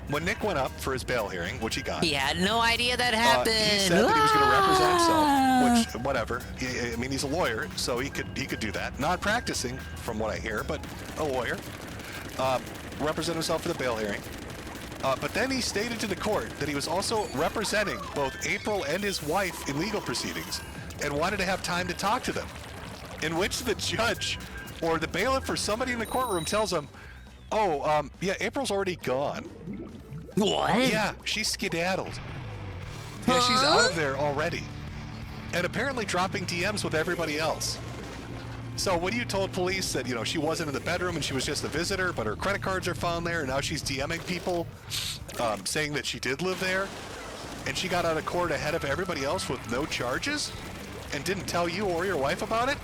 When Nick went up for his bail hearing, which he got... He had no idea that happened. He said that he was going to represent himself, which, whatever. I mean, he's a lawyer, so he could do that. Not practicing, from what I hear, but a lawyer. Represent himself for the bail hearing. But then he stated to the court that he was also representing both April and his wife in legal proceedings and wanted to have time to talk to them, in which the judge or the bailiff or somebody in the courtroom tells him, yeah, April's already gone. What? Yeah, she skedaddled. Yeah, she's out of there already. And apparently dropping DMs with everybody else. So when you told police that, she wasn't in the bedroom and she was just a visitor, but her credit cards are found there, and now she's DMing people saying that she did live there, and she got out of court ahead of everybody else with no charges and didn't tell you or your wife about it,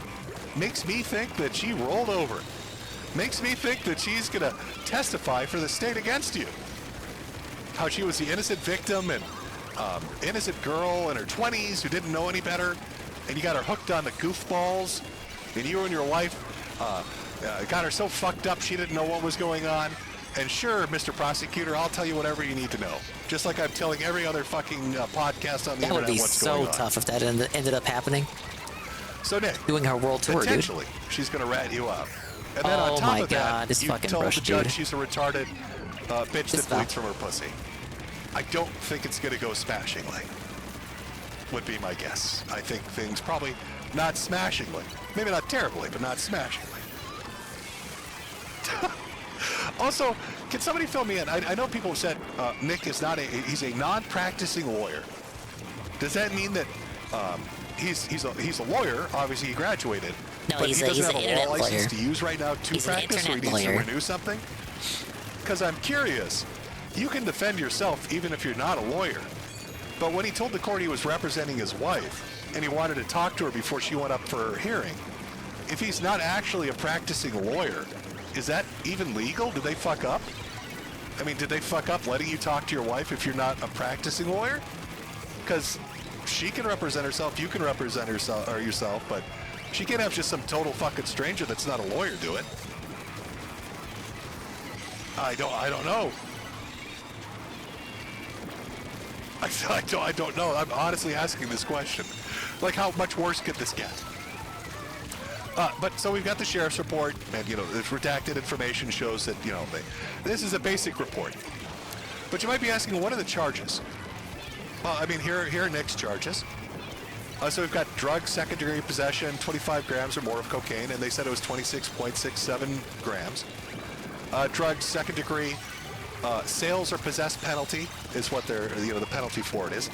makes me think that she rolled over. Makes me think that she's going to testify for the state against you. How she was the innocent victim and innocent girl in her 20s who didn't know any better, and you got her hooked on the goofballs. And you and your wife got her so fucked up she didn't know what was going on. And sure, Mr. Prosecutor, I'll tell you whatever you need to know. Just like I'm telling every other fucking podcast on the That would internet be what's going so on. tough if that ended up happening. So Nick, doing her world tour, dude. potentially, she's gonna rat you out. And then on Oh top my of that, God, this you fucking told brush, the judge dude. she's a retarded bitch that Stop. bleeds from her pussy. I don't think it's gonna go smashingly. Would be my guess. I think things probably not smashingly. Maybe not terribly, but not smashingly. Also, can somebody fill me in? I know people have said Nick is not he's a non-practicing lawyer. Does that mean that he's a lawyer? Obviously, he graduated. No, but he's he a- doesn't he's have an a internet law license lawyer. to use right now to He's an practice, or he internet needs lawyer. to renew something? Because I'm curious. You can defend yourself even if you're not a lawyer. But when he told the court he was representing his wife and he wanted to talk to her before she went up for her hearing, if he's not actually a practicing lawyer, is that even legal? Did they fuck up? I mean, did they fuck up letting you talk to your wife if you're not a practicing lawyer? Because she can represent herself, you can represent herself or yourself, but she can't have just some total fucking stranger that's not a lawyer do it. I don't know. I don't know. I'm honestly asking this question. Like, how much worse could this get? But so we've got the sheriff's report, and this redacted information shows that this is a basic report. But you might be asking, what are the charges? Well, I mean, here are Nick's charges. So we've got drug second-degree possession, 25 grams or more of cocaine, and they said it was 26.67 grams. Drug second-degree sales or possess penalty is what they're the penalty for it is.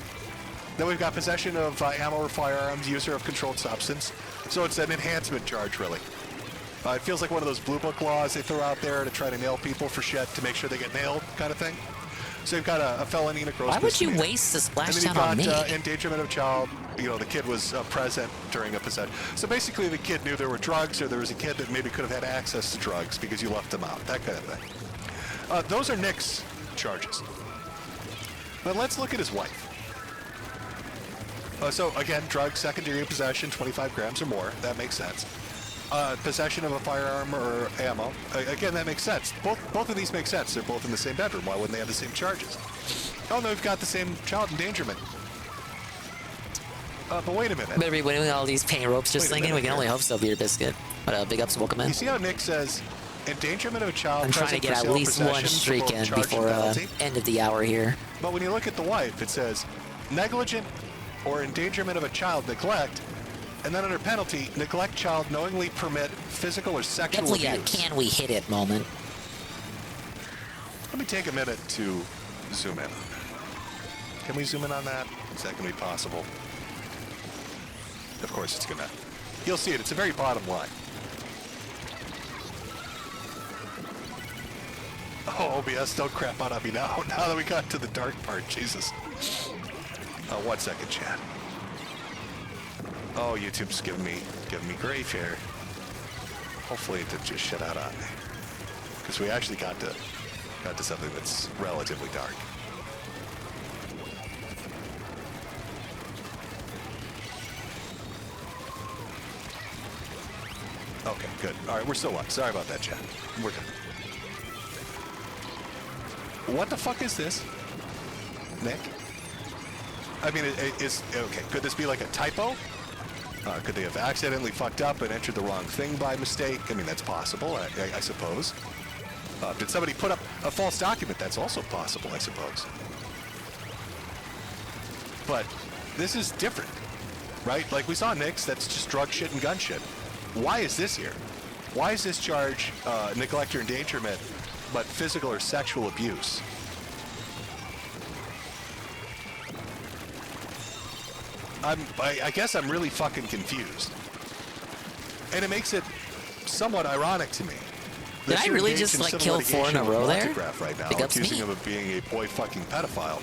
Then we've got possession of ammo or firearms, user of controlled substance. So it's an enhancement charge, really. It feels like one of those blue book laws they throw out there to try to nail people for shit to make sure they get nailed, kind of thing. So you've got a felony and a gross Why would you misdemeanor. waste the And then splashdown on you've me? got endangerment of child. The kid was present during a possession. So basically, the kid knew there were drugs, or there was a kid that maybe could have had access to drugs because you left them out. That kind of thing. Those are Nick's charges. But let's look at his wife. So again, drug second-degree possession, 25 grams or more. That makes sense. Possession of a firearm or ammo. Again, that makes sense. Both of these make sense. They're both in the same bedroom. Why wouldn't they have the same charges? Oh no, we've got the same child endangerment. But wait a minute. Better be winning all these paint ropes just Wait a thinking. We minute can only here. hope so, Beer Biscuit. But big ups, welcome in. You see how Nick says endangerment of a child I'm trying to present get for at sale or least one possession for streak both in charge and before penalty? end of the hour here. But when you look at the wife, it says negligent or endangerment of a child neglect, and then under penalty, neglect child knowingly permit physical or sexual Definitely a abuse. can we hit it moment. Let me take a minute to zoom in. Can we zoom in on that? Is that going to be possible? Of course it's going to. You'll see it. It's a very bottom line. Oh, OBS, don't crap out on me now. Now that we got to the dark part, Jesus. 1 second, chat. Oh, YouTube's giving me grief here. Hopefully it didn't just shut out on me, because we actually got to something that's relatively dark. Okay, good. All right, we're still on. Sorry about that, chat. We're done. What the fuck is this, Nick? I mean, okay. Could this be like a typo? Could they have accidentally fucked up and entered the wrong thing by mistake? I mean, that's possible, I suppose. Did somebody put up a false document? That's also possible, I suppose. But this is different, right? Like we saw Nick's, that's just drug shit and gun shit. Why is this here? Why is this charge neglect or endangerment, but physical or sexual abuse? I guess I'm really fucking confused. And it makes it somewhat ironic to me. Did I really just like kill 4 in a row there? Right now, Big ups accusing me. him of being a boy fucking pedophile.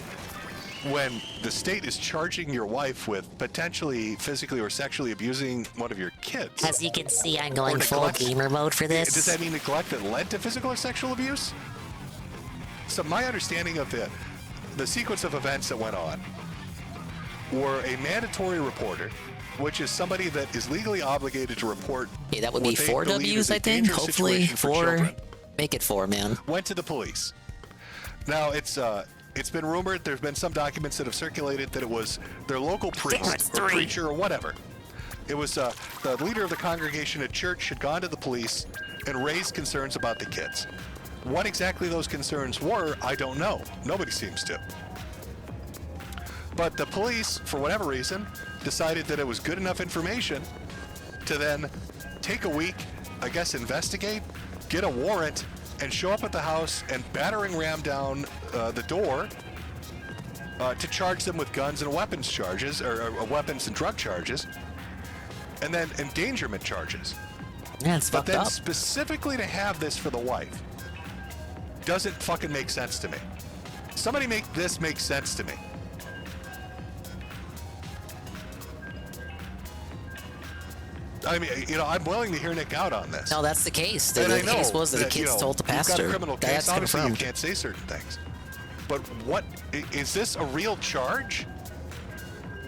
When the state is charging your wife with potentially physically or sexually abusing one of your kids. As you can see, I'm going Or full neglect. gamer mode for this. Does that mean neglect that led to physical or sexual abuse? So my understanding of the sequence of events that went on were a mandatory reporter, which is somebody that is legally obligated to report. Yeah, that would be what they 4 believe W's, is a I think. dangerous Hopefully situation for 4, children. Make it 4, man. Went to the police. Now, it's been rumored, there's been some documents that have circulated that it was their local priest or preacher or whatever. It was the leader of the congregation at church had gone to the police and raised concerns about the kids. What exactly those concerns were, I don't know. Nobody seems to. But the police, for whatever reason, decided that it was good enough information to then take a week, I guess investigate, get a warrant, and show up at the house and battering ram down the door to charge them with guns and weapons charges, or weapons and drug charges, and then endangerment charges. Yeah, it's but fucked then up. specifically to have this for the wife doesn't fucking make sense to me. Somebody make this make sense to me. I mean, you know, I'm willing to hear Nick out on this. No, that's the case. The, And I know case was that the that, kids you know, told the you've got pastor. a criminal case. That's Obviously, confirmed. you can't say certain things. But what is this a real charge?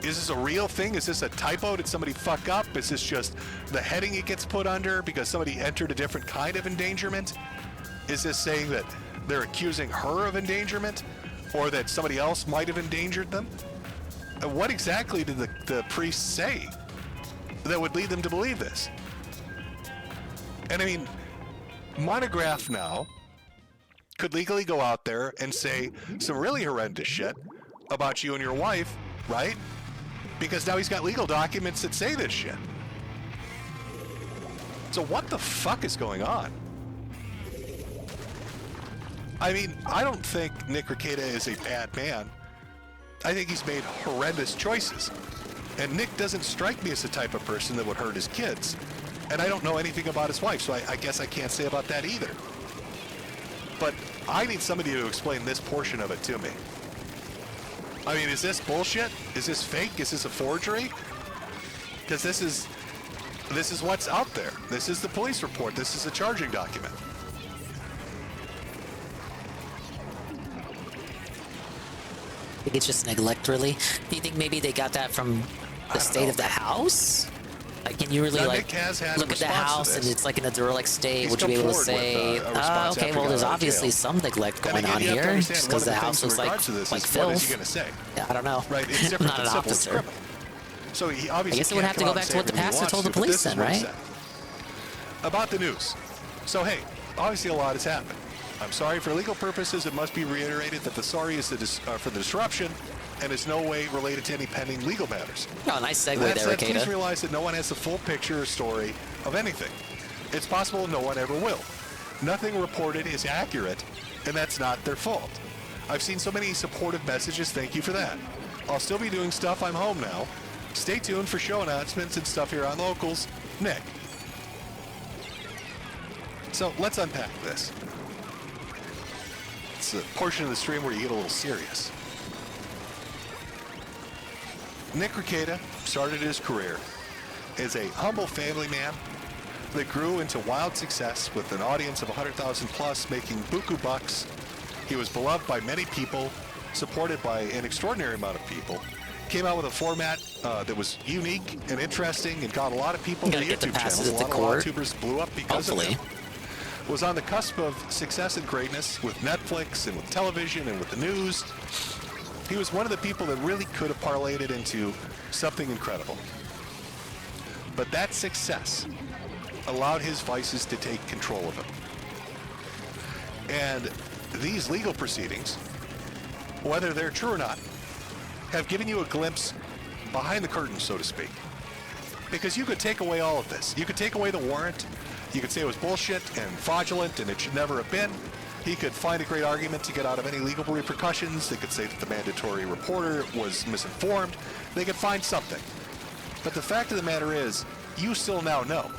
Is this a real thing? Is this a typo? Did somebody fuck up? Is this just the heading it gets put under because somebody entered a different kind of endangerment? Is this saying that they're accusing her of endangerment, or that somebody else might have endangered them? What exactly did the priest say that would lead them to believe this? And I mean, Monograph now could legally go out there and say some really horrendous shit about you and your wife, right? Because now he's got legal documents that say this shit. So what the fuck is going on? I mean, I don't think Nick Rekieta is a bad man. I think he's made horrendous choices. And Nick doesn't strike me as the type of person that would hurt his kids. And I don't know anything about his wife, so I guess I can't say about that either. But I need somebody to explain this portion of it to me. I mean, is this bullshit? Is this fake? Is this a forgery? Because this is what's out there. This is the police report. This is a charging document. I think it's just neglect, really. Do you think maybe they got that from the state of the house? Like, can you really Now, like Nick has had a look at the response to house and this. it's like in a derelict state? He's Would you come be able to forward say, with, a response okay, after well, he there's got out of obviously jail. some neglect And going again, on you have to here, understand, just one because of the the house things was in like regards to this is, filth. what is he going to say? Yeah, I don't know. Right? It's I'm different not than an civil, it's officer. criminal. So he obviously I guess it would can't have to come go out back and to say what the everything he pastor wants told the to, but police this is then, what he right? said. About the news. So hey, obviously a lot has happened. I'm sorry for legal purposes. It must be reiterated that the sorry is for the disruption and is no way related to any pending legal matters. Oh, nice segue That there, said, please Rekieta. realize that no one has the full picture or story of anything. It's possible no one ever will. Nothing reported is accurate, and that's not their fault. I've seen so many supportive messages. Thank you for that. I'll still be doing stuff. I'm home now. Stay tuned for show announcements and stuff here on Locals. Nick. So let's unpack this. It's a portion of the stream where you get a little serious. Nick Rekieta started his career as a humble family man that grew into wild success with an audience of 100,000 plus, making buku bucks. He was beloved by many people, supported by an extraordinary amount of people. Came out with a format that was unique and interesting and got a lot of people to Gotta get the YouTube passes channels. A at the lot of court. YouTubers blew up because of Hopefully. him. Was on the cusp of success and greatness with Netflix and with television and with the news. He was one of the people that really could have parlayed it into something incredible. But that success allowed his vices to take control of him. And these legal proceedings, whether they're true or not, have given you a glimpse behind the curtain, so to speak. Because you could take away all of this. You could take away the warrant. You could say it was bullshit and fraudulent and it should never have been. He could find a great argument to get out of any legal repercussions. They could say that the mandatory reporter was misinformed. They could find something. But the fact of the matter is, you still now know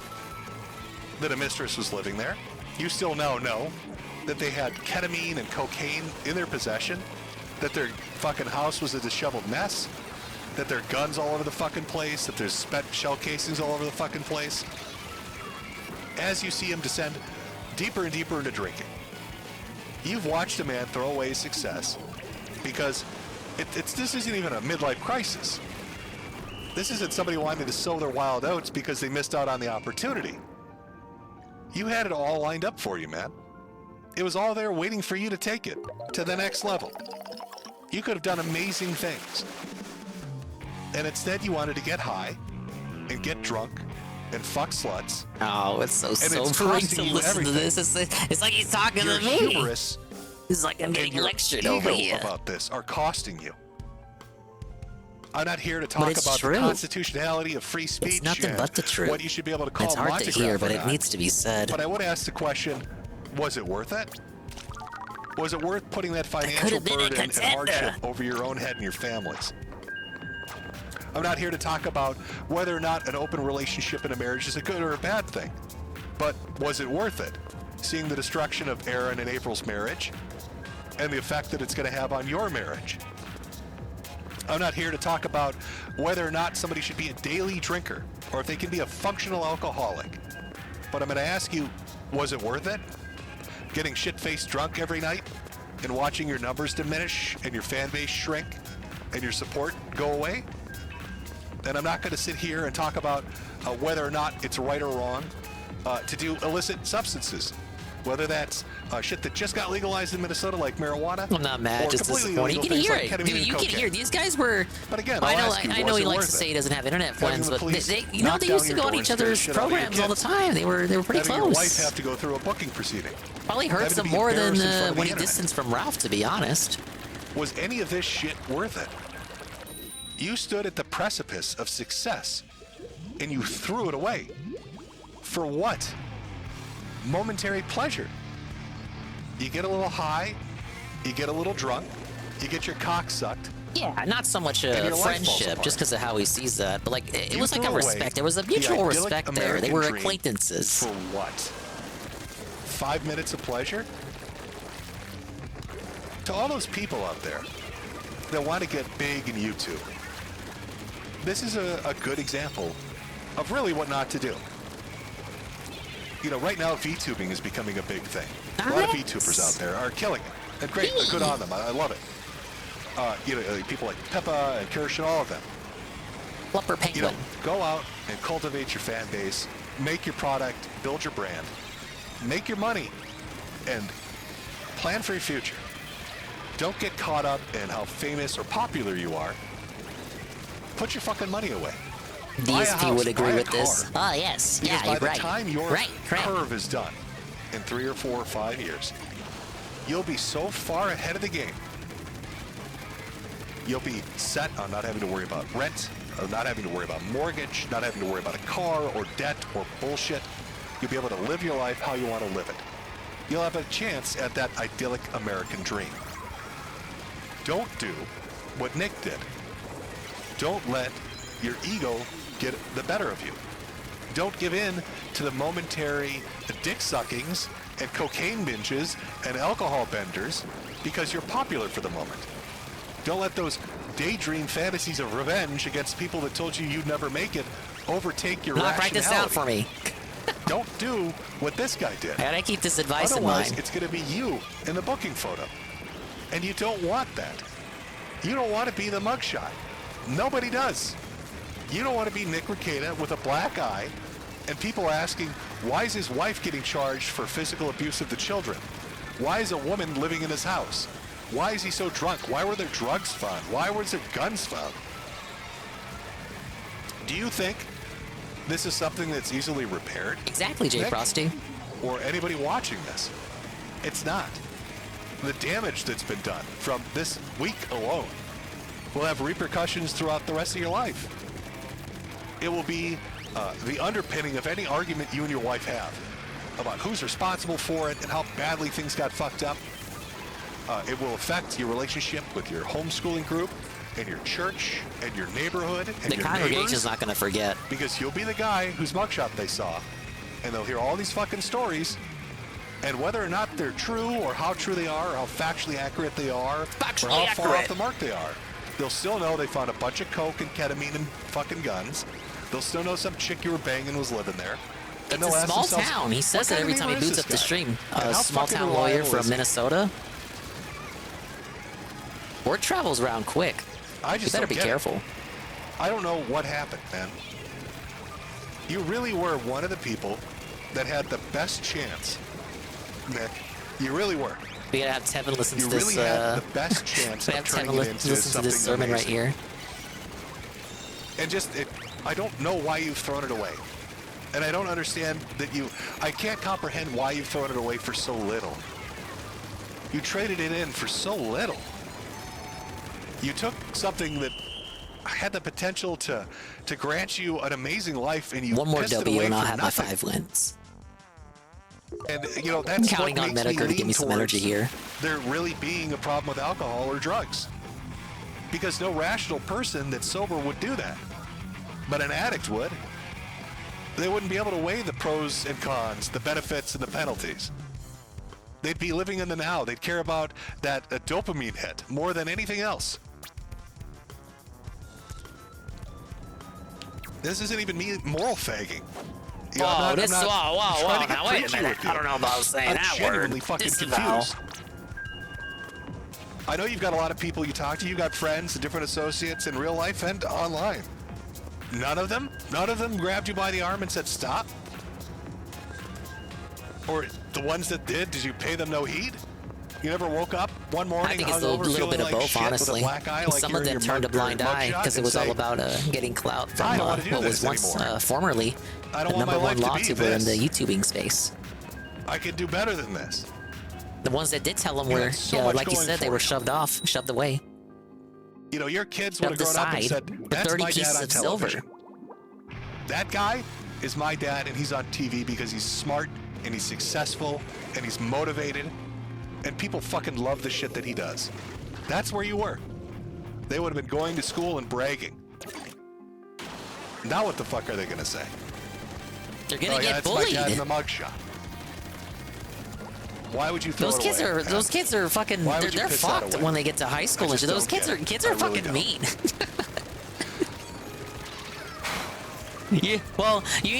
that a mistress was living there. You still now know that they had ketamine and cocaine in their possession, that their fucking house was a disheveled mess, that there are guns all over the fucking place, that there's spent shell casings all over the fucking place. As you see him descend deeper and deeper into drinking, you've watched a man throw away success because this isn't even a midlife crisis. This isn't somebody wanting to sow their wild oats because they missed out on the opportunity. You had it all lined up for you, man. It was all there waiting for you to take it to the next level. You could have done amazing things. And instead you wanted to get high and get drunk and fuck sluts. Oh, it's so and sobering it's to costing you listen to everything. this. It's like he's talking Your to me. hubris It's like I'm getting and your lectured ego over here. about this are costing you. I'm not here to But talk it's about true. the constitutionality of free speech. It's nothing and but the truth. What you should be able to call It's hard Monte to hear, Graph but or it not. needs to be said. But I would ask the question, was it worth it? Was it worth putting that financial could've been a burden and contender. hardship over your own head and your families? I'm not here to talk about whether or not an open relationship in a marriage is a good or a bad thing. But was it worth it? Seeing the destruction of Aaron and April's marriage and the effect that it's going to have on your marriage. I'm not here to talk about whether or not somebody should be a daily drinker or if they can be a functional alcoholic. But I'm going to ask you, was it worth it? Getting shit-faced drunk every night and watching your numbers diminish and your fan base shrink and your support go away? And I'm not going to sit here and talk about whether or not it's right or wrong to do illicit substances. Whether that's shit that just got legalized in Minnesota, like marijuana. I'm not mad, or just completely disappointed. You can illegal hear things it. like Dude, ketamine and you can cocaine. hear. These guys were. But again, I I'll know. ask you, I know was he it likes worth to say it? he doesn't have internet Having friends, the but police they knock they down used to your go on door each and scare other's shit out of your programs all the kids. time. They were pretty Having close. your wife have to go through a booking proceeding. Probably hurts Having to him be more than embarrassed in front of the when he internet. distanced from Ralph, to be honest. Was any of this shit worth it? You stood at the precipice of success and you threw it away. For what? Momentary pleasure. You get a little high, you get a little drunk, you get your cock sucked. Yeah, not so much And a your life falls friendship, apart. just because of how he sees that, but like it You was like a threw away respect. There was a the mutual idyllic respect there. They American were dream acquaintances. For what? 5 minutes of pleasure? To all those people out there that want to get big in YouTube, this is a good example of really what not to do. You know, right now VTubing is becoming a big thing. A lot of VTubers out there are killing it. And great, good on them. I love it. You know, people like Peppa and Kirsch and all of them. Flupper Penguin. You know, go out and cultivate your fan base, make your product, build your brand, make your money, and plan for your future. Don't get caught up in how famous or popular you are. Put your fucking money away. Buy a DSP house, would agree buy a with this. car. Oh, yes. Because Yeah, by you're the right. time your Right, correct. curve is done, in 3 or 4 or 5 years, you'll be so far ahead of the game. You'll be set on not having to worry about rent, or not having to worry about mortgage, not having to worry about a car or debt or bullshit. You'll be able to live your life how you want to live it. You'll have a chance at that idyllic American dream. Don't do what Nick did. Don't let your ego get the better of you. Don't give in to the momentary dick suckings and cocaine binges and alcohol benders because you're popular for the moment. Don't let those daydream fantasies of revenge against people that told you you'd never make it overtake your Knock, write this down for me. Don't do what this guy did. I gotta keep this advice in Otherwise, mind. it's going to be you in the booking photo. And you don't want that. You don't want to be the mugshot. Nobody does. You don't want to be Nick Rekieta with a black eye and people asking, why is his wife getting charged for physical abuse of the children? Why is a woman living in his house? Why is he so drunk? Why were there drugs found? Why was there guns found? Do you think this is something that's easily repaired? Exactly, Jay Nick? Frosty. Or anybody watching this? It's not. The damage that's been done from this week alone will have repercussions throughout the rest of your life. It will be the underpinning of any argument you and your wife have about who's responsible for it and how badly things got fucked up. It will affect your relationship with your homeschooling group and your church and your neighborhood and The your congregation's neighbors, not gonna forget. because you'll be the guy whose mugshot they saw, and they'll hear all these fucking stories, and whether or not they're true or how true they are or how factually accurate they are or how far off the mark they are, they'll still know they found a bunch of coke and ketamine and fucking guns. They'll still know some chick you were banging was living there. And It's they'll a ask small themselves, town. He what says it kind of every time he neighbor is boots up the this guy? stream. And A how small fucking town lawyer reliable from is he? Minnesota. Word travels around quick. I just You better don't be get it. careful. I don't know what happened, man. You really were one of the people that had the best chance, Nick, You really were. We gotta have Tevin listen You to this. really had the best chance we of have turning Tevin it into listen to something this sermon right amazing. here. And just, I don't know why you've thrown it away. And I don't understand that I can't comprehend why you've thrown it away for so little. You traded it in for so little. You took something that had the potential to grant you an amazing life, and you One more pissed it W away and I'll for have nothing. my 5 wins. And, you know, that's I'm counting what on makes me Metokur to give lean me some energy towards here. there really being a problem with alcohol or drugs. Because no rational person that's sober would do that. But an addict would. They wouldn't be able to weigh the pros and cons, the benefits and the penalties. They'd be living in the now. They'd care about that dopamine hit more than anything else. This isn't even me moral fagging. You know, Whoa, I'm this, not whoa, trying to get now wait a preachy minute. with you. I don't know about saying I'm that genuinely word. fucking Disavow. confused. I know you've got a lot of people you talk to. You got friends, different associates in real life and online. None of them grabbed you by the arm and said stop? Or the ones that did you pay them no heed? You never woke up one morning I think it's a hungover, little feeling bit of like both, shit with a honestly. black eye, like Some you're of in them your turned a blind eye mugshot because it and was all say, about getting clout from I don't wanna do what this was once anymore. formerly I the don't want number my one life law to be tuber in the this. YouTubing space. I could do better than this. The ones that did tell them You were, had so yeah, much like you going said, they for were you. shoved off, shoved away. You know, your kids would have Shoved grown up and aside said, for that's 30 my dad pieces on of silver. television. That guy is my dad, and he's on TV because he's smart, and he's successful, and he's motivated, and people fucking love the shit that he does. That's where you were. They would have been going to school and bragging. Now what the fuck are they gonna say? They're gonna oh, yeah, get it's bullied. my dad in the mugshot. Why would you throw Those it kids away? are those kids are fucking Why they're, would you they're piss that fucked away? when they get to high school I and just shit. Those don't kids get are it. kids I are really fucking don't. mean. Yeah, well, you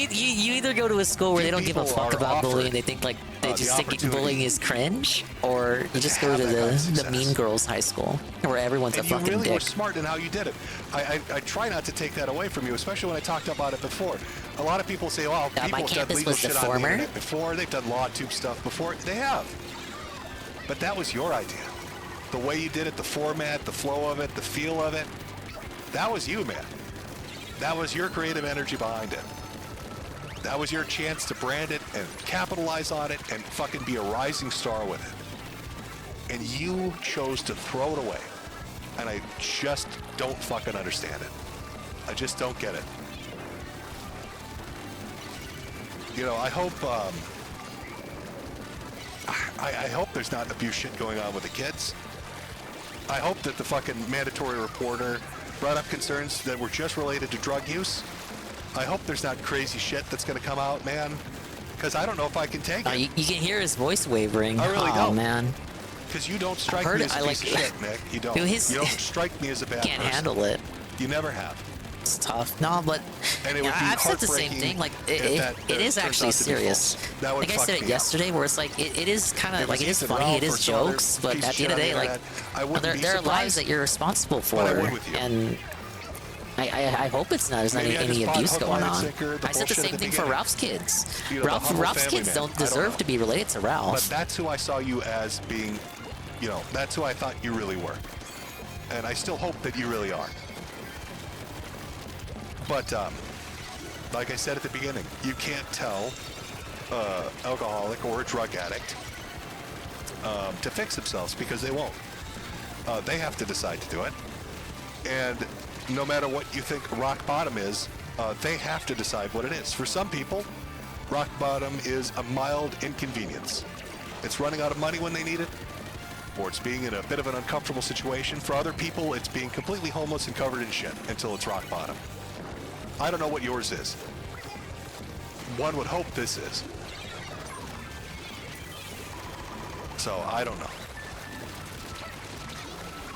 either go to a school where they don't give a people fuck are about bullying, offered, they think like they the just think opportunity bullying is cringe, or you just go have to that kind of the success. mean girls high school where everyone's And a you fucking really were dick. smart in how you did it. I try not to take that away from you, especially when I talked about it before. A lot of people say, "Oh, my people have done campus legal was the shit on the former. internet before. They've done law tube stuff before." They have, but that was your idea. The way you did it, the format, the flow of it, the feel of it. That was you, man. That was your creative energy behind it. That was your chance to brand it and capitalize on it and fucking be a rising star with it. And you chose to throw it away. And I just don't fucking understand it. I just don't get it. You know, I hope, I hope there's not abuse shit going on with the kids. I hope that the fucking mandatory reporter brought up concerns that were just related to drug use. I hope there's not crazy shit that's going to come out, man. Because I don't know if I can take it. You can hear his voice wavering. I really oh, don't. man. Because you don't strike heard me it. as a I piece like- of shit, Nick. You don't. Dude, his- You don't strike me as a bad Can't person. handle it. You never have. It's tough. No, but And it would be I've said the same heartbreaking thing. Like if that it is turns actually out to be serious. false. That would Like I fuck said it me up. yesterday, where it's like it is kind If of like it it was is Ethan funny, Ralph it or is some other jokes, but piece at of the end of the shit day, on the like internet, I wouldn't be there are lives surprised. that you're responsible for, But I would with you. and I hope it's not. There's not Maybe I any just bought abuse hook, going line, and on. sinker, the I said the bullshit same at the thing for beginning. Ralph's kids. You know, the humble Ralph's family kids man. don't I don't deserve know. to be related to Ralph. But that's who I saw you as being, you know, that's who I thought you really were. And I still hope that you really are. But, like I said at the beginning, you can't tell alcoholic or a drug addict to fix themselves because they won't. They have to decide to do it. And no matter what you think rock bottom is, they have to decide what it is. For some people, rock bottom is a mild inconvenience. It's running out of money when they need it, or it's being in a bit of an uncomfortable situation. For other people, it's being completely homeless and covered in shit until it's rock bottom. I don't know what yours is. One would hope this is. So, I don't know.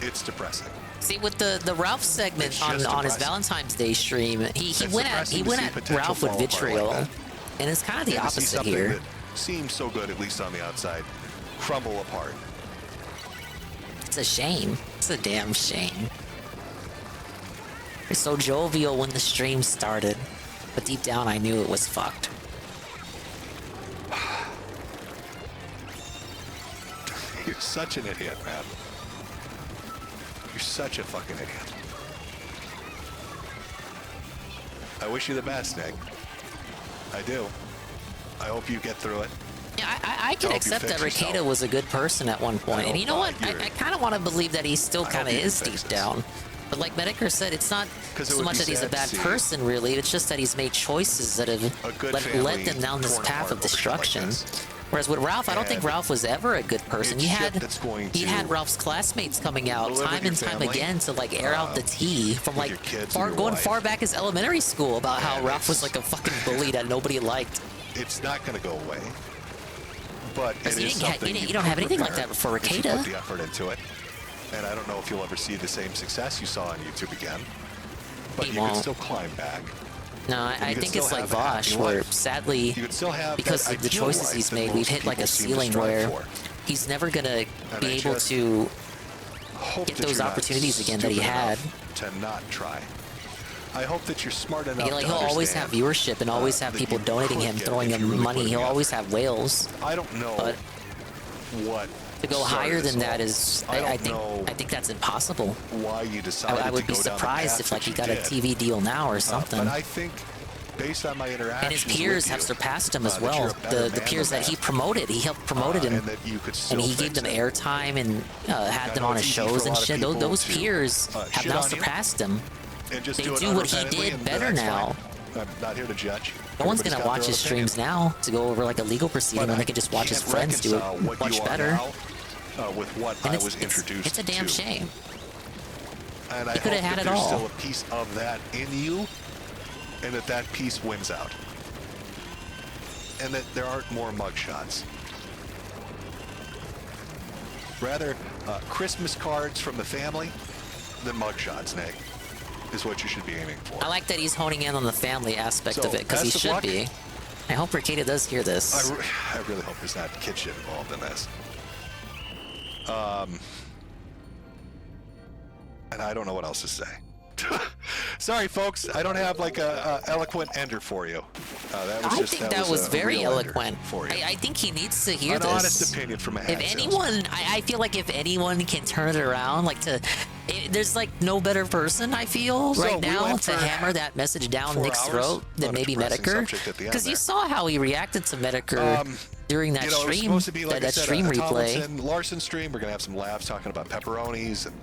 It's depressing. See, with the Ralph segment It's on just his depressing. Valentine's Day stream, he It's went depressing at to see potential Ralph with fall apart like vitriol, that. and it's kind of the And to see opposite something here. that seems so good, at least on the outside, crumble apart. It's a shame. It's a damn shame. You're so jovial when the stream started, but deep down I knew it was fucked. You're such an idiot, man. You're such a fucking idiot. I wish you the best, Nick. I do. I hope you get through it. Yeah, I can accept that Ricada was a good person at one point. And you know what? I kind of want to believe that he still kind of is deep down. But like Metokur said, it's not so much that he's a bad person, really. It's just that he's made choices that have led them down this path of destruction. Whereas with Ralph, I don't think Ralph was ever a good person. He had Ralph's classmates coming out time and time again to like air out the tea from like going far back as elementary school about how Ralph was like a fucking bully that nobody liked. It's not going to go away. But it you is something you don't have anything like that for if you Ricada. put the effort into it. And I don't know if you'll ever see the same success you saw on YouTube again. But you can still climb back. No, I think it's like Vosh, where sadly, because of the choices he's made, we've hit like a ceiling where he's never gonna be able to get those opportunities again that he had. To not try. I hope that you're smart enough. Like he'll always have viewership and always have people donating him, throwing him money. He'll always have whales. I don't know what. To go higher than that is, I think that's impossible. Why you decided I would to be go down the surprised path if like that he got you a did. TV deal now or something. But I think, based on my interactions And his peers have surpassed him as well. The peers that he promoted, he helped promoted him, and he gave them airtime and had them on his shows and shit. Those peers have now surpassed him. And just They do it do what he unrepetitively, did and better that's now. fine. I'm not here to judge. No one's gonna Everybody's got watch their his own opinion. streams now to go over like a legal proceeding when they can just watch his Can't friends do it reconcile what much you are better. now, with what And I it's- was introduced It's a damn to. shame. And I He hope coulda had that it there's all. still a piece of that in you, and that piece wins out. And that there aren't more mugshots. Rather, Christmas cards from the family than mugshots, Nick, is what you should be aiming for. I like that he's honing in on the family aspect So, of it, because he best of should luck. be. I hope Ricada does hear this. I really hope there's not kid shit involved in this. And I don't know what else to say. Sorry, folks. I don't have like a eloquent ender for you. I think that was a very real ender eloquent. for you. I think he needs to hear An this. honest opinion from a head If anyone, I feel like if anyone can turn it around, like there's like no better person, I feel, So right we now went to for hammer that message down 4 Nick's hours throat than on a maybe depressing Metokur. subject at the end Because you there. saw how he reacted to Metokur during that You know, it was stream, supposed to be, like I that said, stream a replay. Tomlinson Larson stream. We're gonna have some laughs talking about pepperonis and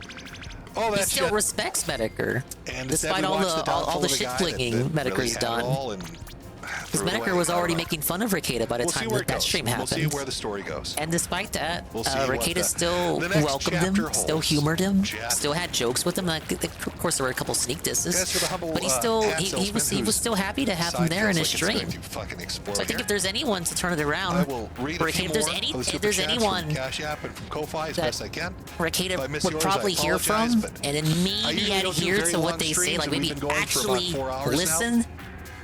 all that He still shit. respects Metokur, And despite then we all watched the all downfall the of a shit guy flinging that really Metokur's had it done. all and Because threw it Metokur away. was I don't already know. making fun of Ricada by the We'll see time where that it that goes. stream We'll happened. see where the story goes. And despite that, We'll see what Ricada the still next welcomed chapter him, still holds. humored him, Jeff. still had jokes with him. Like, of course, there were a couple sneak disses, As for the humble, but he still ad he salesman was still happy to have him whose there in side his feels like stream. it's going to fucking explode So I think here. if there's anyone to turn it around, I will read a few if there's more any, of the if super there's chats anyone from Cash App and from Ko-Fi as that best I can. Ricada If I miss would yours, I probably hear apologize, from but and then I maybe usually don't do adhere very to what long they say, streams, like and we've maybe been going for about actually 4 hours now. listen.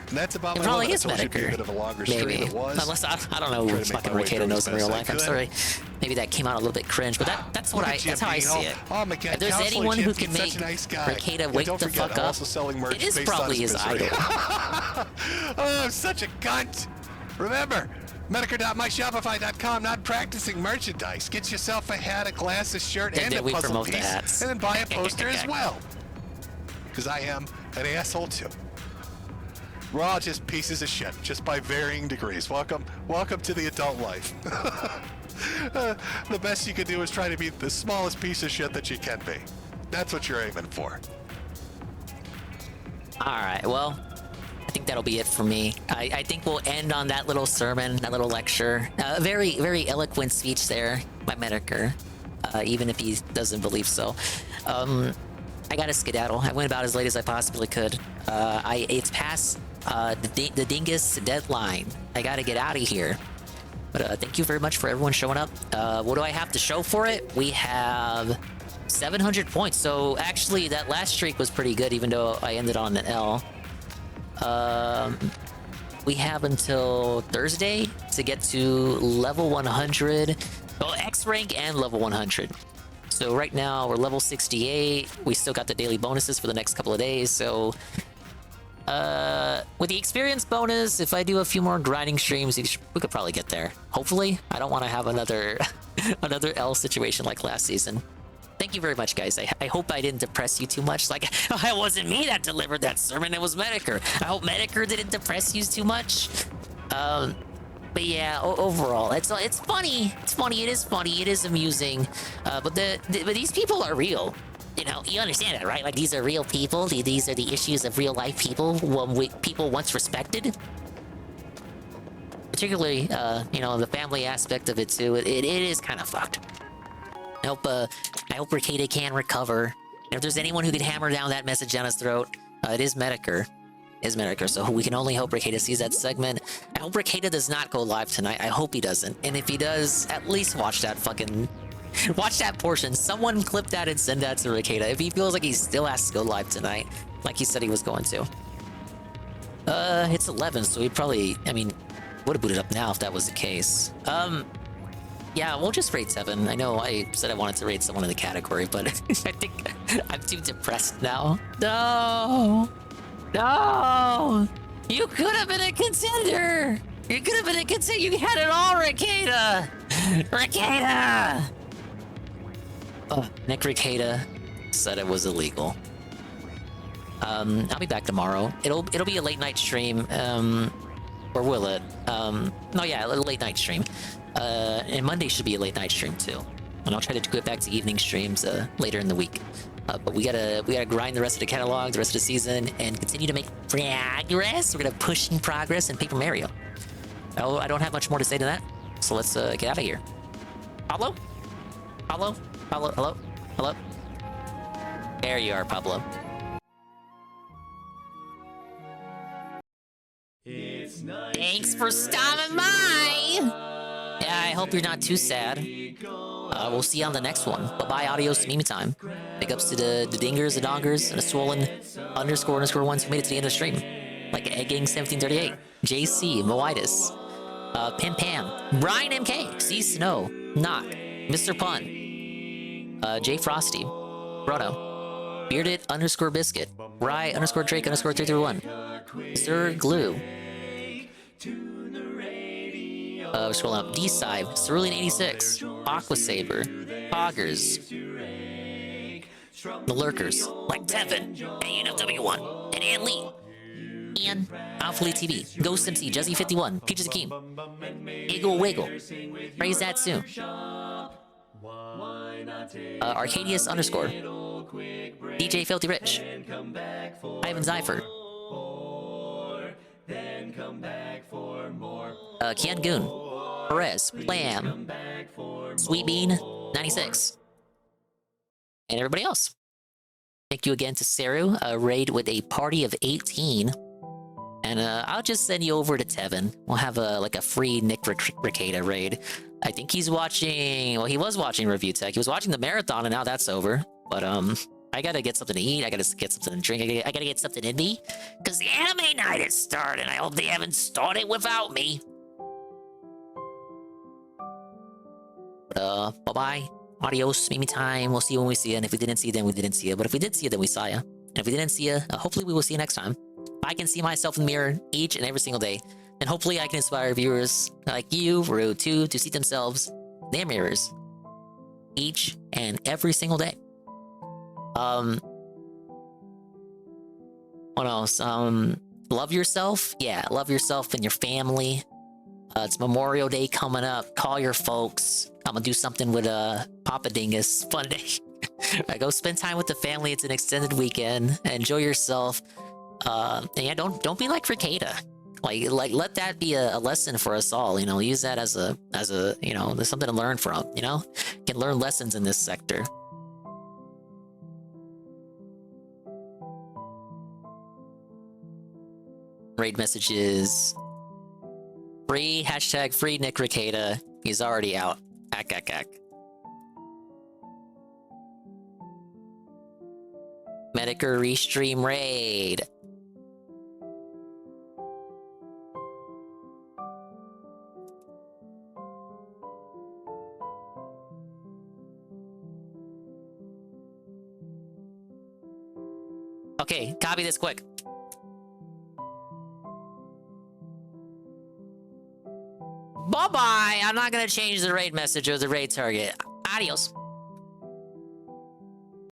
And that's about It my probably limit. is I told you it'd be a Metokur. bit of a longer Maybe. stream. It was. Unless I don't know Try who to make fucking my way Ricada through knows as in real best I life. I'm could. sorry. Maybe that came out a little bit cringe, but that's what Look at Jim that's how I being see all, it. "Oh, my God, If there's counselor anyone who Jim, can he's make such a nice guy." Ricada Yeah, wake don't the forget, fuck I'm up, also selling merch it is based on probably his his misery. idol. Oh, I'm such a cunt. Remember, Metokur.myshopify.com, not practicing merchandise. Get yourself a hat, a glass, a shirt, Then and a we puzzle promote the piece. hats. And then buy a poster as well. Because I am an asshole too. We're all just pieces of shit, just by varying degrees. Welcome to the adult life. The best you can do is try to be the smallest piece of shit that you can be. That's what you're aiming for. All right, well, I think that'll be it for me. I think we'll end on that little sermon, that little lecture. Very, very eloquent speech there by Metokur, even if he doesn't believe so. I got to skedaddle. I went about as late as I possibly could. It's past the dingus deadline. I got to get out of here. But thank you very much for everyone showing up. What do I have to show for it? We have 700 points. So actually, that last streak was pretty good, even though I ended on an L. We have until Thursday to get to level 100. Well, X rank and level 100. So right now we're level 68. We still got the daily bonuses for the next couple of days. So with the experience bonus, if I do a few more grinding streams, we could probably get there. Hopefully. I don't want to have another Another L situation like last season. Thank you very much, guys. I hope I didn't depress you too much. Like, it wasn't me that delivered that sermon. It was Metokur. I hope Metokur didn't depress you too much. But yeah, overall, it's funny. It's funny. It is funny. It is amusing. But but these people are real. You know, you understand that, right? Like, these are real people. These are the issues of real life people. People once respected. Particularly, you know, the family aspect of it too. It is kind of fucked. I hope Ricada can recover. And if there's anyone who could hammer down that message down his throat, it is Metokur. So we can only hope Ricada sees that segment. I hope Ricada does not go live tonight. I hope he doesn't. And if he does, at least watch that fucking... watch that portion. Someone clip that and send that to Ricada. If he feels like he still has to go live tonight, like he said he was going to. It's 11, so he probably... I mean, would have booted up now if that was the case. Yeah, we'll just rate 7. I know I said I wanted to rate someone in the category, but I think I'm too depressed now. No! No! You could have been a contender! You could have been a contender! You had it all, Ricada! Ricada! Oh, Nick Ricada said it was illegal. I'll be back tomorrow. It'll be a late night stream, or will it? No, yeah, a late night stream. And Monday should be a late night stream too. And I'll try to get back to evening streams later in the week. But we gotta grind the rest of the catalog, the rest of the season, and continue to make progress. We're gonna push in progress in Paper Mario. Oh, I don't have much more to say to that. So let's get out of here. Pablo? Pablo? Pablo? Hello? Hello? There you are, Pablo. Thanks for stopping by! Yeah, I hope you're not too sad. We'll see you on the next one. Bye-bye, adios, meme time. Big ups to the dingers, the dongers, and the swollen _ ones who made it to the end of the stream. Like Egging1738, JC, Moitis, Pim Pam, Brian MK, C Snow, Knock, Mr. Pun, J Frosty, Bruno, Bearded _ Biscuit, Rye _ Drake _ 331, Sir Glue, scroll up, D-Side, Cerulean86, Aqua Saber, Poggers, The Lurkers, like Tevin, ANFW1, and Ann Lee, Ian, Alpha TV, Ghost MC, Jesse51, Peaches Akeem, Eagle Wiggle, Praise That Soon, Arcadius _ DJ Filthy Rich, Ivan Zyfer, Kian Goon, Perez, Blam, Sweet Bean, 96, and everybody else. Thank you again to Saru, raid with a party of 18. And I'll just send you over to Tevin. We'll have a free Nick Ricada raid. I think he's watching, well, he was watching Review Tech. He was watching the marathon, and now that's over. But I gotta get something to eat. I gotta get something to drink. I gotta get something in me. Because the anime night has started. I hope they haven't started without me. But, bye-bye. Adios. Mimi time. We'll see you when we see you. And if we didn't see you, then we didn't see you. But if we did see you, then we saw you. And if we didn't see you, hopefully we will see you next time. If I can see myself in the mirror each and every single day, then hopefully I can inspire viewers like you, Rue, too, to see themselves in their mirrors each and every single day. What else? Love yourself. Yeah, love yourself and your family. It's Memorial Day coming up. Call your folks. I'm gonna do something with Papa Dingus. Fun day. Go spend time with the family. It's an extended weekend. Enjoy yourself. And yeah, don't be like Ricada. Like let that be a lesson for us all. You know, use that as a you know, there's something to learn from. You know, you can learn lessons in this sector. Raid messages. Free hashtag free Nick Ricada. He's already out. Ack. Metokur Restream raid. Okay, copy this quick. Bye-bye. I'm not going to change the raid message or the raid target. Adios.